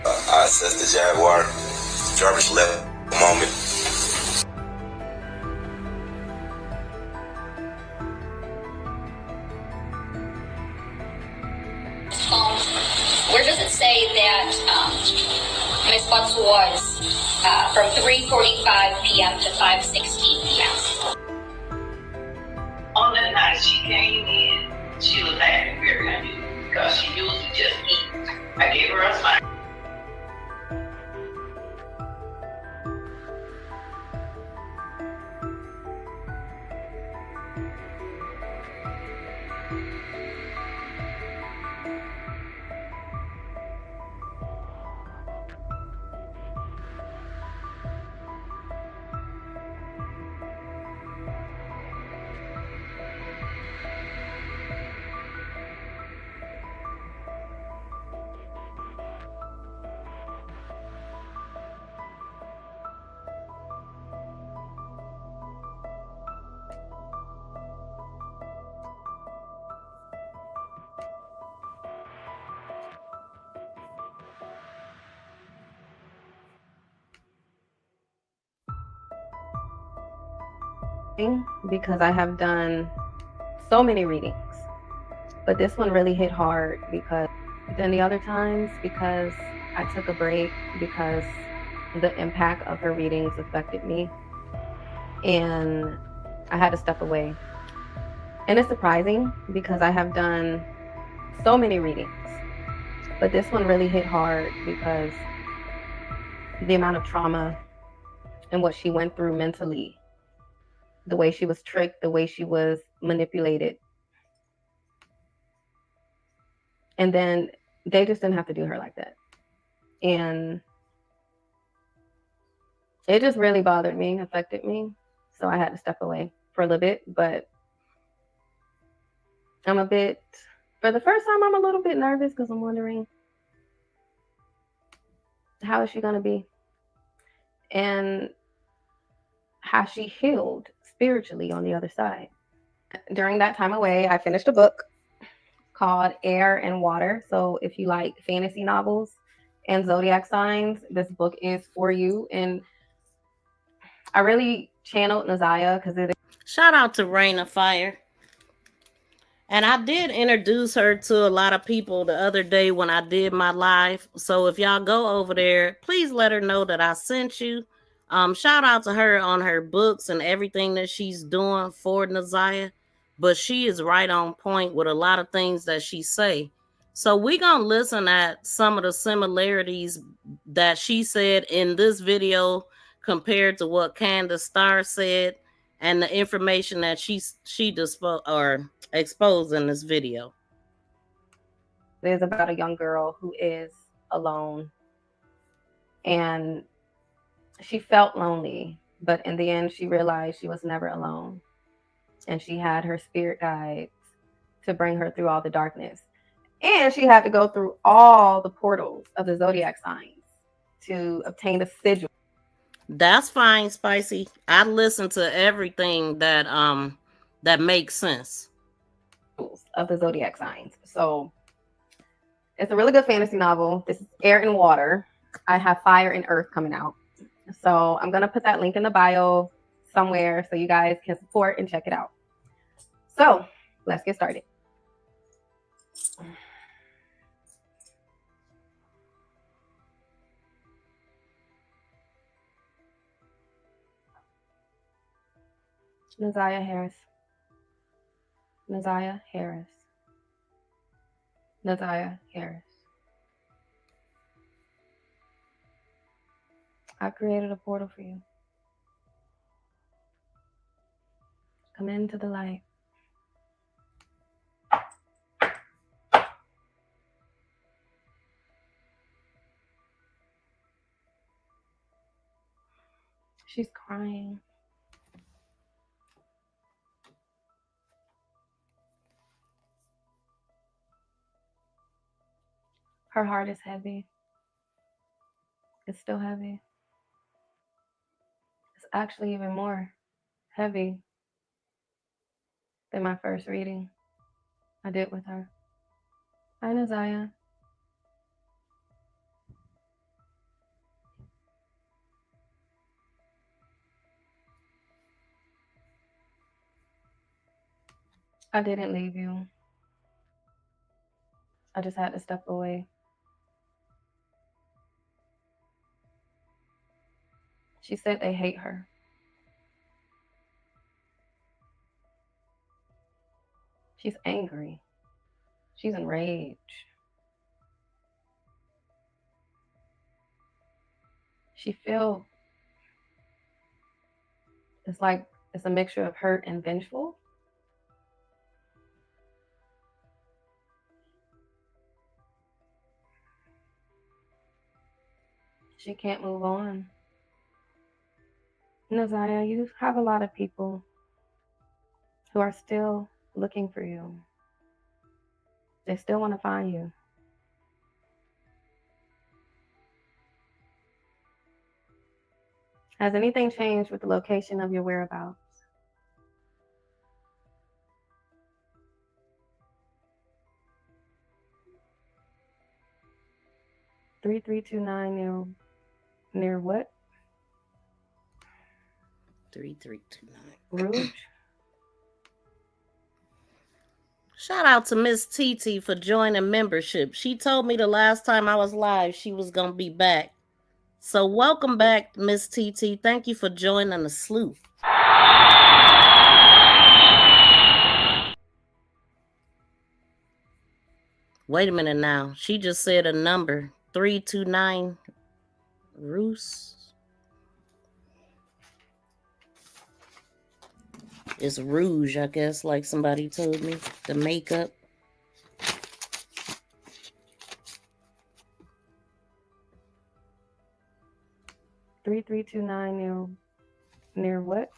I assessed the Jaguar. Jarvis left a moment. Where does it say that Ms. Butts was from 3:45 p.m. to 5:16 p.m.? On the night she came in, she was acting very unusual because she usually just eat. I gave her a sign. Because I have done so many readings, but this one really hit hard because than the other times because I took a break because the impact of her readings affected me, and I had to step away. And it's surprising because I have done so many readings, but this one really hit hard because the amount of trauma and what she went through mentally, the way she was tricked, the way she was manipulated. And then they just didn't have to do her like that. And it just really bothered me, affected me. So I had to step away for a little bit, but for the first time, I'm a little bit nervous because I'm wondering, how is she going to be? And has she healed spiritually on the other side? During that time away, I finished a book called Air and Water. So if you like fantasy novels and zodiac signs, this book is for you. And I really channeled Naziah because shout out to Rain of Fire. And I did introduce her to a lot of people the other day when I did my live. So if y'all go over there, please let her know that I sent you. Shout out to her on her books and everything that she's doing for Naziah. But she is right on point with a lot of things that she say. So we're going to listen at some of the similarities that she said in this video compared to what Candace Starr said and the information that she exposed in this video. It is about a young girl who is alone, and she felt lonely, but in the end she realized she was never alone, and she had her spirit guides to bring her through all the darkness, and she had to go through all the portals of the zodiac signs to obtain the sigil. That's fine, Spicy. I listen to everything that makes sense of the zodiac signs. So it's a really good fantasy novel. This is Air and Water. I have Fire and Earth coming out. So I'm going to put that link in the bio somewhere so you guys can support and check it out. So let's get started. Naziah Harris. Naziah Harris. Naziah Harris. I created a portal for you. Come into the light. She's crying. Her heart is heavy. It's still heavy. It's actually even more heavy than my first reading I did with her. Hi, Naziah. I didn't leave you. I just had to step away. She said they hate her. She's angry. She's enraged. She feels it's like it's a mixture of hurt and vengeful. She can't move on. Naziah, you have a lot of people who are still looking for you. They still want to find you. Has anything changed with the location of your whereabouts? (3329) near what? 3329. Rouge? Shout out to Miss TT for joining membership. She told me the last time I was live she was going to be back. So welcome back, Miss TT. Thank you for joining the sleuth. Wait a minute now. She just said a number. 329 Roos. It's Rouge, I guess, like somebody told me. The makeup. $3329 near what?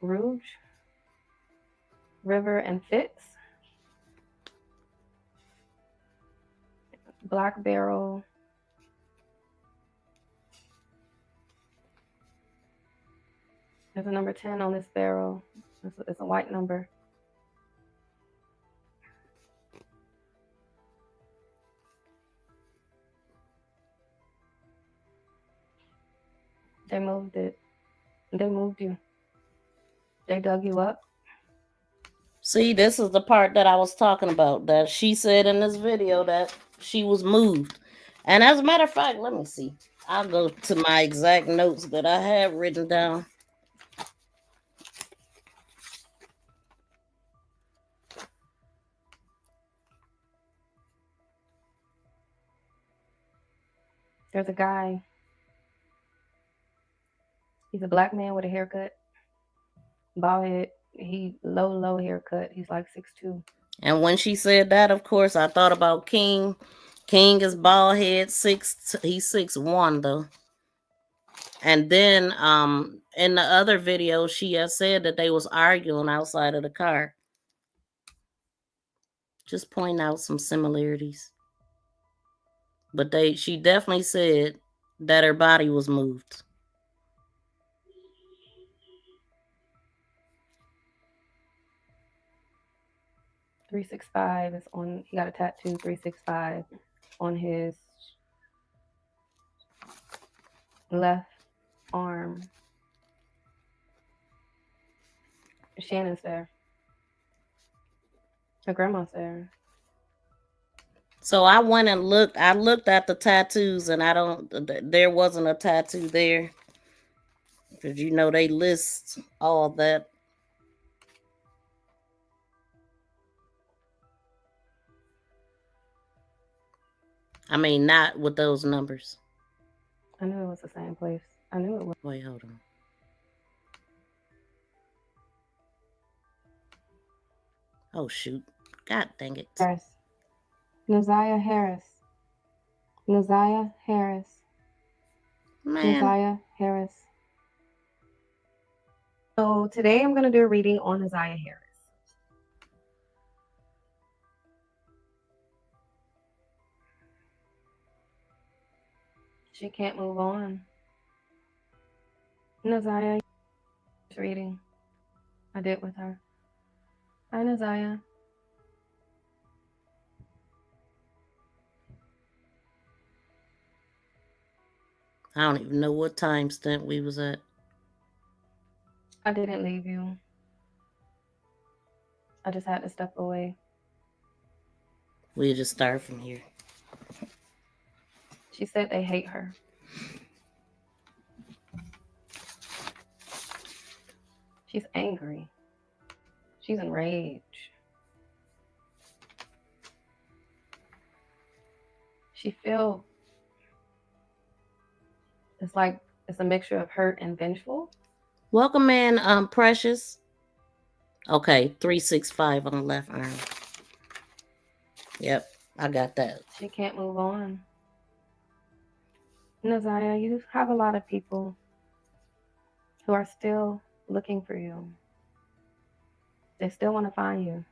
Rouge, River and Fitz, Black Barrel. There's a number 10 on this barrel. It's a white number. They moved it. They moved you. They dug you up. See, this is the part that I was talking about, that she said in this video that she was moved. And as a matter of fact, let me see. I'll go to my exact notes that I have written down. There's a guy. He's a black man with a haircut. Bald head. He low haircut. He's like 6'2". And when she said that, of course, I thought about King. King is bald head, he's 6'1" though. And then in the other video, she has said that they was arguing outside of the car. Just point out some similarities. But she definitely said that her body was moved. .365 is on. He got a tattoo. .365 on his left arm. Shannon's there. Her grandma's there. So I went and looked. I looked at the tattoos, and there wasn't a tattoo there. Because you know they list all that. I mean, not with those numbers. I knew it was the same place. I knew it was. Wait, hold on. Oh, shoot. God dang it. Harris. Naziah Harris. Naziah Harris. Man. Naziah Harris. So today I'm going to do a reading on Naziah Harris. She can't move on. Naziah, reading I did with her. Hi, Naziah. I don't even know what time stamp we was at. I didn't leave you. I just had to step away. We'll just start from here. She said they hate her. She's angry. She's enraged. She feels it's like it's a mixture of hurt and vengeful. Welcome in, Precious. Okay, 365 on the left arm. Yep, I got that. She can't move on. Naziah, you have a lot of people who are still looking for you. They still want to find you.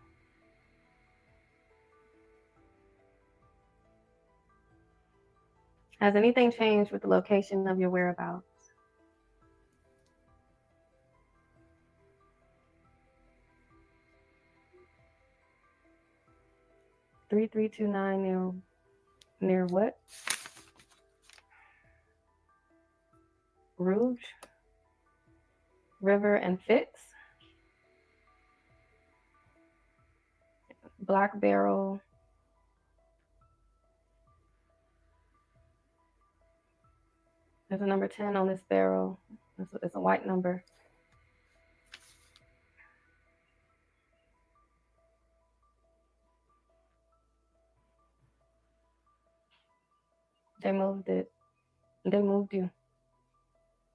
Has anything changed with the location of your whereabouts? .3329 near what? Rouge, River and Fitz, black barrel. There's a number 10 on this barrel. It's a white number. They moved it. They moved you.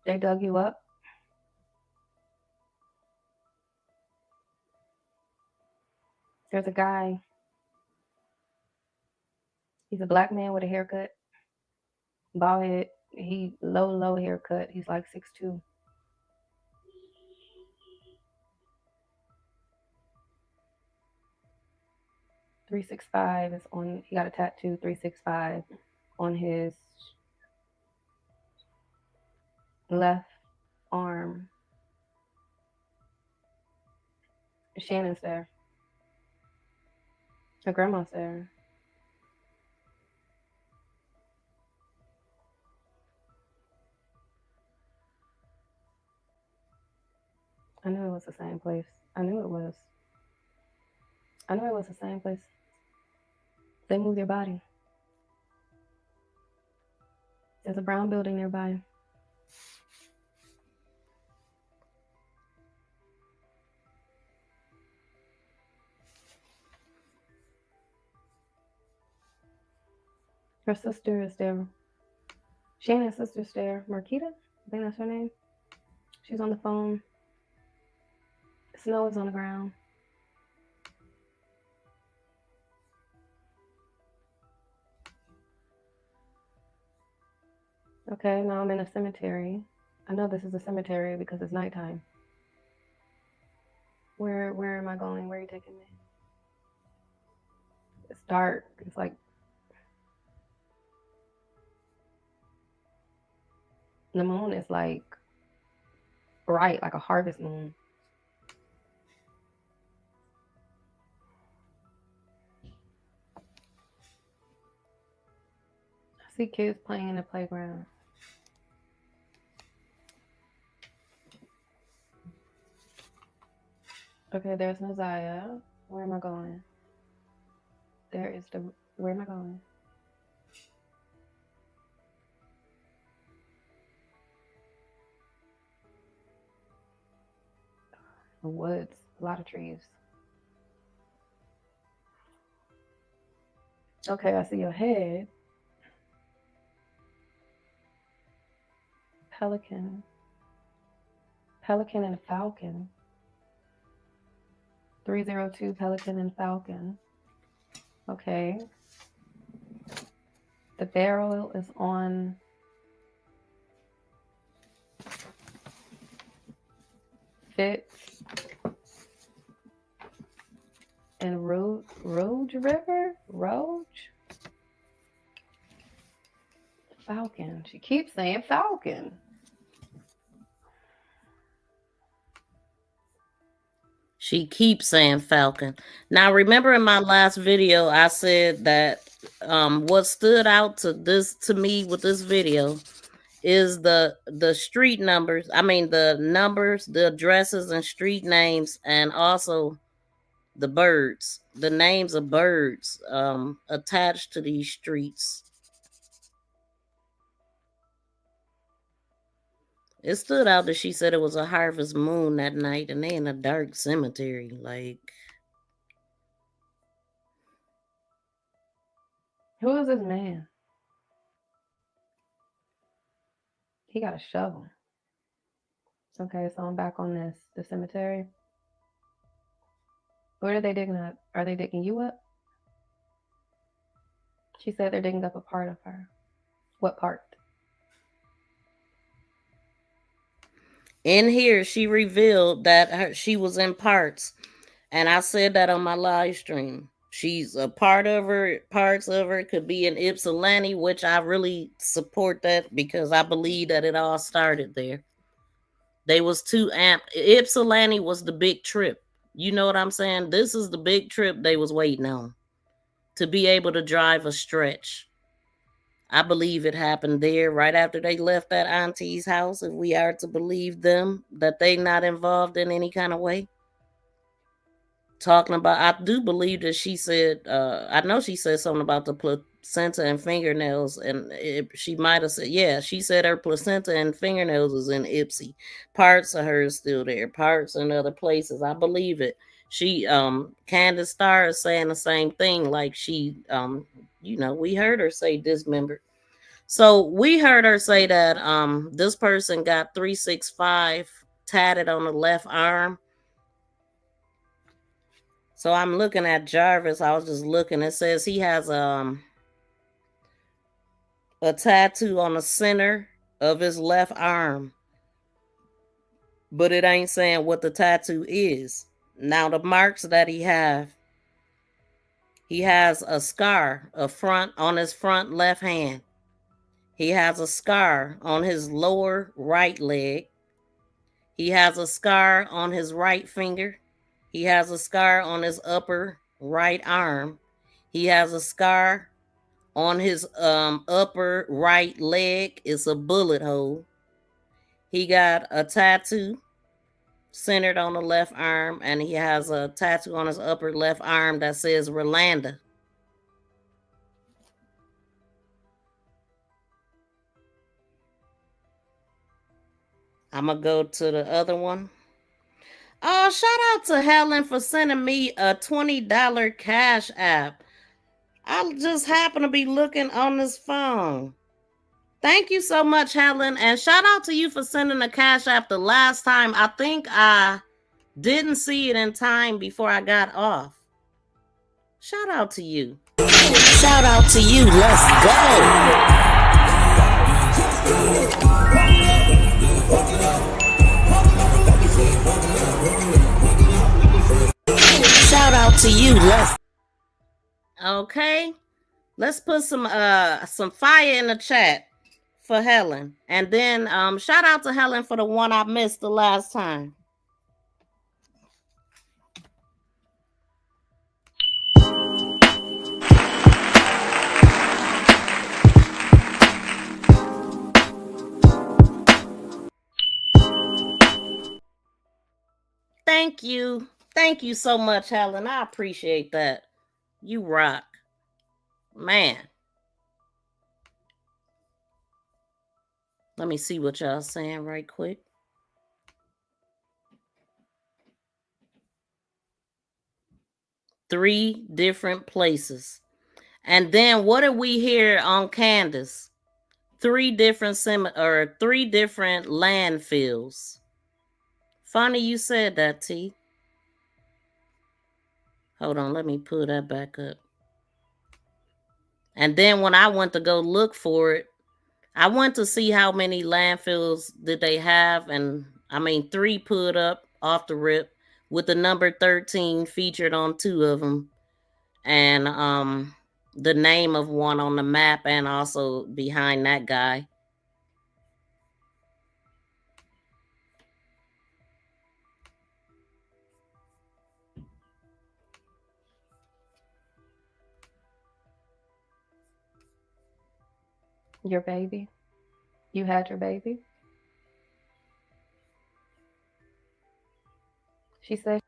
They dug you up. There's a guy. He's a black man with a haircut. Bald head. He low haircut. He's like 6'2". .365 is on. He got a tattoo. 365 on his left arm. Shannon's there. Her grandma's there. I knew it was the same place. I knew it was. I knew it was the same place. They moved their body. There's a brown building nearby. Her sister is there. Shannon's sister's there. Marquita? I think that's her name. She's on the phone. Snow is on the ground. Okay, now I'm in a cemetery. I know this is a cemetery because it's nighttime. Where am I going? Where are you taking me? It's dark. It's like the moon is like bright, like a harvest moon. I see kids playing in the playground. Okay, there's Naziah. Where am I going? Where am I going? The woods, a lot of trees. Okay, I see your head. Pelican and falcon. 302 pelican and falcon. Okay. The barrel is on Fitz and Roge River? Roge? Falcon. She keeps saying falcon. She keeps saying falcon. Now, remember in my last video, I said that what stood out to me with this video is the street numbers. I mean, the numbers, the addresses and street names, and also the birds, the names of birds attached to these streets. It stood out that she said it was a harvest moon that night and they in a dark cemetery. Like, who is this man? He got a shovel. Okay, so I'm back on the cemetery. Where are they digging up? Are they digging you up? She said they're digging up a part of her. What part? in here, she revealed that she was in parts. And I said that on my live stream. She's a part of her, parts of her could be in Ypsilanti, which I really support that because I believe that it all started there. They was too amped. Ypsilanti was the big trip. You know what I'm saying? This is the big trip they was waiting on. To be able to drive a stretch. I believe it happened there right after they left that auntie's house, if we are to believe them, that they not involved in any kind of way. talking about, I do believe that she said, I know she said something about the placenta and fingernails, and she might have said, yeah, she said her placenta and fingernails was in Ipsy. Parts of her is still there, parts in other places. I believe it. She, Candace Starr is saying the same thing, like she, we heard her say dismembered. So we heard her say that this person got 365 tatted on the left arm. So I'm looking at Jarvis. I was just looking. It says he has a tattoo on the center of his left arm, but it ain't saying what the tattoo is. Now the marks that he has a scar, on his front left hand. He has a scar on his lower right leg. He has a scar on his right finger. He has a scar on his upper right arm. He has a scar on his upper right leg. It's a bullet hole. He got a tattoo centered on the left arm, and he has a tattoo on his upper left arm that says Rolanda. I'm going to go to the other one. Oh, shout out to Helen for sending me a $20 Cash App. I just happen to be looking on this phone. Thank you so much, Helen. And shout out to you for sending a Cash App the last time. I think I didn't see it in time before I got off. Shout out to you. Shout out to you. Let's go. Shout out to you. Okay. Let's put some fire in the chat for Helen. And then shout out to Helen for the one I missed the last time. Thank you. Thank you so much, Helen. I appreciate that. You rock. Man. Let me see what y'all saying right quick. Three different places. And then what did we hear on Candace? Three different landfills. Funny you said that, T. Hold on, let me pull that back up. And then when I went to go look for it, I went to see how many landfills did they have. And 3 put up off the rip with the number 13 featured on 2 of them. And the name of one on the map and also behind that guy. Your baby? You had your baby? She said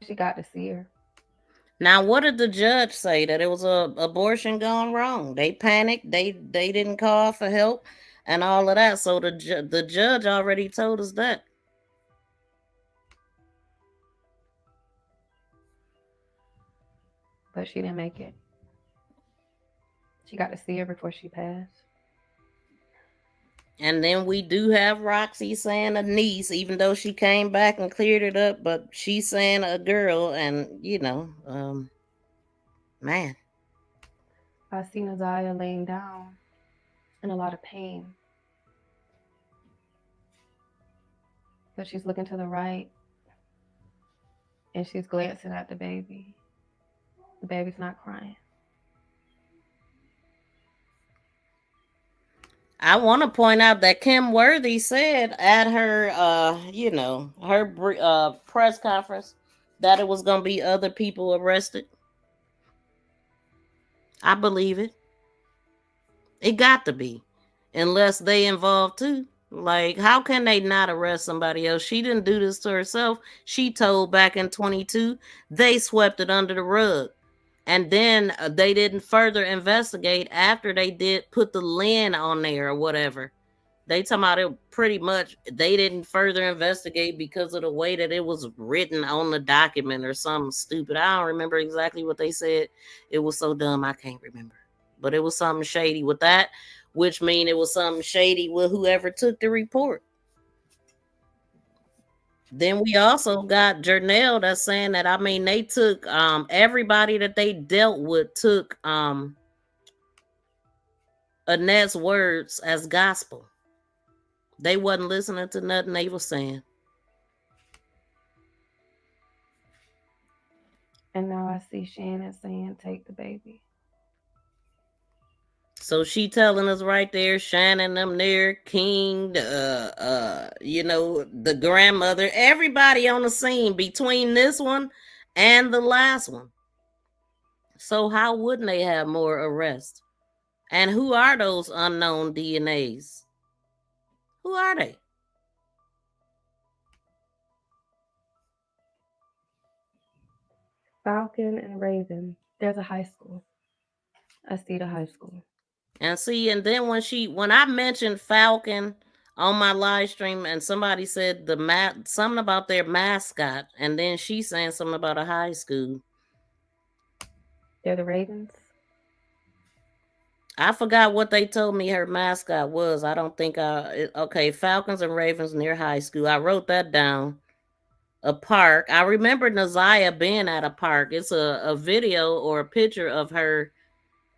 she got to see her. Now, what did the judge say? That it was a abortion gone wrong. They panicked. They didn't call for help and all of that. So the judge already told us that. But she didn't make it. She got to see her before she passed. And then we do have Roxy saying a niece, even though she came back and cleared it up, but she's saying a girl, and man. I see Naziah laying down in a lot of pain. But she's looking to the right and she's glancing at the baby. The baby's not crying. I want to point out that Kim Worthy said at her, her press conference that it was going to be other people arrested. I believe it. It got to be, unless they involved too. Like, how can they not arrest somebody else? She didn't do this to herself. She told back in 22, they swept it under the rug. And then they didn't further investigate after they did put the lien on there or whatever. They talking about it pretty much. They didn't further investigate because of the way that it was written on the document or something stupid. I don't remember exactly what they said. It was so dumb I can't remember. But it was something shady with that, which mean it was something shady with whoever took the report. Then we also got Jernell that's saying that, I mean, they took everybody that they dealt with took Annette's words as gospel. They wasn't listening to nothing they was saying. And now I see Shannon saying, take the baby. So she telling us right there, Shannon, them there, King, you know, the grandmother, everybody on the scene between this one and the last one. So how wouldn't they have more arrests? And who are those unknown DNAs? Who are they? Falcon and Raven. There's a high school. I see the high school. And see, and then when I mentioned Falcon on my live stream, and somebody said something about their mascot, and then she saying something about a high school. They're the Ravens. I forgot what they told me her mascot was. I don't think okay, Falcons and Ravens near high school. I wrote that down. A park. I remember Naziah being at a park. It's a video or a picture of her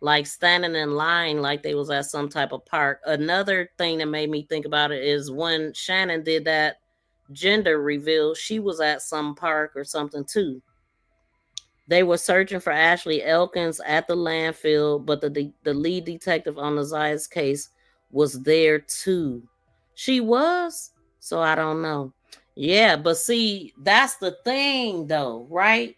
like standing in line like they was at some type of park. Another thing that made me think about it is when Shannon did that gender reveal, she was at some park or something too. They were searching for Ashley Elkins at the landfill, but the lead detective on Naziah's case was there too. She was? So I don't know. Yeah, but see, that's the thing though, right?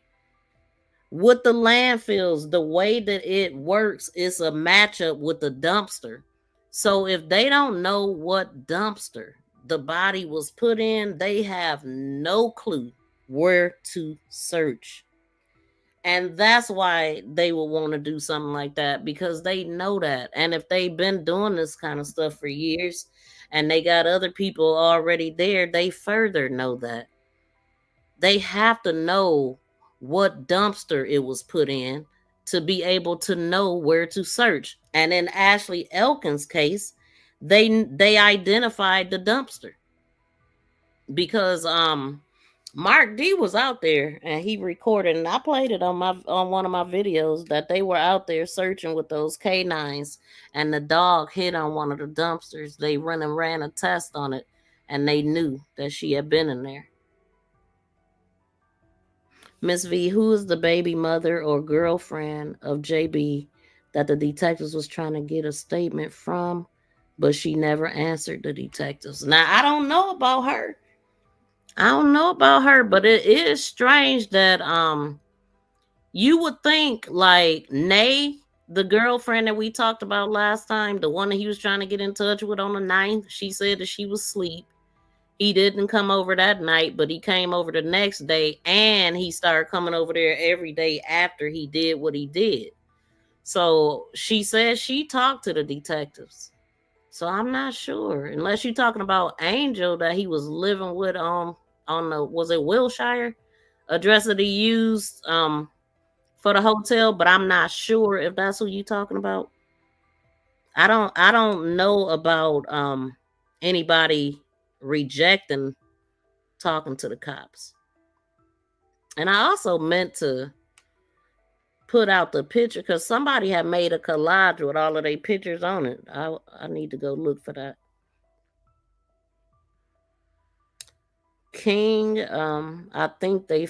With the landfills, the way that it works is a matchup with the dumpster. So if they don't know what dumpster the body was put in, they have no clue where to search. And that's why they will want to do something like that, because they know that. And if they've been doing this kind of stuff for years and they got other people already there, they further know that. They have to know what dumpster it was put in to be able to know where to search. And in Ashley Elkins' case, they identified the dumpster because Mark D was out there and he recorded, and I played it on one of my videos, that they were out there searching with those canines, and the dog hit on one of the dumpsters. They ran a test on it, and they knew that she had been in there. Miss V, who is the baby mother or girlfriend of JB that the detectives was trying to get a statement from, but she never answered the detectives? Now, I don't know about her. But it is strange that you would think like Nay, the girlfriend that we talked about last time, the one that he was trying to get in touch with on the 9th, she said that she was asleep. He didn't come over that night, but he came over the next day, and he started coming over there every day after he did what he did. So she says she talked to the detectives. So I'm not sure, unless you're talking about Angel that he was living with on the, was it Wilshire address that he used for the hotel, but I'm not sure if that's who you're talking about. I don't know about anybody rejecting talking to the cops. And I also meant to put out the picture because somebody had made a collage with all of their pictures on it. I need to go look for that. King, I think they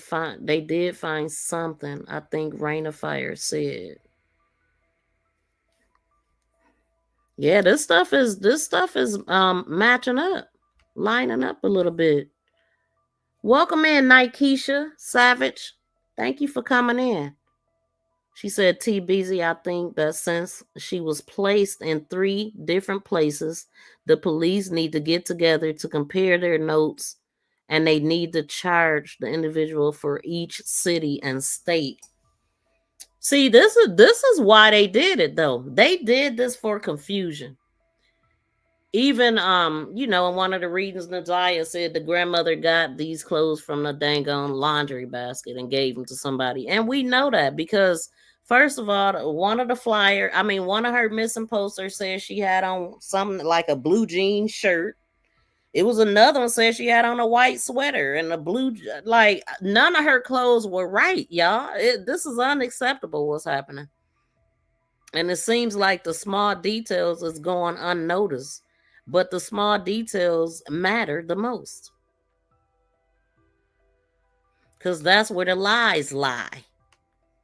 did find something. I think Rain of Fire said. Yeah, this stuff is matching up, lining up a little bit. Welcome in, Nikesha Savage. Thank you for coming in. She said, TBZ, I think that since she was placed in 3 different places, the police need to get together to compare their notes, and they need to charge the individual for each city and state. See, this is why they did it, though. They did this for confusion. Even in one of the readings, Naziah said the grandmother got these clothes from the dang on laundry basket and gave them to somebody. And we know that because, first of all, one of her missing posters said she had on something like a blue jean shirt. It was another one said she had on a white sweater and a blue, like none of her clothes were right, y'all. This is unacceptable what's happening. And it seems like the small details is going unnoticed. But the small details matter the most. Because that's where the lies lie.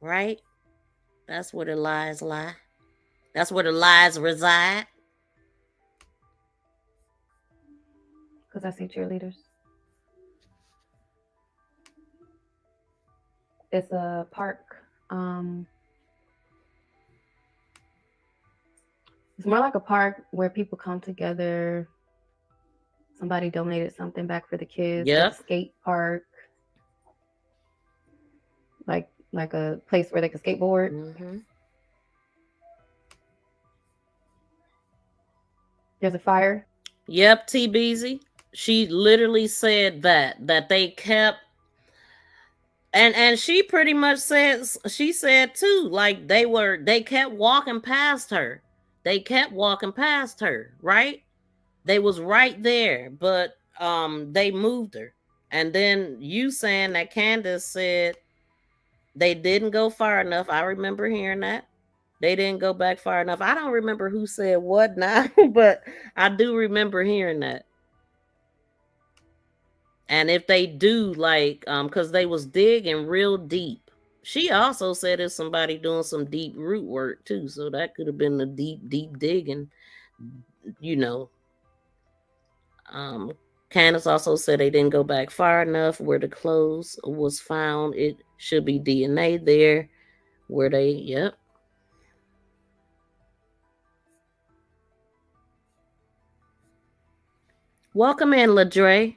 Right? That's where the lies lie. That's where the lies reside. Because I see cheerleaders. It's a park. It's more like a park where people come together. Somebody donated something back for the kids. Yep. A skate park. Like a place where they can skateboard. Mm-hmm. There's a fire. Yep, TBZ. She literally said that they kept, and she pretty much said too, like they kept walking past her. They kept walking past her, right? They was right there, but they moved her. And then you saying that Candace said they didn't go far enough. I remember hearing that. They didn't go back far enough. I don't remember who said what now, but I do remember hearing that. And if they do, like, because they was digging real deep. She also said it's somebody doing some deep root work too. So that could have been the deep digging, Candace also said they didn't go back far enough where the clothes was found. It should be DNA there where they, yep. Welcome in, Ladria.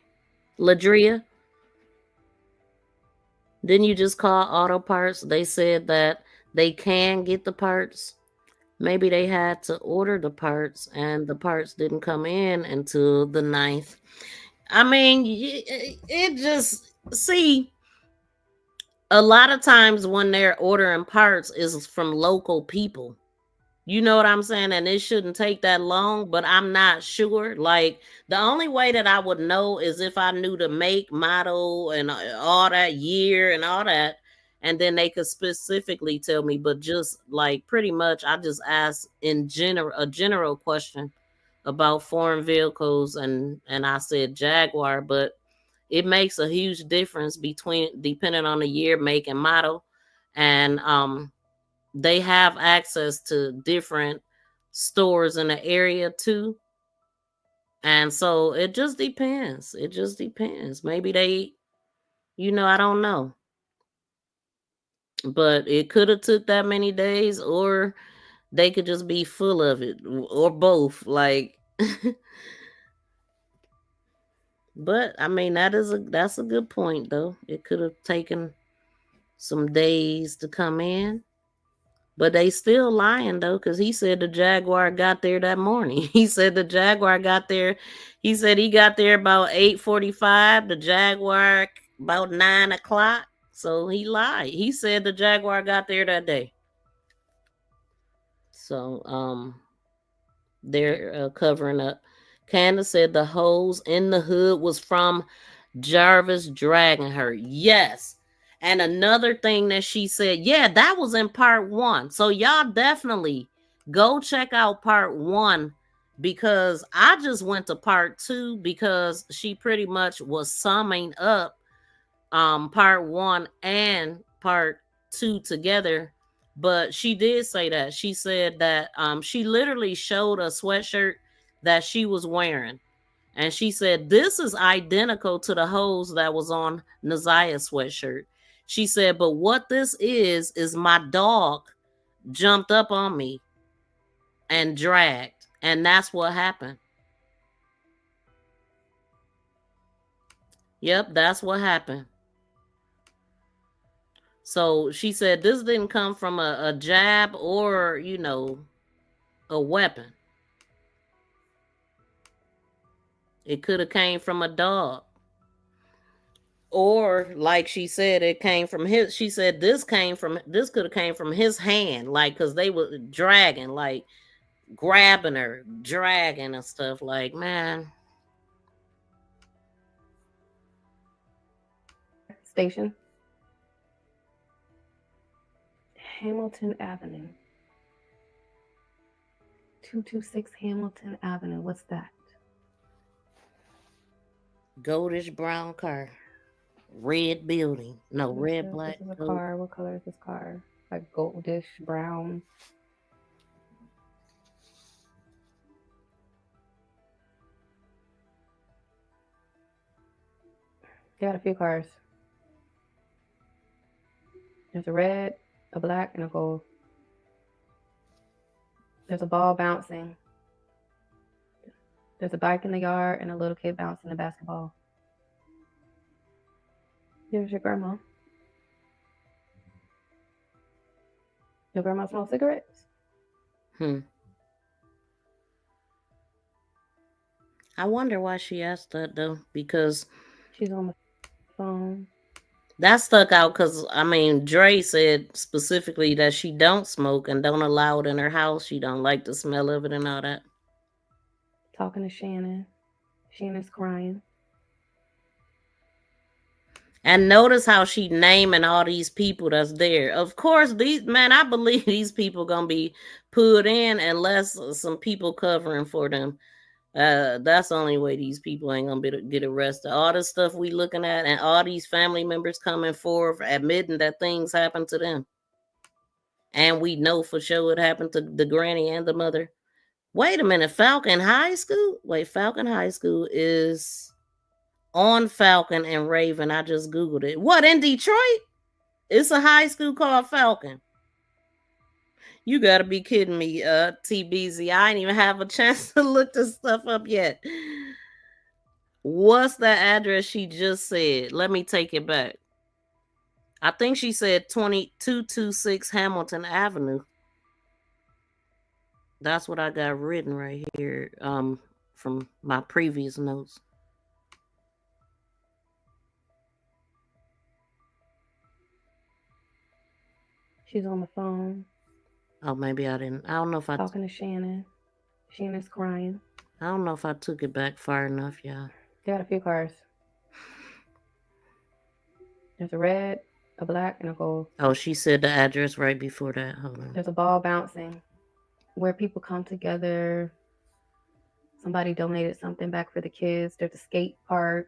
Didn't you just call auto parts? They said that they can get the parts. Maybe they had to order the parts and the parts didn't come in until the 9th. I mean, it just, see, a lot of times when they're ordering parts is from local people. You know what I'm saying? And it shouldn't take that long, but I'm not sure. Like, the only way that I would know is if I knew the make, model, and all that, year and all that. And then they could specifically tell me. But just like pretty much, I just asked a general question about foreign vehicles. And I said Jaguar, but it makes a huge difference depending on the year, make, and model. And they have access to different stores in the area too. And so it just depends. It just depends. Maybe they, I don't know. But it could have took that many days, or they could just be full of it, or both. Like, but I mean, that's a good point though. It could have taken some days to come in. But they still lying though, because he said the Jaguar got there that morning. He said the Jaguar got there. He said he got there about 8:45. The Jaguar about 9 o'clock. So he lied. He said the Jaguar got there that day. So they're covering up. Candace said the hose in the hood was from Jarvis dragging her. Yes. And another thing that she said, yeah, that was in part 1. So y'all definitely go check out part 1, because I just went to part 2 because she pretty much was summing up part 1 and part 2 together. But she did say that. She said that she literally showed a sweatshirt that she was wearing. And she said, this is identical to the hose that was on Naziah's sweatshirt. She said, but what this is my dog jumped up on me and dragged. And that's what happened. Yep, that's what happened. So she said this didn't come from a jab or, you know, a weapon. It could have came from a dog. Or like she said, it came from his, she said this could have came from his hand, like, because they were dragging, like grabbing her, dragging and stuff. Like, man. Station. Hamilton Avenue. 226 Hamilton Avenue. What's that? Goldish brown car. Red building. No, red, black. This is a car. What color is this car? Like goldish brown. They got a few cars. There's a red, a black, and a gold. There's a ball bouncing. There's a bike in the yard and a little kid bouncing a basketball. Here's your grandma. Your grandma smoke cigarettes? I wonder why she asked that though, because she's on the phone. That stuck out because, I mean, Dre said specifically that she don't smoke and don't allow it in her house. She don't like the smell of it and all that. Talking to Shannon. Shannon's crying. And notice how she naming all these people that's there. Of course, I believe these people gonna be put in unless some people covering for them. That's the only way these people ain't gonna be to get arrested. All the stuff we looking at and all these family members coming forth admitting that things happened to them. And we know for sure it happened to the granny and the mother. Wait a minute, Falcon High School? Wait, Falcon High School is on Falcon and Raven. I just Googled it. What, in Detroit? It's a high school called Falcon. You gotta be kidding me, TBZ. I ain't even have a chance to look this stuff up yet. What's the address she just said? Let me take it back. I think she said 2226 Hamilton Avenue. That's what I got written right here from my previous notes. She's on the phone. Oh, maybe I didn't. I don't know if I... Talking to Shannon. Shannon's crying. I don't know if I took it back far enough, y'all. They got a few cars. There's a red, a black, and a gold. Oh, she said the address right before that. Hold on. There's a ball bouncing where people come together. Somebody donated something back for the kids. There's a skate park.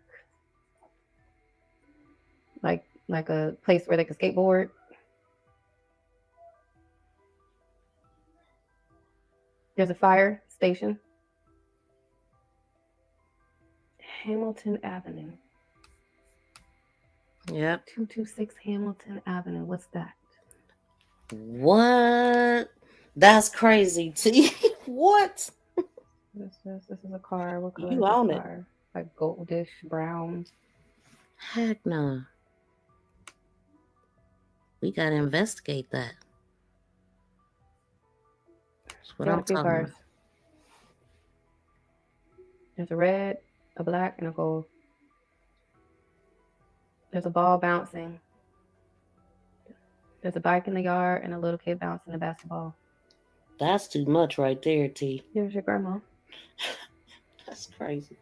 Like a place where they can skateboard. There's a fire station. Hamilton Avenue. Yep. 226 Hamilton Avenue. What's that? What? That's crazy, T. What? This is a car. What color You is own this it. car? Like goldish brown. Heck no. We gotta investigate that. That's what I'm talking about. There's a red, a black, and a gold. There's a ball bouncing. There's a bike in the yard and a little kid bouncing a basketball. That's too much right there, T. Here's your grandma. That's crazy.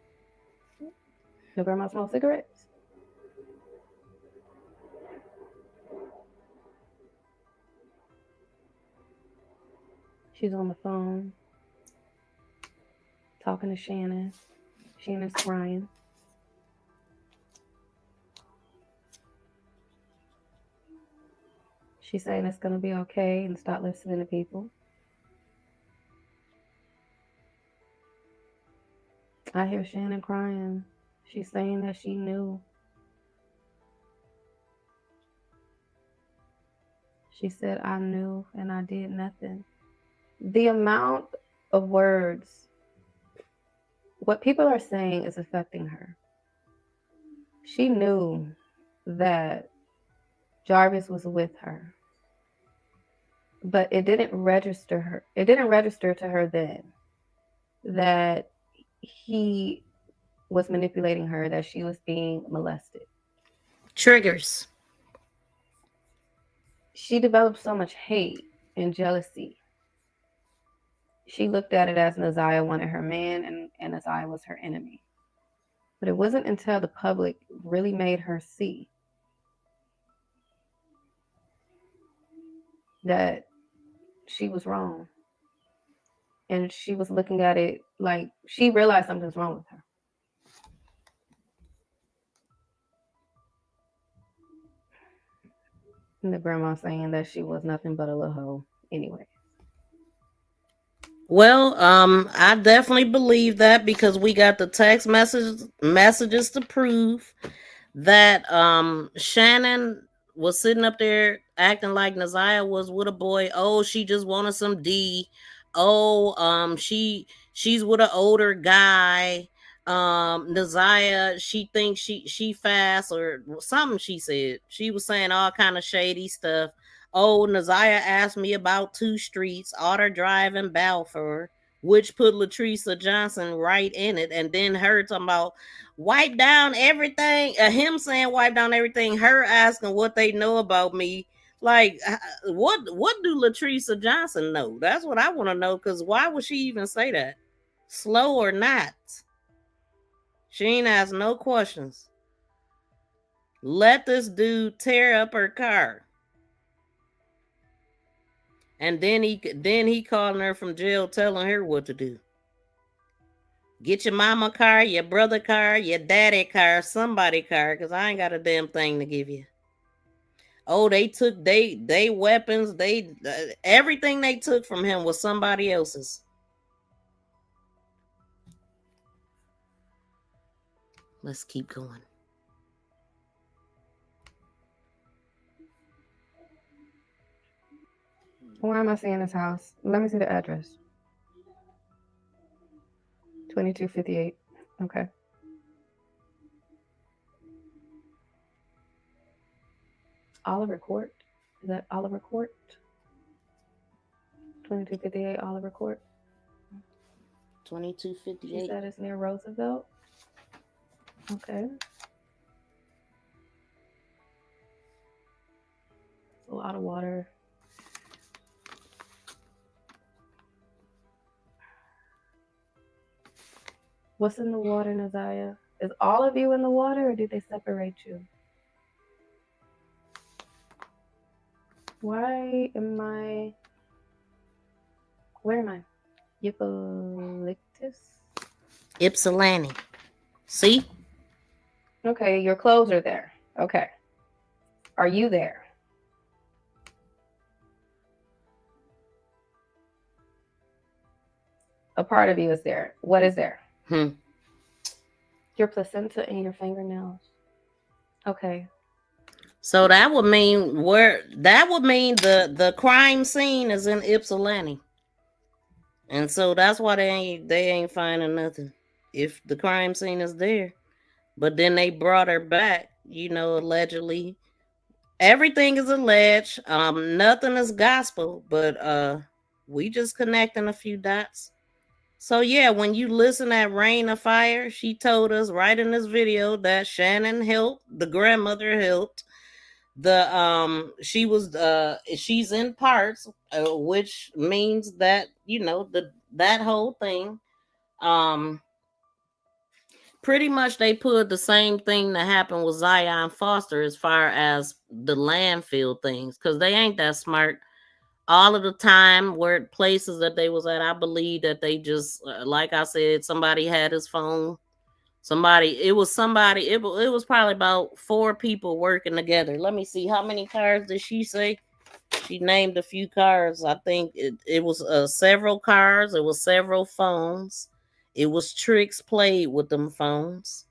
Your grandma smoke cigarettes? She's on the phone. Talking to Shannon. Shannon's crying. She's saying it's going to be okay and stop listening to people. I hear Shannon crying. She's saying that she knew. She said, I knew and I did nothing. The amount of words, what people are saying is affecting her. She knew that Jarvis was with her, but it didn't register her. It didn't register to her then that he was manipulating her, that she was being molested. Triggers. She developed so much hate and jealousy. She looked at it as Naziah wanted her man and Naziah was her enemy. But it wasn't until the public really made her see that she was wrong. And she was looking at it like she realized something's wrong with her. And the grandma saying that she was nothing but a little hoe anyway. Well, I definitely believe that because we got the text messages to prove that Shannon was sitting up there acting like Naziah was with a boy. Oh, she just wanted some D. Oh, she's with an older guy. Naziah, she thinks she fast or something. She said she was saying all kind of shady stuff. Oh, Naziah asked me about 2 streets, Otter Drive and Balfour, which put Latricia Johnson right in it, and then her talking about wipe down everything. Him saying wipe down everything. Her asking what they know about me. Like, what do Latricia Johnson know? That's what I want to know. Because why would she even say that? Slow or not? She ain't asked no questions. Let this dude tear up her car. And then he calling her from jail, telling her what to do. Get your mama car, your brother car, your daddy car, somebody car, because I ain't got a damn thing to give you. Oh, they took they weapons, everything they took from him was somebody else's. Let's keep going. Why am I seeing this house? Let me see the address. 2258. Okay. Oliver Court? Is that Oliver Court? 2258 Oliver Court. 2258. She said it's near Roosevelt. Okay. A lot of water. What's in the water, Naziah? Is all of you in the water, or did they separate you? Why am I... Where am I? Eucalyptus? Ypsilanti. See? Okay, your clothes are there. Okay. Are you there? A part of you is there. What is there? Your placenta and your fingernails. Okay. So that would mean the crime scene is in Ypsilanti. And so that's why they ain't finding nothing. If the crime scene is there. But then they brought her back, allegedly. Everything is alleged. Nothing is gospel, but we just connecting a few dots. So yeah, when you listen at Rain of Fire, she told us right in this video that Shannon helped, the grandmother helped. She's in parts, which means that that whole thing. Pretty much they put the same thing that happened with ZIYAH and Foster as far as the landfill things, because they ain't that smart. All of the time where places that they was at, I believe that they just, like I said, somebody had his phone. It was probably about 4 people working together. Let me see, how many cars did she say? She named a few cars. I think it was several cars. It was several phones. It was tricks played with them phones.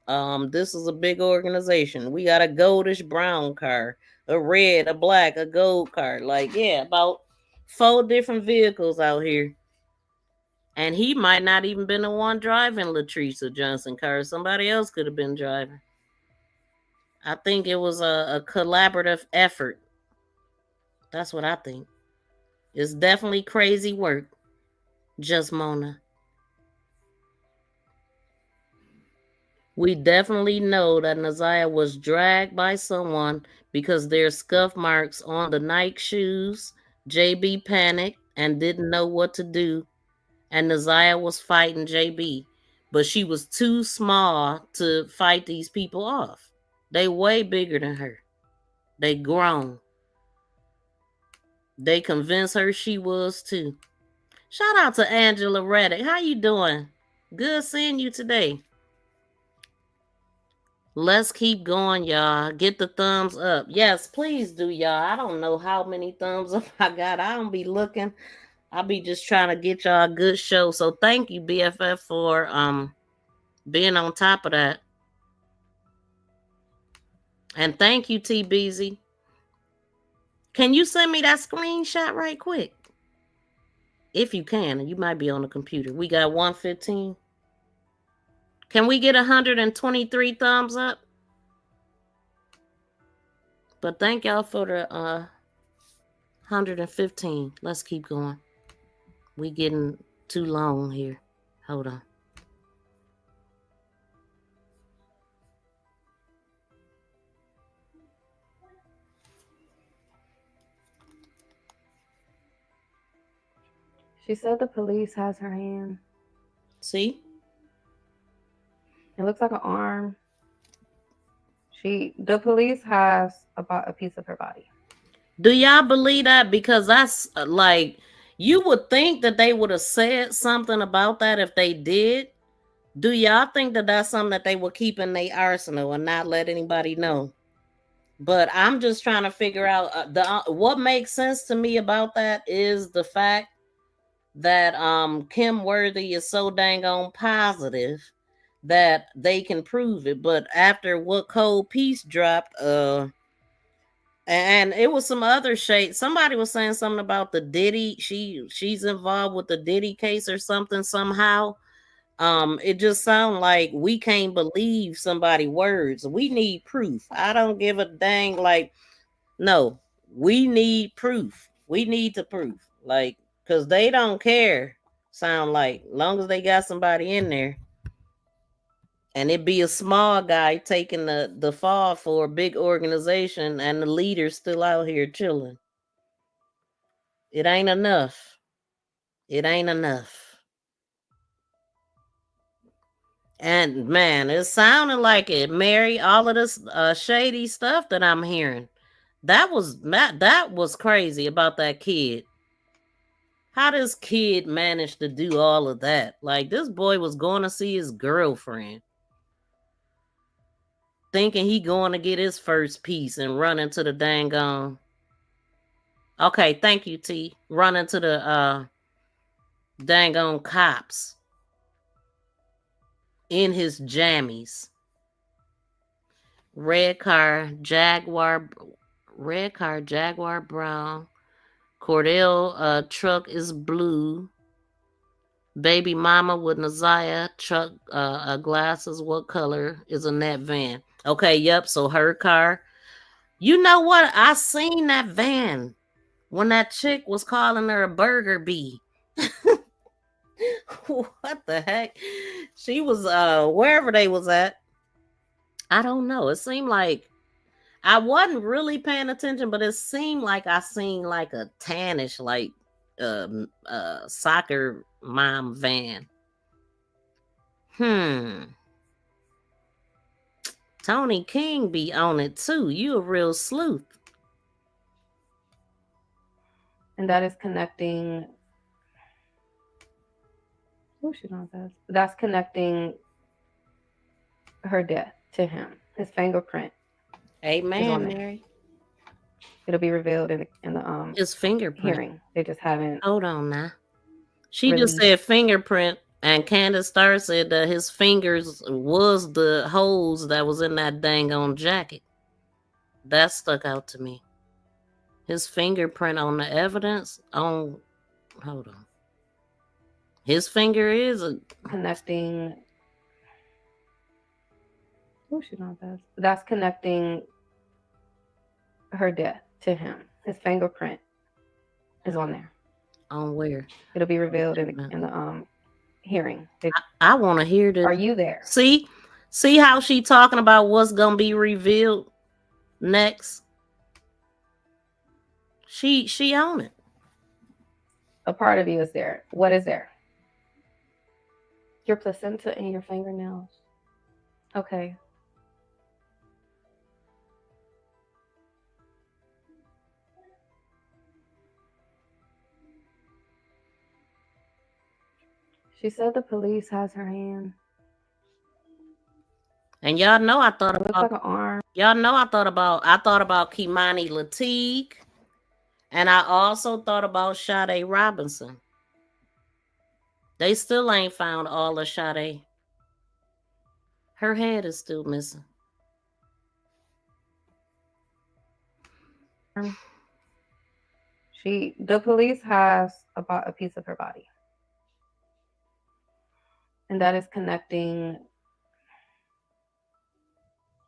This is a big organization. We got a goldish brown car, a red, a black, a gold car. Like, yeah, about 4 different vehicles out here. And he might not even been the one driving Latricia Johnson car. Somebody else could have been driving. I think it was a collaborative effort. That's what I think. It's definitely crazy work. Just Mona. We definitely know that Naziah was dragged by someone because there's scuff marks on the Nike shoes. JB panicked and didn't know what to do. And Naziah was fighting JB. But she was too small to fight these people off. They way bigger than her. They grown. They convinced her she was too. Shout out to Angela Reddick. How you doing? Good seeing you today. Let's keep going, y'all. Get the thumbs up. Yes, please do, y'all. I don't know how many thumbs up I got. I don't be looking. I'll be just trying to get y'all a good show. So thank you, BFF, for being on top of that. And thank you, TBZ. Can you send me that screenshot right quick? If you can, you might be on the computer. We got 115. Can we get 123 thumbs up? But thank y'all for the 115. Let's keep going. We getting too long here. Hold on. She said the police has her hand. See? It looks like an arm. The police has about a piece of her body. Do y'all believe that? Because that's like, you would think that they would have said something about that if they did. Do y'all think that that's something that they will keep in their arsenal and not let anybody know? But I'm just trying to figure out what makes sense to me about that is the fact that Kim Worthy is so dang on positive that they can prove it. But after what Cold Peace dropped, and it was some other shade. Somebody was saying something about the Diddy. She's involved with the Diddy case or something somehow. It just sounds like we can't believe somebody's words. We need proof. I don't give a dang. Like, no, we need proof. We need the proof. Like, because they don't care. Sound like, long as they got somebody in there. And it be a small guy taking the fall for a big organization and the leader's still out here chilling. It ain't enough. It ain't enough. And man, it sounded like it, Mary, all of this shady stuff that I'm hearing. That was crazy about that kid. How does kid manage to do all of that? Like, this boy was going to see his girlfriend, thinking he going to get his first piece and run into the dang on. Okay, thank you, T. Run into the dang on cops in his jammies. Red car, Jaguar brown. Cordell truck is blue. Baby mama with Naziah truck glasses. What color is in that van? Okay, yep. So her car. You know what? I seen that van when that chick was calling her a burger bee. What the heck? She was wherever they was at. I don't know. It seemed like I wasn't really paying attention, but it seemed like I seen like a tannish, like soccer mom van. Tony King be on it too. You a real sleuth. And that is connecting. Oh, she don't have. That's connecting her death to him. His fingerprint. Amen, Mary. It'll be revealed in the his fingerprint hearing. They just haven't. Hold on now. She just said fingerprint And Candace Starr said that his fingers was the holes that was in that dang on jacket. That stuck out to me. His fingerprint on the evidence on, hold on. His finger is connecting. Oh, she not that. That's connecting her death to him. His fingerprint is on there. On where? It'll be revealed in the hearing. I want to hear this. Are you there? See how she talking about what's gonna be revealed next. She on it. A part of you is there. What is there? Your placenta and your fingernails. Okay. She said the police has her hand. And y'all know I thought about like an arm. Y'all know I thought about Kimani Lateef. And I also thought about Sade Robinson. They still ain't found all of Sade. Her head is still missing. The police has about a piece of her body. And that is connecting.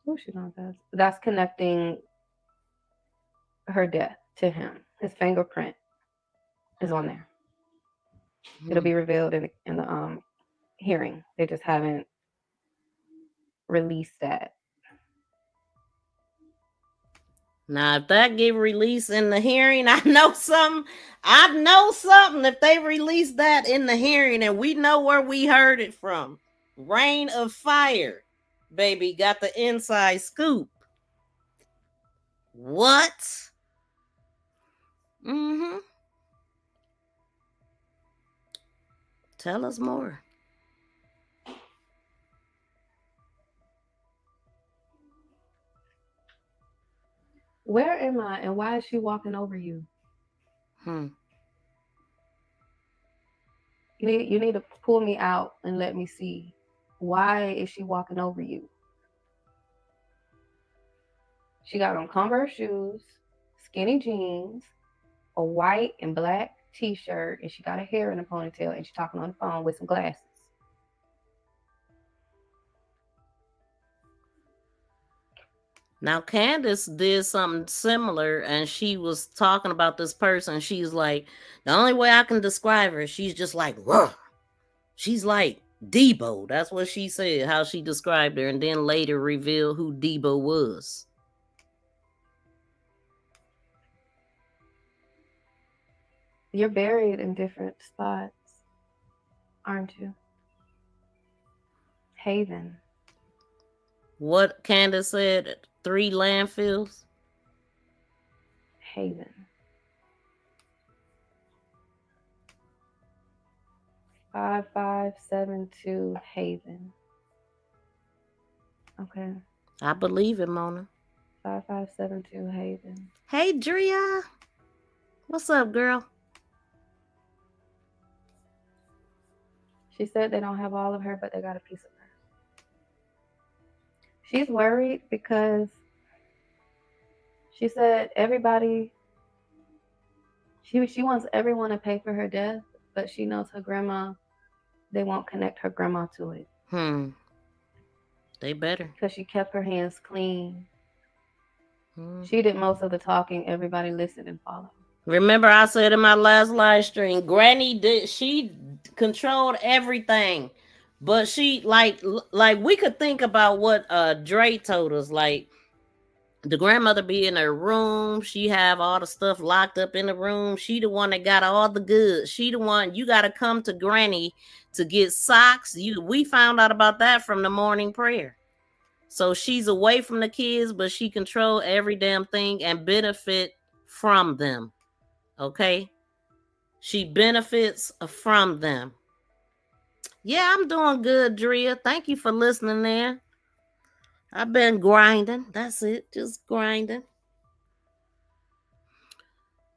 Oh, she not that. That's connecting her death to him. His fingerprint is on there. It'll be revealed in the hearing. They just haven't released that. Now, if that get released in the hearing, I know something. If they release that in the hearing, and we know where we heard it from. Rain of Fire, baby, got the inside scoop. What? Mm-hmm. Tell us more. Where am I, and why is she walking over you? You need to pull me out and let me see. Why is she walking over you? She got on Converse shoes, skinny jeans, a white and black t-shirt, and she got her hair in a ponytail, and she's talking on the phone with some glasses. Now, Candace did something similar, and she was talking about this person. She's like, the only way I can describe her, she's just like, whoa. She's like Debo. That's what she said, how she described her, and then later revealed who Debo was. You're buried in different spots, aren't you? Haven. What Candace said, 3 landfills? Haven. 5572 Haven. Okay. I believe it, Mona. 5572 Haven. Hey, Drea. What's up, girl? She said they don't have all of her, but they got a piece of her. She's worried because she said everybody, she wants everyone to pay for her death, but she knows her grandma, they won't connect her grandma to it. They better. Because she kept her hands clean. She did most of the talking. Everybody listened and followed. Remember I said in my last live stream, Granny she controlled everything. But she like we could think about what Dre told us, like the grandmother be in her room, she have all the stuff locked up in the room. She the one that got all the goods. She the one you got to come to Granny to get socks. We found out about that from the morning prayer. So she's away from the kids, but she control every damn thing and benefit from them. Okay? She benefits from them. Yeah, I'm doing good, Drea. Thank you for listening there. I've been grinding. That's it. Just grinding.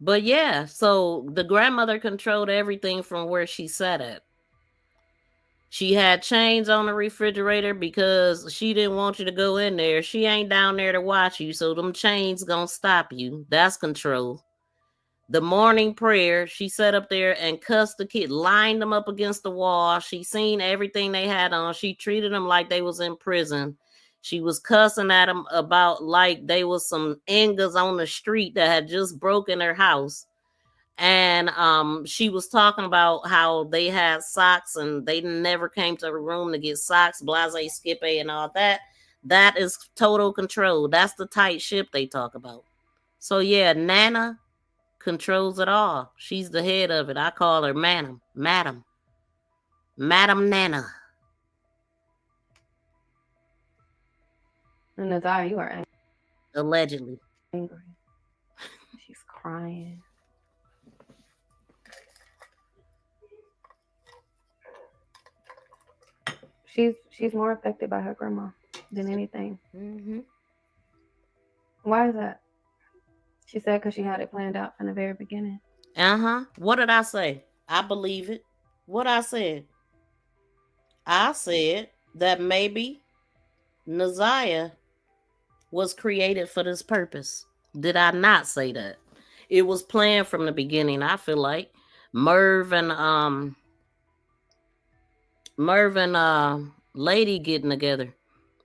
But yeah, so the grandmother controlled everything from where she sat at. She had chains on the refrigerator because she didn't want you to go in there. She ain't down there to watch you, so them chains gonna stop you. That's control. The morning prayer, she sat up there and cussed the kid, lined them up against the wall. She seen everything they had on. She treated them like they was in prison. She was cussing at them about like they was some niggas on the street that had just broken her house. And she was talking about how they had socks and they never came to the room to get socks, blase, skip a, and all that. That is total control. That's the tight ship they talk about. So yeah, Nana controls it all. She's the head of it. I call her Madam Nana. And Naziah, you are angry. Allegedly. Angry. She's crying. She's more affected by her grandma than anything. Mm-hmm. Why is that? She said because she had it planned out from the very beginning. Uh-huh. What did I say? I believe it. What I said? I said that maybe Naziah was created for this purpose. Did I not say that? It was planned from the beginning. I feel like Merv and Lady getting together.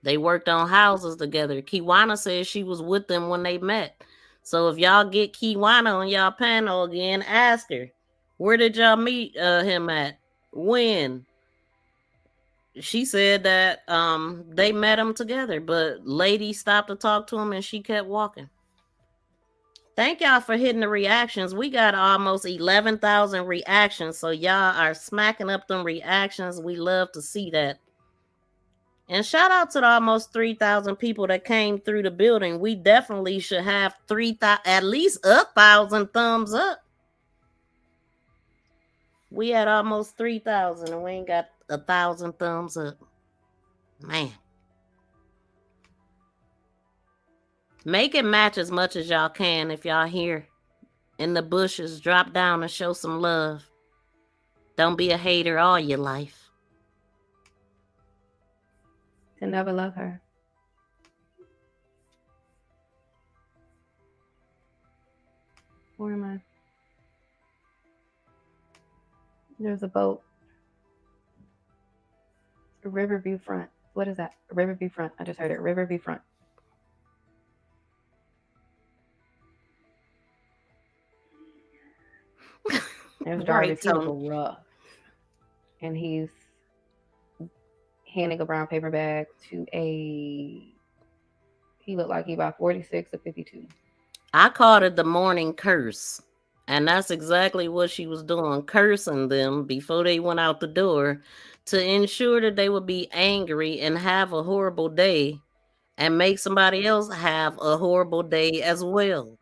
They worked on houses together. Kiwana said she was with them when they met. So if y'all get Kiwana on y'all panel again, ask her, where did y'all meet him at? When? She said that they met him together, but Lady stopped to talk to him and she kept walking. Thank y'all for hitting the reactions. We got almost 11,000 reactions, so y'all are smacking up them reactions. We love to see that. And shout out to the almost 3,000 people that came through the building. We definitely should have 3,000, at least 1,000 thumbs up. We had almost 3,000 and we ain't got 1,000 thumbs up. Man. Make it match as much as y'all can if y'all here in the bushes. Drop down and show some love. Don't be a hater all your life. To never love her. Where am I? There's a boat. A Riverview Front. What is that? A Riverview Front. I just heard it. Riverview Front. There's Jarvis. He look rough. And he's handing a brown paper bag to he looked like he about 46 or 52. I called it the morning curse. And that's exactly what she was doing, cursing them before they went out the door to ensure that they would be angry and have a horrible day and make somebody else have a horrible day as well.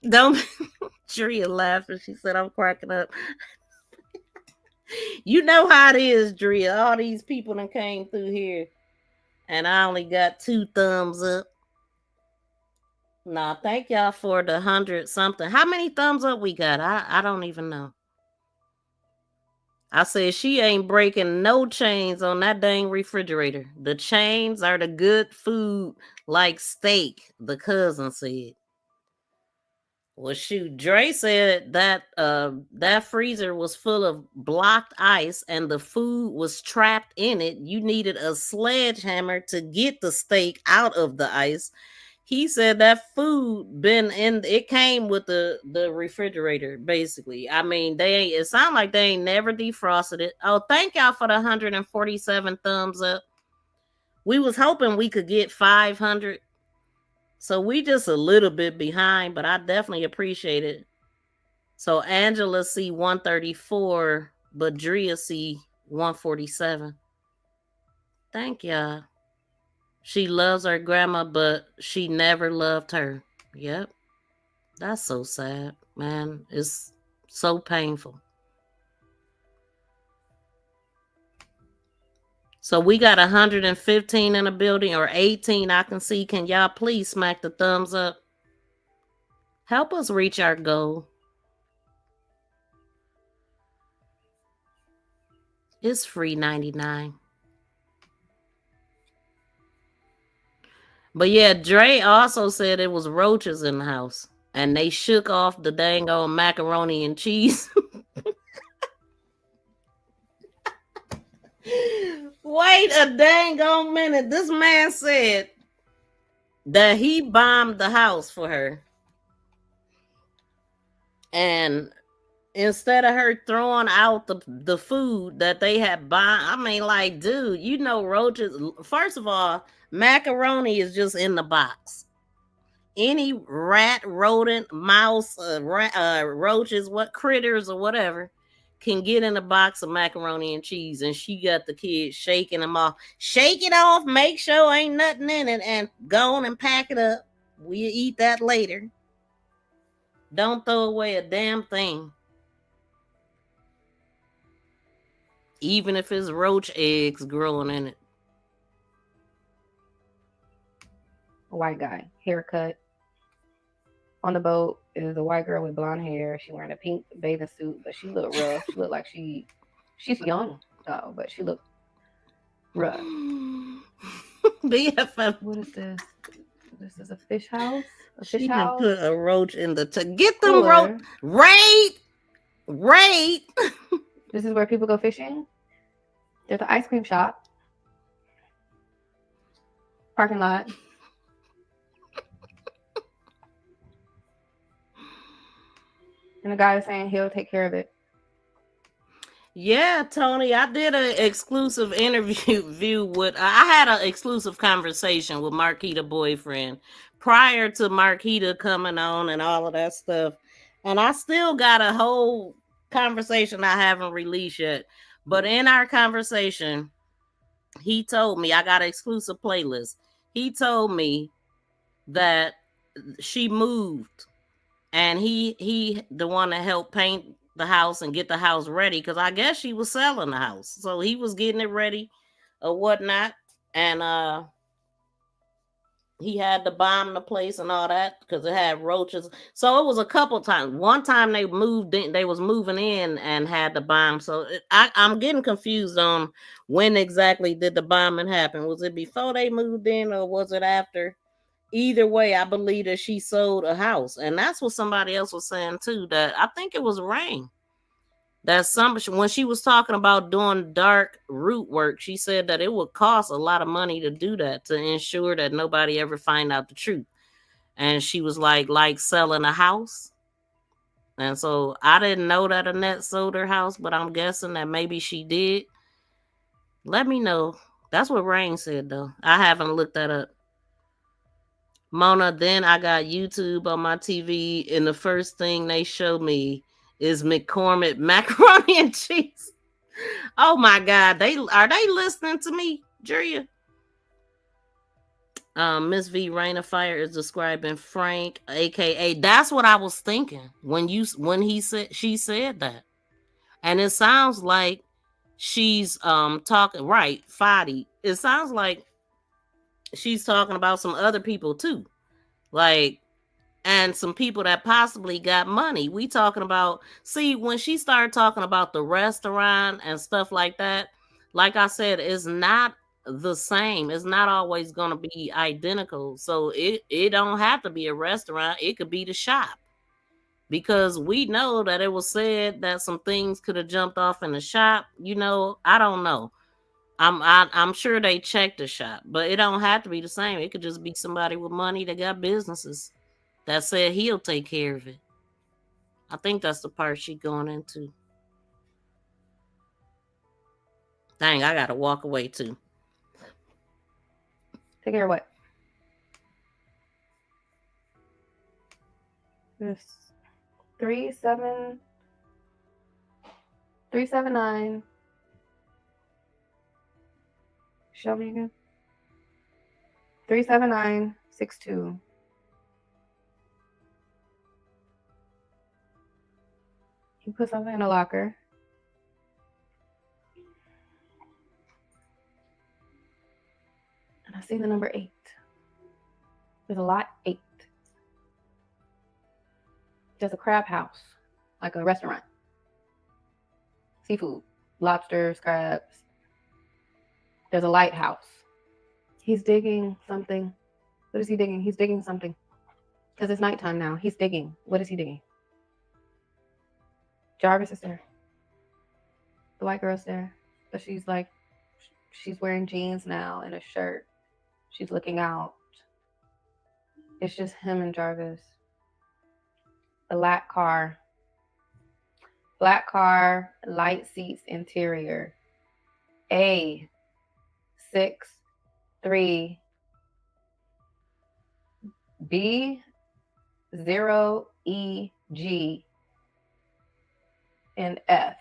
Don't Drea laughing. She said, I'm cracking up. You know how it is, Drea. All these people that came through here and I only got 2 thumbs up. Nah, thank y'all for the 100 something. How many thumbs up we got? I don't even know. I said she ain't breaking no chains on that dang refrigerator. The chains are the good food like steak, the cousin said. Well, shoot, Dre said that that freezer was full of blocked ice and the food was trapped in it. You needed a sledgehammer to get the steak out of the ice. He said that food it came with the refrigerator, basically. I mean, it sounded like they ain't never defrosted it. Oh, thank y'all for the 147 thumbs up. We was hoping we could get 500. So we just a little bit behind, but I definitely appreciate it. So Angela see 134, but Drea see 147. Thank y'all. She loves her grandma, but she never loved her. Yep. That's so sad, man. It's so painful. So we got 115 in the building, or 18 I can see. Can y'all please smack the thumbs up? Help us reach our goal. It's free 99. But yeah, Dre also said it was roaches in the house. And they shook off the dang old macaroni and cheese. Wait a dang on minute. This man said that he bombed the house for her. And instead of her throwing out the food that they had bombed, I mean, like, dude, you know, roaches. First of all, macaroni is just in the box. Any rat, rodent, mouse, roaches, what critters or whatever can get in a box of macaroni and cheese. And she got the kids shaking them off. Shake it off, make sure ain't nothing in it, and go on and pack it up. We'll eat that later. Don't throw away a damn thing. Even if it's roach eggs growing in it. A white guy, haircut. On the boat is a white girl with blonde hair. She wearing a pink bathing suit, but she looked rough. She looked like she's young though, but she looked rough. BFF. What is this? This is a fish house. A fish She house. put a roach in the get them roach. Raid. This is where people go fishing. There's an ice cream shop. Parking lot. And the guy is saying he'll take care of it. Yeah, Tony, I did an exclusive interview with, I had an exclusive conversation with Marquita boyfriend prior to Marquita coming on and all of that stuff. And I still got a whole conversation I haven't released yet. But in our conversation, he told me, I got an exclusive playlist. He told me that she moved. And he the one that helped paint the house and get the house ready, because I guess she was selling the house. So he was getting it ready or whatnot. And he had to bomb the place and all that because it had roaches. So it was a couple times. One time they moved in, they was moving in and had the bomb. So I'm getting confused on when exactly did the bombing happen. Was it before they moved in or was it after? Either way, I believe that she sold a house. And that's what somebody else was saying too, that I think it was Rain. That when she was talking about doing dark root work, she said that it would cost a lot of money to do that, to ensure that nobody ever find out the truth. And she was like selling a house. And so I didn't know that Annette sold her house, but I'm guessing that maybe she did. Let me know. That's what Rain said though. I haven't looked that up. Mona, then I got YouTube on my TV, and the first thing they show me is McCormick macaroni and cheese. Oh my God, are they listening to me, Julia? Miss V Rain of Fire is describing Frank, aka. That's what I was thinking when she said that, and it sounds like she's talking right, Fadi. It sounds like she's talking about some other people too. Like, and some people that possibly got money. We talking about, see, when she started talking about the restaurant and stuff like that, like I said, it's not the same. It's not always going to be identical. So it don't have to be a restaurant. It could be the shop. Because we know that it was said that some things could have jumped off in the shop. You know, I don't know. I'm sure they checked the shop, but it don't have to be the same. It could just be somebody with money that got businesses that said he'll take care of it. I think that's the part she's going into. Dang, I gotta walk away too. Take care of what? This 379. Show me again. 37962. You put something in a locker. And I see the number 8. There's a lot 8. There's a crab house, like a restaurant. Seafood. lobsters, crabs. There's a lighthouse. He's digging something. What is he digging? He's digging something. Because it's nighttime now. He's digging. What is he digging? Jarvis is there. The white girl's there. But she's like, she's wearing jeans now and a shirt. She's looking out. It's just him and Jarvis. Black car. Black car, light seats, interior. A63 B0EG and F.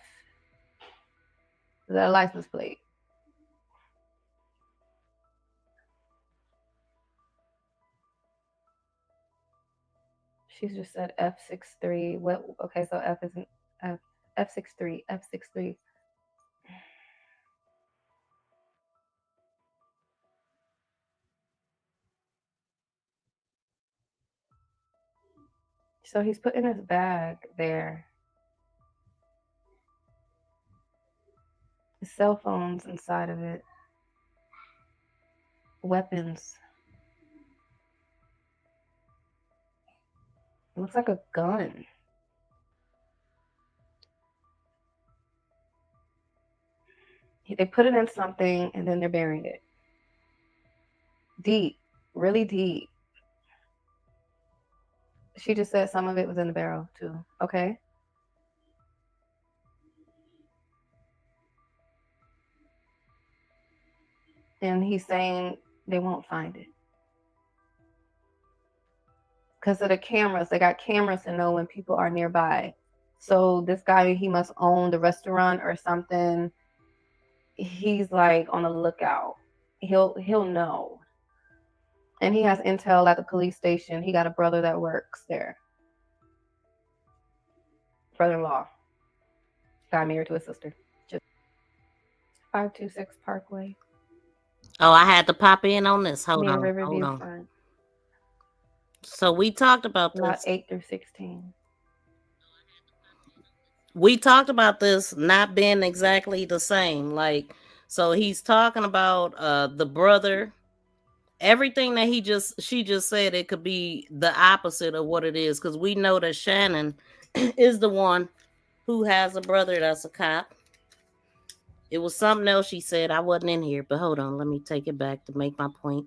Is that a license plate? She's just said F63. What? Okay, so F isn't F. F63. F63. So he's putting his bag there. His cell phone's inside of it. Weapons. It looks like a gun. They put it in something and then they're burying it. Deep. Really deep. She just said some of it was in the barrel too. Okay. And he's saying they won't find it. Because of the cameras. They got cameras to know when people are nearby. So this guy, he must own the restaurant or something. He's like on the lookout. He'll know. And he has intel at the police station. He got a brother that works there. Brother-in-law. Got married to his sister. Just 526 Parkway. Oh, I had to pop in on this. Hold Near on. Riverview Hold on. Front. So we talked about Lot this. 8 through 16. We talked about this not being exactly the same. Like, so he's talking about the brother. Everything that she just said, it could be the opposite of what it is, because we know that Shannon is the one who has a brother that's a cop. It was something else she said. I wasn't in here, but hold on, let me take it back to make my point.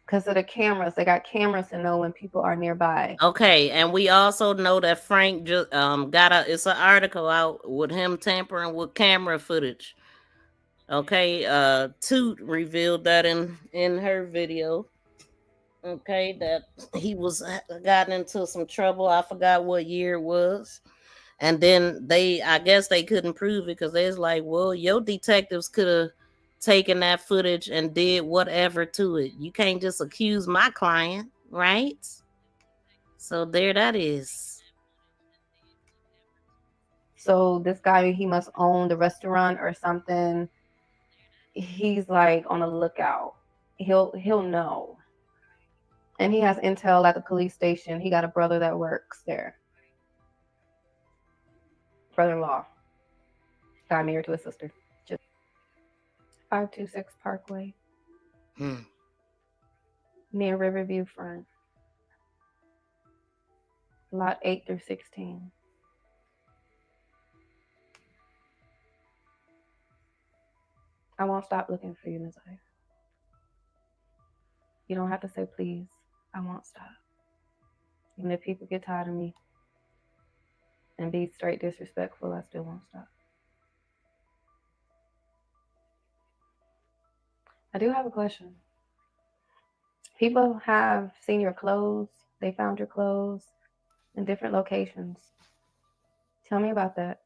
Because of the cameras. They got cameras to know when people are nearby. Okay, and we also know that Frank just it's an article out with him tampering with camera footage. Okay, Toot revealed that in her video. Okay, that he was gotten into some trouble. I forgot what year it was. And then I guess they couldn't prove it because they was like, well, your detectives could have taken that footage and did whatever to it. You can't just accuse my client, right? So there that is. So this guy, he must own the restaurant or something. He's like on the lookout. He'll know. And he has intel at the police station. He got a brother that works there. Brother-in-law. Got married to his sister. Just 526 Parkway. Near Riverview Front. Lot 8 through 16. I won't stop looking for you, Naziah. You don't have to say please. I won't stop. Even if people get tired of me and be straight disrespectful, I still won't stop. I do have a question. People have seen your clothes. They found your clothes in different locations. Tell me about that.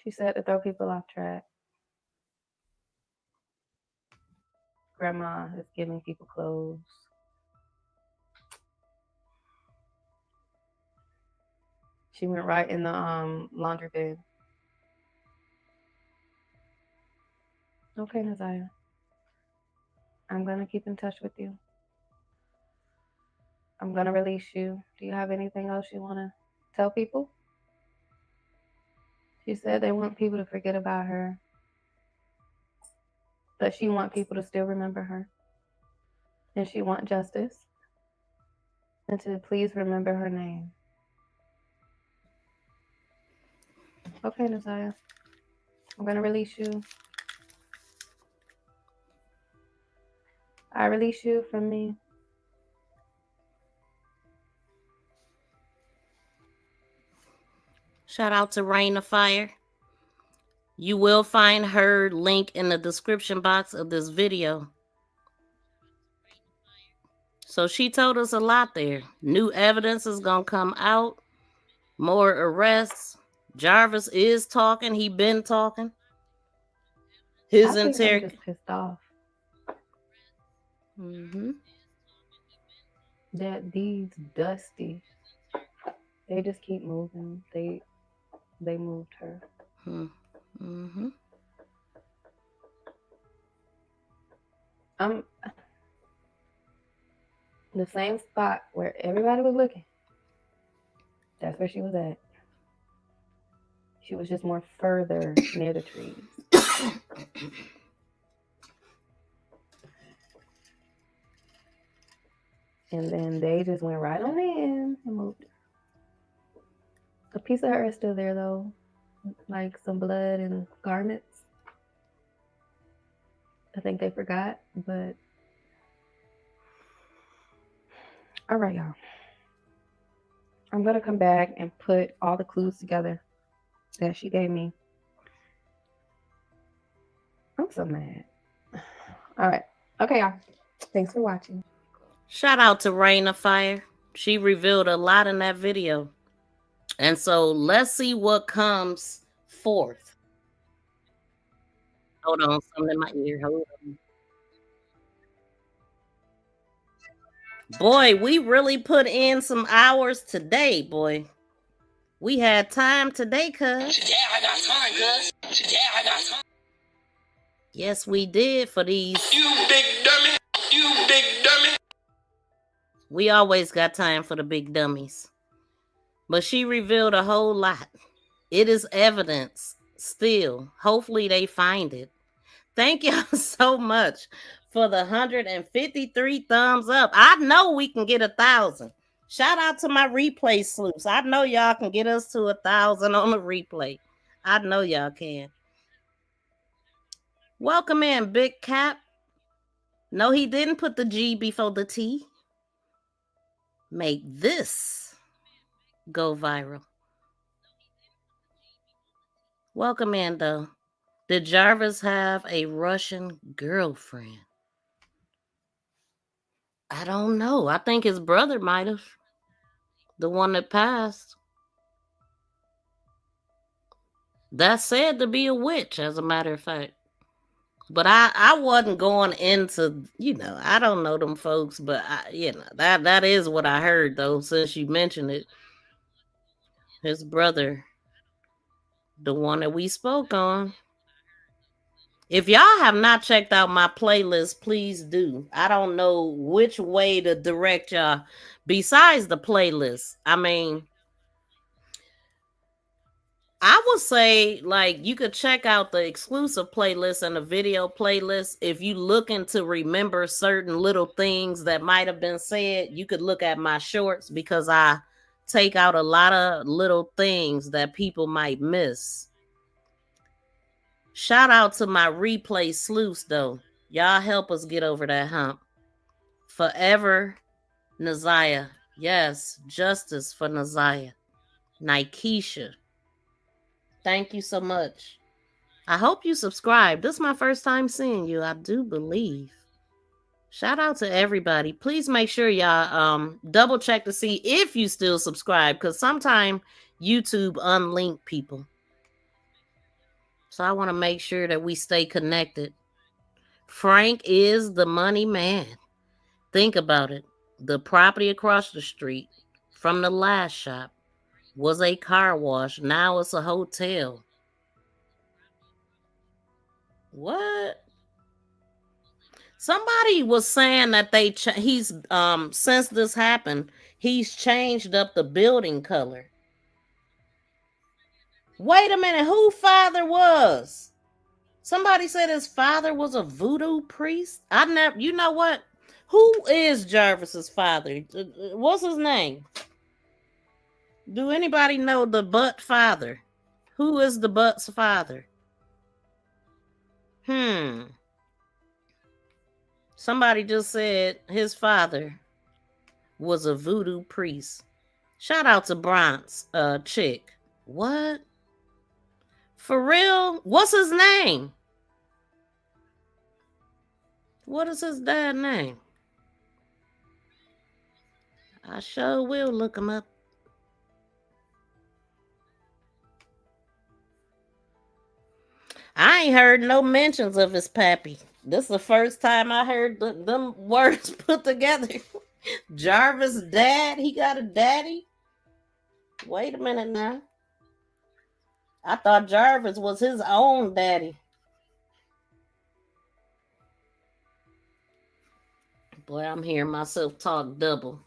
She said to throw people off track. Grandma is giving people clothes. She went right in the laundry bin. Okay, Naziah. I'm going to keep in touch with you. I'm going to release you. Do you have anything else you want to tell people? She said they want people to forget about her, but she want people to still remember her. And she want justice. And to please remember her name. Okay, Naziah. I'm going to release you. I release you from me. Shout out to Rain of Fire. You will find her link in the description box of this video. So she told us a lot there. New evidence is going to come out. More arrests. Jarvis is talking. He been talking. I think I'm just pissed off. That these dusty, they just keep moving. They moved her. The same spot where everybody was looking. That's where she was at. She was just more further near the trees. And then they just went right on in and moved her. A piece of her is still there though. Like some blood and garments. I think they forgot, but all right, y'all. I'm gonna come back and put all the clues together that she gave me. I'm so mad. All right. Okay, y'all. Thanks for watching. Shout out to Rain of Fire. She revealed a lot in that video. And so let's see what comes forth. Hold on, something in my ear. Hold on. Boy, we really put in some hours today, boy. We had time today, cuz. Yeah, I got time, cuz. Yeah, I got time. Yes, we did for these. You big dummy. You big dummy. We always got time for the big dummies. But she revealed a whole lot. It is evidence still. Hopefully they find it. Thank y'all so much for the 153 thumbs up. I know we can get 1,000. Shout out to my replay sleuths. I know y'all can get us to 1,000 on the replay. I know y'all can. Welcome in, Big Cap. No, he didn't put the G before the T. Make this go viral. Welcome in, though. Did Jarvis have a Russian girlfriend? I don't know. I think his brother might have. The one that passed. That's said to be a witch, as a matter of fact. But I wasn't going into, I don't know them folks, but that is what I heard, though, since you mentioned it. His brother, the one that we spoke on. If y'all have not checked out my playlist, please do. I don't know which way to direct y'all besides the playlist. I mean, I would say, you could check out the exclusive playlist and the video playlist. If you looking to remember certain little things that might have been said, you could look at my shorts because I take out a lot of little things that people might miss. Shout out to my replay sleuths, though. Y'all help us get over that hump. Forever, Naziah. Yes, justice for Naziah. Nikesha. Thank you so much. I hope you subscribe. This is my first time seeing you, I do believe. Shout out to everybody. Please make sure y'all double check to see if you still subscribe, because sometimes YouTube unlink people. So I want to make sure that we stay connected. Frank is the money man. Think about it. The property across the street from the last shop was a car wash. Now it's a hotel. What? Somebody was saying that he's since this happened, he's changed up the building color. Wait a minute, who father was? Somebody said his father was a voodoo priest. You know what? Who is Jarvis's father? What's his name? Do anybody know the Butt father? Who is the Butt's father? Somebody just said his father was a voodoo priest. Shout out to Bronx chick. What? For real? What's his name? What is his dad's name? I sure will look him up. I ain't heard no mentions of his pappy. This is the first time I heard them words put together. Jarvis' dad, he got a daddy? Wait a minute now. I thought Jarvis was his own daddy. Boy, I'm hearing myself talk double.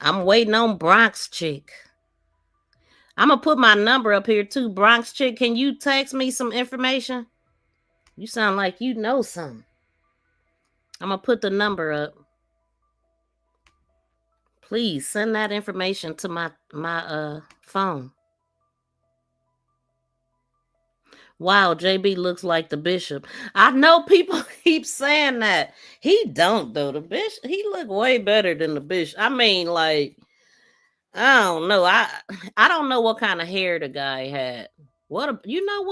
I'm waiting on Bronx chick. I'm going to put my number up here too. Bronx chick, can you text me some information? You sound like you know something. I'm going to put the number up. Please send that information to my phone. Wow, JB looks like the bishop. I know people keep saying that. He don't though. The bishop, he look way better than the bishop. I mean, like, I don't know. I don't know what kind of hair the guy had. You know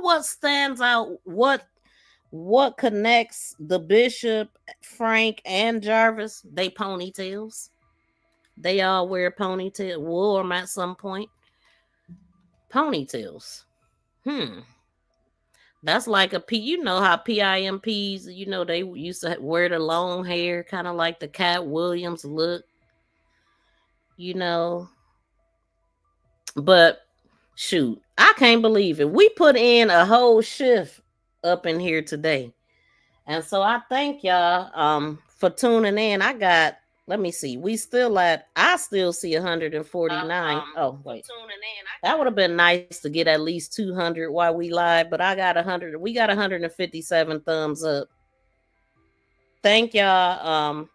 what stands out? What connects the bishop, Frank, and Jarvis? They ponytails. They all wear ponytail. Wore them at some point. Ponytails. That's like you know how PIMPs, you know, they used to wear the long hair, kind of like the Cat Williams look, you know. But shoot, I can't believe it. We put in a whole shift up in here today. And so I thank y'all for tuning in. Let me see. I still see 149. Oh, wait. That would have been nice to get at least 200 while we live, but I got 100. We got 157 thumbs up. Thank y'all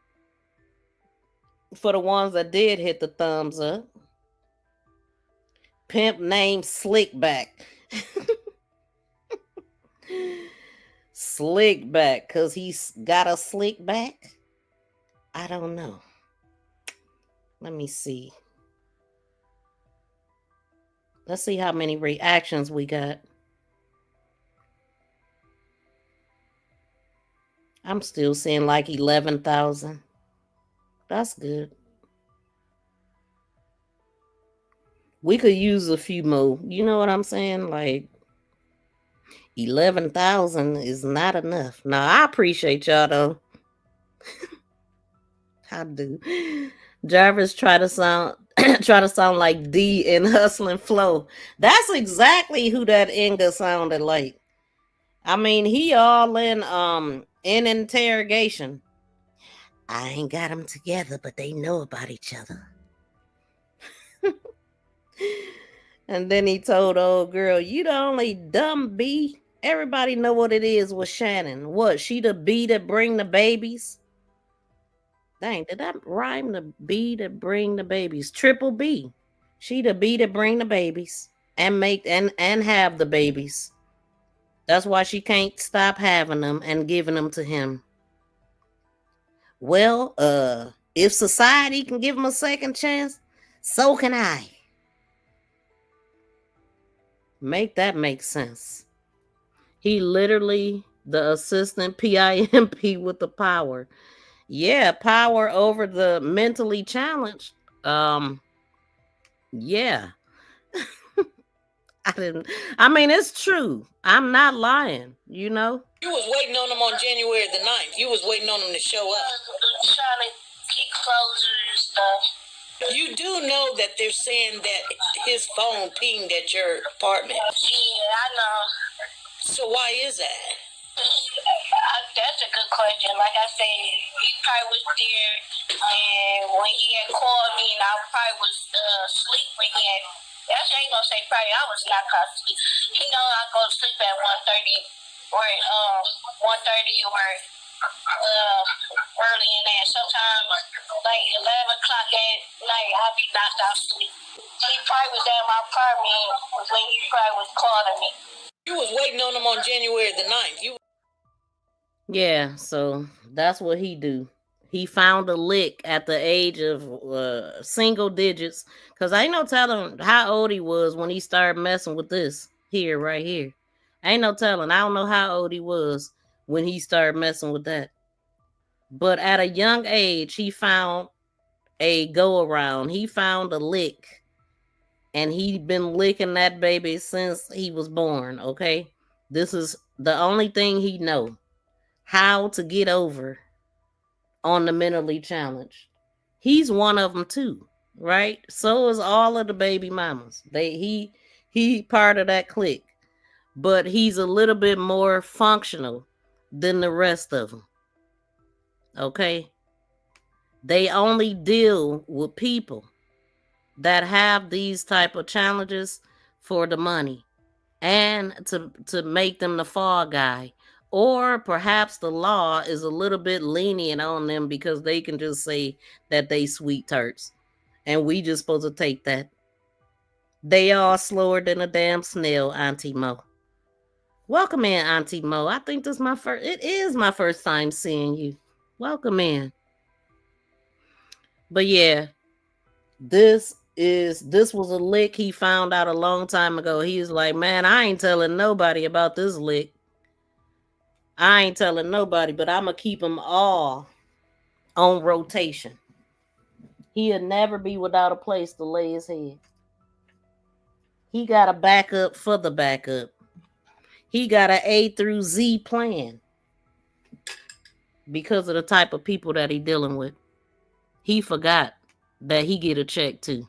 for the ones that did hit the thumbs up. Pimp named Slickback. Slickback, because he's got a slick back? I don't know. Let me see. Let's see how many reactions we got. I'm still seeing like 11,000. That's good. We could use a few more. You know what I'm saying? Like 11,000 is not enough. Now, I appreciate y'all though. I do. Jarvis try to sound like D in Hustlin' Flow. That's exactly who that Inga sounded like. I mean, he all in interrogation. I ain't got them together, but they know about each other. And then he told old girl, you the only dumb bee. Everybody know what it is with Shannon. What, she the bee that bring the babies? Dang, did that rhyme? The bee that bring the babies. Triple B. She the bee that bring the babies and make and have the babies. That's why she can't stop having them and giving them to him. Well, if society can give him a second chance, so can I. Make that make sense. He literally the assistant PIMP with the power. Yeah, power over the mentally challenged. Yeah. I mean, it's true. I'm not lying, you know. You was waiting on him on January the 9th. You was waiting on him to show up. Trying to get closure and stuff. You do know that they're saying that his phone pinged at your apartment. Yeah, I know. So why is that? I That's a good question. Like I said, he probably was there, and when he had called me, and I probably was asleep when he had. Actually, I ain't gonna say probably. I was not asleep. He know I go to sleep at 1:30 or 1:30 or early in that. Sometimes like 11 o'clock at night, I'll be knocked out asleep. He probably was at my apartment when he probably was calling me. You was waiting on him on January the 9th. Yeah, so that's what he do. He found a lick at the age of single digits, because I ain't no telling how old he was when he started messing with this here, right here. Ain't no telling. I don't know how old he was when he started messing with that. But at a young age, he found a go around. He found a lick, and he'd been licking that baby since he was born. Okay, this is the only thing he know. How to get over on the mentally challenged. He's one of them too, right? So is all of the baby mamas. He part of that clique, but he's a little bit more functional than the rest of them. Okay, they only deal with people that have these type of challenges for the money and to make them the fall guy. Or perhaps the law is a little bit lenient on them because they can just say that they sweet tarts. And we just supposed to take that. They all slower than a damn snail, Auntie Mo. Welcome in, Auntie Mo. I think this is my first. It is my first time seeing you. Welcome in. But yeah, this was a lick he found out a long time ago. He was like, man, I ain't telling nobody about this lick. I ain't telling nobody, but I'm going to keep them all on rotation. He'll never be without a place to lay his head. He got a backup for the backup. He got an A through Z plan because of the type of people that he dealing with. He forgot that he get a check too.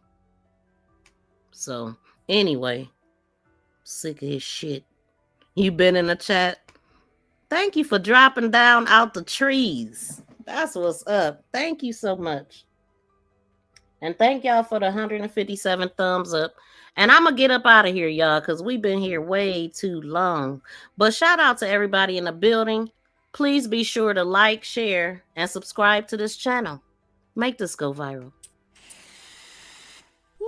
So anyway, sick of his shit. You been in the chat? Thank you for dropping down out the trees. That's what's up. Thank you so much. And thank y'all for the 157 thumbs up. And I'm going to get up out of here, y'all, because we've been here way too long. But shout out to everybody in the building. Please be sure to like, share, and subscribe to this channel. Make this go viral. Woo.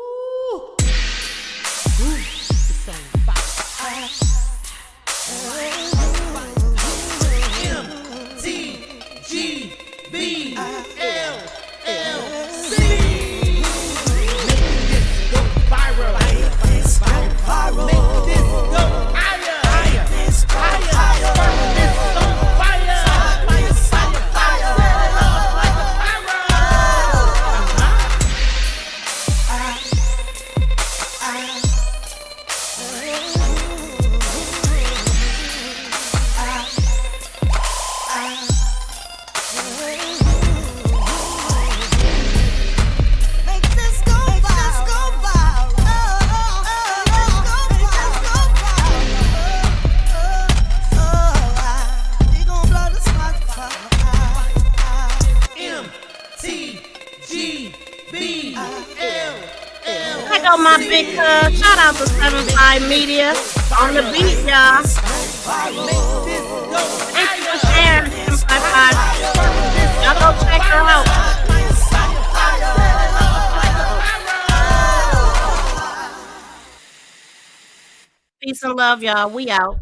Woo. My big shout out to 75 Media on the beat, y'all. Thank you for sharing 755. Y'all go check her out. Peace and love, y'all. We out.